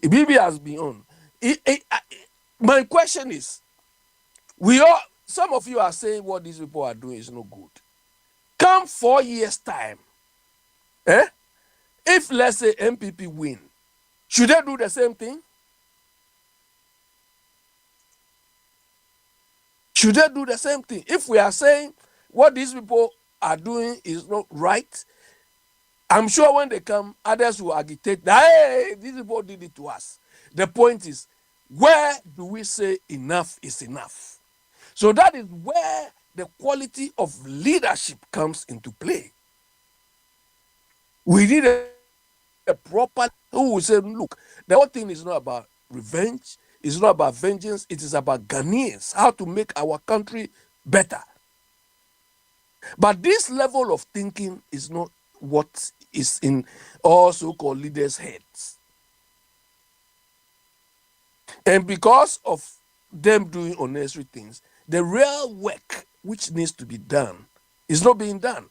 Bibi has been on. My question is, some of you are saying what these people are doing is no good. Come 4 years time, if let's say MPP win, should they do the same thing? Should they do the same thing? If we are saying what these people are doing is not right, I'm sure when they come, others will agitate that, hey, these people did it to us. The point is, where do we say enough is enough? So that is where the quality of leadership comes into play. We need a proper who will say, look, the whole thing is not about revenge, it's not about vengeance, it is about Ghanaians, how to make our country better. But this level of thinking is not what is in all so-called leaders' heads. And because of them doing unnecessary things, the real work which needs to be done is not being done.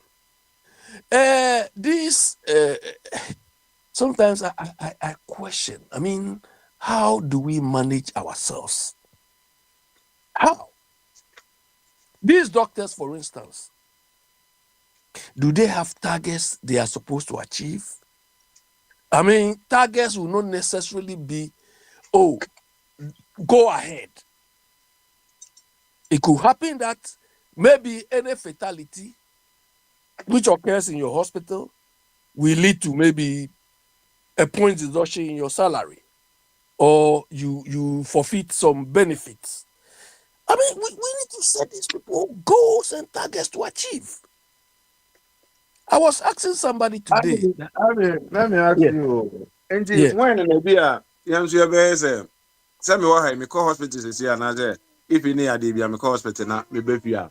Sometimes I question, I mean, how do we manage ourselves? How? These doctors, for instance, do they have targets they are supposed to achieve? I mean, targets will not necessarily be, oh, go ahead. It could happen that maybe any fatality which occurs in your hospital will lead to maybe a point deduction in your salary, or you forfeit some benefits. I mean, we need to set these people goals and targets to achieve. I was asking somebody today.
Let me ask you. And when in Libya, you say me why me call hospital is here and say if you need a DB, me call hospital na me be here.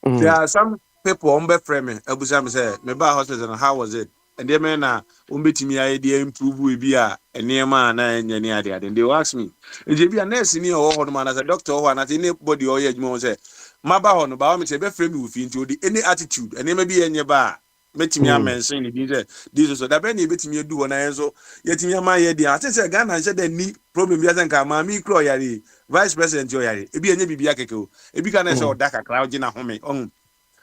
There are some people on be frame me. Ebusa me say me ba hospital how was it? And they may na umbetimi idea improve we be a niema na nyani ade ade. They ask me. And they be a nurse ni o ho no man as a doctor or na anybody or ye adwuma say maba ho no ba me say be frame me with into any attitude and may be enye ba metimi amention ni bi say this so that be na betimi edu wona enso yetimi ama ye dia I say Ghana say that ni problem bi asenka ma mi kro yare vice president yo yare e bi enye bibia keke o e bi ka na say odaka kra ogina home on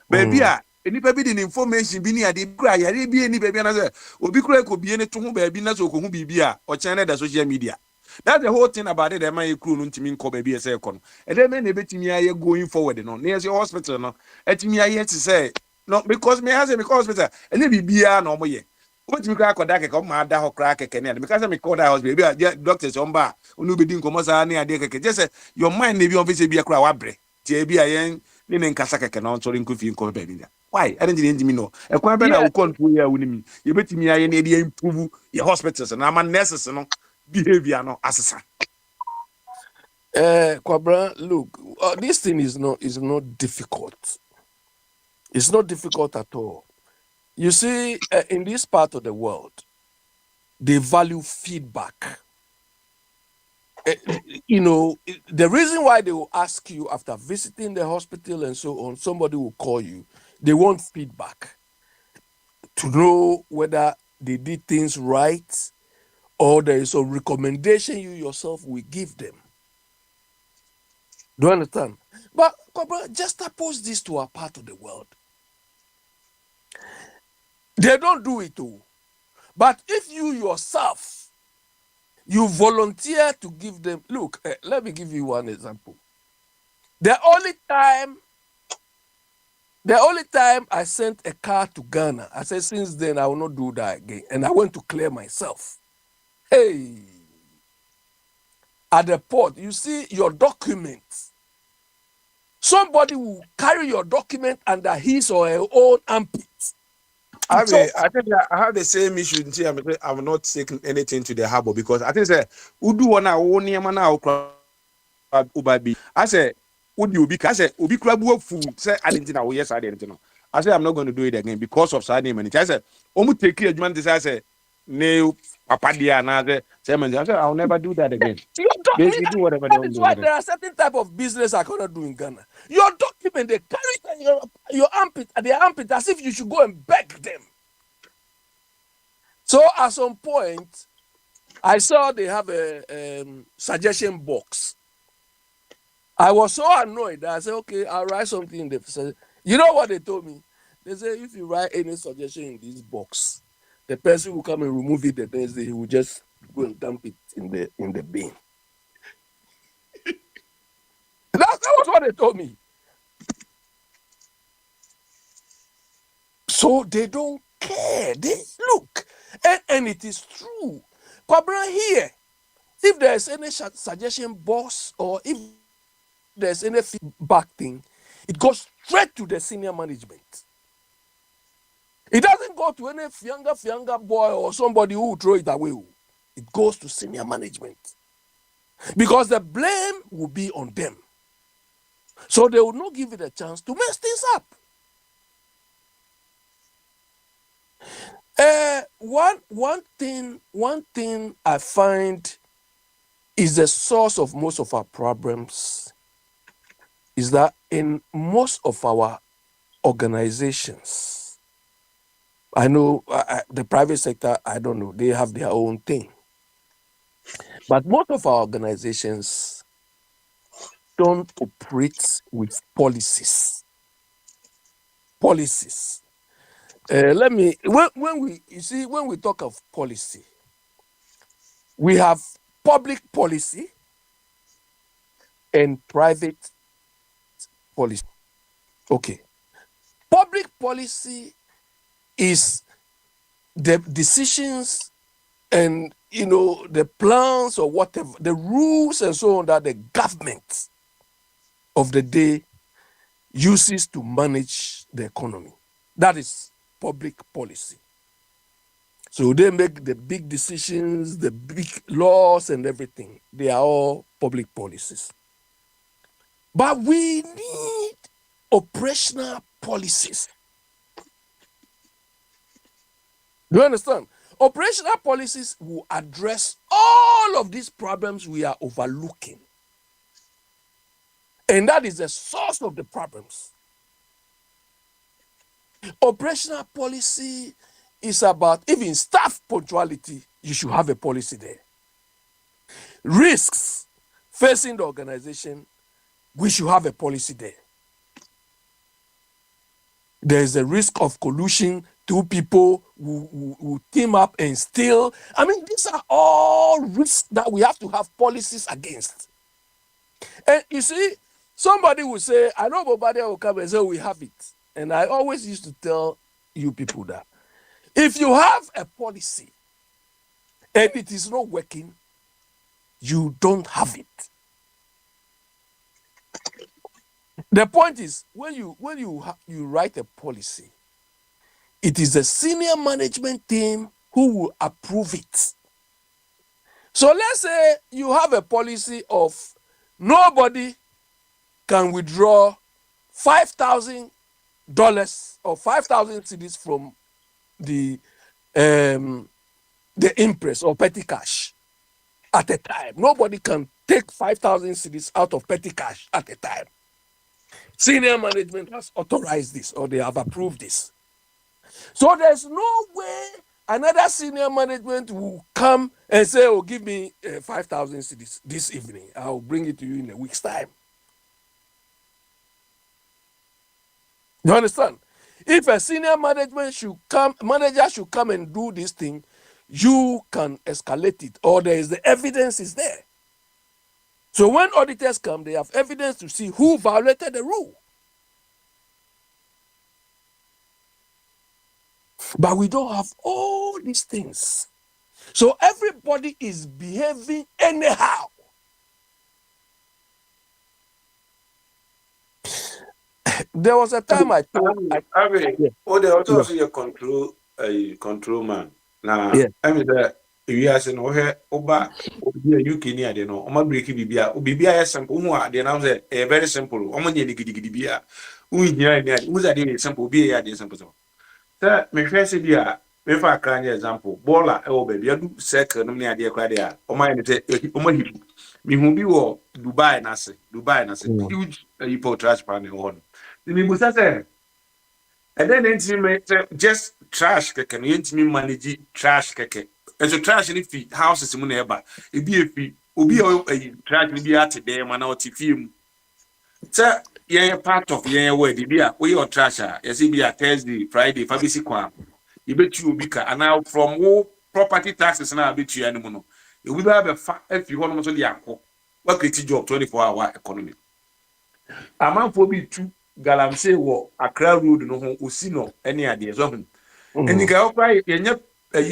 baby a enipa bi di information bi ni ade kra yare bi eni baby na say obi kra ko bi eni to ho baby na so ko hu bibia o chen na the social media. That's the whole thing about it. The man crew no ntimi nko baby e say kono e dey me na betimi aye going forward no na say hospital no etimi aye to say no because me has me hospital and they bibia na omoye what me cry koda keke o ma da ho cry keke ne because me call that hospital baby doctors on ba onu be di nkomo sa na ade keke just say your mind na bi on face bi akra wa bre tie bi ayen ni ne nkasa keke na on tori nkofi nko baby why I didn't know e kwa be na wo control ya woni ye betimi aye na dey improve your hospitals na ma nurses no behavior no asesa.
Kwabra, look, this thing is not difficult. It's not difficult at all. You see, in this part of the world, they value feedback. The reason why they will ask you after visiting the hospital and so on, somebody will call you. They want feedback to know whether they did things right or there is a recommendation you yourself will give them. Do you understand? But just oppose this to a part of the world. They don't do it too. But if you yourself, you volunteer to give them, look, let me give you one example. The only time I sent a car to Ghana, I said, since then, I will not do that again. And I went to clear myself. Hey, at the port, you see your documents. Somebody will carry your document under his or her own armpit.
I think I have the same issue. I'm not taking anything to the harbor because I think Udu wana only mana ubabi. I say Udi ubi. I say ubi krabu food. Say I didn't know. Yes, I didn't know. I say I'm not going to do it again because of Saturday money. I say omu take care. I say no papa dia na say I say I'll never do that again. They do whatever they want to do.
That's why there are certain type of business I cannot do in Ghana. Your document, they carry it in your armpit, at their armpit, as if you should go and beg them. So at some point, I saw they have a suggestion box. I was so annoyed that I said, okay, I'll write something in the. You know what they told me? They say if you write any suggestion in this box, the person will come and remove it the next day. He will just go and dump it in the bin. That was what they told me. So they don't care. They look, and it is true. Kwabra here, if there's any suggestion box or if there's any feedback thing, it goes straight to the senior management. It doesn't go to any younger boy or somebody who will throw it away. It goes to senior management. Because the blame will be on them. So they will not give it a chance to mess things up. One thing I find is the source of most of our problems is that in most of our organizations, I know the private sector, I don't know, they have their own thing. But most of our organizations don't operate with policies. When we talk of policy, we have public policy and private policy. Okay. Public policy is the decisions and the plans or whatever, the rules and so on that the government of the day uses to manage the economy. That is public policy. So they make the big decisions, the big laws and everything. They are all public policies. But we need operational policies. Do you understand? Operational policies will address all of these problems we are overlooking. And that is the source of the problems. Operational policy is about even staff punctuality. You should have a policy there. Risks facing the organization, we should have a policy there. There is a risk of collusion. Two people who team up and steal. I mean, these are all risks that we have to have policies against. And you see, somebody will say, I know nobody will come and say, we have it. And I always used to tell you people that if you have a policy and it is not working, you don't have it. The point is, when you write a policy, it is the senior management team who will approve it. So let's say you have a policy of nobody can withdraw $5,000 or 5,000 cedis from the impress or petty cash at a time. Nobody can take 5,000 cedis out of petty cash at a time. Senior management has authorized this or they have approved this. So there's no way another senior management will come and say, oh, give me 5,000 cedis this evening. I'll bring it to you in a week's time. You understand? If a senior manager should come and do this thing, you can escalate it, or there is the evidence is there. So when auditors come, they have evidence to see who violated the rule. But we don't have all these things. So everybody is behaving anyhow. There was a time I told.
Oh, they also your control man. Now, I mean that you are saying, "Oh, Oba, you can hear no. Oma break bibia. Bibia is simple. Who are they now? Say very simple. Oma ni gidi bia. Who is here? Who's a day simple? Be a day simple. Sir, me first idea. Me for a clear example. Bola, oh baby, I do circle. No me idea quite there. Oma ni te. Oma hip. Me who be wo Dubai nase. Huge hippo trash pan on. Me musa say. And then just trash keke no yentimi manage trash keke. And so trash ni fi houses mu na eba. E bi efi obi trash ni bi ate there man na oti film. Sir, yen part of yen word bi a we your trash a yes bi a Thursday, Friday, Fabisi kwa. You bet you obi ka and now from wo property taxes na bet you animu no. E we ba fa if you hono so dey akọ. What create job 24-hour economy. Amanfo bi tu Galamsey wo Accra road no ho osi no ene ade so ho enika okwa yenye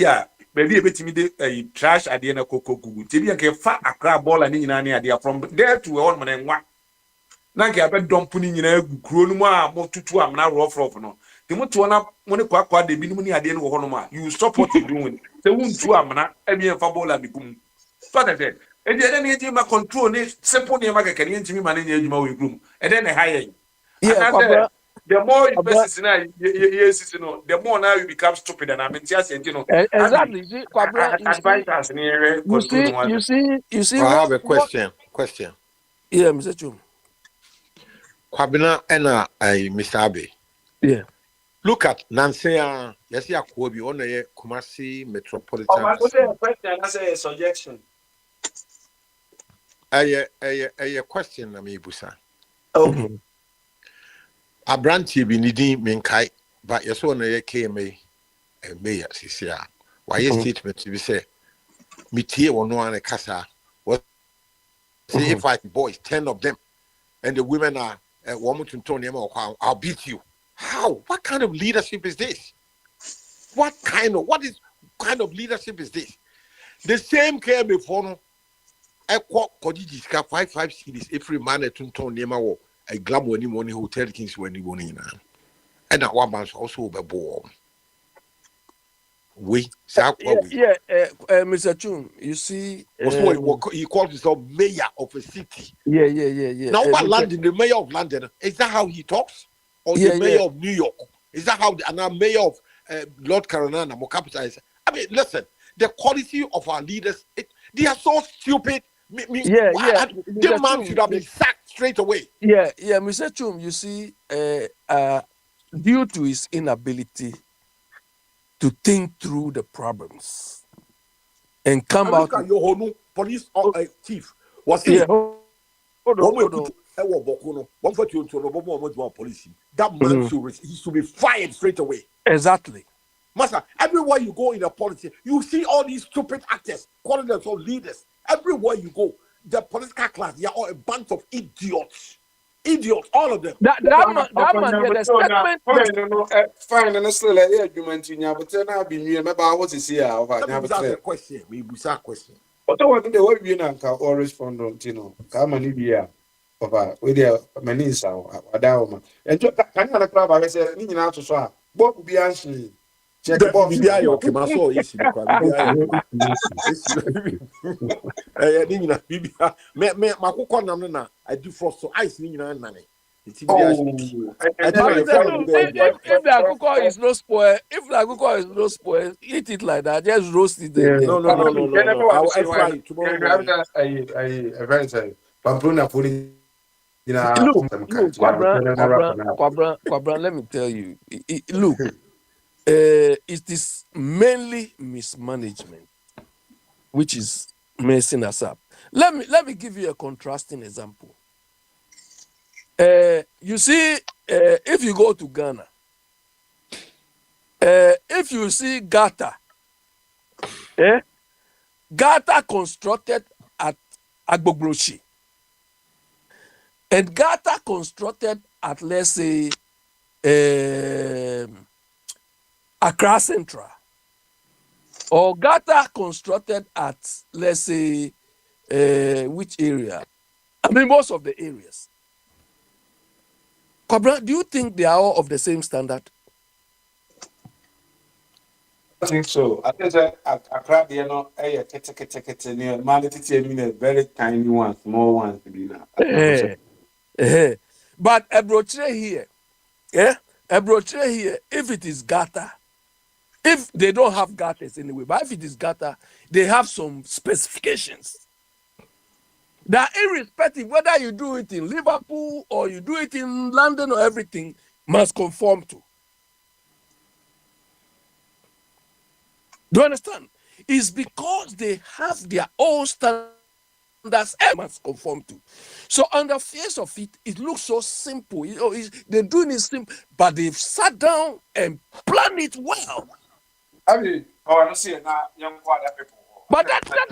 a baby ebetimi de trash ade na kokogugu tebi nke fa Accra baller ni nyina ne ade from there to one man nwa na nke abe dump ni nyina gu kuro no mu a motutu am na rough no te moto na mo ne kwakwa de bi ni mu ni ade no wo no ma you stop what you doing se wuntu am na ebi fa baller bi kum so that e dey na e ma control ni simple ni ma keke ni ntimi ma ne nya adwuma we group e dey na high. Yeah, the more you invest in the more now you become stupid. And I mean,
exactly. You see.
I have a question.
Yeah, Mr. Chum.
Kwabena and Mr. Abe.
Yeah.
Look at Nancy. Yes, you are Kobe on the Kumasi Metropolitan.
I say a suggestion.
A question, Busa.
Okay.
Abranti bi nidi menkai but yeso na ye KMA mayor sisia why statement bi say metie wono an kasa what say if I boys 10 of them and the women are woman to turn them I'll beat you. How? What kind of leadership is this? What kind of leadership is this? The same KMA for no ekwo kodiji ska 5 cities every man to turn them wo a glam when you money hotel kings when you want in and that one man's also be born.
Mr. Chum, you see,
he called himself mayor of a city.
Yeah.
Now, what London, the mayor of London, is that how he talks? Or the mayor of New York? Is that how the mayor of North Carolina, more capital is? I mean, listen, the quality of our leaders, they are so stupid. The man should have been sacked straight away.
Yeah, Mr. Chum, you see, due to his inability to think through the problems and come out.
Look at your police chief was here. That man should be fired straight away.
Exactly.
Master, everywhere you go in the politics, you see all these stupid actors calling themselves leaders. Everywhere you go, the political class, they are all a bunch of idiots. Idiots, all of them.
That man, the statement.
Fine, and still a argument in your but then I'll be near. Maybe I was to see how I have
a question. We a question.
But I want the way you or respond on Tino. Come and Libya. Papa, with your Manisa or Adama. And can you club? I said, Nina out to swap. What would be answering? Check the box.
Okay, my soul is I do frost so ice in nanny.
If the akukọ is no spoil, eat it like that. Just roast it.
No.
I fry it tomorrow.
Kwabra, let me tell you. Look, it is mainly mismanagement, which is messing us up. Let me give you a contrasting example. You see, if you go to Ghana, if you see Gata, Gata constructed at Agbogboshi, and Gata constructed at, let's say, Accra Central, or Gata constructed at, let's say, which area? I mean, most of the areas. Kwabra, do you think they are all of the same standard?
I think so. I think that Accra, you know, near very tiny ones, small ones.
But Ebroche here, Ebroche here, if it is Gata, if they don't have Gatas anyway, but if it is Gata, they have some specifications that irrespective whether you do it in Liverpool or you do it in London or everything must conform to. Do you understand? It's because they have their own standards and must conform to. So on the face of it, it looks so simple. You know, they're doing it simple, but they've sat down and planned it well.
I mean, I don't see it now, young people.
But that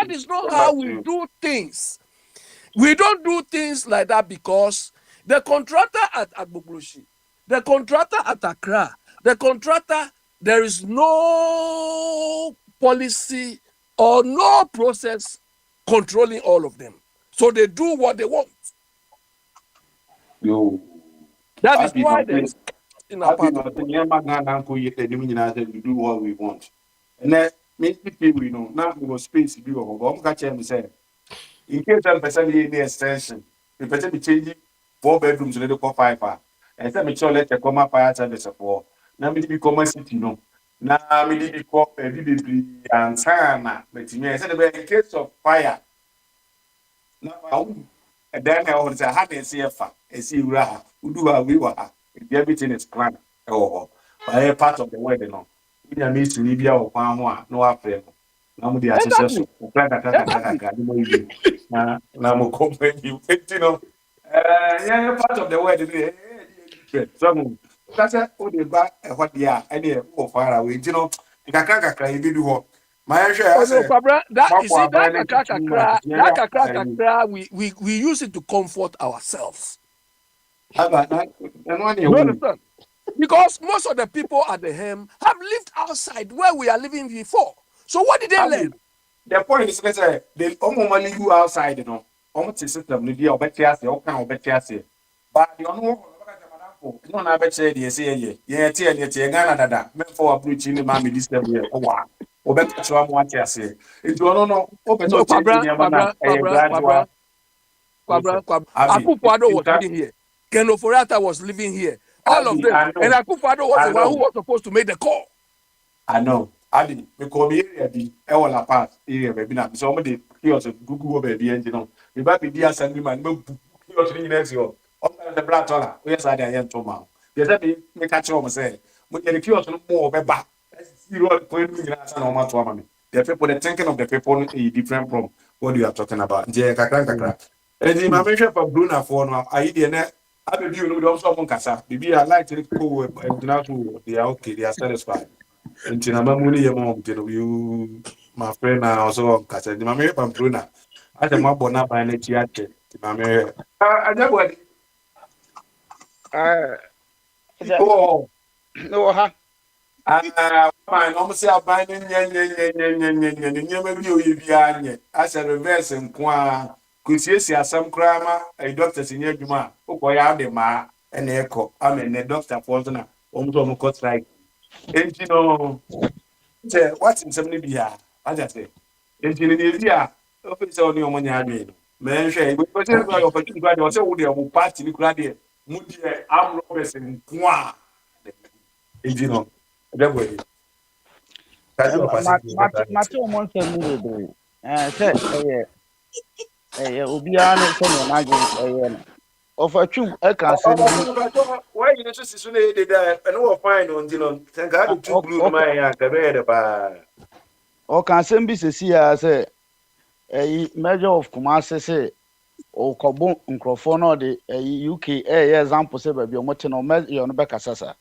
is not how we do things. We don't do things like that because the contractor at Agbogboshi, the contractor at Accra, the contractor, there is no policy or no process controlling all of them. So they do what they want. That is why there is in our part.
We do what we want. And then many people, you know, now we was space to do what catch them say. In case 10% in the extension, we better be changing 4 bedrooms to the 5. And some sure let the come fire service for. Now we be common city, no. Now we be called a baby and sana. But I said in case of fire. Now and then I was a hard and see a see raha. We do we were. Everything is planned. Oh, by a part of the weather, no. We are made to Libya or Pamwa, no affair. Now the association now company, you know. Yeah, part of the weather. Some that's what they back what they are, and they're far away. You know, the Kakaka, you do what. My share,
we use it to comfort ourselves.
You
understand? Because most of the people at the hem have lived outside where we are living before. So what did they learn?
The point is that they only go outside, you know. Almost a system, maybe or better, or can or better. But you know, no, I bet you say, yeah, Ghana, meant for a preach in the mammy this year. Oh, wow. Or better to have what you say. If you don't know, open to
Kwabra Akufo-Addo was living here. Ken Ofori-Atta was living here. All of them. And Akufo-Addo was the one who was supposed to make the call.
I know. Adi, because me area be all apart area baby na. So me dey kiosk Google baby and you know. Me ba be dia assemblyman me kiosk ni next year. On the black dollar. We say dey here to ma. They say me catch up say. Me dey kiosk no more be ba. Zero point me na say no ma to ama me. The people the thinking of the people is different from what you are talking about. Je kakra. And the my mention for Bruna for no I dey na abi you know don't so mon kasa. Bibi I like to go to they are okay, they are satisfied. And you, my friend, now also Casa di Mamma Pamplona. I am more bona by the theatre. I know what. Oh,
no,
fine. Almost a binding yen. As a reverse and qua. Could you see some grammar? A doctor's in your Juma. Oh, boy, I'm the ma and echo. I mean, a doctor for Zona. Almost cut like. And you know, what's in some Libya? As I say, and in India, office on your money. I mean, man, because your opportunity was so there will party, Nicola, Moody, Am Roberts, and Qua. And you know, that way.
Matthew Monson, said, Obiano, of a true, I can say,
why you just soon and all fine on Dillon. Thank God to blue my career.
Or can send be see as a measure of Kumasi say, o kobo nkrofo no de UK example say ba bi o mote no me ye no be kasasa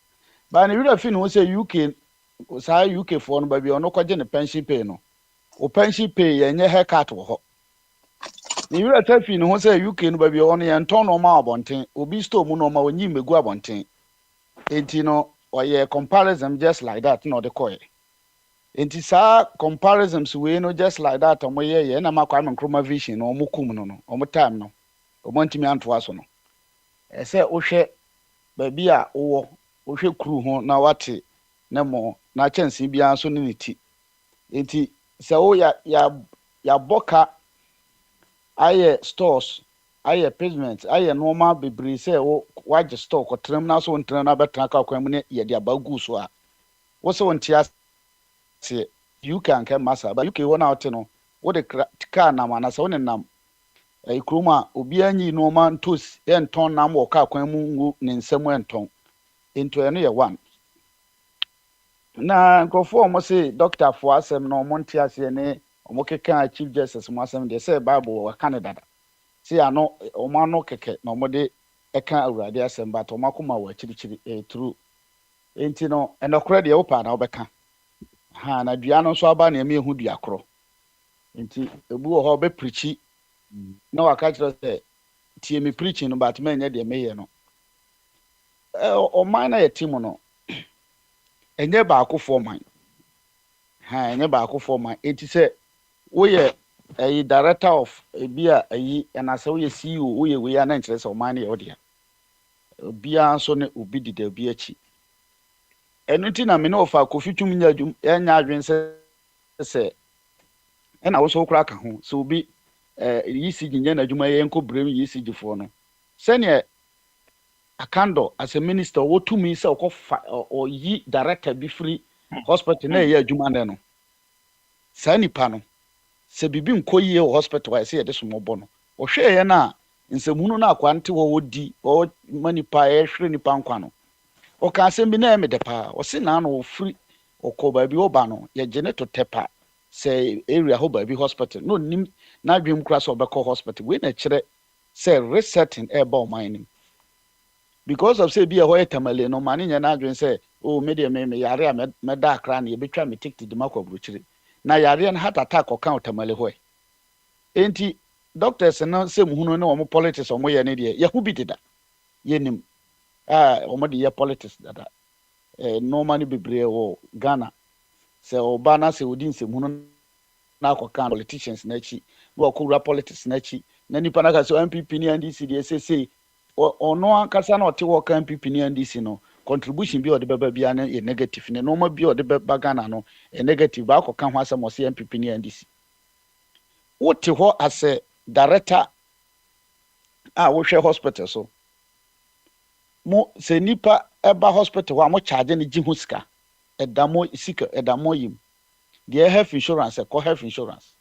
ba ne wira fi no say UK sa UK for no ba bi no kwaje ne pension pay no o pension pay ye nye haircut wo ho ne wira ta fi no say UK no ba bi no ye nton no ma abonten obi store mu no ma onyi megu abonten enti no oye comparison just like that no de koy enti sa comparisons we no just like that omo ye na makwa me nkroma vision no omo kum no omo time no omo ntimi anto aso no ese ohwe ba bi a wo ohwe kru ho na wate na mo na chance bia so ne ti enti se wo ya boka aye stores aye pavement aye normal bebre se wo waje store ko trem na so ntren na betra ka kwan mu ne ye dia bagu so a wo se wontia se you can come massa but you can one out no what the car na mana so nam e kroma obi anyi no man tos enton nam wo ka kwan mu ngu ne nsam enton into eno ye one na nkofo mo say doctor for asem no mo ntia se ne omo keka chief justice mo asem de say bible wa Canada see ano omo ano keke na omo de eka awurade asem but omo akoma wa chirichiri true enti no enokre de wo pa na obeka ha na dua no so aba na eme ehu dua kro nti ebu ho be preachi na waka kiro say tie me preaching no but me nya de me ye no o man na yetimo no enye ba akofo man ha enye ba akofo man enti say wo ye director of bia na say wo ye CEO wo ye we ya na nkire say o man na ye odia bia so ne obi dida obi achi enuti na me no fa kofitum nya adwum enya adwen se na wo so kura ka ho so obi yisi ginye na adwuma ye nko brem yisi gifo no se ne akando as a minister wo tumi se okofa o yi director bi free hospital na ye adwuma ne no sa nipa no se bibi nkoyie o hospital wa se ye de so mobo no o hwe ye na nsemunu na akwante wo di o manipa ye hwere nipa nkwa no o ka asem bi na me de pa o se na no free okoba bi oba no ye gene to tepa say area ho ba bi hospital no nim na dwem kura so obekọ hospital we na kire say resetting airborne mining because of say bi e ho etamale no mane nya na dwen say oh me de me yare a me da akra na ye betwa me take di makọ bruchiri na yare na heart attack o kan otamale ho enti doctors no say muhunu na omo politics omo ye ne de ye hu bi dida ye nim omo de ye politics dada normally bebre wo Ghana se oba na se odin se muhunu na akokan politicians na chi no akura politics na chi na nipa na ka so MPP ni NDC de say ono ankasa na ote wo kan MPP ni NDC no contribution bi ode beba bia na negative ne normal bi ode beba Ghana no negative ba akokan ho asem o se MPP ni NDC wote ho as a director wo hwe hospital so mo se nipa eba hospital wa mo charge ni ji ho sika edamo sika edamo yim the health insurance health insurance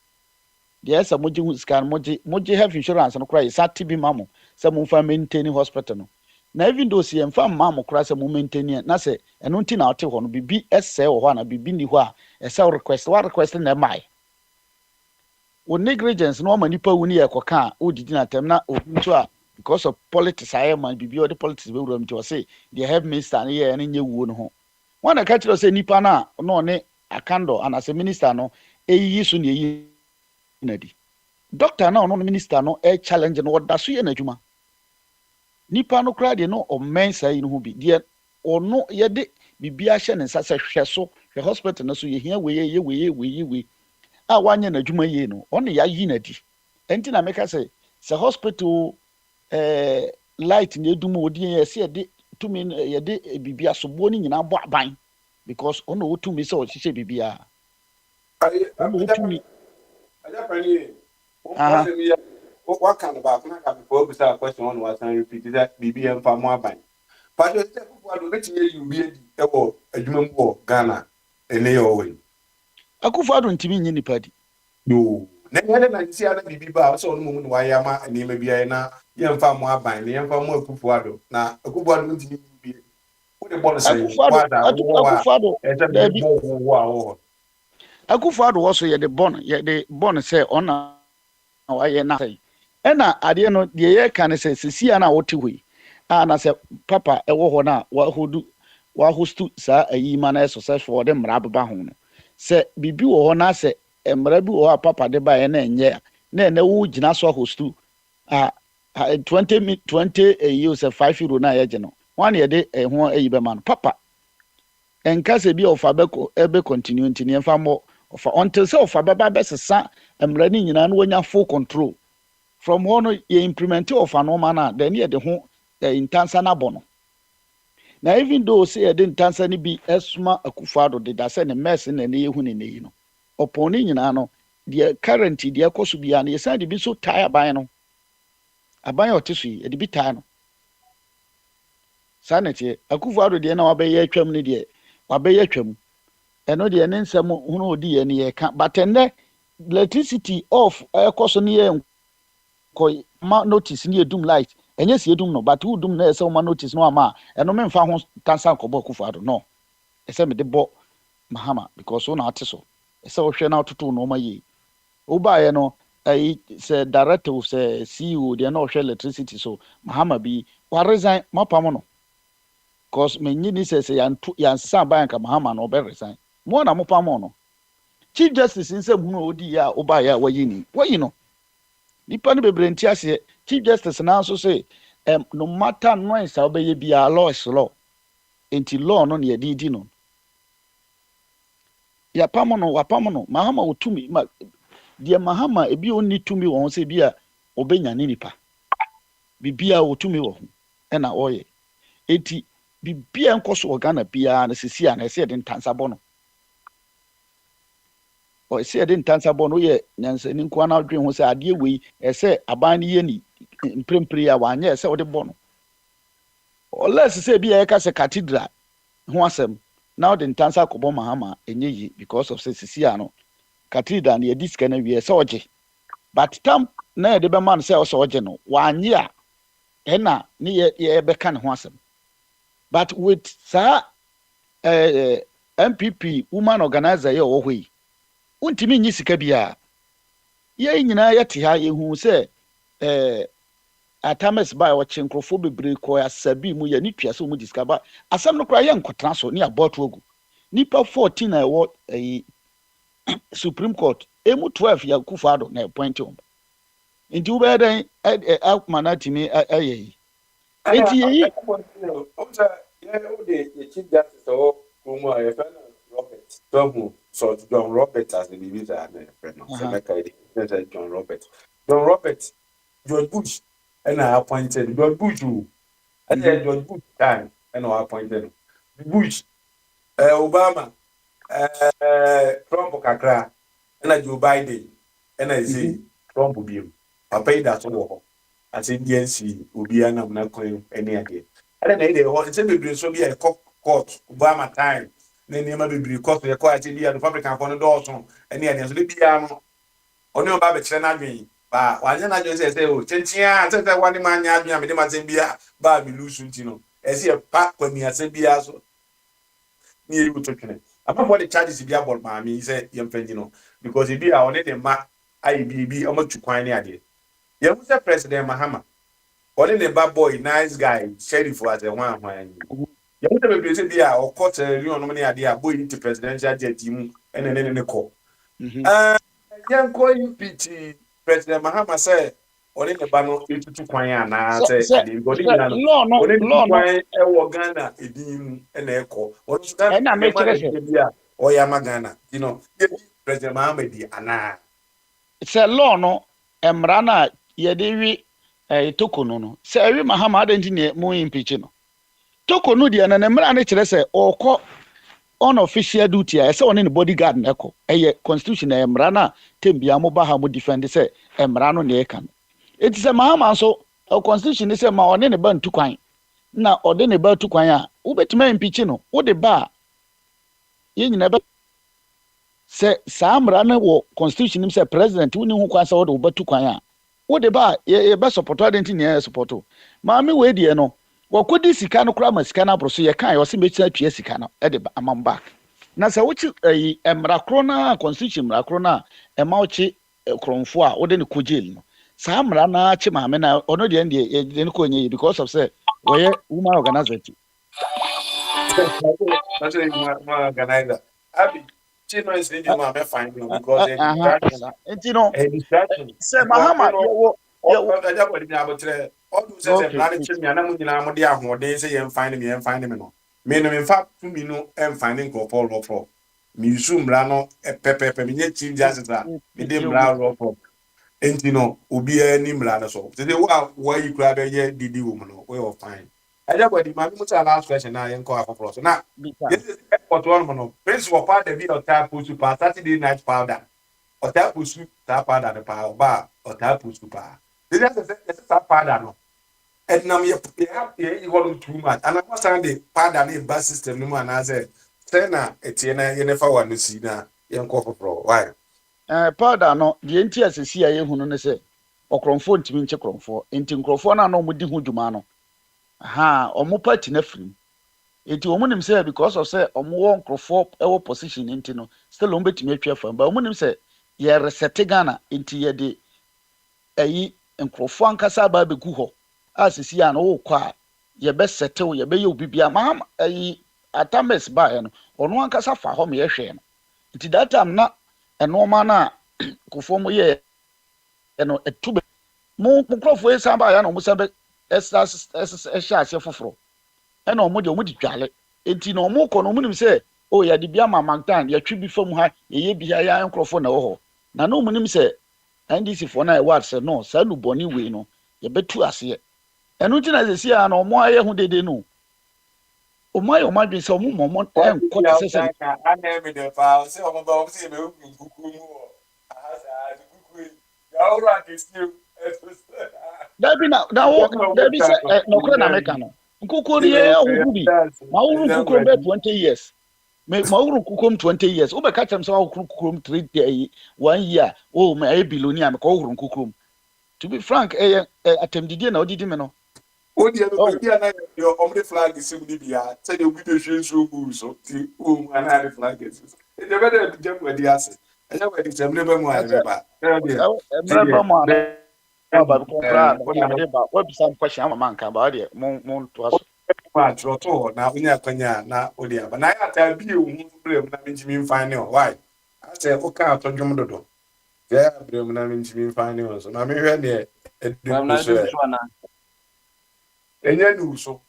the esa mo ji ho sika mo ji health insurance no kra isa TB mamo se mo fa maintain hospital no na even though se mfa mamo kra se mo maintain na se eno nti na ote ho no bibi ese wo ho na bibi ni ho a ese request na mai o negligence no ma nipa wuni e koka o didi na tem na o nto a because of politics I am bibi o the politics be wura mti o say the health minister na ye nye wuo no ho wana ka kiro say nipa na no ne akando and as a minister no eyi so na eyi na di doctor na no minister no e challenge no da so ye na adwuma nipa no kra de no o mensa yi no ho bi de ono ye de bibi a hye ne nsa se hwe so hwe hospital no so ye hia we a wanye na adwuma ye no ono ya yi na di enti na meka say se hospital light na edumu odi ye se de tumi ye de bibi asobo ni nyina bo aban because ono wotumi se o hye bibi a ono wotumi
what kind of back na before we start question one was and repeat that bibi en fa mo aban pa do te ko do beti ye yu bi e wo adwuma mu Ghana ene yo we
Akufo-Addo ntimi nyi nipa di
no na yele na nti ana bibi ba so no mu no wa ya ma ni ma bia na ye mfa mo aban ni ye mfa mo Akufo-Addo na Akufo-Addo ntimi bi wo de bon say
Akufo-Addo
e bi wo
Akufo-Addo also ye de bon say ona wa ye na say ɛna adeɛ no deɛ yɛka ne sɛ sisi a na wote hɔ yi a na sɛ papa ɛwɔ hɔ na wahostu saa ayi ma na successful de mmara beba ho no sɛ bibi wɔ hɔ na sɛ mmara bi wɔ hɔ a papa de ba na ɛnyɛ na ɛna wo gyina so hostu 20 euro sɛ 5 euro na yɛgye no wɔn yɛde ho ayi bɛma no papa ɛnka sɛ bi ɔfa bɛ continue nti ne mfa mmɔ ɔfa until sɛ ɔfa bɛba bɛsesa mmara ne nyinaa no wɔnya full control from hɔ no yɛ implement ɔfa no ma na then yɛde ho ntansa na bɔ no na even though sɛ yɛde ntansa no bi ɛsoma Akufo-Addo deda sɛ ne mess na ne yɛhu ne yi no ɔpɔn ne nyinaa no deɛ current deɛ ɛkɔ so biara no yɛsan de bi so tie aban no aban a ɔte so yi yɛde bi tie no saa na teɛ Akufo-Addo deɛ na wabɛyɛ atwam no deɛ wabɛyɛ atwam ɛno deɛ ne nsɛm hono odi yɛ ne yɛka but ɛnɛ electricity off ɛkɔ so ne yɛ nkɔ ma notice ne yɛdum light ɛnyɛ si yɛdum no but wodum na ɛsɛ woma notice no ama ɛno memfa ho tansa nkɔbɔ Akufo-Addo no ɛsɛ mede bɔ Mahama because wo na ate so ɛsɛ wohwɛ na wototo no ɔma yie wobaeɛ no sɛ director sɛ CEO deɛ na ɔhwɛ electricity so Mahama bi waresign mapam no because menyi ni sɛ yɛnsesa ban ka Mahama no ɔbɛresign mo na mopam no Chief Justice nsɛm hunu odi a wobaeɛ a wayi no nipa no bebree nti aseɛ Chief Justice na nso say no matter noise a wobɛyɛ bia law is law enti law no ne yɛde di no wapam no Mahama wotumi deɛ Mahama ebi onni tumi wɔ ho sɛ bia ɔbɛnya ne nipa bibia wotumi wɔ ho ɛna ɔyɛ enti bibia nkɔ so Ghana bia na sisi a na ɛsɛ yɛde ntansa bɔ no ɔsɛ yɛde ntansa bɔ no yɛ nyansani nko ana adwen ho sɛ adeɛ wei ɛsɛ aban no yɛ ni mprempre a wanyɛ ɛsɛ wɔde bɔ no ɔlɛs sɛ bia yɛka sɛ cathedral ho asɛm now the ntansa kɔbɔ Mahama ɛnyɛ yi because of sɛ sisi a no cathedral no yɛdi sika no wie sɛ ɔgye but tam na yɛde bɛma no sɛ ɔsɛ ɔgye no wanyɛ a ɛna ne yɛbɛka ne ho asɛm but with saa MPP woman organizer yɛ ɔwɔ hɔ yi wontimi nyi sika biara yɛn nyinaa yɛte ha yɛhu sɛ atames ba wɔkye nkrofo bebree kɔ asabi mu yɛ ne tua sɛ mu discover asɛm no kora yɛ nkɔtena so ne abɔto agu nipa 14 na ɛwɔ Supreme Court emu 12 ya Akufo-Addo na appoint him nti wobɛyɛ dɛn akuma na timi ɛyɛ yi enti yɛyi
the Chief Justice of Kumu a yɛfrɛ no Robert so John Robert as the division and friend no sɛ John Robert George Bush ɛna appointed George Bush and George Bush time ɛna appointed Bush Obama Trump kakra ɛna Joe Biden ɛna ɛsɛ Trump biom papa yi da so wɔ hɔ ase DNC obiara nam na kwan ɛne adeɛ ɛna na ide hɔ ɛsɛ bebree so bi a court Obama time na nneɛma bebree court yɛ kɔ ate bi a Republican fɔ no dɔɔso ɛne adeɛ so de biara no ɔne ɔba bɛkyerɛ n'adwen ba wanyɛ n'adwen sɛ o kyenkyea sɛ wani ma anya adwen a mede ma sɛm bia ba bi lusu nti no ɛsɛ yɛ pa kwani asɛm biara so ne yɛ wuto twene apart the charges bi abɔ maame sɛ yɛmfa no because ebi a ɔne ne ma ayi bi ɔmo tukwan ne adeɛ yɛhu sɛ President Mahama ɔne ne ba boy nice guy sheriff as a hwan yɛhu sɛ bebree sɛ bi a ɔkɔ tɛrɛ ɔnom ne adeɛ a boy into presidential jet mu ɛne ne kɔ yɛnkɔ impeach President Mahama sɛ ɔne ne ba no etutu kwan ana sɛ adeɛ ɔne nyina no ɔne ne kwan ɛwɔ Ghana edin mu ɛna ɛkɔ ɔno so ɛna mekyerɛ sɛ ɔyɛ ama Ghana you know President Mahama di ana
sɛ law no mmara na yɛde wi toko no sɛ ɛwi Mahama adɛnti ne mu impeach no toko no deɛ na ne mmara ne kyerɛ sɛ ɔkɔ unofficial duty a ɛsɛ ɔne ne bodyguard na ɛkɔ ɛyɛ constitution na mmara na tembia mo ba ha mo defend sɛ mmara no ne ɛka no eti sɛ Mahama nso constitution ne sɛ ma ɔne ne ba ntu kwan na ɔde ne ba tu kwan a wobɛtuma impeach no wode ba yɛ nyina bɛ sɛ saa mmara no wɔ constitution nim sɛ president woni ho kwan sɛ wode wobɛtu kwan a wode ba yɛbɛ support adɛnti ne yɛ support maame wei deɛ no wakodi sika no kora ma sika no aboro so yɛ kan yɛ ɔsɛ mɛkyina atua sika no ɛde amam back na sɛ wokyi mmara koro no constitution mmara koro no ɛma wokyi krɔmfo a wode ne kɔ jail no saa mmara na akye maame na ɔno deɛ deɛ yɛde no kɔ nyɛ because of say wɔyɛ woman organizer ti.
That's my organizer. Abi, chino is the man me find you because a distraction.
No,
A distraction.
Say Mahama,
all do say plan chim ya na mu nyina mo de ahode say yem find me no. Me no in fact to me no em finding go for law. Me zoom ra no pepe me nye chief justice me de mra law for. Enti no obi ani mra na so. Say wa you kra be ye didi wo no we of fine. Everybody, my last question now, you call for so now. This is what one mono. Principal part the video tap push super Saturday night powder. Or tap push tap powder the power bar or tap push super. This is a powder no. And now you have you want too much. And I'm not saying the powder the bus system no man as a trainer etienne you never want to see now. You call for pro. Why?
Powder no the NTS see aye hunu ne say okromfo ntimi nche kromfo. Enti nkrofo na no mudi hu dwuma no. Omo party na free. Enti omo nim say because of say omo won crofo ewo position enti no still omo betimi atwa fam ba omo nim say ye reset Ghana enti ye de ayi nkrofo ankasa ba begu ho asisi an wo kwa ye be settle ye be ye obibia ma ayi atames ba ye no ono ankasa fa ho me ye hwe no enti that time na eno ma na crofo mo ye eno etube mo crofo e san ba ya no mo sabe essa foforo ena omo de omo di dwale enti na omo kɔ no omo nim sɛ o ya de bia ma magdan ya twi bi fam ha ye bi ya nkrofo na wo ho na no omo nim sɛ NDC fo na e wat sɛ no sa nu boni we no ye betu ase eno ti na sɛ sia na omo aye hu dede no omo aye omo adwe sɛ omo momo enkɔ te sɛ
ana me de fa sɛ omo ba omo sɛ me kuku mu aha sa kuku ya ora ke still
Dabi say no kro na meka no nkuko ye ohuhu bi ma wuru nkuko be 20 years ma wuru nkuko 20 years wo be ka chem say wo nkuko 3 day 1 year oh ma e billionaire me ko wuru nkuko to be frank atemdidi na odidi me no
o dia no bia na yo omre flag sim ni bia say de obi de hwe so gu so ti o ana de flag sim e de be de jam wadi ase e de wadi semre be mu are ba
emre ba mu are ba ko pra ba we be some question am man kan ba de mon to aso
ma troto na onya kwanya na odia ba na ya ta bi o hu brem na menjimi mfane o why ase o ka atodwom dodo ya brem na menjimi mfane o so na me hwe ne edu so enye du so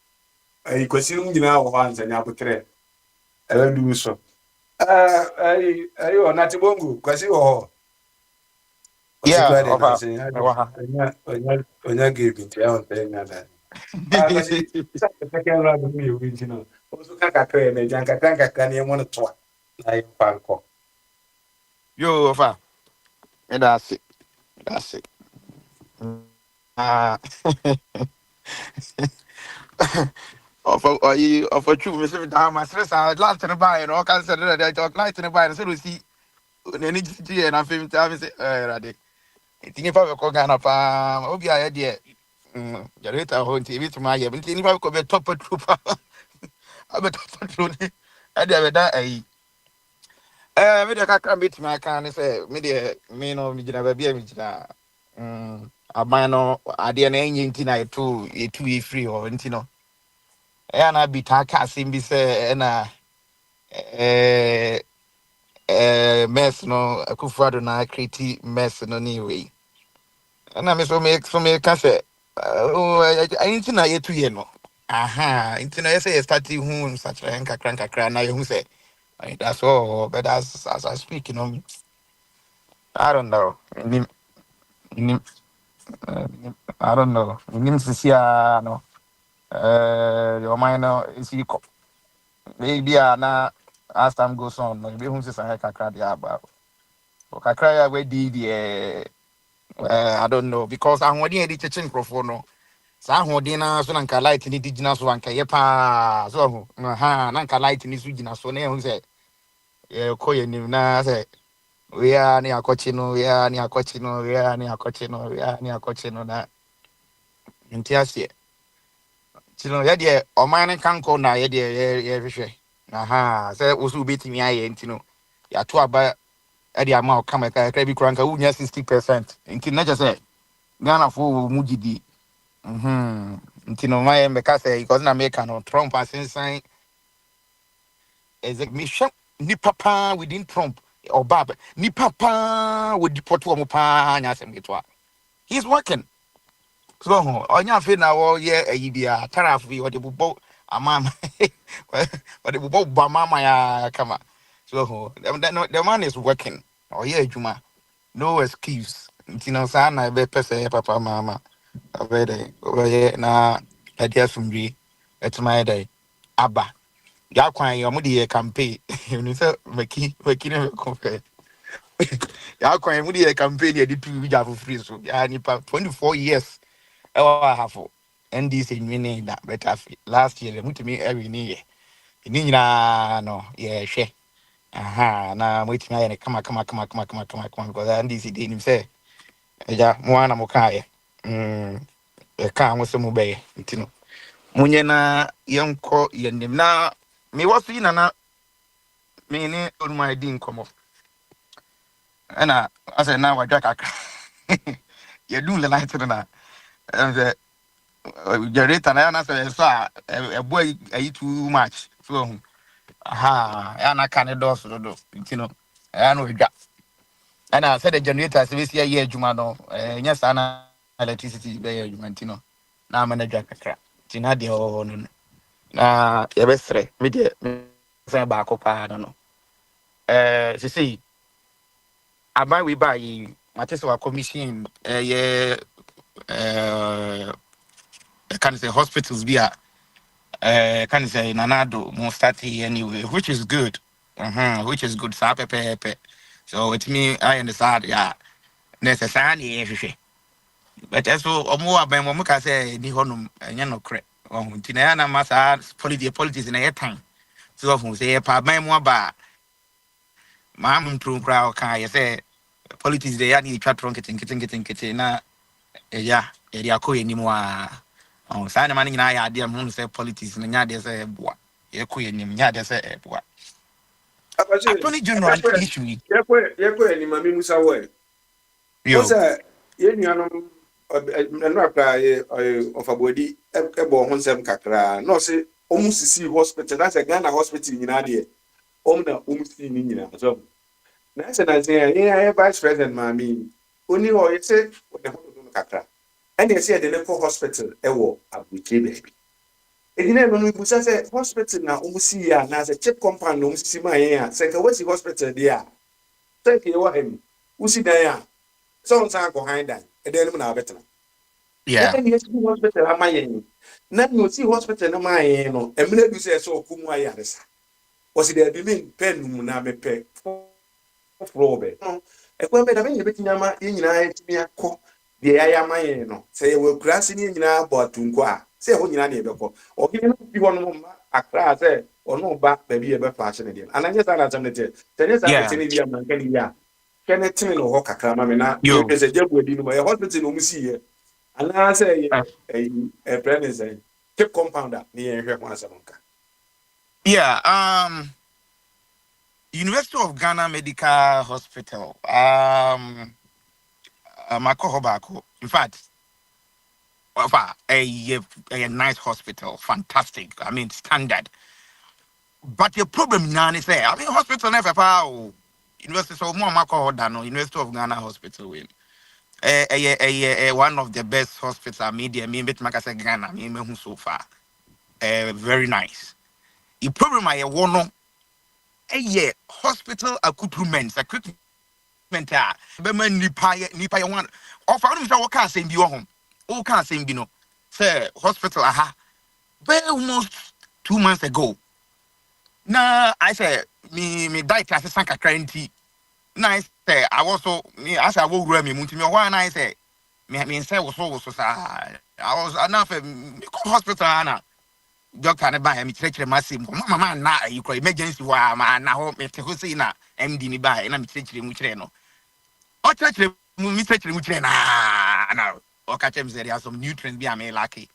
ai kwasi mu nyina wo hanza nya botre du so ai o na tibongu kwasi wo
yeah
onya give it ya on thing na that sakakera do mi winji no oso kakakra na janka tanka na emo no to na yi panko
yo fa that's it of a true Mr. Dama stress last and buy and all kinds of that light and buy and so see any and I'm feeling to say radi think if I go Ghana farm obi idea Jareta home TV to my but if I could be top trooper I bet top trooper I did that me de kakra bit my can say me no me jina ba bia me jina abano ade na enyi nti na etu free or nti no na bi ta ka sim bi say na mess no akufado na create mess no ni we na me so me ka say nti na yetu ye no aha nti na say start hu such kakra na you say that's all but as I speak you know I don't know I don't know. No. Your mind is equal. Maybe na as time goes on, maybe who's a kakra dia about. Kakra we did I don't know because I'm already a teaching microphone. Sa hodin na so nanka light ni digina so anka ye pa so nanka light ni sugina so na hu say koye ni na say we are ni akochino na ntiasie chino ye de oman kanko na ye de ye hwehwe say osu betimi aye ntino ya to aba e de ama o kama ka bi kranka unya 60% nti na je say Ghana for mugidi. Nti no my mbeka say because na America no Trump asensan is like me shop ni papa within Trump or Bab ni papa with deport wo pa nya asem getwa. He's working. So onya fe na wo ye ayibia taraf bi wo de bubo amam wo de bubo ba mama ya kama. So the man is working. Oh yeah, Juma. No excuse. Nti no sa na be pese papa mama. Abede oye na adia sumdwi etima day aba. Ya kwan yo mu de campaign. You know say maki na confess. Ya kwan mu de campaign e di tu bi ja for free so. Ya nipa 24 years. I have NDC winning that better last year. Mutimi every year. Ni nyina no yeah hwe. Aha na mutimi aye kama because NDC dey nim say eja mo ana mo kae. E ka mo se mo be ntino. Munye na yenko yenim na me wasu ina na me ni on my din komo. Ana ase na wadwa kakra. Ye dun le light na. Generator na na say so a boy ayi too much so aha ya na kan do so do ntino ya no edwa ana say the generator say we see here adwuma no nya sa na electricity be here adwuma ntino na ma na dwa kakra tina de o no na ye be sre me de say ba ko pa no see aban we buy mate so commission can say hospitals be can say nanado mo start here anyway, which is good. Which is good. Sa pepe. So it me I understand, yeah. Necessary but also omo aben mo ka say ni honum enya no kre. Ntina na masa politics na your time. So of say pa ban mo ba ma am tru crowd kan you say politics they ya ni twa tron keten na yeah, area ko ni mo a sa na man nyina ya ade am say politics na nya de say boa ye ko ye nim nya de say boa attorney general issue
Yekwe ni mami Musa we.
yo
Osa ye nuanom no akra ye ofabodi ebo ho nsem kakra no se omusisi hospital na se Ghana hospital nyina de na omusisi ni nyina so na se na se ye vice president mami oni ho ye se o de ho do kakra ene se de ne ko hospital ewo Abuja baby edine no no busa se hospital na omusi ya na se chip compound no omusisi ma ye ya se ka wasi hospital dia se ke wa hem usi dan ya so nsa ko handan eden mu na betena
yeah
eden yes hospital ama ye na no si hospital na ma ye no emre du se so okumu ayaresa osi de bi min pen mu na me pe probe no ekwa be da be ye betinya ma ye nyina ye timi akọ de ya ma ye no se ye we kurase ni nyina bo atunko a se ho nyina na ye beko ogini no bi wono ma akra se ono ba ba bi ye be fa che ne de ananye sa na tam ne te tenye sa
yeah
te ne bi am na kani ya kene timi no ho kakra ma me na ye
yo
pese jabu adi no ma ye hospital no musi ye ana se ye pregnancy keep compounder ni ye hwe kwa samonka
yeah University of Ghana Medical Hospital Makohobako in fact a nice hospital, fantastic. I mean, standard. But the problem now is there. I mean, hospital never power. University of University of Ghana Hospital. One of the best hospitals. I mean, bet Makasa Ghana. I mean, so far. Very nice. The problem I want hospital equipment. Bemen nipa one. Or for them, what can't say be home. All can't say be no. Say hospital. Almost 2 months ago. Na I say me die class sanka cranty. Na I say I also me as I will run me munti me one I say me say was so I was enough me call hospital na doctor na buy me check massive mama na you call emergency wa ma na ho me te ho say na MD ni buy na me check mu kire no o check mu check mu kire na o catch me there are some nutrients be am lucky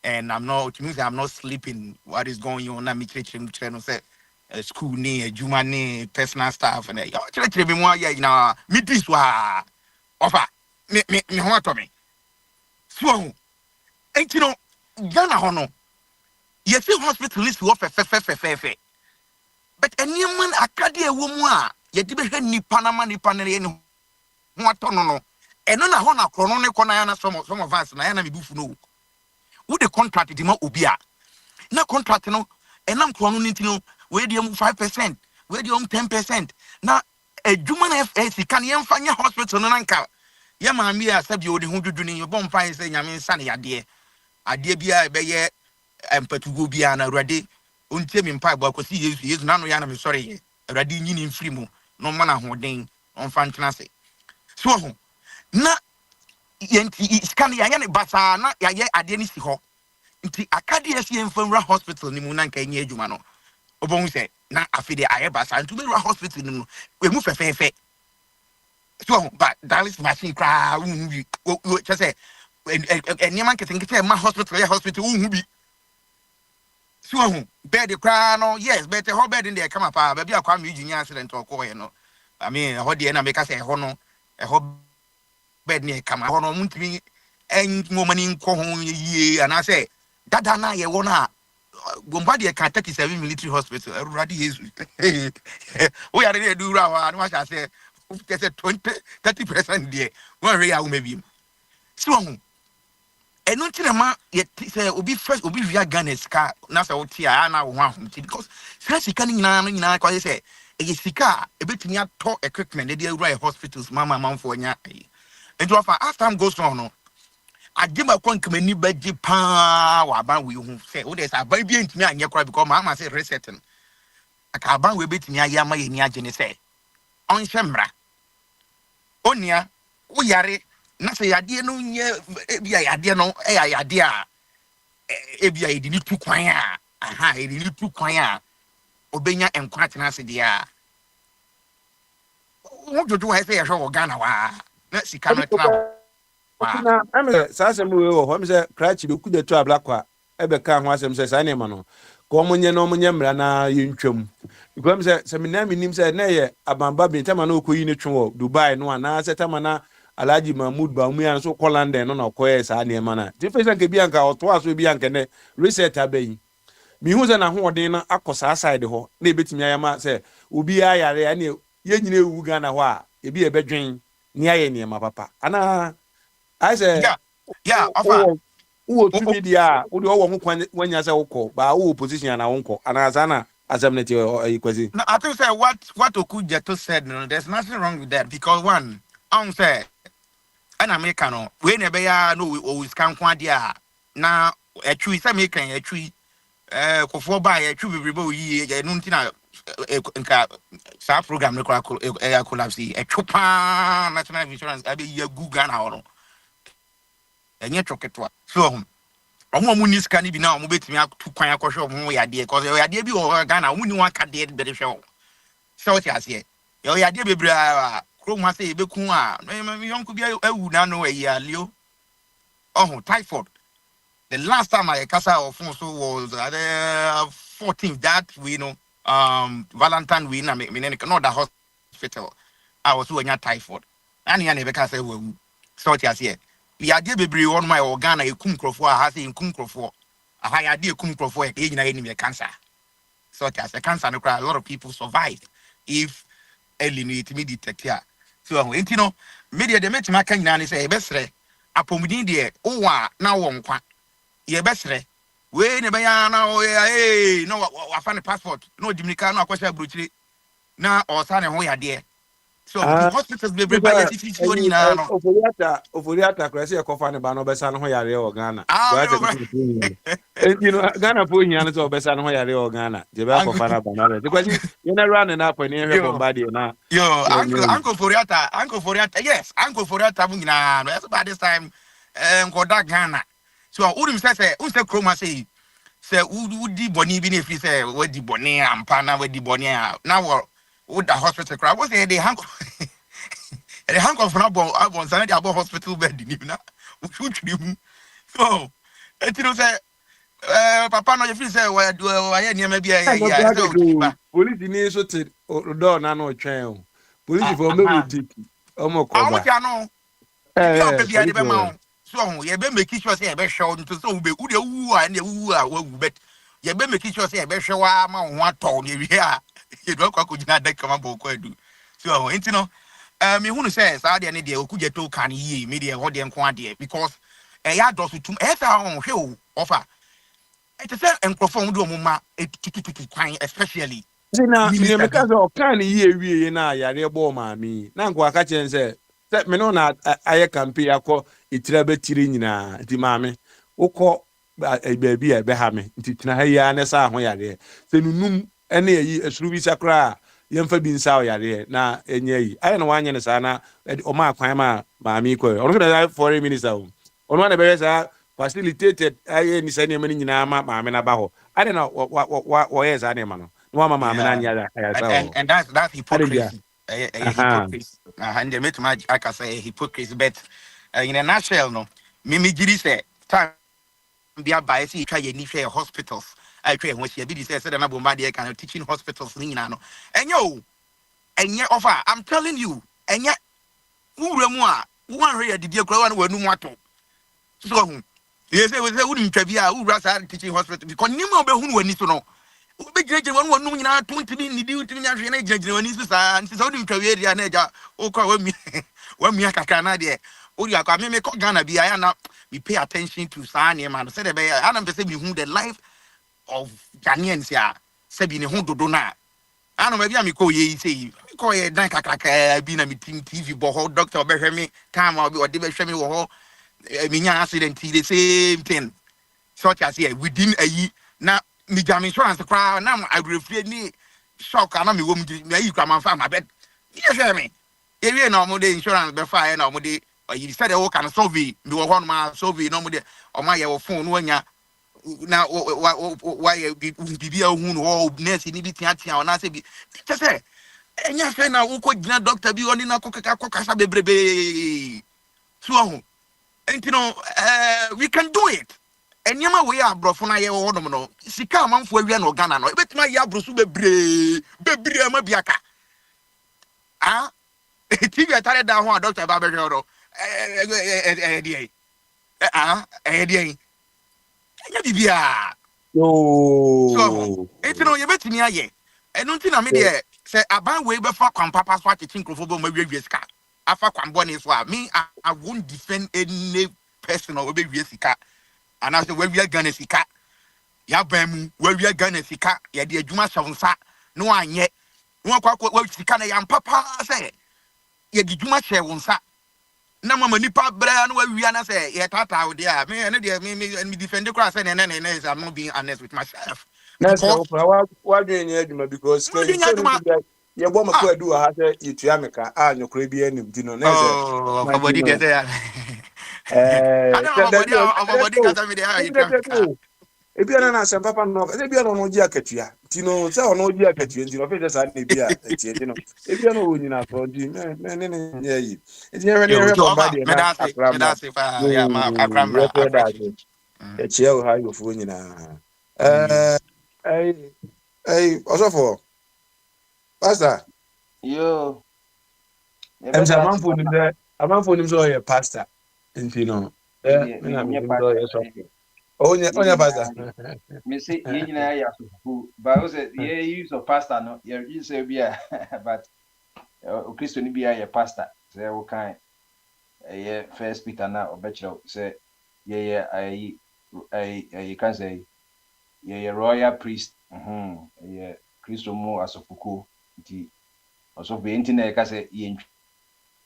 and I'm not, it means I'm not sleeping. What is going on? I'm say school ni, juma ni, personal staff and me more yeah, you know, me this wa offer me what to me. So enti no Ghana ho no ye see hospital is wo fe but any man akade ewo mu a ye de behwe nipa na ma nipa na ye ne ho atono no eno na ho na krono ne kona ya na some of us na ya na mebufu no wo de contract di ma obi a na contract no enam krono no ntino we de 5% we de 10% na adwuma na sika ne yemfa nya hospital no nanka ye ma mi a sabi odi ho dudu ni bo mfa se nyame nsa ne yade ade bia be ye empatugo bia na awurade ontie mi mpa gba kwasi Yesu na no ya na me sori ye awurade nyini mfiri mu no ma na hoden on fa ntena se so ho na yenti scan ya ne basa na ya ye ade ni si ho nti akade ya si emfamra hospital ni mu na nka enye adwuma no obon se na afide aye basa ntu be hospital ni mu we mu fefefe so but Dallas machine cry we just say any man can think my hospital bi so bed cry no yes but the bed in there come up baby akwa me ginya accident or ko no I mean ho de na make say ho no bed near come ho no muntimi en momani nko ho yie and I say dada na ye wo na bomba de can 37 military hospital everybody is we are there do rawa no I say 20-30% there one area will maybe so and not ma yet say obi first obi via Ghana ska na say otia na wo ahom because say sika ni nyina kwa say e sika e betumi ato equipment dey ewura hospitals mama manfo nya and as time goes on no agema kwa nkemani baji pa wa ban we hu say o dey say ban bi ntumi anye kora because mama say resetting aka ban we betumi ayama ye ni agene say on hwemra onia wo yare na say yade no nye bia yade no yade a bia yedi ni tu kwan a aha yedi ni tu kwan a obenya enkwa tena se dia wo jojo ha say ye hwe Ghana wa na sika no tena
na ame sa asem we wo ho me say krachi be kude to ablakwa ebe ka ho asem say sa ne ma no ko omunye no omunye mra na yentwam because me say seminar minim say na ye abamba bi tema na okoyi ne twe Dubai no ana say tema na Alhaji Mahmoud Bawumia so ko London no na koye sa ne ma na ti face nke bi anka oto aso bi anka ne reset abayi mi hu say na ho odin na akosa side ho na ebetimi ayama say obi ayare ya ne ye nyina ewu Ghana ho a ebi ebedwen ni aye ne ma papa ana I say
yeah ofa
wo to media wo de wo ho kwan wanya say wokọ ba wo position na wonko ana sana assemblity equasi
no I think say what Okujeto said no there's nothing wrong with that because one on say an American no we ne be ya no we scan kwan dia na atwi say me kan atwi kofo ba ya atwi bebrebe o yi ya no ntina nka sa program ne kwa collapse atwopa national insurance abi ya Google na ho enye choketwa so omo mu ni scan bi na omo betimi atu kwan akọhwe omo yade cause yade bi o Ghana omo ni wan ka de be hwe so ti ase yade bebre krom ha say beku a yonku bi awu na no alio typhoid the last time I kasa of so was the 14th that we know Valentine we na me no that hospital I was when typhoid and ya na be kasa we so ti ase we are bebre on my organ e kum krofo a ha say kum krofo aha ya de kum krofo e nyina enemy cancer so as a cancer no cry a lot of people survived if early no it me detect here so enti no media de metima kan nyina ne say e besre apomudin de o wa na wo nkwa ye besre we ne be ya na o no wa fa ne passport no Dominica no akwasha brochire na o sa ne ho ya de so the hospitals be by the oni na no
oforiata krese e kofa ne ba no besa no ho yare o Ghana you know Ghana po hia no so besa no ho yare o Ghana je be kofa na ba na because you na run na pa ne hwe bombard na
yo uncle Foriata yes uncle Foriata mu nyina no so by this time nkoda Ghana so urim say unse kroma say udi boni bi ne fi say wadi boni ampa na wadi boni na wo the hospital crowd was they hang from abon sana the hospital bed ni na so et you say papa no you feel say why near maybe
police ni so te do na no twen o police for me we take omo ko ba
no baby ade be ma So you be make sure say be show to so be who the who and the who are who bet you be make sure say be show ma ho ato ne wi a you don't kwa kujina de kama bo kwa du so enti no me hunu say sa de ne de okuje to kan yi me de ho de nko ade because ya do so tum sa ho hwe o offer it is a microphone do mo ma etututu kwan especially
na me
minister
meka so kan yi ewie na yare bo maami na nko aka chen se me no na aye campaign akọ itira betiri nyina nti maami ukọ baabi e be ha me nti tena ha ya na sa ho yare se nunum ene yi esuru bi sakra yemfa bi nsa yare na enye yi aye na wanye ne sa na o ma kwan ma maami ko ono so na foreign minister o ono na be sa facilitated aye ni sa ne mani nyina ma maami na ba ho ade na wo yes ane ma no
yeah. And that's hypocrisy. Hypocrisy. And they make my I can say hypocrisy, but in a nutshell, no. Mimi Giri say time be a bias. You try any share hospitals. I try when she be said that Nabomadi kind of teaching hospitals. And yo, and yet offer. I'm telling you, and yet who remwa one read the dear crowd were no matter. So yes, I was a wooden trivia who rasa teaching hospital because you know who need to know. Be judge one no nyina 20 ni di utimi nya hwe na judge wani so sa nti so di ntwawe area na eja okwa wa mi akaka na de ori akwa me ko Ghana bi aya na we pay attention to sa na man say de be ana be say me hu the life of Ghanaians ya say bi ne hu dodo na ana ma bi am ko ye say ko ye dan kakaka bi na me TV bo ho doctor be hwe me time obi odi be hwe me wo ho me nya accident the same thing such as here within a year na me jam insurance crowd now I refrain ni shock na me wom me yi kwa man fa my bed you hear me area na mo de insurance be fa na mo de you said o kan survey me wo ho ma survey no mo de o ma ye wo phone no anya na why bibi a hu no nurse ni bi tia na say bi say enya fe na wo ko gina doctor bi oni na kokasa bebrebe so ho enti no we can do it. And yama we are brofuna ye wo no sika amanfo awia no Ghana no ebetima ye abrosu bebre ma biaka ah TV atare da ho doctor ba be hwe enya bibia so etino ye betimi aye enu nti na me de se aban we be fa kwan papa so achechi nkrofo bo ma wie sika afa kwan bone so a me I won't defend any person or be wie sika. And I said, where we are gonna see cat, Yabamu, where we are gonna see cat, ya dear Juma Savonsa, no one yet. No quack what she can, and papa say, ya did Juma Shavonsa. No mamma nipa brand where we are say, ya tata, dear, me and dear me and me defend the cross and then I'm not being honest with myself.
That's why doing it because you want to do a hat, you Tiamica, and your Caribbean, you know,
oh, somebody get there.
If you are some papa, no, if you are on Jacketia, Tino, so no Jacketia, and you know, say, if you are no winning out for Jim, it's never somebody. A chill high of winning. Hey, also for Pastor.
Yo,
I'm a man for him, so a pastor. And you know, oh, yeah, pastor.
Missy, you know, but was it ye use of pastor? No, you say, yeah, but Christian be a pastor. Say, okay, yeah, first Peter now, or bachelor, say, yeah, I can say, yeah, royal priest, yeah, Christian more as a Fuku, also be internet, I say,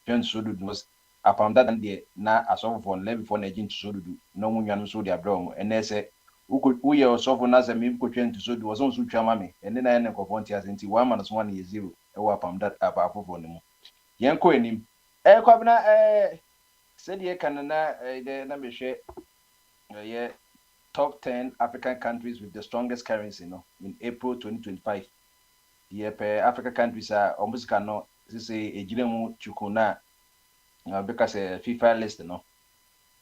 John Sudu was upon that and the na as of for level for agent to do no one so their drum and they say who you also for as a meme coach to so do was also chamame and then I end up volunteers into 1 - 1 is 0 upon that about for them yanko him kwabna said ye can na the number share yeah top 10 African countries with the strongest currency in April 2025 the African countries are almost cannot say a Jiremu Chukuna because a FIFA list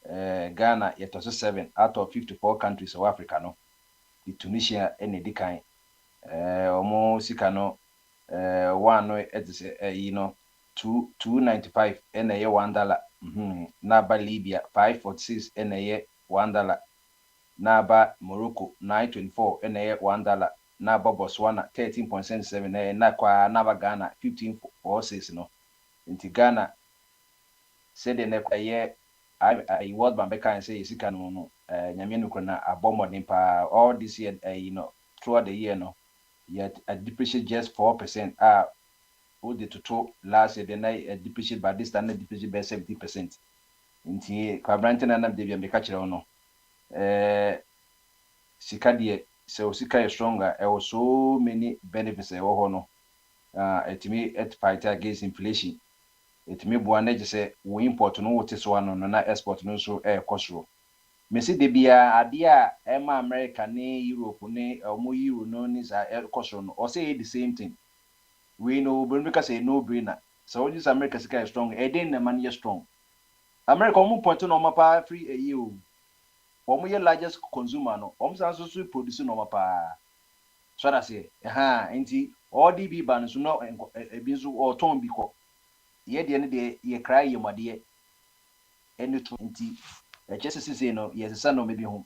Ghana yet also 7 out of 54 countries of Africa the Tunisia and the kind almost one $2.95 and $1 Naba Libya 546 NA $1. Naba Morocco 924 NA $1. Naba Botswana 13.77 na kwa naba Ghana 15.46 no. Inti Ghana said the I World Bank can say sika no nyame no na abomodin pa all this year throughout the year no yet a depreciate just 4%. Who did to last year then I depreciate by this time depreciate by 70%. Inti kwabrante na nam devia meka kire no sika de so sika is stronger. There was so many benefits e wo no etimi fight against inflation. Etimi bua na say we import no wote so ano na export no so kosoro. Me see de bia ade a ema America ne Europe ne omo euro no ni za kosoro no or say the same thing. We know because say no brainer. So this America sika is strong. Eden na man strong. America omo point no mapa free a year. Omo ye largest consumer no. Omo so produce no mapa. So that say enti all the bi ban so no ebi so or ton bi ko. Ye de ne de ye cry ye made any to enti just say no yes no maybe home.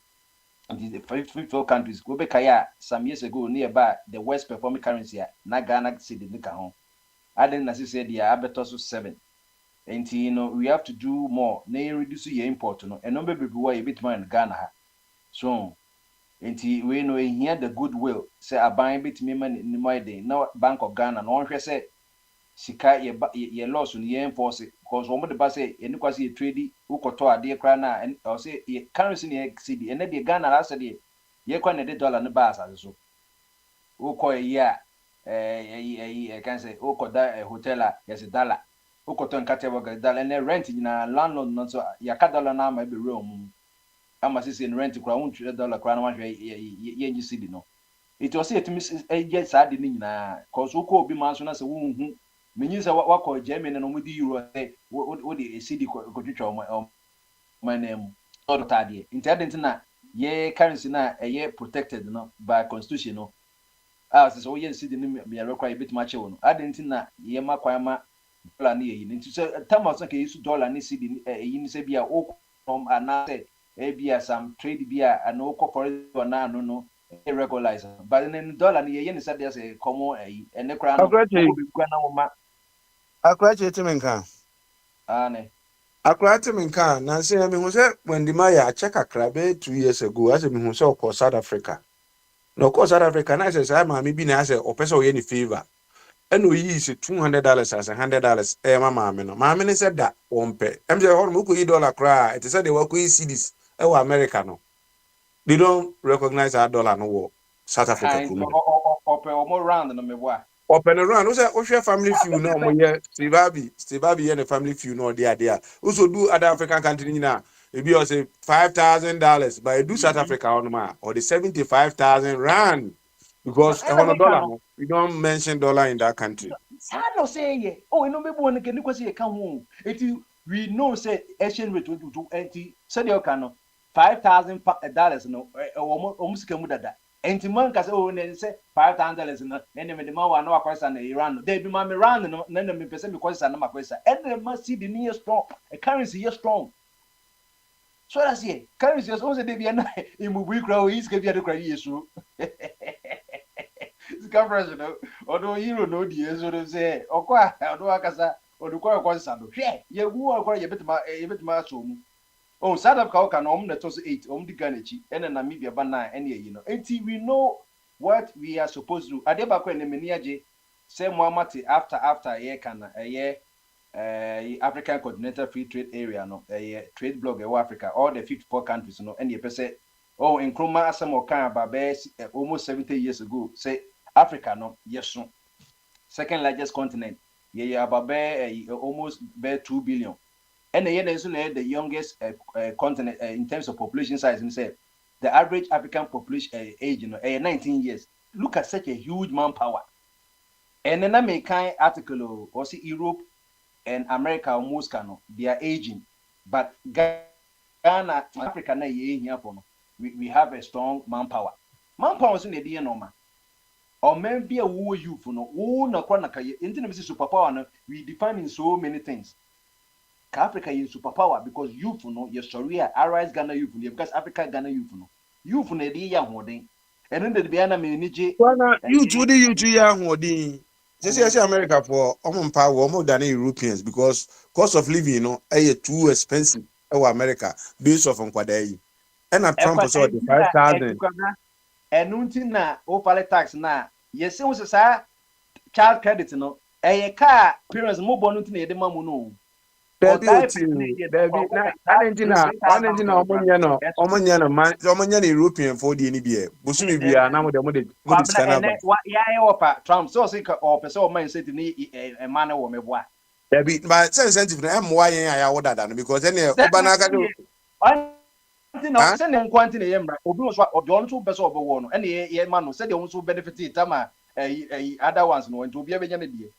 And the 54 countries go be kaya some years ago nearby the worst performing currency na Ghana cedi nika ho. Aden na say dia abeto so 7. And we have to do more. Na reduce your import no. And no be why a bit more in Ghana ha. So we know here the goodwill say aban bit me man in my day. Now Bank of Ghana no hwe say sika ye loss on ye enforce because one the say any kwasi trade ukoto ade kra na and or say currency ne cedi and the Ghana last day ye kwa na the dollar no ba asase so uko ye can say ukoda hotel yes dollar ukoto nkate wa dollar and rent na landlord no so ya ka dollar na ma be room ama say rent kra $1 kra na wan hwe ye nyi cedi no it was say to miss get sad ni nyina cause uko obi man so na say wo hu menyisa wakọ Germany no mudi euro wo de cedi ko twitwa my name all tade intent na ye currency na ye protected no by constitution no as so ye cedi no me require bit much wo no adent na ye makwan ma dollar na ye nti so tamas na ke use dollar na cedi yi ni se bia o ana say bia some trade bia ana o for na no regularize but then dollar na ye ni say there say common and ne kra no ko be kwa na wo ma
Akwache timenka.
Ane.
Akwate menka na say me hu say when the maya check akrabe 2 years ago as me hu say ko South Africa. No ko South Africa na say ma me bi na say o pese o ye ni favor. And we use $200 as $100 mama me no. Mama me said that won't em say ho mo ko yi dollar kra it said they were ko yi cedis e wa America no. They don't recognize our dollar no wo South Africa kuma.
O round no me boy.
Open around, what's your family feud no more? Yeah, Stivabi and the family feud no there. Also do other African countries now. Maybe you say $5,000, but I do South Africa on ma or the 75,000 rand because $100. We don't mention dollar in that country.
I no say ye. Oh, no me born again because you come home. We know say exchange rate to 80. Say you can $5,000 no almost come with that. And man ka say oh ne say $5,000 no na me de man wa na akwesa na Iran no dey be ma me rand no na me pese me kwesa na makwesa and the man see the near strong a currency is strong so that's it currency is also dey be na imubu kra o is ke bi adekra yesu this conference no odo euro no di eso do say okwa odo akasa odo kwa kwesa do hwe ye wu okwa ye betima so mu. Oh, South Africa can the toss 8, the Ghanachi, and then Namibia Bana, and until we know what we are supposed to. Adebako and the Meniaje, same Muamati after a year can a year African Continental Free Trade Area, no, a trade blog of Africa, all the 54 countries, no, and you say, oh, in Kroma Asamo Babe almost 70 years ago, say Africa, no, yes, no. Second largest continent, Babe almost bear 2 billion. And the youngest continent in terms of population size. And say the average African population age, 19 years. Look at such a huge manpower. And then I make kind article or see Europe and America almost they are aging, but Ghana, Africa, we have a strong manpower. Manpower is in the DNA normal. Or maybe a woo youth, no, woo na kwa na kaye. Internet superpower. We define in so many things. Africa is superpower because youth no your story arise Ghana youth no because Africa Ghana youth no dey ya hoden and then the biana me nije
Wana you ya hoden. Say America for power more than Europeans because cost of living too expensive America based off on kwada and at Trump saw the 5,000
enunti na o file tax na yesi wo sa child credit no car parents mo bonu nti na yede mamu no
Debbie na omonya no European for the NBA busumi bia na mo de scanner
opa Trump so say o pese o man say ni e man wo meboa
Debbie but incentive na mo wa yen aya woda da no because any oba na aka do
no say ne nkwanti na yemra obi so odon so pese obo no ene ye man no say de won so benefit tama other ones no nti obi abenya na die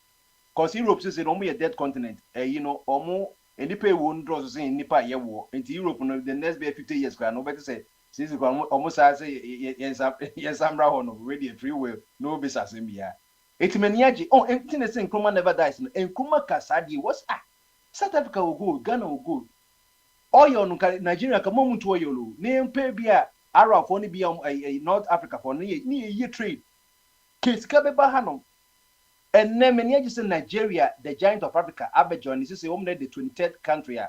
cause Europe say no mo ye dead continent omo enipa won draws say nipa ye wo nti Europe no the next be 50 years kwa no better say since omo say yes amra ho no ready free will no be sasem bia etimaniaji enti ne say Nkrumah never dies no Nkrumah kasadi was South Africa will go Ghana will go oil no Nigeria ka mo muntu oil lo ne mpa bia Arab for ni bia North Africa for ni ye trade case ka be ba hanom. And then many just in Nigeria, the giant of Africa, Abidjan, this is the 23rd country.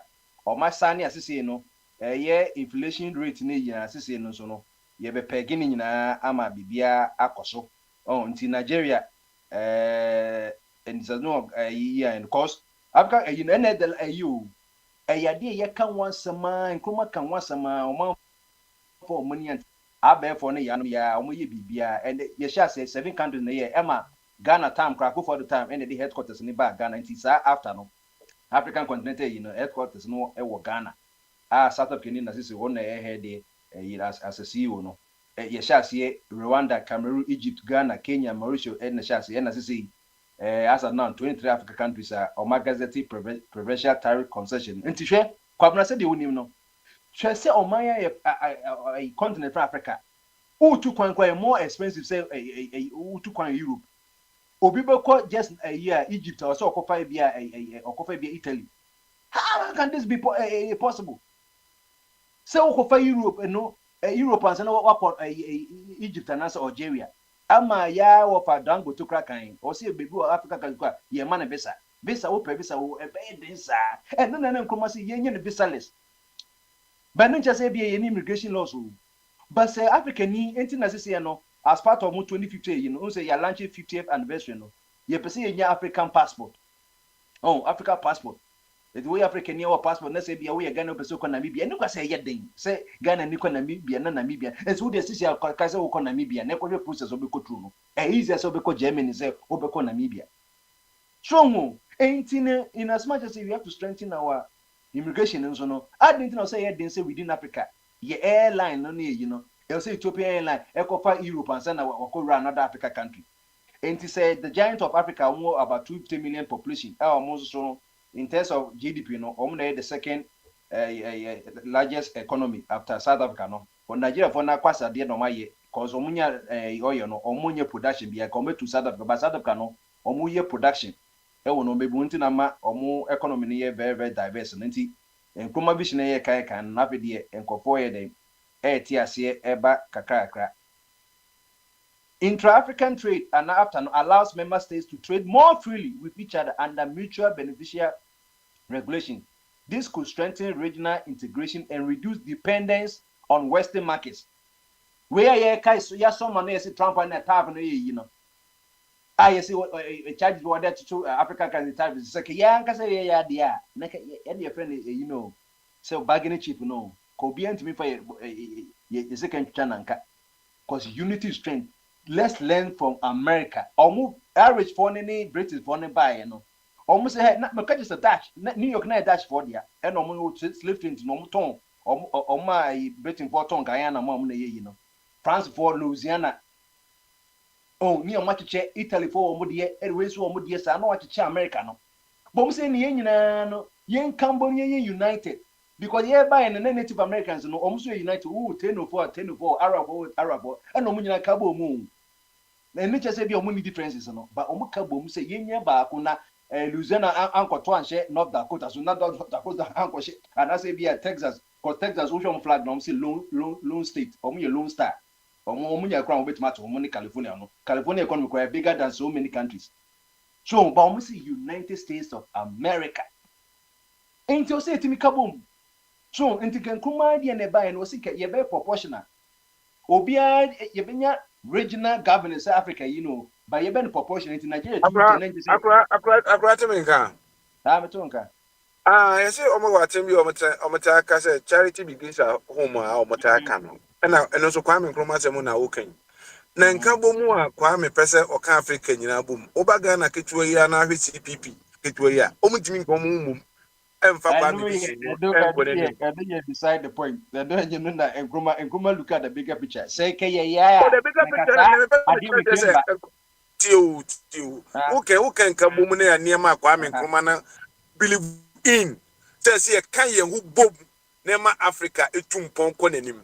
Or my son, as you say, inflation rate in the as you say, no, so no, you have a pegging ama bibia akoso. Until Nigeria, and it's no year, and course, Africa, you a idea, you can once a man, Nkrumah can once a man, for money and Abe for the Yanaya, Omoye Bibia, and you shall say 7 countries in the year, Emma. Ghana time crack for the time and the headquarters in the back Ghana and after no African continental headquarters no Ghana South Africa as one head as a CEO no shall see Rwanda, Cameroon, Egypt, Ghana, Kenya, Mauritius and shall see and as I say as of now 23 African countries are Omagazeti provincial tariff concession and to share Kwabna said you wouldn't know shall say Omaya a continent for Africa to quite more expensive say to quite Europe Obi beko just a year Egypt or so occupy bia Italy. How can this be possible? So occupy Europe Europe and no what Egypt and also Algeria. Ama ya ofa dango to krakan or see baby Africa can go ye man visa o visa o densa. And no Nkrumah say ye the visa list. But no just say be immigration laws. But say Africa ni enti na say no as part of 2050, say you're launching 50th anniversary, you perceive your African passport. Africa passport. The way African your passport, let's say be away Ghana person Namibia. And you can say yet say Ghana Nico Namibia, Namibia. And so the sister Kasa Oko Namibia, Neco process of Beko True. And easier so because Germany say Obeko Namibia. Strong ain't in as much as we have to strengthen our immigration and so no. I didn't say didn't say within Africa. Your airline, no, they'll say Ethiopian airline, Ecofa Europe and send another Africa country. And he said the giant of Africa more about 250 million population. Almost so in terms of GDP, the second largest economy after South Africa. No, for Nigeria for now, quite a dear no my cause omunya oil no omunya production be compared to South Africa, but South Africa no omuye production. No maybe until nama omu economy very very diverse. And Nkrumah vision can navigate and conform them. Eba kakrakra. Intra-African trade and after allows member states to trade more freely with each other under mutual beneficial regulation. This could strengthen regional integration and reduce dependence on Western markets. Where someone say Trump and that I see what charges were there to Africa can type is like your friend so bargaining chip Kobian to me for a second chananka because unity is strength. Let's learn from America. Almost average for any British for any buy, Almost say not just a Dutch, New York night Dutch for there, and almost slipped into no tone or my Britain for tongue Guyana, mom, France for Louisiana. Near much Italy for Modia, anyways, or Modia, I know what to check Americano. But saying the Yen Cambodia United. Because by the Native Americans, almost united 10-4, Arab, and Omunia Cabo Moon. And not just say your money differences, but Omukabo say Yenya Bakuna, Louisiana anko to anhye North Dakota so North Dakota anko hye and I say be Texas because Texas wo hwem flag no say lone state omo ye lone star omo nya kra obetima to omo ni California no California economy quite bigger than so many countries so but omo say United States of America until say timi kabom so until kan kuma dia ne buy no say ye be proportional obia ye benya regional governance Africa you know by ye be proportional into Nigeria
akra temenka
me to nka
you say omo watem bi omo ta ka say charity begins at home a omo ta ka no na eno so Kwame Nkrumah se mu na wokan na nka bomu a Kwame pese oka Africa nyina bom oba Ghana ketuwa ya na ahwe CPP ketuwa ya omo timi nko omo mum emfa Kwame
I decide the point. They don't you know that Nkrumah look at the bigger picture. Say ke yeah.
The bigger picture Tio. Okay, nka bomu na ya niema Kwame Nkrumah na believe in. Say kan ye hu bob na ma Africa etum ponko nanim.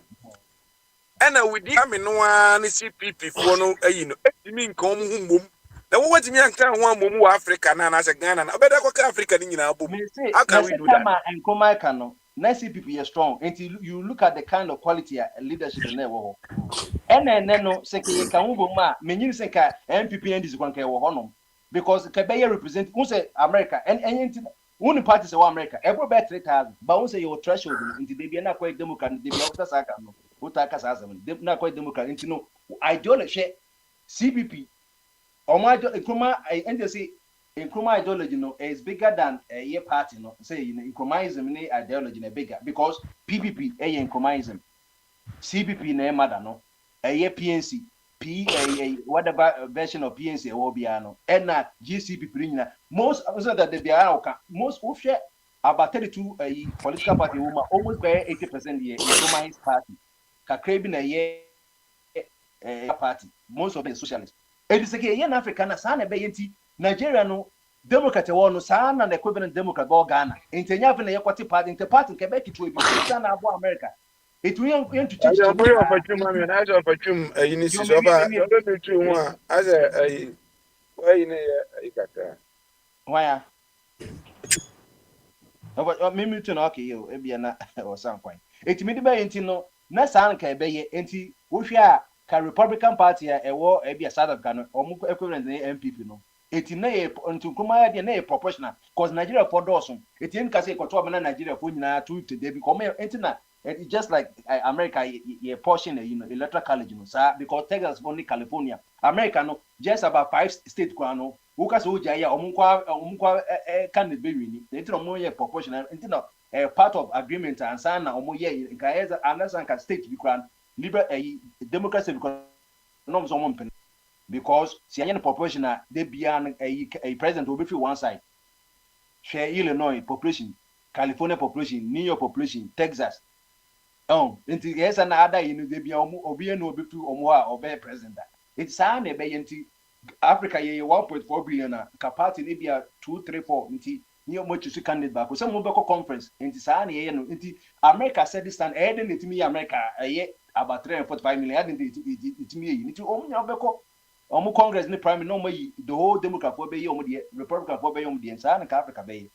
Ena we di Kwame no an CPP fo no ayi no etimi nka omo hu mum. Na wo watimi anka ho amom wa Africa na na se Ghana na obeda kwa Africa ni nyina bom. How can we do that?
Nkrumah can no. Na CPP is strong until you look at the kind of quality leadership in there wo. Ena no se ke kan wo bom a menyin se ka MPP and this kwan ka wo honom because ke be represent who say America and one party say America every bet 3,000 but who say your threshold until they be na kwa Democrat they be after saka no utaka sasa na kwa Democrat until no ideology CPP Nkrumah and they say Nkrumah ideology no is bigger than a party no say Nkrumahism ni ideology na bigger because PPP Nkrumahism CPP na mother no PNC whatever version of PNC will be no and na GCP nyina most that they be most of share about 32 political party woman almost by 80% the Nkrumah's party kakrebi na party most of the socialists it is again in Africa na sana be yenti Nigeria no Democrat no sana na equivalent Democrat go Ghana intenya fe na yekwati party nke be kitu ebi sana abo America it we want to change
I pray for you man I just for you inisi so ba don't do too one as a why in ikaka
why me to na okay yo ebia na o san kwan etimi de be yenti no na sana ka be ye enti wo hwe a ka Republican Party ewo ebia South Africa no omu equivalent na MPP no eti na ye Nkrumah de na ye proportional cause Nigeria for dosun eti en ka say koto na Nigeria for nyina 250 dey because enti na it's just like America ye portion electoral college no sir because Texas only California America no just about 5 states kwa no wo ka so ja ya omukwa can be wini enti no mo ye proportional enti no part of agreement and sign na omo ye nka eza unless anka state be kran liberal democracy because no so mo because si anya proportional they be a president will be free one side share Illinois population California population New York population Texas into yes and other in the be obi no obi tu omo a obe president it's an e be yenti Africa ye 1.4 billion capacity ni bia 234 nti ni omo chusu candidate back so mo be conference nti sa na ye no nti America said this stand e dey letimi America about 345 million add it me yi nti omo nya be ko omo congress ni prime no mo yi the whole Democrat for be yi omo de Republican for be yi omo de sa na Africa be yi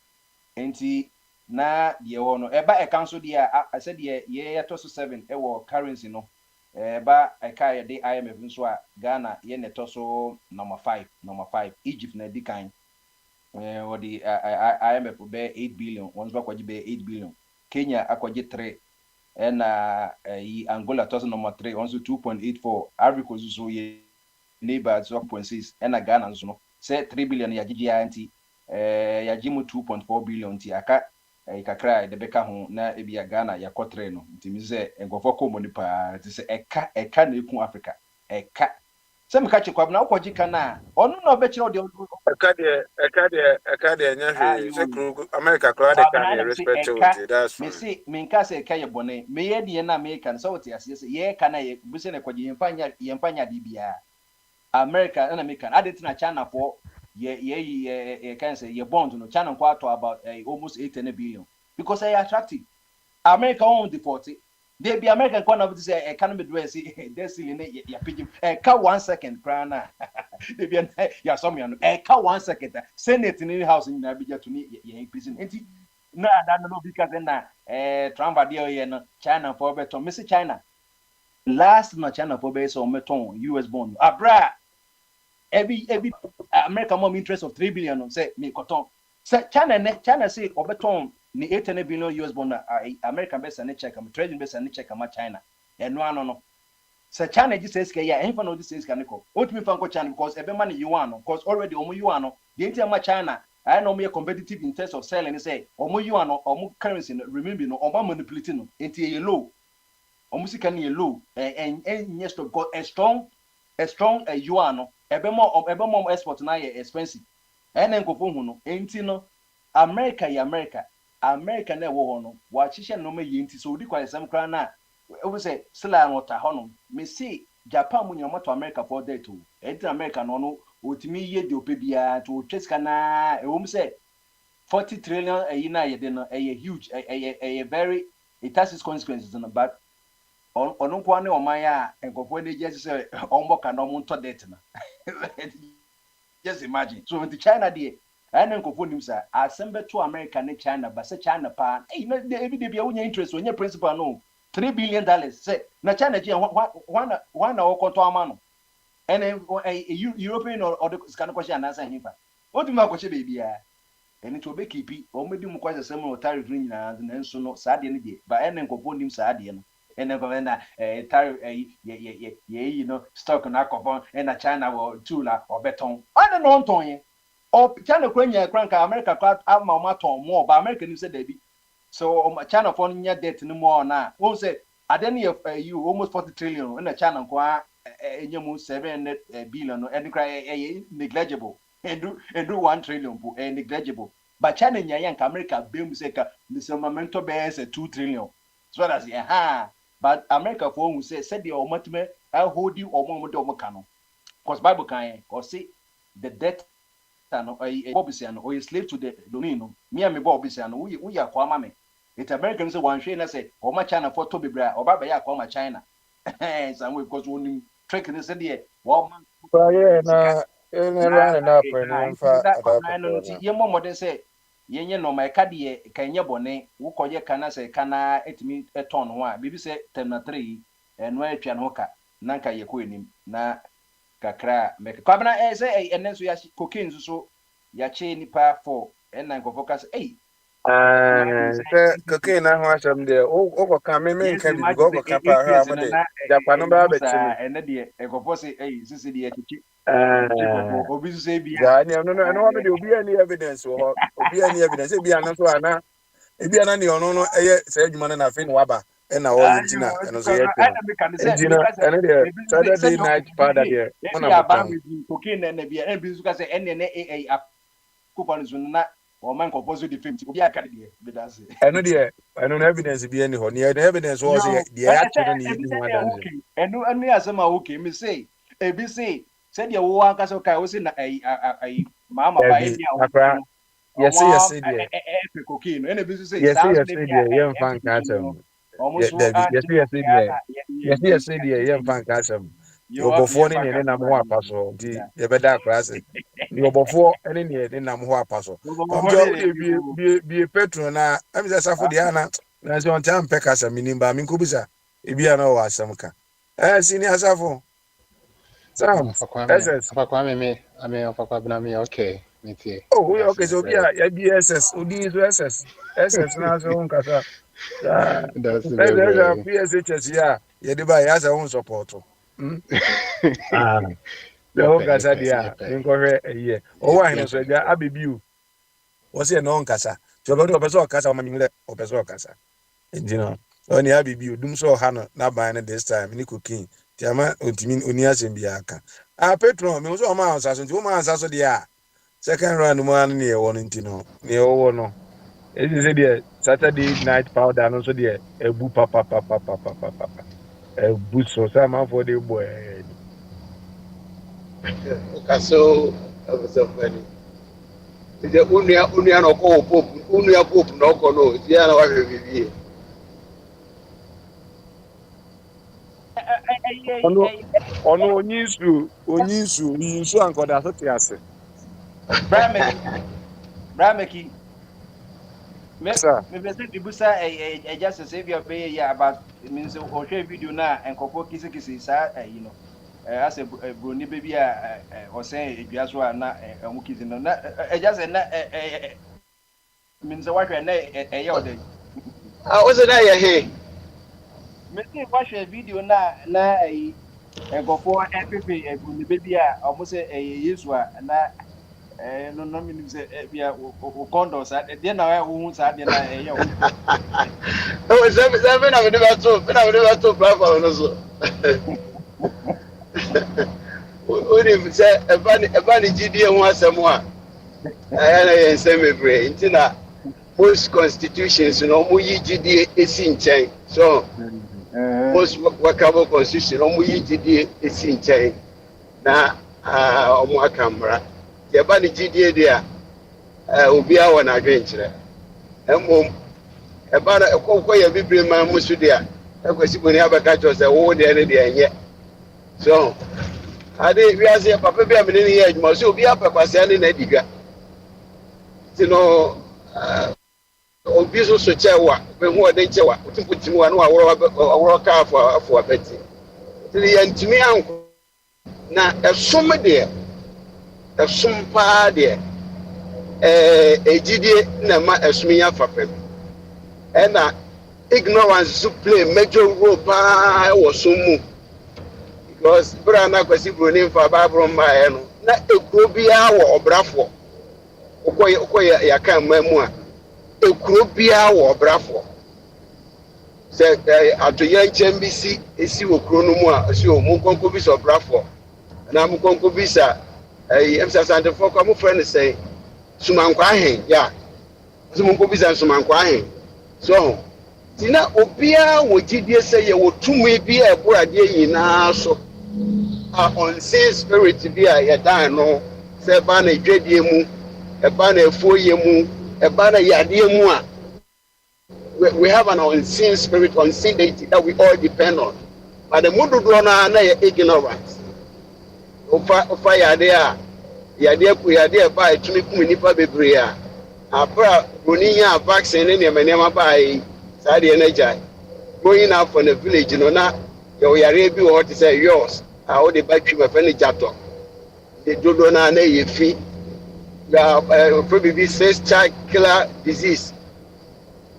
nti na ye wono eba council dia I said ye to 7 wo currency no eba eka ye de IMF nso a Ghana ye ne to so number 5 Egypt na di kan what the IMF be 8 billion once ba kwaji be 8 billion Kenya akwaji 3 and Angola to number 3 also 2.84 Ivory Coast so ye neighbor 0.6 and Ghana nso no say 3 billion ya gigi anti ya jimu 2.4 billion ti aka kakra de beka ho na ebia Ghana ya kotre no ntimi se engofo komo ni pa ti se eka na eku Africa eka se me ka che kwab na ukoji kana onu na obekire ode
eka de nya hwe se kru America kru de kan respect to that's fine
me see me nka se eka ye bone me ye de na American so what ase se ye kana ye buse ne kwaji yempanya di bia America na American adeti na China for ye can say ye bond no China kwa to about almost 8 billion because they attractive America on the 40 They be American corner to say economy dress this in ya pidgin ka 1 second crana. They be ya some ka 1 second Senate in the house in Abidjan to me ya prison. No, that no because then Trump deal China for better Miss China. Last na China for base on meton US bond. Abra every American mom interest of 3 billion say me cotton. Say China say obeton ni 8 billion US bond American base and check am trading base and check am China. And no. Say China just says ya ain't no this says caniko. What me fan China because every money you want because already omo you want the entire China I know me competitive in terms of selling say omo you want omo currency remember no omo manipulating no enti low. Almost can ye low and yes to got a strong yuan ebe more export na expensive and then go for no enti no America na wo no wa chisha no me yinti so di kwa sem kra na we say sila no ta hono me see Japan mu nyama to America for that too enti America no otimi ye de opebia to cheska na e wo say 40 trillion a yina ye de no a huge a very it has its consequences no but on kwane omaya enkofo ne just say omboka no mo to debt na just imagine so with the China there and enkofo nim say assemble to America ne China but say China pa na every day be wonya interest wonya principal no $3 billion say na China je one o konto amano and European or the scan question answer himpa oduma ko che bebia eni to be keep o medi mu kwase sem no tariff ni na nso no saade ne die ba ene enkofo nim saade no and then you know stock na coupon and China will tula or beton on non ton or China cranka America crowd ama ton more but American you said they be so China for near debt no more now won't say at any of you almost 40 trillion and China kwa 700 billion and cry negligible and do 1 trillion negligible but China nya America beam say ka this momento bears 2 trillion so that's but America for who said the omatme I hold you or cano. Because Bible can or say the debt or a slave to the domino. Me and me Bobisian, we are Kwamame. It Americans one shane say, or my China for Toby Bra or Baba Yakoma China. Some way because when trick in the idea, woman. Your mom then say, Yen no my caddy kanya bone wukoye kana se kana etimi eton ho a bibi se temna 3 eno atwa no ka nanka ye ko enim na kakra me kwabna say enenso ya cocaine so ya che nipa 4 ena nkofo ka say
cocaine na ho asem de o ka me nka bi go ka pa ha mo de Japan no ba be chimi
ene de nkofo say sisi de chichi obi say bia
ya no me de obi any evidence ho obi any evidence e bia no so ana e bia na ne ono no eye say adwuma na afi no waba e na o yintina eno so ye tino ene de Saturday night father there ona
ba cocaine na bia e bi so ka say ene coupon so na o man ko pozo de 50 obi aka de be dance
eno de eno na evidence bi any ho ne evidence was de ya tino ne yi ho dance
eno asema okay me say e bi say said ya wo aka so kai wo say na ai mama ba e bia
yes there
cocaine ene bi say
yes there yem fan kasem yes there yem fan kasem yo bofo ni ne nam ho apaso di ye beda class yo bofo ene ne nam ho apaso amjo bi petro na am say safo dia na so on time pe kasem minimba min kubisa e bia na wa asem ka sini asafo Sam, SS.
Okay.
Oh, okay. So yeah, SS. Udi is SS. SS now so on kasa.
That's very.
PSHS yeah. You dey buy as own support. So kasa dia. Nkohwe eye. O wa hin so dia abebiu. Wo se no nkasa. So be do person kasa ma nyimle o person kasa. Enjino. Oni abebiu dum so ha no na ban this time ni cooking. Tiama otimi oni asem bia aka petro me so ma ansa so nti o ma ansa so dia second round mo an ne e wono nti no ne e wo no e say dia Saturday night powder no so dia ebu papa ebu so sama for the boy
kaso so funny the unia no ko pope no ko no dia na wa bibie
Ono onyisu ankoda so te ase.
Brameki.
Sir.
Me be say dibusa just say be ya about means o share video na enkofo kisi sa as a brony baby or say just one na amukizi no na just na means what na ya dey.
Was it there here?
Me say watch a video na enkofo FP brony baby almost yesu na no mean say bia o condos dey na wo sa dey na ya
Oh, seven na me never talk platform no so. Ori say eba ni GDA ho asem a na yen say me pray ntina most constitutions no mo yi GDA esi nchen so most workable constitution no mo yi GDA esi nchen na omo akamra eba ni GDA dia obi a wona adwenkyere emom eba na ekokọ ya bibre ma musu dia ekwesi boni abaka cho say wo de ne de enye so ade we ase papa bi amene ne ya adwuma so obi apakwase ne na diga tino obi so chewa be hu ode chewa otimputim wa no aworo ka afọ abeti tiri ya ntimi anko na esom de esom pa de ejidie na ma esom ya fapem ena ignorance to play major role pa was so mu because brana kwesi broni fa babro ma no na ekuro bia wo obrafo okoye ya kan mamu a ekuro bia wo obrafo se atoye nchembisi esi okuro no mu a si o mu konko bi so obrafo na mu konko bi sa emsa sante for ko mu friend say sumankwa hen ya sumanko bi sa sumankwa hen so tina obia wogidie say ye wotumi bi e borade yina so on say spirit bi a ye dan no say ba na dwadie mu e ba na efoye mu e ba na yade mu a we have an unseen spirit, unseen deity that we all depend on, but the mundo do na ignorance ofa yade ba etumi kum nipa bebre a abra boniya vaccine ne menema bai sa de energy going out from the village no na yo yare bi wo te say yours how the back me fe ne jato the dodo na ye fi ya probably says child killer disease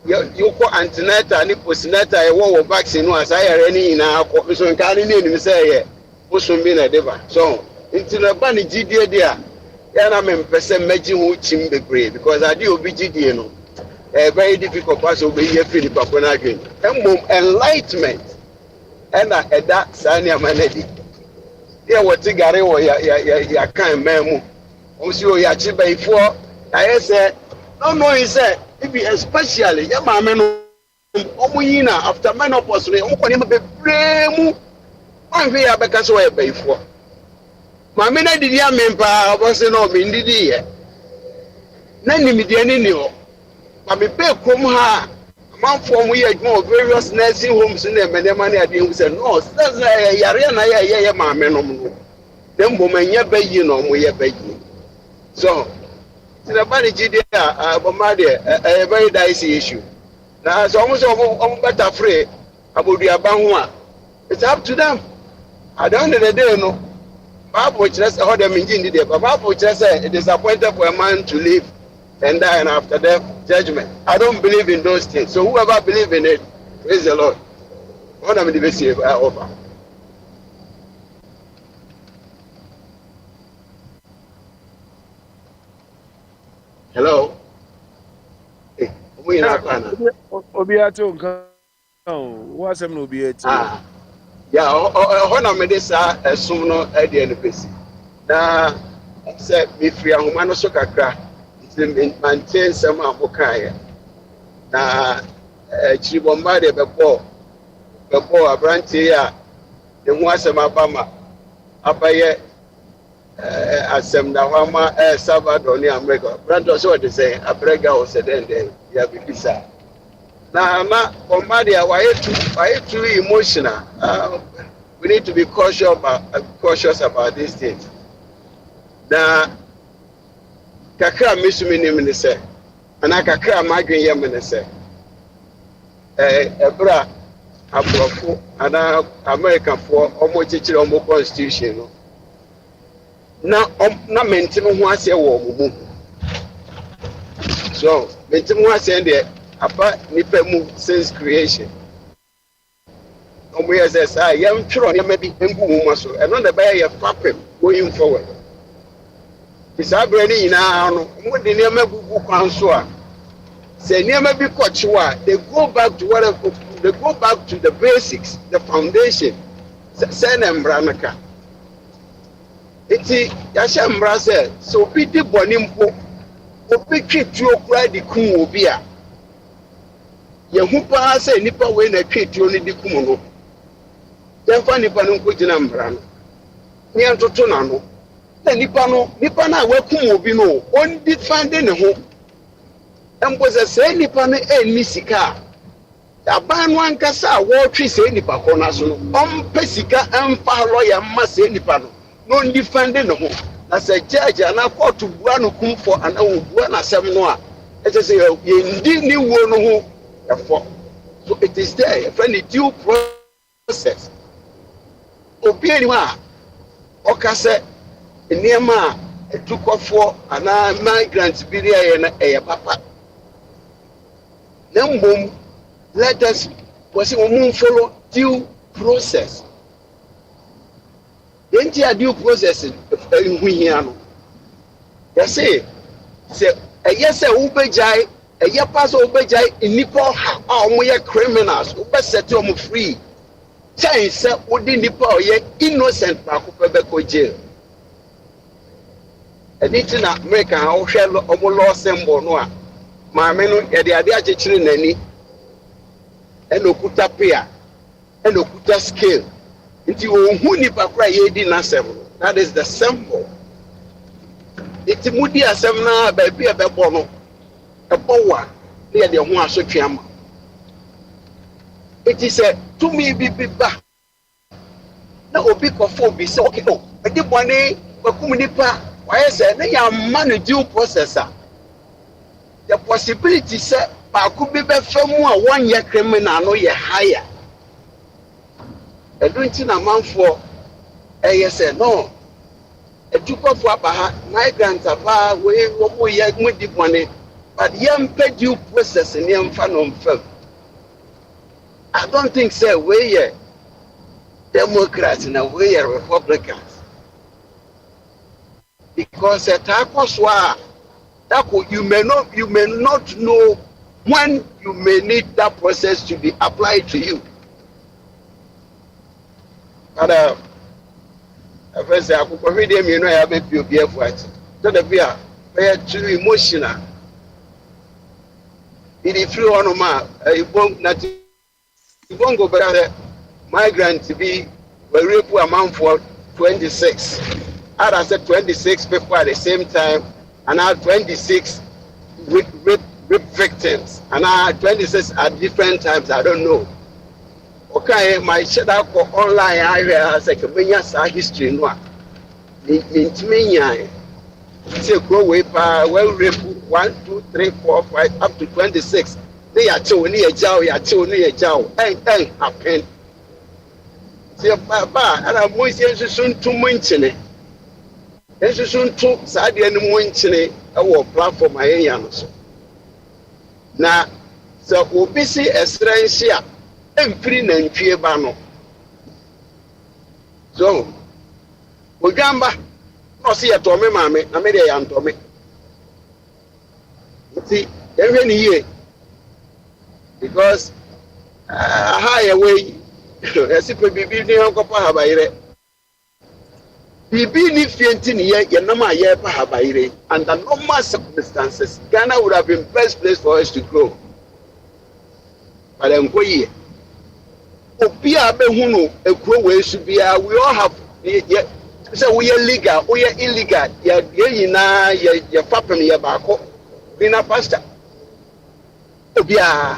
you ko antenatal ni postnatal e wo vaccine no asa yare ni ina ko so nka ni ni say ye osun bi na deva so intina ba ni gidie dia ya na me mpese meji hu chim bebre because ade obi gidie no very difficult pass obi ye feel papa na adwen enlightenment and eda sani amanedi ya woti gare wo ya kan memu o si o ya chi bai fo I say no he said if especially ya mama no omo yina after menopause re o kwani bebre mu an fi ya beka so ya bai fo mama na didi amempa obo no me ndidi ye na nimidie ni o ma me pe krom ha man for mu ye adwuma various nursing homes na menema na ade hu say no yare na ye mama no mu dem bo manya bayi no mu ye bayi so the body gidi abomade a very dicey issue na so almost better free aboduaba ho a it's up to them at the end of the day no Bible just how them engine there but Bible just say it is appointed for a man to live and die and after death judgment. I don't believe in those things, so whoever believe in it, praise the Lord. What am I to say over? Hello.
Obiato nka o asem no obiati
ya ho na me dey sa esum no e dey no pesi na se me free ahoma no so kakra maintain some amokaye na chibomba de bebo abranti ya de ho asem abama abaye asem na hama Salvador ni America brando so they say abrega o se den ya bibisa na komadi ya waye too emotional we need to be cautious about these things. Na kakra misumi ni me say, ana kakra madwen ye me say, ebra abrofo ana American for omo chichire omo constitution no. Na maintain ho ase wo omo. So, maintain ho ase there apa nipa mu since creation. Omo yes yam tworo yam bi engu mu so. Eno na ba ye papem going forward. Isabra ni ina no mo de ne magugu kwan so a se ne ma bi kochiwa they go back to the basics, the foundation. Say na mbranaka. Iti ya sha mbra se so bi di boni mpo obi twetio kura di kun obi a ye hu pa se nipa we na twetio ni di kun no yɛmfa nipa no nko gyina mbra no ne yɛntoto na no na nipa na wakum obi no on defend ne ho embo sɛ nipa no ɛni sika aban no ankasa a wɔtwe sɛ nipa kɔ na so no ɔmpɛ sika ɛmfa lɔya mma sɛ nipa no on defend ne ho na sɛ judge ana court bua no kumfo ana obua na asɛm no a ɛsɛ sɛ yɛndi ni wo no ho ɛfɔ. So it is there a friendly due process. Obi anywhere okase nneema etukofo ana migrants bi dey na papa na mbom let us was follow due process. The entire due process hu hia no say yes ubejai pass ubejai nipa ha omoye criminals ubesete omo free. Chai say odi nipa oye innocent ba ko pebe ko jail. Edi na America ha wo hwe omo law symbol no a maame no ye de ade akyekire nani enokuta pair enokuta scale nti ohun nipa kra ye di na sem. That is the symbol. Iti mudi asem na ba bi e be bo no ebo wa na ye de ho asotwe ama. It is a to me be ba na obi kofo bi say okay no e di bone wakum nipa why say na ya man due processor the possibility say ba ku bi be famu a one year criminal no ye higher edunti na manfo say no etukofo abaha migrant aba we wo ye mu di bone but yam pay due process ni amfa no mfam. I don't think say we are Democrats and we are Republicans. Because you may not know when you may need that process to be applied to you. But I first say I could read them, you know, I have a few effort. So the beer very too emotional. It is free on my nothing. You won't go back migrant to be a rape amount for 26. I said 26 people at the same time, and now 26 rape victims, and now 26 at different times. I don't know. Okay, my shadow online I say history no. Say grow way well rape 1, 2, 3, 4, 5 up to 26. They are only a jow, happen. See, Baba, and I'm most soon to mention it. And soon to Sadi and Winchine, our platform, my youngers. Now, so we'll be see a strange here and print and fear bano. So, Mugamba, no see a Tommy, mammy, I made a young Tommy. See, every year. Because high away, as if we be near Copa Habaire. Bibi ni fientin ye nama ye pa Habaire, under normal circumstances, Ghana would have been best place for us to grow. But I'm going Opia Behunu, a grow way should be we all have so we are legal, we are illegal, your papa, your bako, being a pastor. Obia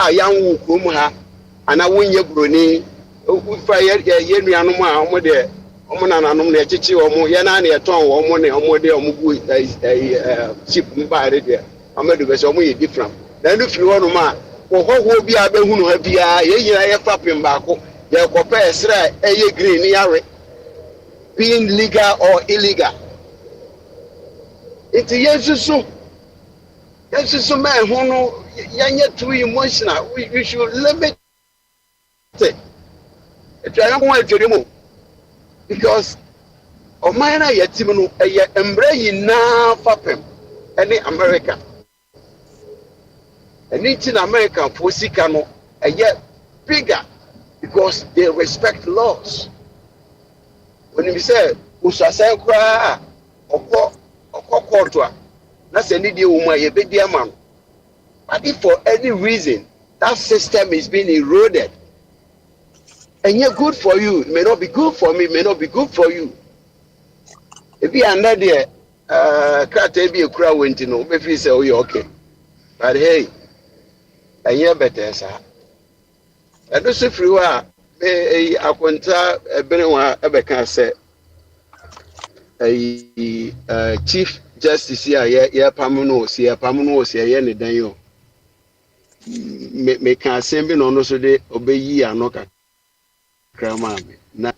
a yan kurom ha ana wonye broni ufa ye nuanom a omo de omo nananom na echichi omo ye na na eton omo ne omo de omo gu chip mbaare de amadu be so omo ye different na no firi hono ma wo hoho bi a be hunu ha bia ye yira ye fapem baako ye kopa esra eye green yare being legal or illegal. It's yesusu man who no yanya too emotional. We should limit it. Because o man na yetimu no eye embre yina fapem any America. And in America for sika no eye bigger because they respect laws. When you say usase kra okokotwa na se ni die wo ye be dia man. But if for any reason that system is being eroded and you're good for you, it may not be good for me, it may not be good for you. If you are not there can't be a crowd went no be feel say oh you okay. But hey, and you better sir. I do see free wa akwanta ebenwa ebeka say chief justice here ye pamuno si ye ne dan yo me kan sembi no no so de obeyi anoka krama me na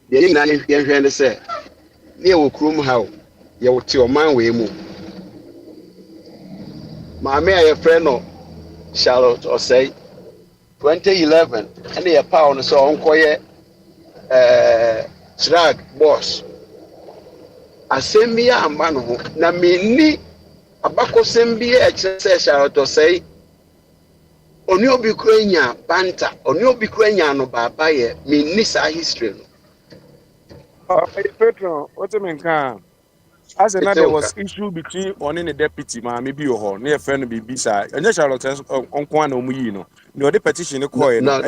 ye na ye hwe ne say ne wo krum ha ye wo te oman we mu ma me aye friend no Charlotte or say 2011 and the pound so onkoye drag boss asembia amano ho na menni abako sembia ekse Charlotte say oni obi kuranya banta oni obi kuranya no baba ye menni sa history no
Petro what you mean kan as another there was issue between on the deputy ma maybe your near friend be bisa and Charlotte onko na omuyi no no the petition call
no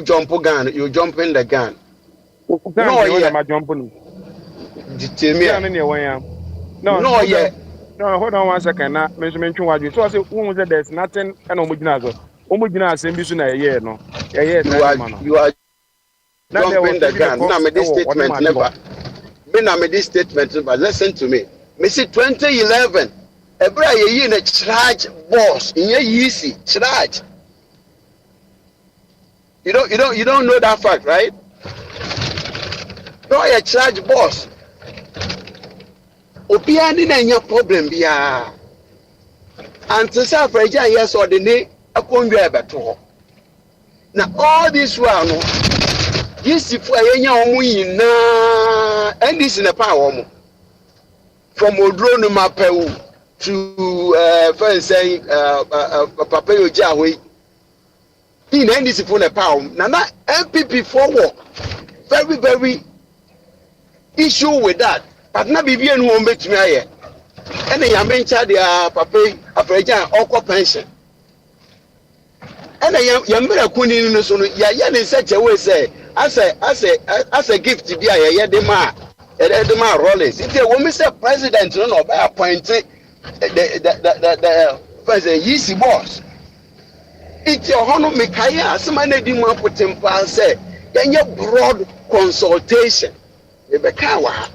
jump gun you jump in the gun
no yeah ma jump no no yeah no hold on one second na mention waju so I say who say there's nothing and omugina so omugina asem bi so na ye no
you are jumping the gun na me this statement never this statement but listen to me me see 2011 ebra ye na charge boss in easy charge you don't know that fact right no a charge boss obia ni na nya problem bia anti say afraja yes or the ne akonwa ebeto na all this one no yisi fu ayenya omu yina and this in a power from Odronu Mapewu to friends saying Papa Yojawe in any for a pound. Nana MPP forward very issue with that. But not be bien who met me here. And the Yamencha their Papa Afrajan or pension. And I am Kuni no so yan in such a way say as a gift to be a yadema. Edema Rollins. If the woman say president no by appointed the president yeasy boss. It's your honor Mikaya, somebody didn't want to put him and say, then your broad consultation. Ebekawa.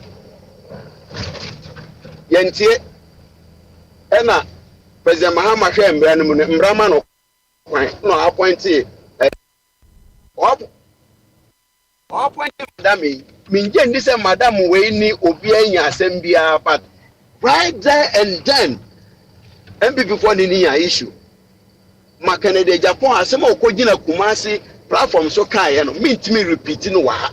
Yentie Ena President Mahama Shem Mbramano no appointee. Appointed Madame. Minjen this madam we ni obi anya asem bia but right there and then MPP for ni issue makane de Japan asem okogina Kumasi platform so kai no mintimi repeat no wa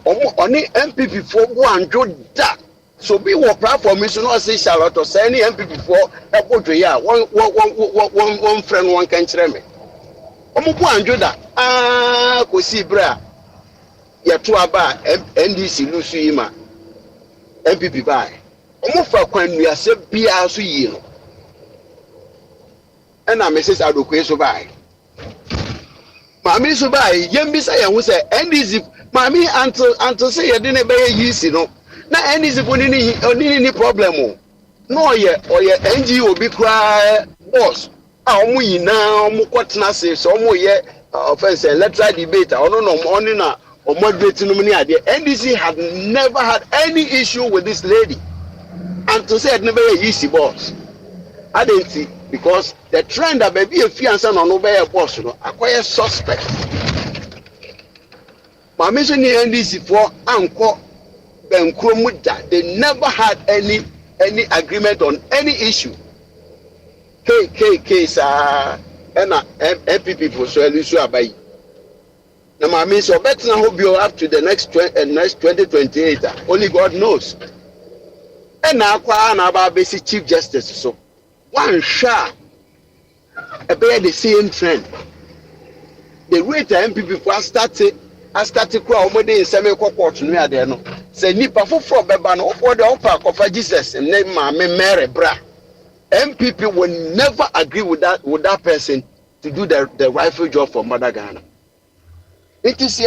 oni MPP for go anjo da so be wo platform so no say Charlotte say ni MPP for ebodo ya one friend one kan kire me omo go anjo da ko si bra yetu aba NDC lusu yima MPP bai omufa kwanu ase bia so yi no ena Mrs. Adokwe so bai mami so bai yembi say hu say NDC mami until say ye dey be yisi no na NDC for ni problem no ye NGO bi kra boss omo yina omo kwatena se so omo ye offense electoral debate ono no oni na omo debate no ni ade. NDC had never had any issue with this lady, and to say it never easy boss. I didn't see, because the trend that baby a fiancé no be a boss no acquire suspect. My mission in NDC for anko Benkromuda, they never had any agreement on any issue. Sa MPP for so issue abai. Now my mission so better now hope you up to the next 2028. Only God knows. And now kwa na ba basic chief justice so one shot about the same trend. The rate MPP for started crowd more than semi court no there no. Say nipa foforo beba no for the offer of Jesus and name Mary bra. MPP will never agree with that person to do the rightful job for Mother Ghana. It is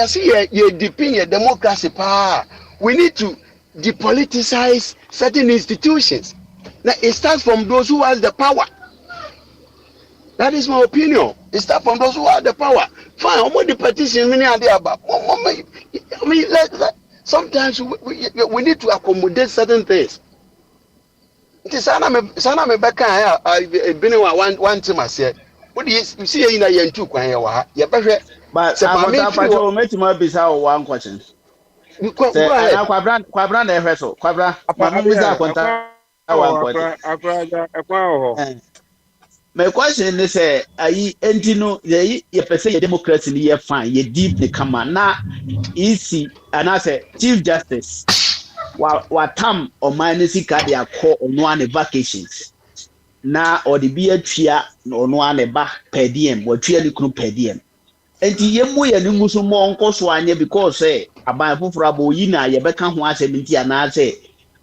you depend your democracy power. We need to depoliticize certain institutions. Now it starts from those who has the power. That is my opinion. It starts from those who have the power. Fine, I'm the petition many are there, but I mean, sometimes we need to accommodate certain things. It is sana me beka I been one time I said, what do you see in a yen two kwan ya ya behwe.
But I'm going to make one question. Kwabra na ehwe so. Kwabra, ma mi za kwanta my question is ayi entino ye pese ye democracy ni ye fine ye deep the kama na easy and I say chief justice wa tam o manisi ka dia ko ono ane vacations na o de bi atua ono ane ba per diem wa tua ni kunu per diem enti ye mu ye ni nguso mo onko so anye because say aban foforo abo yi na ye beka ho asem nti ana say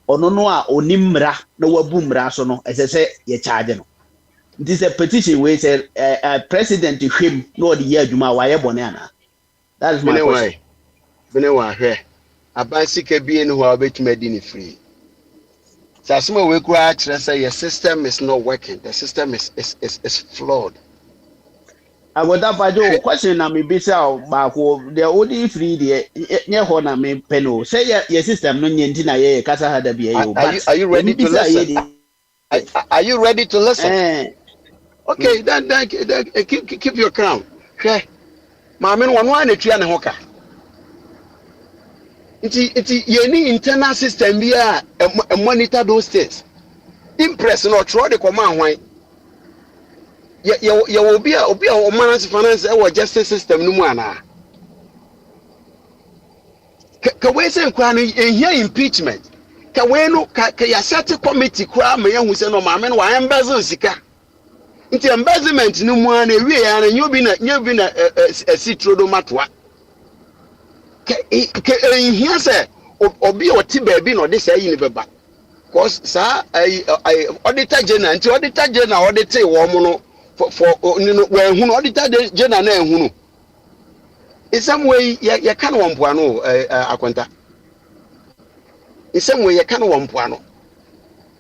ono no a onimra na wabu mra so no esese ye charge no. This is a petition where say president him no the year juma wa ye bone ana. That is my question.
Bene wa hwe abansika bi enu ho obetuma di ni free. Sasema we kura akire say your system is not working. The system is flawed.
I got that by question na me bisa ba ko the only free there nye ho na me peno say your system no nyenti na ye kasa hada bi ye.
Are you ready to listen? Are you ready to listen? Okay, then keep your crown. Okay. Maame no wano na tua ne hoka. Iti ye internal system bi a monitor those things. Impress no tro de koma hwan. Ye obi a finance e justice system no mu ana. Ka we say nkwa no ehia impeachment. Ka we no ka ya set committee kra ma ye hu se no maame no wa embezzle sika. Nti embezzlement no mu ana ewie ya na nyobi na sitrodo matwa. Ke ehia se obi o ti ba bi no de say yi ne beba. Cause sa auditor general nti auditor general audit wo mo no for we hunu auditor general na ehunu. In some way you can one poano akwanta. In some way you can one poano.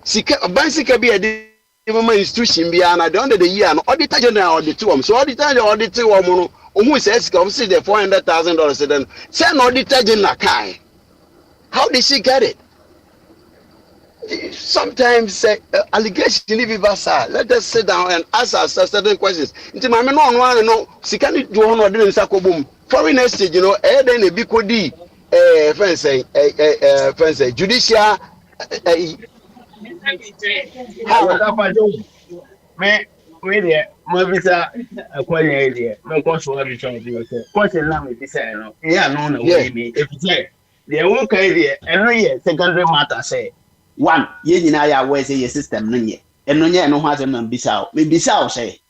Sika bansika bi ade mama institution bi ana the end of the year no auditor general audit wo so auditor general audit wo mo no ohun say sika o say the $400,000 then say no auditor general kai. How did she get it? Sometimes allegation if versa. Let us sit down and ask ourselves certain questions. Nti mama no sika ni do hono de nsa ko bom. Foreign exchange, you know, then a big cody, fancy, judicial.
Wait there, my visa, a quite idea. No question every time you say. Question now, if you say, yeah, no, me. If you say, the won't idea, and secondary matter say, one, ye I always say your system, no, and no, no, has a man beside. Maybe so say,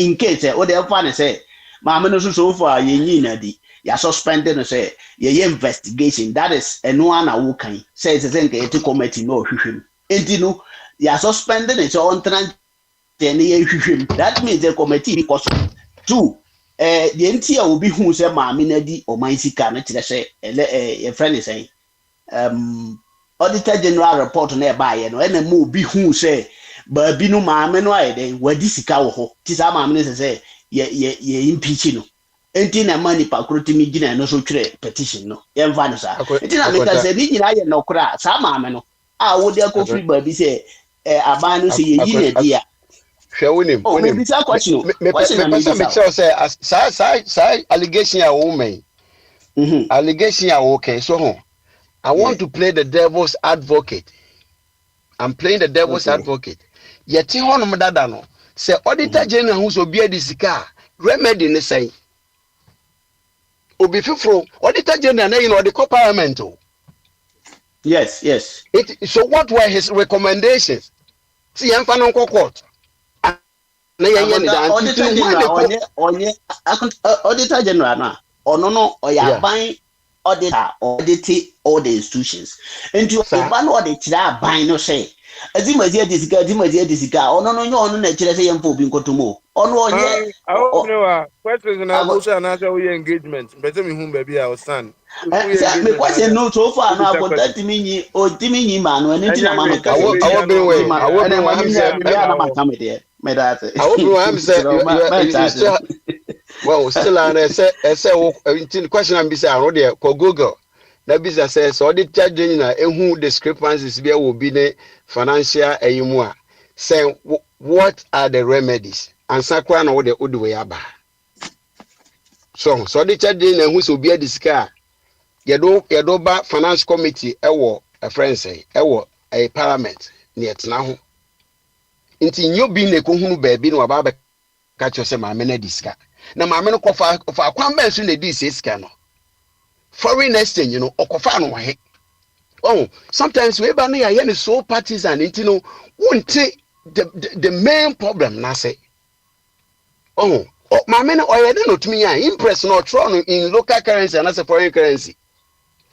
in case, what they'll find say. Mama no so far ye na di ya suspended no say ye investigation that is eno ana wo kan say say nke eti committee no hwehwem enti no ya suspended it so on tran ten ye hwehwem that means the committee because two the enti a obi hu say maame na di o man sika na kire say your friend is saying auditor general report na e ba ye no na mo obi hu say baabi no maame no ayɛ dɛ wadi sika wɔ hɔ ti saa maame no sɛ yɛ impeach no enti na ma nipa koro timi gyina no so twerɛ petition no yɛmfa no saa enti na meka sɛ ne nyinaa yɛ nɔkora a saa maame no a wode akɔfiri baabi sɛ aban no sɛ yɛyi na di a
hwɛ wonim
mebisa question
sɛ saa allegation a woman allegation a woke so ho I want to play the devil's advocate. I'm playing the devil's advocate. Yeti honom dada no say auditor general who so be the sika remedy ne say obi fifro auditor general na you know the parliament.
Yes.
So what were his recommendations? See em fa no court. Na yen the
auditor general na ono no oya ban auditor audit all the institutions. And you ban audit that ban no say Azimazia disika ono no nyo ono na kire say yemfo bi nkotomo ono onye
questions na go na say we engagement better me hum baby I stand
me question no so far no about that minyi o timinyi ma no enti na mama ka
I still an say question am be say I dey ko Google na bisa say so the charge na ehu discrepancies be will be the financial ayimu a say what are the remedies and sakra na wo de odwe aba so the charge na ehu so be disika yedo ba finance committee ewo a friend say ewo a parliament na etna ho nti nyo bi na ko hunu ba bi na ba ka cho say ma me na disika na ma me no kofa kwan ba so na di sika no foreign exchange, you know, okofa no he. Oh, sometimes we ba no ya yen so partisan, you know, won't the main problem na say. Oh, my men or not to me impress no tron in local currency and as a foreign currency.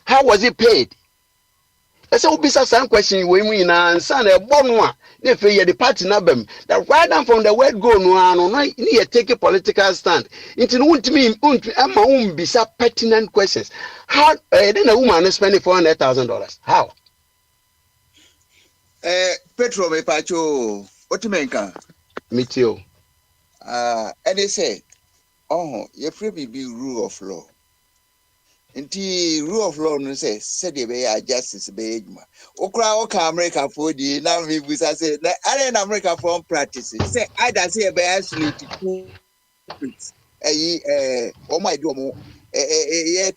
How was it paid? I said, be some question we mean and son a bonwa. If you the party nabem that right down from the word go no need take a political stand. It won't mean be some pertinent questions. How then a woman is spending $400,000? How?
Petro me pacho otimenka.
Me too.
And they say, oh, you free be rule of law. Nti rule of law no say said be justice be ejuma okra oka America for the na me busa say na are America from practice say either say be absolute two o my do mo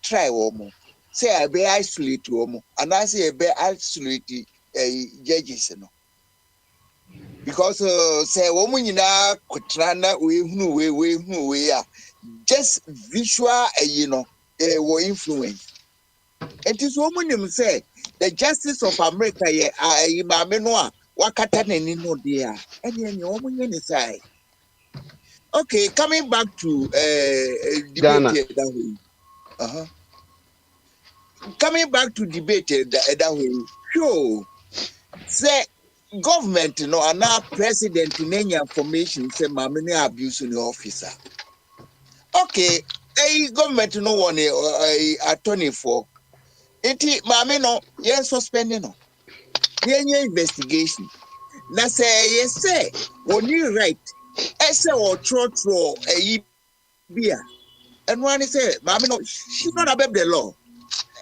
try o mo say be isolate o mo and I say be isolate judges no because say wo mo nyina kotra na we hunu we just visual you know were influence. It is woman say the justice of America Imamenoa Wakatan and no dear. And woman side. Okay, coming back to debate that way. Coming back to debate that way. Sure. Say government no and now president in any information say mamene abuse in the officer. Okay. A government no one a attorney for it. Mame no yen suspending no yen investigation. Na say yes say when you right say or trot a beer and one say mame no she's not above the law.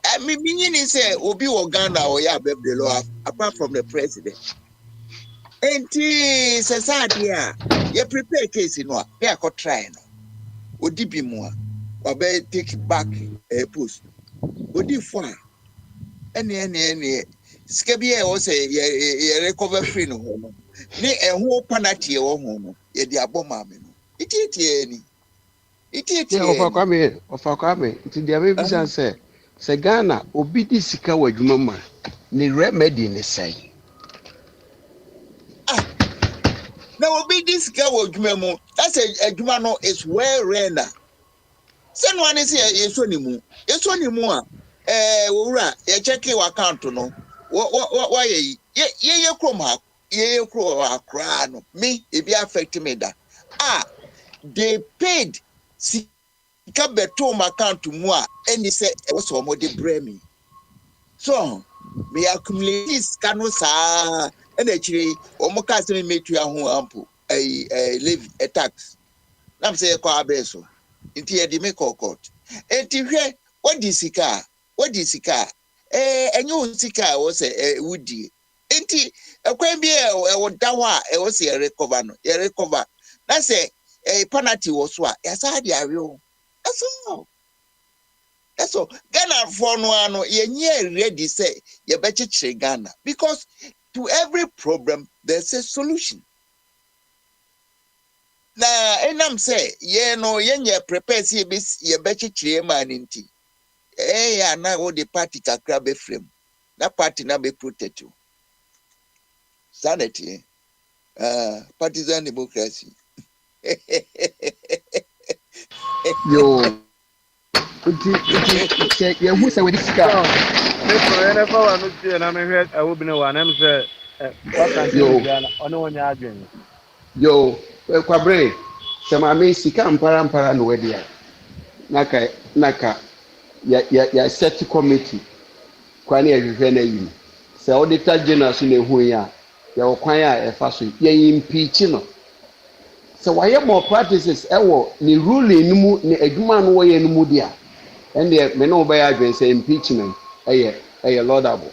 I mean meaning say obi Uganda or ya above the law apart from the president. And society you prepare case no ya ko try no odibi mo Obe take back a post. Odi fwa. Any. Skebie o say ye recover free no hono. Ni ho penalty e wo ho no. Ye di aboma me no. Iti ni.
Ofa kwame. Nti dia be bisa say Ghana obi di sika wa dwuma ma. Ni remedy ne say.
Na obi di sika wa dwuma mu. That's a dwuma no is well rare. Send one is here, yes, only more. Yes, only more. You check your account no. Why ye chroma, ye crow crown. Me, if you affect me that. They paid Sikabetom account to moi, and he said, was some more de bremi. So, me accumulate this canosa And actually, almost make you a home ample a live a tax. I'm saying a car beso. Inti the make court. And to what is the car? What is the car? And you sika was a woody. Inti a quambia or dawa, a was a recover. That's a penalty was what? Yes, I do. That's all. That's all. Ghana for no, you're ready say, you better check Ghana. Because to every problem, there's a solution. Now, and I'm saying, you prepare see this, you better check man in tea. Now the party can grab a frame. That party now be protect you. Sanity, partisan democracy.
Yo. Yeah, who say with this car? Yo, kwabre. Sama me sika mpara no wedia. Naka ya set committee. Kwani ehwehwe na yi. Se auditor general so na hu ya. Ya okwan a efa so. Ya impeach no. Se waye more practices ewo ni ruling mu ni adwuma no waye no mu dia. And the men obey against impeachment, laudable.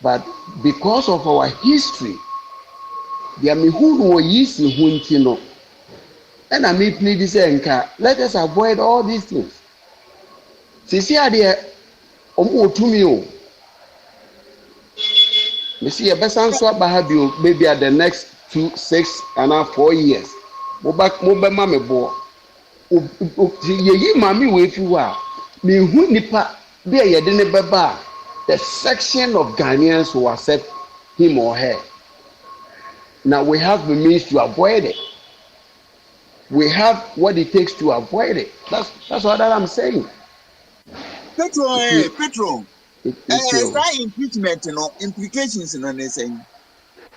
But because of our history, the who were used to Huntino, and I may plead this anchor, let us avoid all these things. See, idea, to me. See, a best answer Bahabio, maybe at the next 2, 6, and 4 years. Mobile mammy boy. Ye mami we fi wa me hu nipa be ye de ne beba the section of Ghanaians who accept him or her. Now we have the means to avoid it. We have what it takes to avoid it. That's what I'm saying.
Petro. Impeachment, implications in on saying.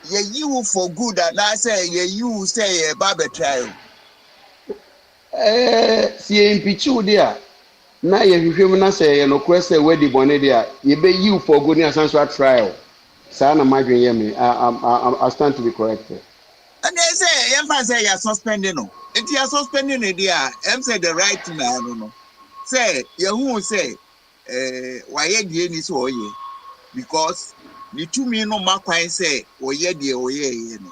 Ye you for good and I say you say a barber trial.
See impeach you there. Now you na say no question where the bonnet there. You be you for goodness and trial. Sana imagine me. I stand to be corrected.
And they say, "Em say you suspending no. If you are suspending it there, em say the right thing. I don't know. Say you who say, why ye ni so ye? Because the 2 million no makwa say oye no.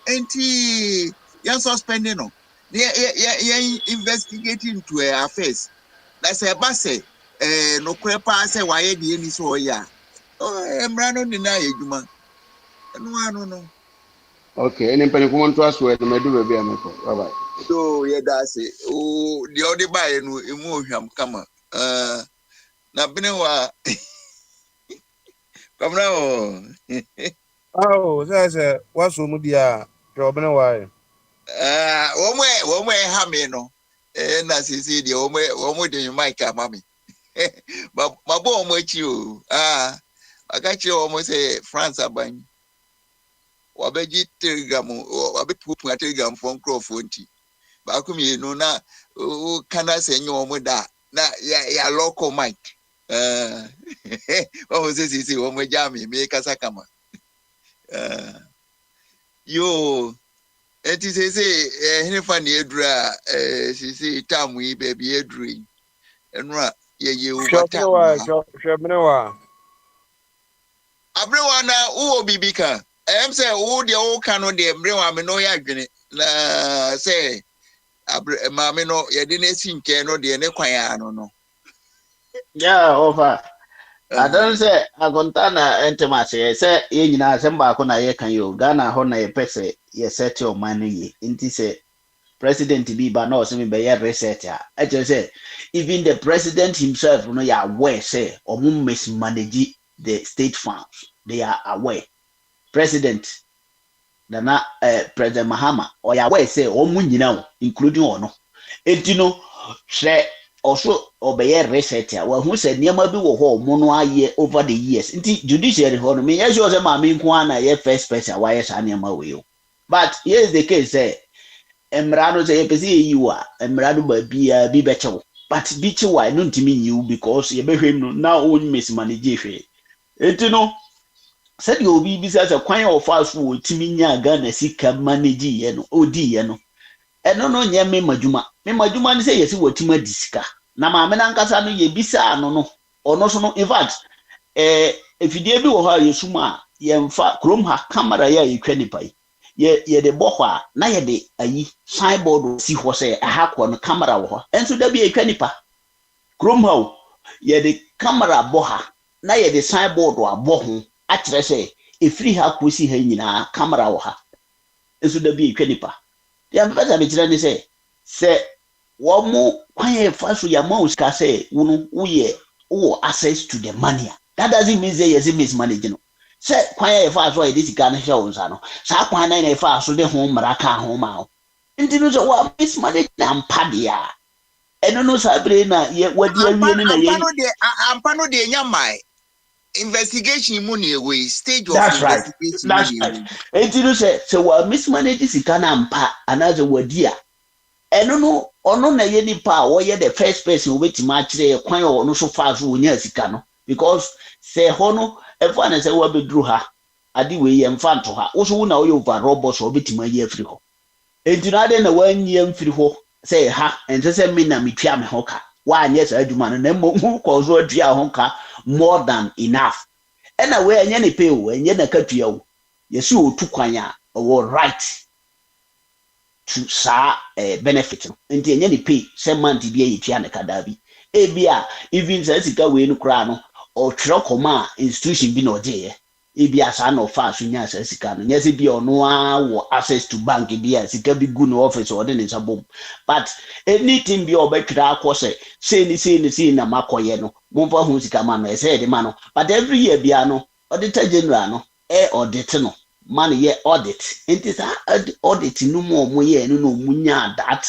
Enti you suspending no. They investigating to a affairs. That's a basse. No crepa say why ye ni so ya. Oh, I'm running deny you man. No.
Okay, and then Pentecost to us where the medu be ameko. Bye bye.
So yeah, that's it. Oh, the other buy no emotion come. Na binewa. Come now.
Oh, that's what's so mudia. Job no why.
One way hammy no. Na sisi the one way the mic mami. But my boy with you. I got you almost say France abang. Wabeji telegram wabe pupu na telegram phone microphone ti ba kumi no na kana senyo omo da na ya local mic o sisi o mo jami me kasa kama yo eti sisi hinifa ni edura sisi tamu yi baby eduri enra ye ubata
Shobnewa
abrewa na uwo bibika em say who the old cano de mrewa me no ya dwene na say ma me no ye de na sinke no de ne kwan ya no
Yeah, over. I don't say agontana entemase say ye nyina asem ba ko na ye kan yo Ghana ho na ye pese ye set your money inti say president bi ba na o se me be ye reset ya I just say even the president himself no ya aware say omo mismanage the state funds. They are aware. President Nana President Mahama or ya way say omu nyina including ono entino hwe also obey reset ya wa hu say niam bi wo ho mu no aye over the years nti judiciary ho no me yes you say ma me nko ana ye first person why yes niam we o but here is the case say emra no say pesi yi wa emra no ba bia bi bechewo but bi chewa no ntimi nyiu because ye behwem no na on mismanage hwe entino said you be besides a quite of us who Timinia Ghana sika manage yen odi yen. And no nye me majuma. Me majuma say yes what tima disika. Na ma me nankasa no ye bisa no ono so no in fact if you dey bi wo ha yesuma ye mfa krom ha camera ya ye twa nipa ye de bo hɔ a na ye de ayi signboard si hɔ sɛ aha kɔ no camera wɔ hɔ enso da bi ye twa nipa krom ha o ye de camera bɔ ha na ye de signboard abɔ ho akyerɛ sɛ efiri ha kɔ si ha nyinaa camera wɔ ha enso da bi ye twa nipa ya mbɛta be kyerɛ ne sɛ wɔn mo kwan yɛ fa so ya ma usika sɛ wo wo access to the money. That doesn't mean say yes mismanage no. Say kwan yɛ fa so yɛ de sika no hwɛ wo nsa no. Saa kwan na yɛ fa so de ho mmara ka ho ma wo. Nti no so wa mismanage na mpa de a. Ɛno no sa bre na yɛ wadi awie na yɛ.
Ampa no de nya mai. Investigation mu na ewe stage of
That's
investigation.
That's right. Nti no sɛ wa mismanage sika na mpa anaasɛ wadi a. Ɛno no ono na ye nipa a wɔyɛ the first person obetima akyerɛ kwan a ɔno so fa so onya sika no because sɛ hɔ no ɛfa na sɛ wa beduru ha ade we yɛ mfa nto ha wo so wo na ɔyɛ overall boss obetima ayi afiri hɔ enti na ade na wanyi amfiri hɔ sɛ ha ɛnte sɛ me na metwa me ho ka wa anyɛ saa adwuma no na mmom kɔ so atua ho ka more than enough ɛna we ɛnyɛ ne pay o ɛnyɛ na katua o yɛsi otu kwan a ɔwɔ right to sa benefit no nti enye ne pay say month bi e tua ne kada bi e bia even say sika we no kra no o twere koma institution bi na oje e bia sa na ofa so nya sa sika no nya se bia ono a wo access to bank bia sika bi gu no office o de ne sabom but anything bi obetwere akọ say na makoye no mo fa hu sika ma no e say de ma no but every year bia no auditor general no audit no man ye audit it is audit no mo ye no munya that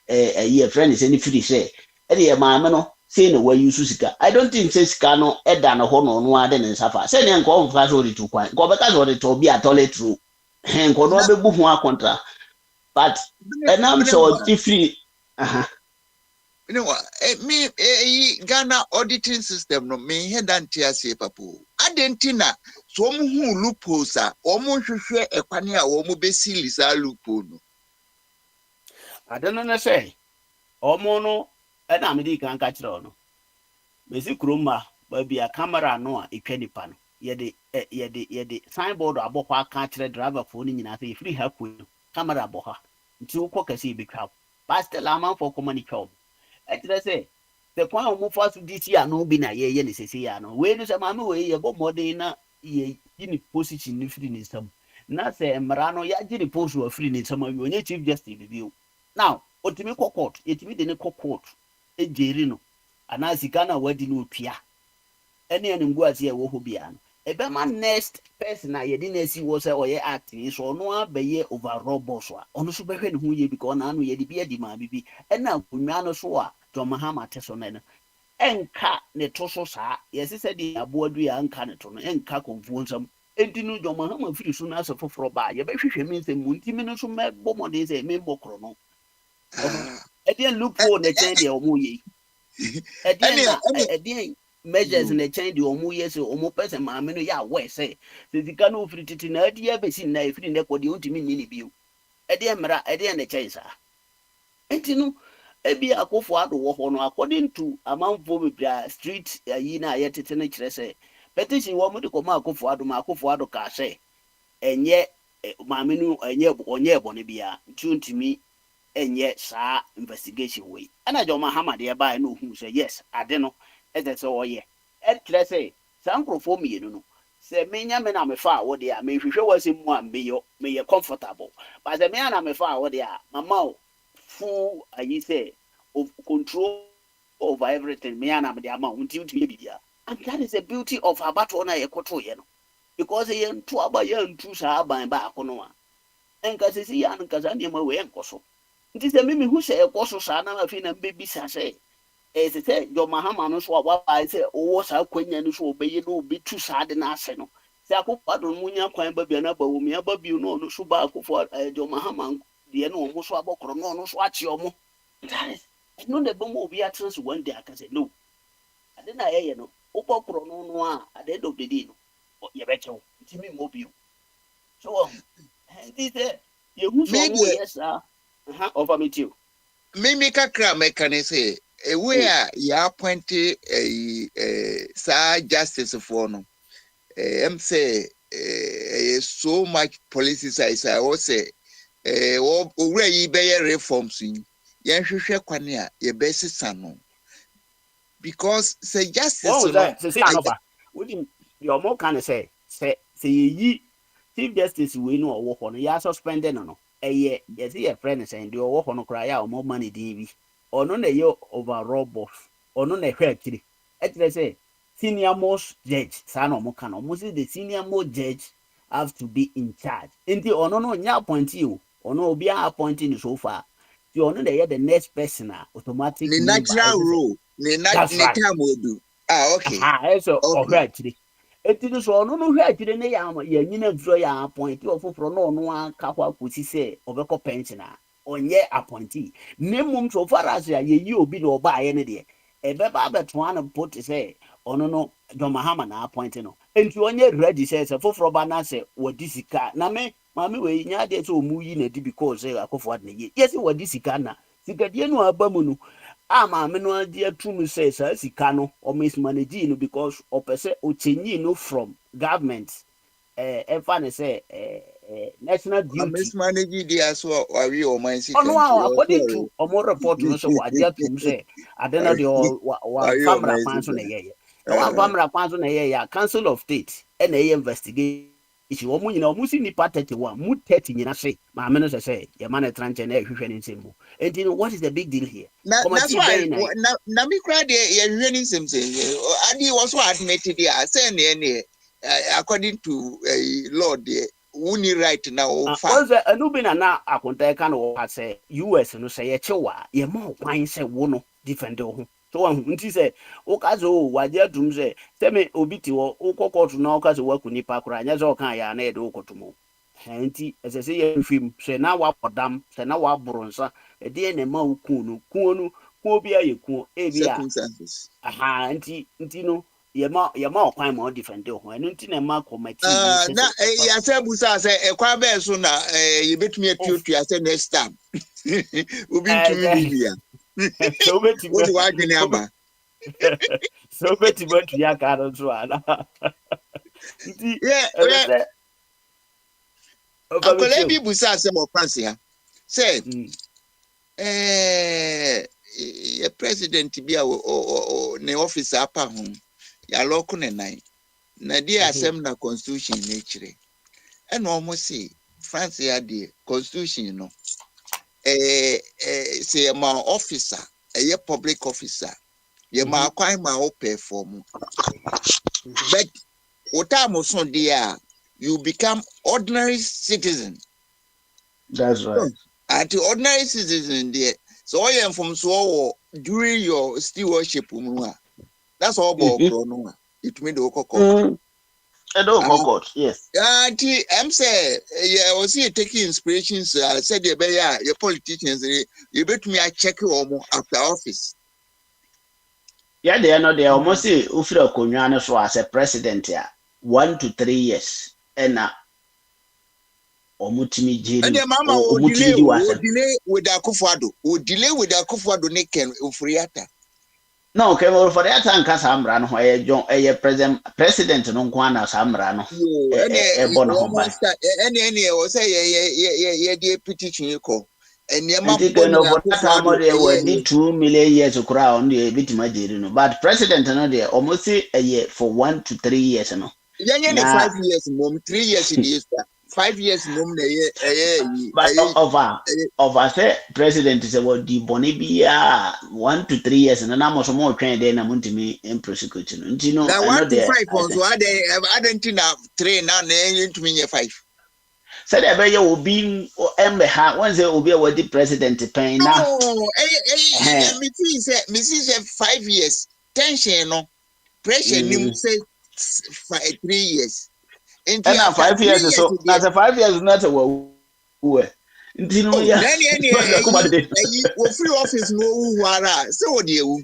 ye friend is any free say e dey ma me no say no we use sika I don't think say sika no e da no ho no ade ne safa say ne nko mfa so audit kwan ko be ka so audit obi atole true nko no be bu ho akontra but enam so free
you know what me Ghana auditing system no me head antia say papo adentina so hu loopholes a omo hwehwe ekwane a omo be silisa loophole no
adeno na say omo no e na me di kan ka kire no me si kroma ba bia camera no a etwa nipa no ye de signboard abokwa aka kire driver phone nyina say free ha ko camera aboha nti ukọ kase betwa pastor laman for communicate etire say the kwan omo fa so disi ano bi na ye ne sese ya no we no se ma me we ye bo modern na ye gini position ni free ni sam na se mra no ya gini post wa free ni sam wi onye chief justice bi now otimi court yetimi de ne court ejeri no ana sika na wadi no tua ene ngua ase e wo ho bia no ebe ma next person na ye di na si wo se oye act ni so no abeye overall boss wa ono so behwe ne ho ye bi ko na no ye di bia di ma bibi ena kunwa no so a John Mahama teso na no enka ne to so saa yesi se di aboadu ya enka ne to no enka konfuo nsam enti no John Mahama firi so na asofoforo ba ye behwehwe mi nsem ntimi no so mebo mode se me mbokro no edien loophole ne chen de omo ye edien measures ne chen de omo ye se omo person ma me no ya we se sika no firi titi na edie be si na firi ne kodi ntimi ni bio edien mra edien ne chen saa enti no ebi akofo ado wo ho no according to amanfo bebia street ayi na ayetete ne kire se petition wo mu de ko ma akofo ado ka se enye maamenu enye onye bone bia ntuntimi enye saa investigation we ana John Mahama de ba no hu se yes ade no eze se oye kire se sankrofo mienu no se menya me na me fa wo de a me hwehwe wase mu a me ye comfortable but se me na me fa wo de a mama full you say of control over everything me and am the amount until bibia and that is the beauty of abato na yekoto ye no because ye ntu aba ye ntu sa aban ba akono a enka sisi ya nka za ne ma we enkoso nti se mimi hu se ekoso sa na afi na bebi sa se se John Mahama no so aba se owo sa kwanya no so obeye no obi tu sa de na ase no se akofo do munya kwan ba bia na ba wo mi aba bi no so ba akofo John Mahama de no omo so abokro no so achi omo that is no the bomb obi atrans one day aka say no ade na ye no obokro no a at the end of the day no yɛbɛkyɛw ntimi mmɔ so nti sɛ yɛhu sɛ ɔmo yɛ saa ɔfa me tio
Mimi kakra mekane say we are ya appoint sa justice for no say so much politicized I was say owura yi be reforms yin yen hwehwe kwane a ye be sisa no because say justice no
say anoba wodi your more can say ye chief justice we no owo ho no ya suspended no yes your friend saying the owo ho no kra ya o mo money din bi ono na ye overall boss ono na hwe akiri ekire say senior most judge sa no mo kan no mo say the senior most judge have to be in charge enti ono no nya appoint you ono obi appointing so far the ono na the next person automatic
the natural rule the natural modu okay
so ohwe akiri enti so ono no hwe akiri ne ya nyina mfro ya appoint ofoforo no ono aka kwa kosi se obekọ pension onye appointee nemum so far as ya yi obi no oba aye ne de ebe ba beto an put say ono no John Mahama na appoint no enti onye ready say foforo ba na say wodi sika na me mama we nya de so mu yi na di because akofo ad na ye yes wodi sika na sika de no aba mu no ama me no ade atum say sa sika no o mismanage no because opese o chenyi no from government efa ne say national duty
mismanage dey so we o man sika
no according to omo report no so ade atum say ade na de wa famra kwan so na ye na wa famra kwan so na ye ya council of state e na ye investigate ichi omo nyina omo si nipa 31 mu 30 nyina se ma me no say ye man tranche na ehwehwe ni nsem enti what is the big deal here
that's why na me cry dey ye hwehwe ni nsem say adi was so admitted there say na according to law there wuni right now
once anubina na akonta ka no say US no say ye chewa ye ma kwan say wo no defend ho so nti say o ka zo waje adum say me obi ti wo kokotu na o ka zo waku nipa kura nya zo kan ya na e do kotumo nti ese say ye hwim say na wa podam say na wa boronsa e de na ma ku no obi aye ku e bia nti no ye ma kwan ma defend ho enu nti na ma committee
na ya say busa say e kwa be so na ye betumi atuatua say next time obi ntumi bibia
so betimi
what do I gani aba
so betimi atuya ka no so ala nti
akole bi busa say mo fancy ha say ye president bi a ne officer apa ho ya loko ne nan na di asem na constitution na chire e no mo say France ya di constitution no say ma officer a public officer ye ma kwan ma o perform but what time so there you become ordinary citizen.
That's right.
At the ordinary citizen there so I am from so during your stewardship that's all about no it made the cocoa
yes.
I'm say yeah, was he taking inspirations? Said your politicians, you bet me I check you after office.
Yeah, they are not there. Almost say Ufira Konyana so as a president 1 to 3 years. And Omutimi Jiri.
And the mama would delay with Akufo-Addo. Would delay with Akufo-Addo Neken Ufriata.
No, okay, well, for that time, Casambrano, a president, no one as Ambrano.
Any was a deputy Chinko. And your mother
did 2 million years of crown, the bit imagine. But president, no, they almost a year for 1 to 3 years. No,
5 years, mom, 3 years in the 5 years, mom,
but over say president is about the Bonibia 1 to 3 years, and I'm also more trained than I'm to me in prosecution. You know,
1 to 5 also, I don't think 3 now, to me 5.
Said I will be once there will be a the president paying now.
Oh, Mrs. 5 years, tension, no pressure, say 3 years.
And now 5 years so that's a 5 years not a who free
office no wara so de wu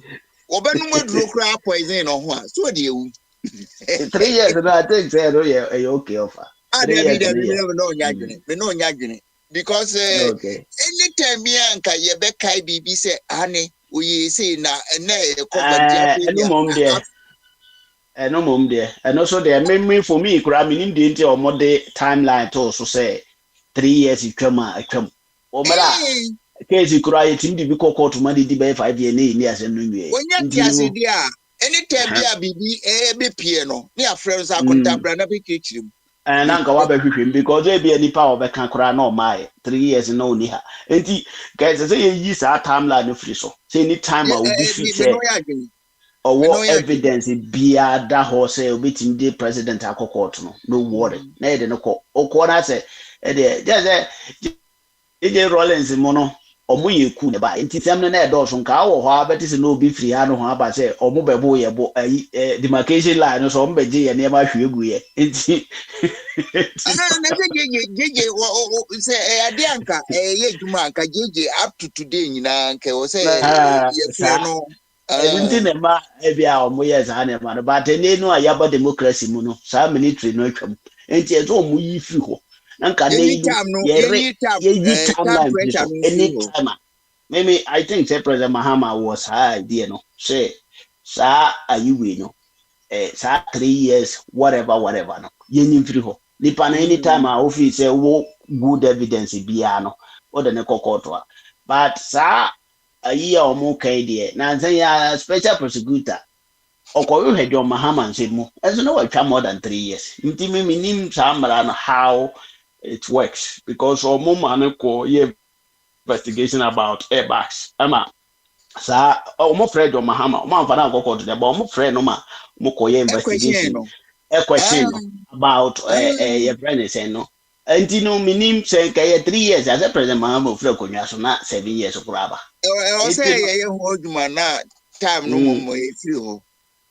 obenum aduro kra poison no ho so de wu
3 years no I think say no yeah okay offer. 3 years
no nyadwene because
okay.
anytime me anka ye be kai bibi say ane oyi say na na e ko
no mom there and also there memory for me kura minim de nti omode timeline to so say 3 years atwam o mara case kura yetim di bi court ma di by 5 years ni asem no nwie
onya ti ase dia anytime bia bibi be pie no ne afrɛ so akontabra na be kichirim
and na nka wa be hwehwem because e be nipa obeka kura na o mai 3 years no oni ha enti guys say yi sa timeline no free so say any time I will be free say or what evidence bia da ho say obetim dey president akokot no worry na e de no ko na say e de just say Rollins mo no omo ye ku ne ba enti sem no na e do so nka wo ho abeti se no obi free ha no ho aba say omo bebo ye bo demarcation line no so omo beje ye ne ma hwe gu ye enti
na jeje say ade anka ye juma anka jeje up to today nyina nka wo say ye free no
enti ne ma e bia omo ye za ne ma no but ne no ayaba democracy mu no sa military no atwam enti ezo omo yi free ho nka ne anytime maybe I think say President Mahama was high idea no say sa ayiwe no sa 3 years whatever no yenyi free ho nipa na anytime I office say wo good evidence bia no o de ne kokoto but sa ayi a omo kai de na nsan ya special prosecutor okoyo he John Mahama nse mu enso no wa more than 3 years nti me nim sa mara no how it works because omo man ko ye investigation about airbags ama sa omo friend John Mahama omo anfa na kokko to the but omo friend no ma mo ko ye investigation a question about your friend say no nti no minim say kay 3 years as a president Mahama ofre konwa so na 7 years kuraba
o say ye ho adwuma na time no mo e free ho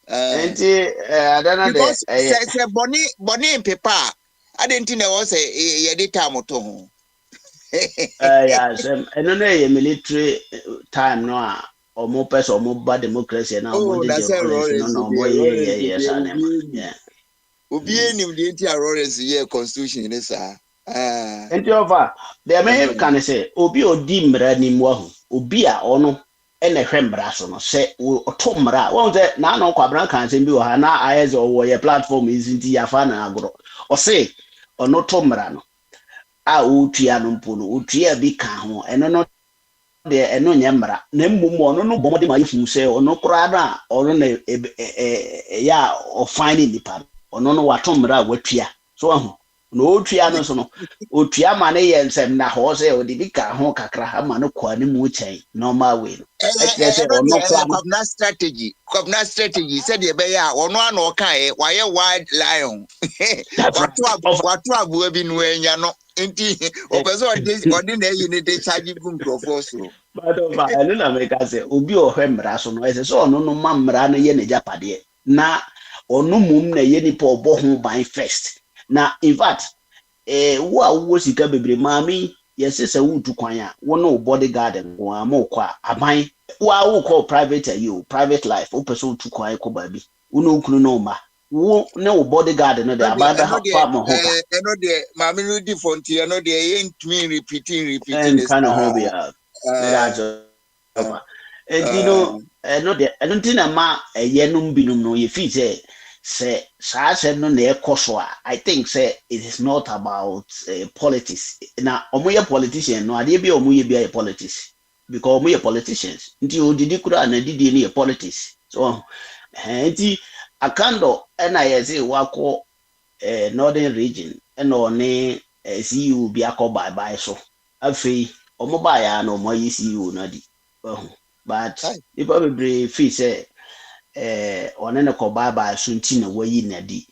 nti adana de
say boni paper adenti na wo say ye dey time to ho
yes eno na ye military time no a omo person omo ba democracy na omo dey no omo ye sana yeah
obi enim de enti Lawrence ye constitution ni sa
enti over the me can say obi odi mra ni mu ahu obi a ono ene hwe mra so no se oto mra won say na no kwabran kan se bi o ha na ayeze owo ye platform izinti ya fa na agro o say ono to mra no a otua no mpo no otua bi ka ho eno no de eno nya mra na mmom ono no bomode ma yifu se ono kura na ono na ya o finding nipa ono no wato mra watua so ahu no otua no so no otua ma ne ye nsem na ho se o de bi ka ho kakra ha ma no kwa ne mu chen normal way no
kwabna strategy said de be ya ono ana o kan wa ye wild lion watu abu bi no enya no enti opeso odi na yi ne de charge gum professor
but over eno na me ka se obi o hwe mra so no ese so ono no ma mra no ye ne japade na ono mum na ye ni po obo ho ban first na in fact wo sika bebre mami yesi se wutu kwan a wo no bodyguard nko ama kwa aban wo call private you private life wo person wutu kwan ko ba bi wo no kunu no ma wo na wo bodyguard no de abada ha fa mo ho ka
eno de mami no di fonti eno de ye ntumi repeating
this kind of hobby eno de eno ntina ma ye no mbinum no ye fi say say no na ekoso a I think say it is not about politics na omoye politician no ade bi omoye bi politics because omoye politicians nti odidi kura na didi ni politics so nti akando na ye say wako northern region na oni CEO bi akoba bye so afei omo ba ya na omoye CEO na di but if everybody feel say one ne ko bye so nti na wayi na di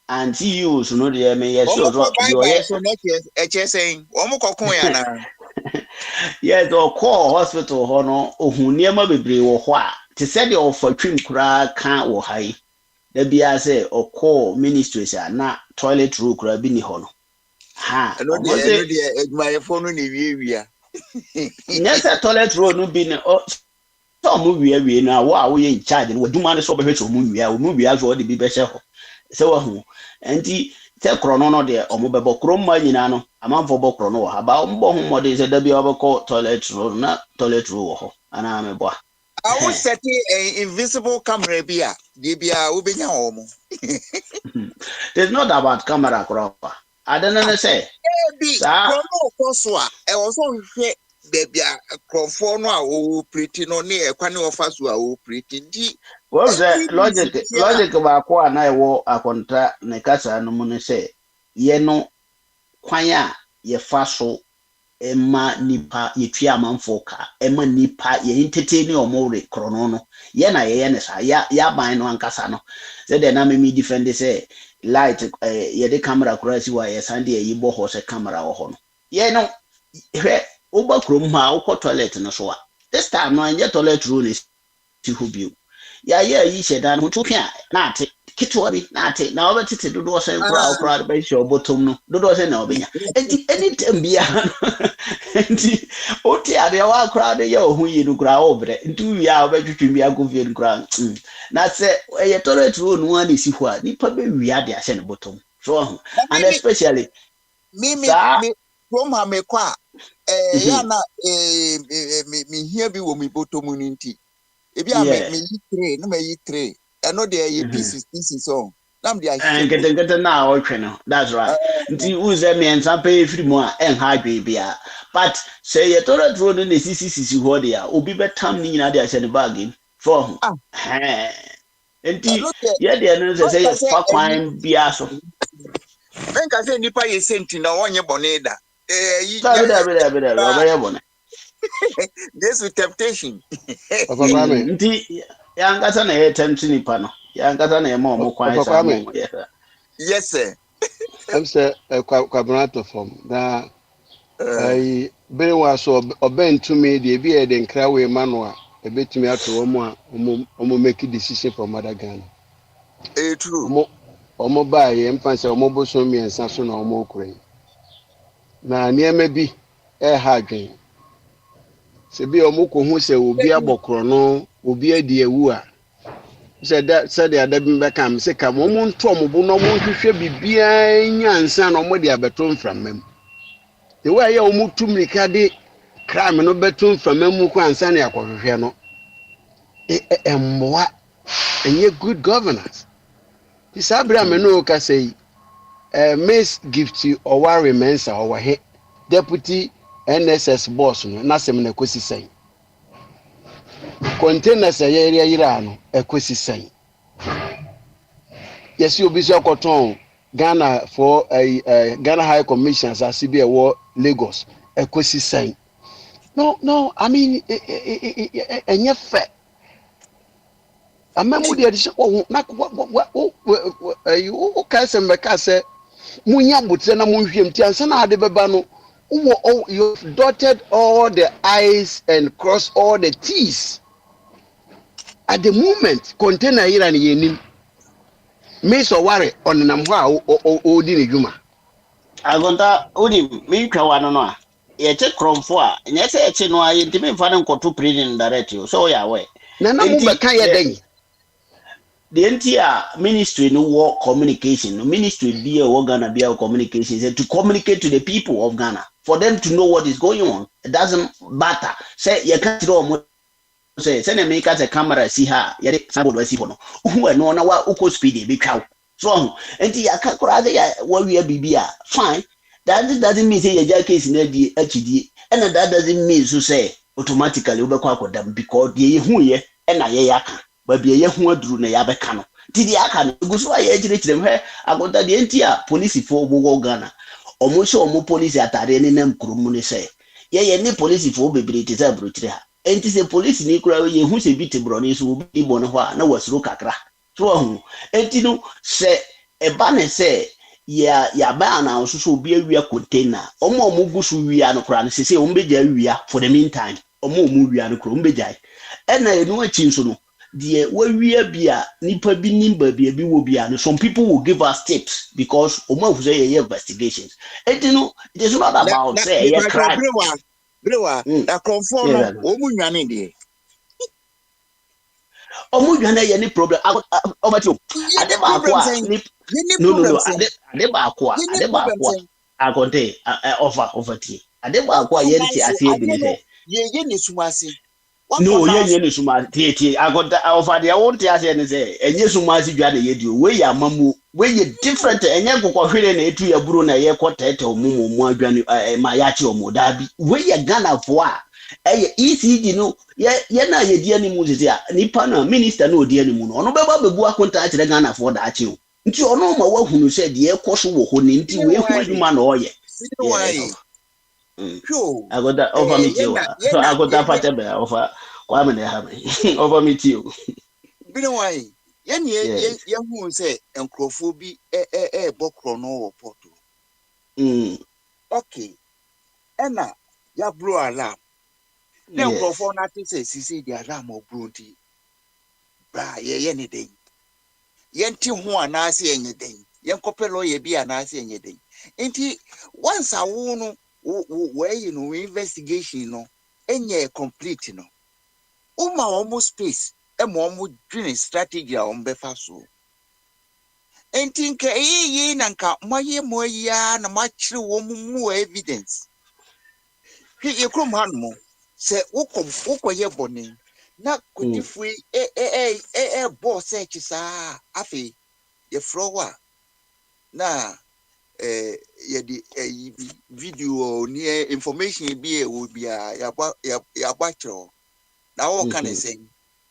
and you so no dey me yes so
so next year saying omo kokon ya na
yes o call hospital ho no ohun niam bebre wo ho a te said the of twim kura kan wo hai da bia say o call ministries na toilet roll kura bi ni ho no ha
no dey my phone no wiewia
yes toilet roll no bi ni so mu wie na wo a wo ye in charge no waduma ne so be hweto mu wie so de bi be hye ho So who enti te krono no de omo bebo kroma nyina no amanfo bo krono wo ha ba mbo ho mode se da bi obeko toilet roll na toilet roll wo ho ana me bo
I will set an invisible camera bia de bia ubenya omo.
There's not about camera crop. I don't know say
Krono koswa e wo so hwe baby a krofo no a wo pretty no ne e kwane ofa so a wo pretty di.
What was logic ba ko na ewo akontra ne kasa no mu ne say ye no kwan a ye fa so ema nipa ye twa amanfo ka ema nipa ye entertain omo re krono no ye na ye ne sa ya ban no ankasa no say de na me defend say light ye de camera kurasi wa ye sande ye bo ho se camera wo ho no ye no hwe oba krom ha wo toilet no so a this time no anje toilet roll is ti hu bio ya yi shedan ho tupia na ate kitwa bi na ate na obetete dodo se nkura ba shi obotom no dodo se na obenya enti anytime bia enti oti ade wa kura de ye ohun yi no kura obre enti wi a obetwetwe bi agofie no kura na se ye toilet roll no ani si ho a nipa be wi ade ase no botom so and especially
me from ha me kwa ya na me here bi wo mi botom ni nti ebi a me yi tray no me yi tray eno de ye pieces so nam de
and get na o twe no that's right nti uze me ensa pay free mo a en ha dwe bia but say ye toilet roll no sisi ho de a obi betam ni nyina de a ne bag for nti ye de no say ye fa kwan bia so
men ka say nipa ye senti na onye boneda yi
ya bone
this is temptation
nti ya ngata na ye tempt nipa no ya ngata na ye ma omo kwan sa mo
yes sir
I'm say kwabrato from na ai bere wa so obentu me de bi e de nkra we manua e betumi ato omo make decision from other Ghana
true
omo ba ye mfa say omo boso mi ensa so na omo okure na niema bi e ha adwen se bi omo ko hu se obi abokro no obi adi ewu a se de adabi be kam se kam omo nto omo bo no omo hwehwe bibia nyansa na omo de abeto mframam the way ya omo tumrika de crime no beto mframam ko ansa na yakohwehwe no emwa enye good governance isabra me no ka say Miss Gift Owari Mensa Owahe Deputy NSS boss no nasem na kosi sai container say area yirano ekosi sai yesi obi so koton Ghana for Ghana High Commission as CBA war Lagos ekosi sai no I mean enye fe amemu de adise ko na you ka se mbeka se munya butre na munhwem ti ansa na ade beba no you've dotted all the I's and crossed all the T's. At the moment, container here and yenim. Miss Owari on Namwa or Dini Juma.
I gonta udi mi kwa no ye che kromfo a nye se eche no ayi ntimi fa ne nkoto prison direct so ya we
na mu be kan ye den
the entire ministry no war communication no ministry be a Ghana be a communication is to communicate to the people of Ghana for them to know what is going on. It doesn't matter say you can't do say na make a camera see her ya sample see for no who no na wa uko speed be twa so enti ya ka kura ya wa wi bibia fine. That doesn't mean say your case in the HD and that doesn't mean so say automatically ubekwa akodam because the hu ye na ye yaka but be ye hu aduru na ya beka no didi aka no guso aye kirikirem he agoda de entia police fo obo Ghana omo se omo police atare ne nam kurum ne say ye ne police fo bebre te say brochire ha enti se police ni kura ye hu se bitibro ne so obi bo no ho a na wasuro kakra so hu enti no se eba ne say ya ba na osusu obi awia container omo gusu wia no kura ne se ombe ja wia for the meantime omo wia no kura ombe ja na enu achi nso no de wia bia nipa bi nimba bia bi wo bia no some people will give us tips because omo afu say ye investigations it is not about say ye crime
brewa da confirm no omo nwane de
Omu dwane ye ni problem. Obati. Ade ba akwa ni no. Ade ba akwa. Akonte overti. Ade ba akwa ye ti ase bi ni se.
Ye ni sumasi.
No ye ni sumasi tie akonta over there won ti ase ni se. Enye sumasi dwane ye di o. We ya mamu. We ye different enye kokohwere na etu ya buru na ye kotete omu adwane ma ya chi omu dabi. We ye Ghana fo a ECG no ye na ye die ni mu sisi a nipa na minister na odie ni mu no ono beba bebu akonta akire Ghana fo da achi o nti ono ma wahunu se de ekoso wo ho ni nti we hu adwuma na oye agoda over me too so agoda pate be over kwa me ha me over me too
bi no why ye hu se enkrofo bi bokro no wo porto okay ena ya bro alarm na enkrofo na ti se sisi di alarm obronti bra ye ni den ye nti ho anase enye den ye nkopelo ye bi anase enye den enti once awu no we investigation no enye complete no uma almost space emo dream strategy a ombefa so enti nke ye na nka moye moya na machire wo mu evidence ye krom hanmo se wokoye boni na kodifui boss e chisa afi ye flower na ye di video ni information bi e wo bia ya gbachiro na wo kan say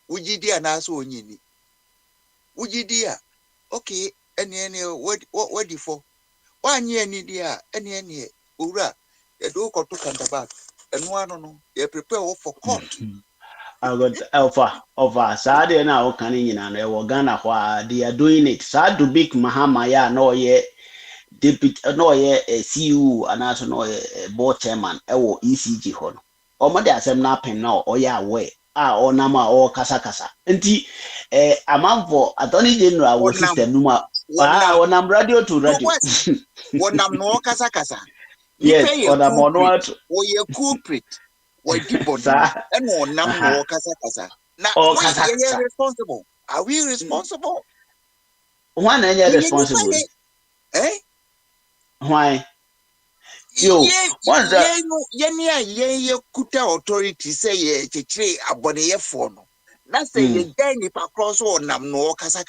wujidi anaso onyini wujidi a okay ene what di for wanyi eni dia ene owura ye do koto kandaba eno ano no ye prepare for court
I got over Saturday now can nyina na e Ghana kwa they are doing it Sadu Big Mahama ya no ye deputy no ye CEO anaso no ye board chairman e wo ECG ho no omo de asem na pen na o ya we onama o kasa nti amanfo attorney general wo system numa onam radio to radio
wonam no kasa
yes onam no to
wo ye culprit wo di body and onam no kasa na we responsible are we responsible
one any responsible why yo what's that
ye kuta authority say ye chechire abone ye for no na say ye guy ni pa cross onam no kasa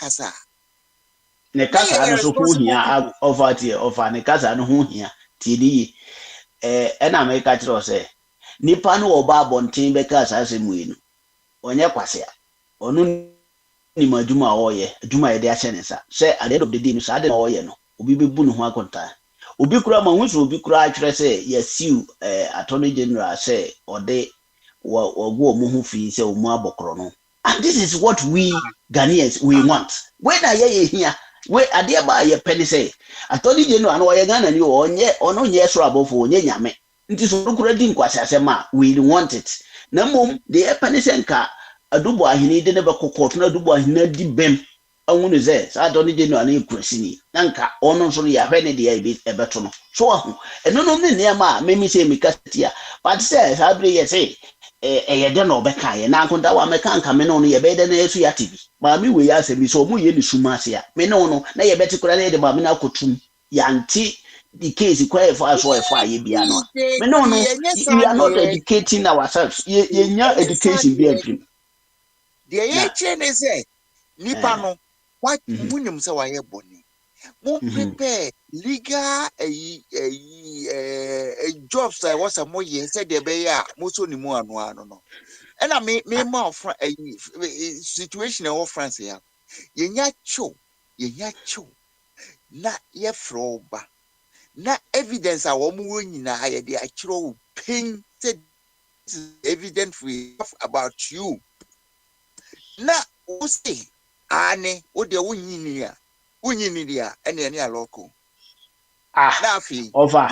ne kasa no so hu hia over there over ne kasa no hu hia tidi na me ka kire say nipa no oba abonten be kasa asemu enu onye kwase onu ni maduma oye aduma ye de ache ne sa say at the end of the day no sa de oye no obi bebu ne ho akonta obi kura ma hu so obi kura atwere say yesiu attorney general say ode wo mu hu fi say omu abokro no and this is what we Ghanaians we want when aye here we ade ba ye peni say attorney general no oye Ghana ni onye ono nye so abofo onye nyame nti so kura di nkwase asema we want it na mom de peni say nka adubo ahini de ne be kokot na adubo ahina di bem awunu ze sa attorney general na ekurasi ni nka ono nso ya hwe ne de ebeto no so ahu eno no ne ma memi say mikati a but say sa bre ye say ye de no be kan ye na akonta wa meka nka me no no ye be de na yesu ya tibi ma mi we ya se bi so mu ye ni suma se a me no no na ye beti kura na ye de ma me na kotum ya nti the case quite for us for ye bia no me no no we are not educating ourselves ye nya education be implement
the ye chene say nipa no what munyum say wa ye boni mo prepare legal jobs that was a more ye said de be ya mo so ni mu anu no and I me ma situation in France ya ye nya cho na ye froba na evidence a wo mu nyina ye de akiro pain said evident we about you na o say ane o de unyini dia ene aloko
na fi over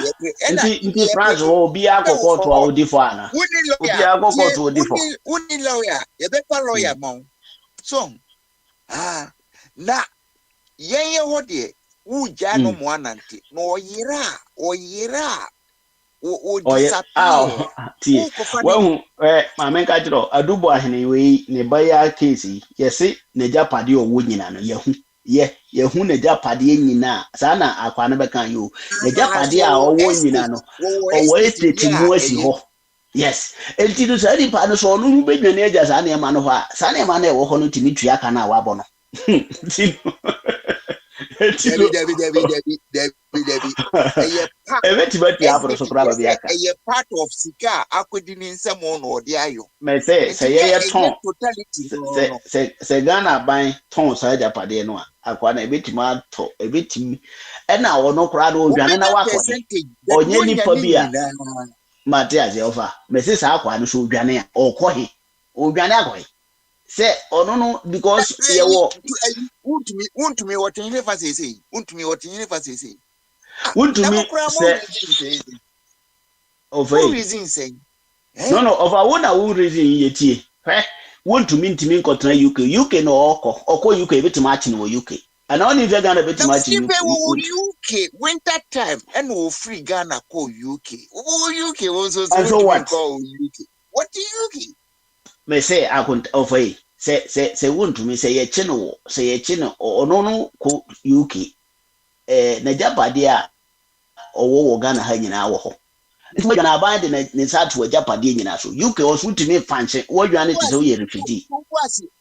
nti France o bi akoko to odi fo ana obi akoko to odi fo
uni lawyer ye be pa lawyer mo so na yenye ho de uja no mo anante no oyira
disappear.
Tie. Wahu maame ka kiro adubo ahene we ne baya case yesi ne japade owo nyina no yehu ne japade nyina saa na akwa ne beka yo ne japade a owo nyina no owo estate mu asi ho. Yes, enti no sari pa no so no be dwane agya saa na ma no ho a saa na ma na e wo ho no timi tua ka na wabo no.
Debbie. A part of Sika, Aquadin, someone or the Ayo.
May say, ton. Say, Ghana buying ton, Sir Japadeno, Aquana, a bit mad, a bit me, and now no crowd will be an hour or Yenny Pobia. Matias Alpha, Mrs. Aquan, so Ghanea, or Kohi, or Ghanagoi. Say, oh no, because you
want to me what you never say. Want to me what you never say.
Want to me say of a
reason saying.
No, of a one reason yet. Want to mean contra UK no or UK bit match in UK. And only if you're gonna bit match in
UK winter time and no free Ghana call UK. Oh, UK also
so what
call UK. What do UK?
May say I couldn't offer say won't to me say a chino or no ko UK na japadia or Ghana hanging our home. It's not gonna buy the sad to a japadia so UK also to me fancy what you are to say refugee.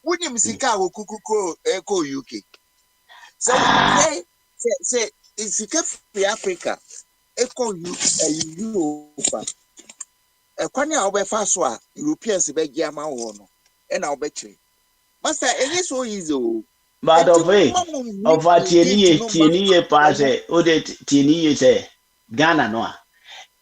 William Sika will cuckoo echo UK. So say it's Africa echo Europe. Kwani awe faswa Europeans be giama wono and I'll bet you. Master, any so easy.
But of a tieni pass ode tieni say Ghana no.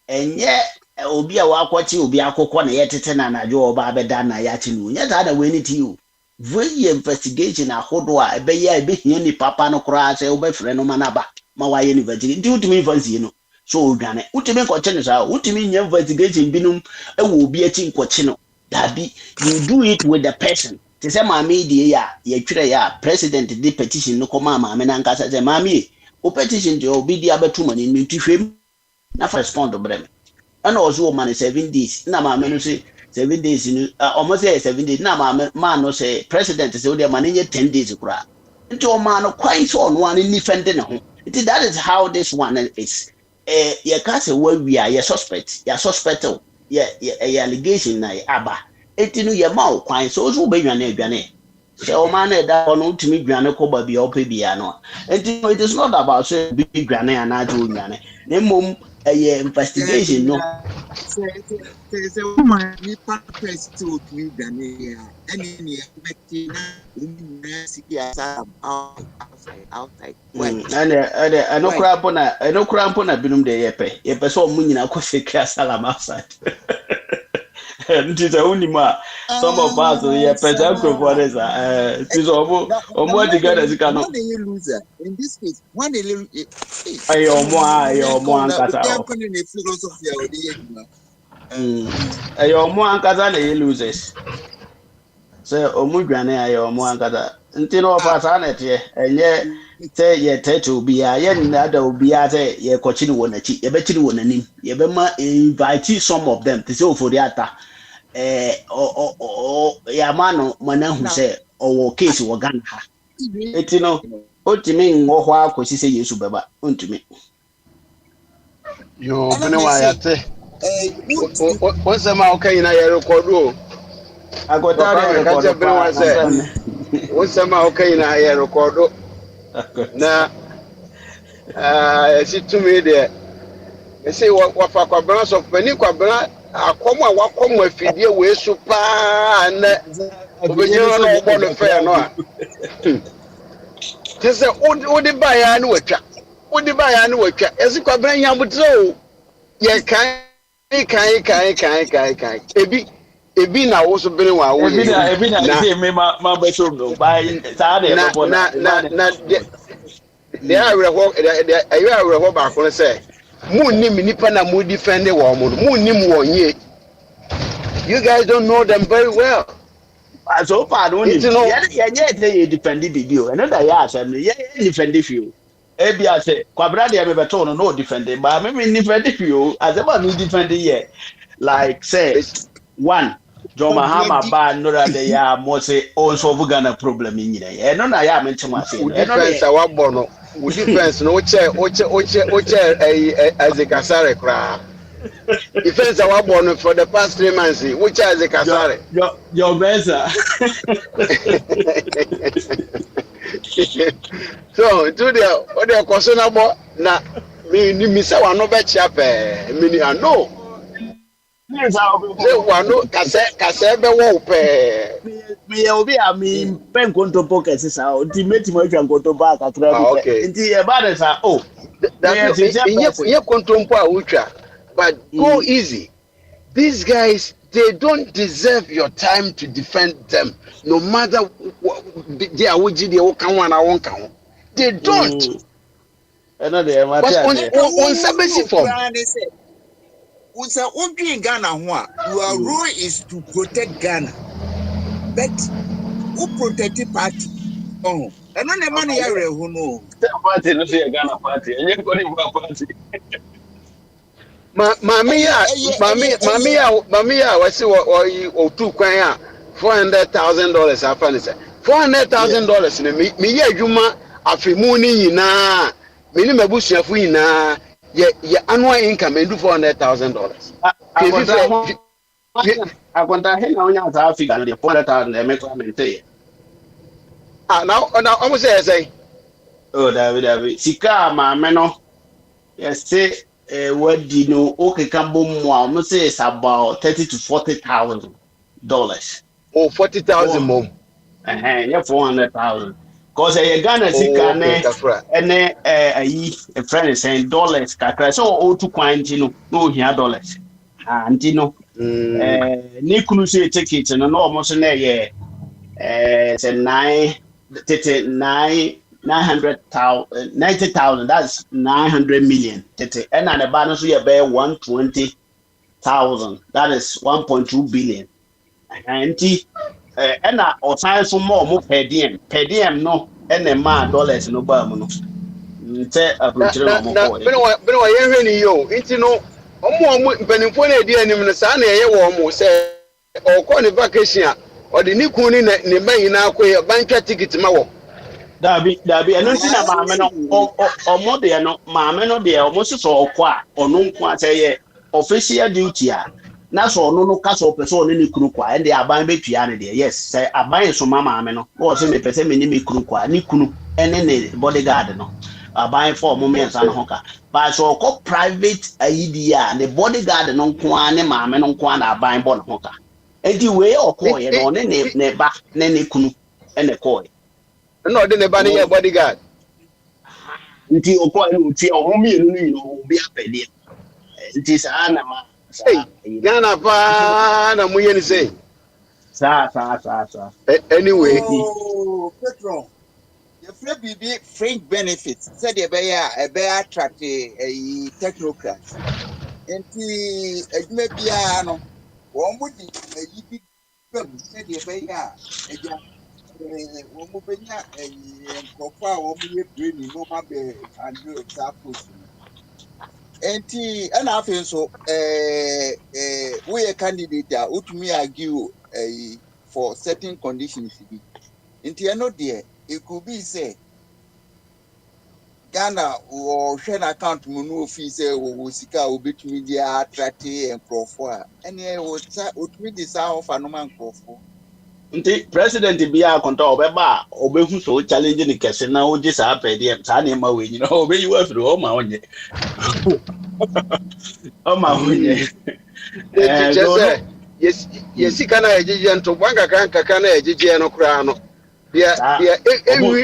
And yet obi a wakwachi obi akokọ na yetete na najo oba abeda na yachi nu. Nya ta na weni ti you. Very investigation ahodo a ebe ya ebe hia ni papa no kura say oba frɛ no manaba. Ma wa ye university. Ndi utimi fancy no. So Ghana, utimi nkɔkye no saa, utimi nya investigation binum ewo obi achi nkɔkye no. Dabi, you do it with the person. Te sɛ maame die ya, ye twere ya president di petition no kɔma maame na nkasa sɛ maame, o petition de obi di abetu mani no twehwem na fa respond to brem. Ana ɔso o man 7 days. Na maame no say 7 days no, almost say 7 days. Na maame man no say president say o de man nye 10 days kura. Nti o man no kwai so no an ni fende ne ho. Nti that is how this one is. Ye ka se wa wi a ye suspect ye allegation na aba etinu ye ma o kwan so so be dwane adwane se o ma na da no timi dwane ko ba bia o pe bia no etinu it is not about say be dwane ana jo dwane na mom ye investigation no
se woman ni press to me dwane ya any ni expect na sikia outside
no cramp na binum de yepe so mu nyina ko fake salam outside nti so unima some of us yepe za for this ti so omo digara zika no
in this case one dey
ayo mo ankasa ayo mo ankasa na losers say omudwane ayo mo ankasa nti no fa sa na tie enye say ye tete obi a ye na da obi a say ye kochi ni wonachi ye be chi ni wonanim ye be ma invite some of them to say for the ata ya mano mana hu say owo case wo Ghana ha eti no otimi ngo ho akosi say Yesu beba ontimi
yo bene wa ya te o se ma o kan na ye record o
agota record
bene wa say o se ma o kan na ye record na si tumi de say wa fa kwa branch of many kwa branch akomo a wakomo afidie we so pa na obenyo na obo no fair no a te say odi ba ya na watwa esi kwa branch ya butro ye kan ebi na wo so bene wa wo
ebi na say me ma beto no by sa de no
na they are reho ba ko say mu nim nipa na mu defend wo mu nim wo nye. You guys don't know them very well.
So far don't you defend the video and that ya say me defend you
ebi ase kwabra de me beto no defending but me defend you as about me defend here like say one John Mahama ba no that they are more say also Ghana problem nyina e no na ya me nchema say no
defense a wabɔ no wo defense no oche Ezekasare kra defense a wabɔ no for the past 3 months which Ezekasare
your besa
so to the question about na me say wa no be chia pe me no say wa no kase be wo pe
me obi a me pen konto pocket sa ultimate mo twa konto ba kakra bi nti e ba de sa oh
that ye konto mpo a utwa but go easy. These guys, they don't deserve your time to defend them no matter what they are with they won't count. They don't.
Another
on sabesi form. In Ghana, your role is to protect Ghana, but who protect the party? Oh, and on the money area who know.
Party, no say Ghana party, and you're going to party.
Mamia, what's or two kwaya $400,000 after say $400,000 me ya juma afimuni na me me busuafu na ye annual income do $400,000.
I want to hang on your Africa the $400,000 make comment.
Now almost say
oh David sika ma meno yes say what do you know? Okay, can boom. I'm say it's about $30,000 to $40,000.
Oh, 40,000 more.
Yeah, 400,000. Cause Ghana sika and a friend is saying dollars. So to quantino no here dollars. And you know, Nikunu say tickets and almost an year. It's a 90,000. That's 900 million. And the balance we have 120,000. That is 1.2 billion. And or sign some more per diem no and the man dollars no balm. Say a picture of more.
But you know, Penifone dear Niminasane, almost say, or call a vacation or the Nikuni Neba banker ticket tomorrow.
Dabi eno nti na maame no omo de no maame no de omo so okwa ono nkwa say official duty a na so ono no ka so person ne kuru kwa e de aban betua ne de yes say aban so maame no o se me pese me ni me kuru kwa ni kunu ene ne bodyguard no aban for mo me nsa no hoka ba so ko private idea ne bodyguard no nkwa ne maame no nkwa na aban bo no hoka enti we okọ ye no ne ba ne kunu ene ko
no de ne ba ne bodyguard
nti okọ ni uti o mi enu ni no obi apede nti sa na ma
Ghana pa na mu ye ni say
sa
anyway
Petron the free BB fringe benefits said the be attract a technocrats nti adwuma bia no won bodi yi said the be eja wọ́n mú bẹ́ẹ̀ ní nkọ̀fọ́ àwọn ọmọ yẹn brain no ma bẹ̀ handle examples. Ẹnti ẹna afei nso wọ́yẹ candidate a wotumi argue for certain conditions bi. Nti ẹno deɛ it could be say Ghana wɔhwɛ na account mu no ofi sɛ wɔwɔ sika a obetumi de attract nkurɔfoɔ a ɛnna wotumi de saa ɔfa no ma nkurɔfoɔ.
Nti president bia konta obeba obehu so challenge ni kese na oje sa apede sa na ma we nyina obeyi wa firi o ma onye o ma onye
yes kana ejeje nto banka kan na ejeje no kura no dia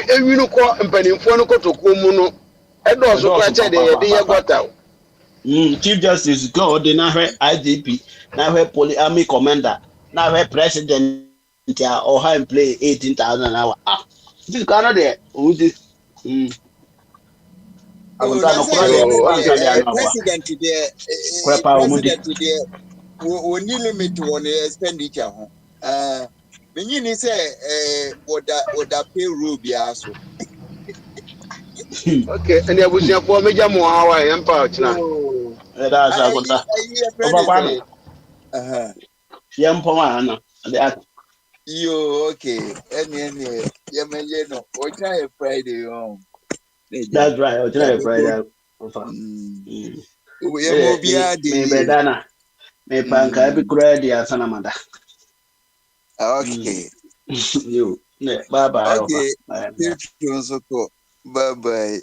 ewi no ko mpanimfo no kotokuo mu no edo so kwa che de ye gota
Chief Justice go de na hwe IGP na hwe army commander na hwe president or high play 18,000 an hour. This Canada there.
President today we need limit on expenditure. When you say what that payroll be also.
Okay, and I was your poor major more Hawaii Empire.
Oh,
That's a good.
I friend
Over
is
Kwame.
uh-huh.
Yampo,
You okay? Any, yeah, no. Or try a Friday on.
that's right. I'll try Friday.
We are more
Maybe Dana. May Panka be credit as Sanamanda.
Okay.
You. Bye bye.
Okay. Bye bye.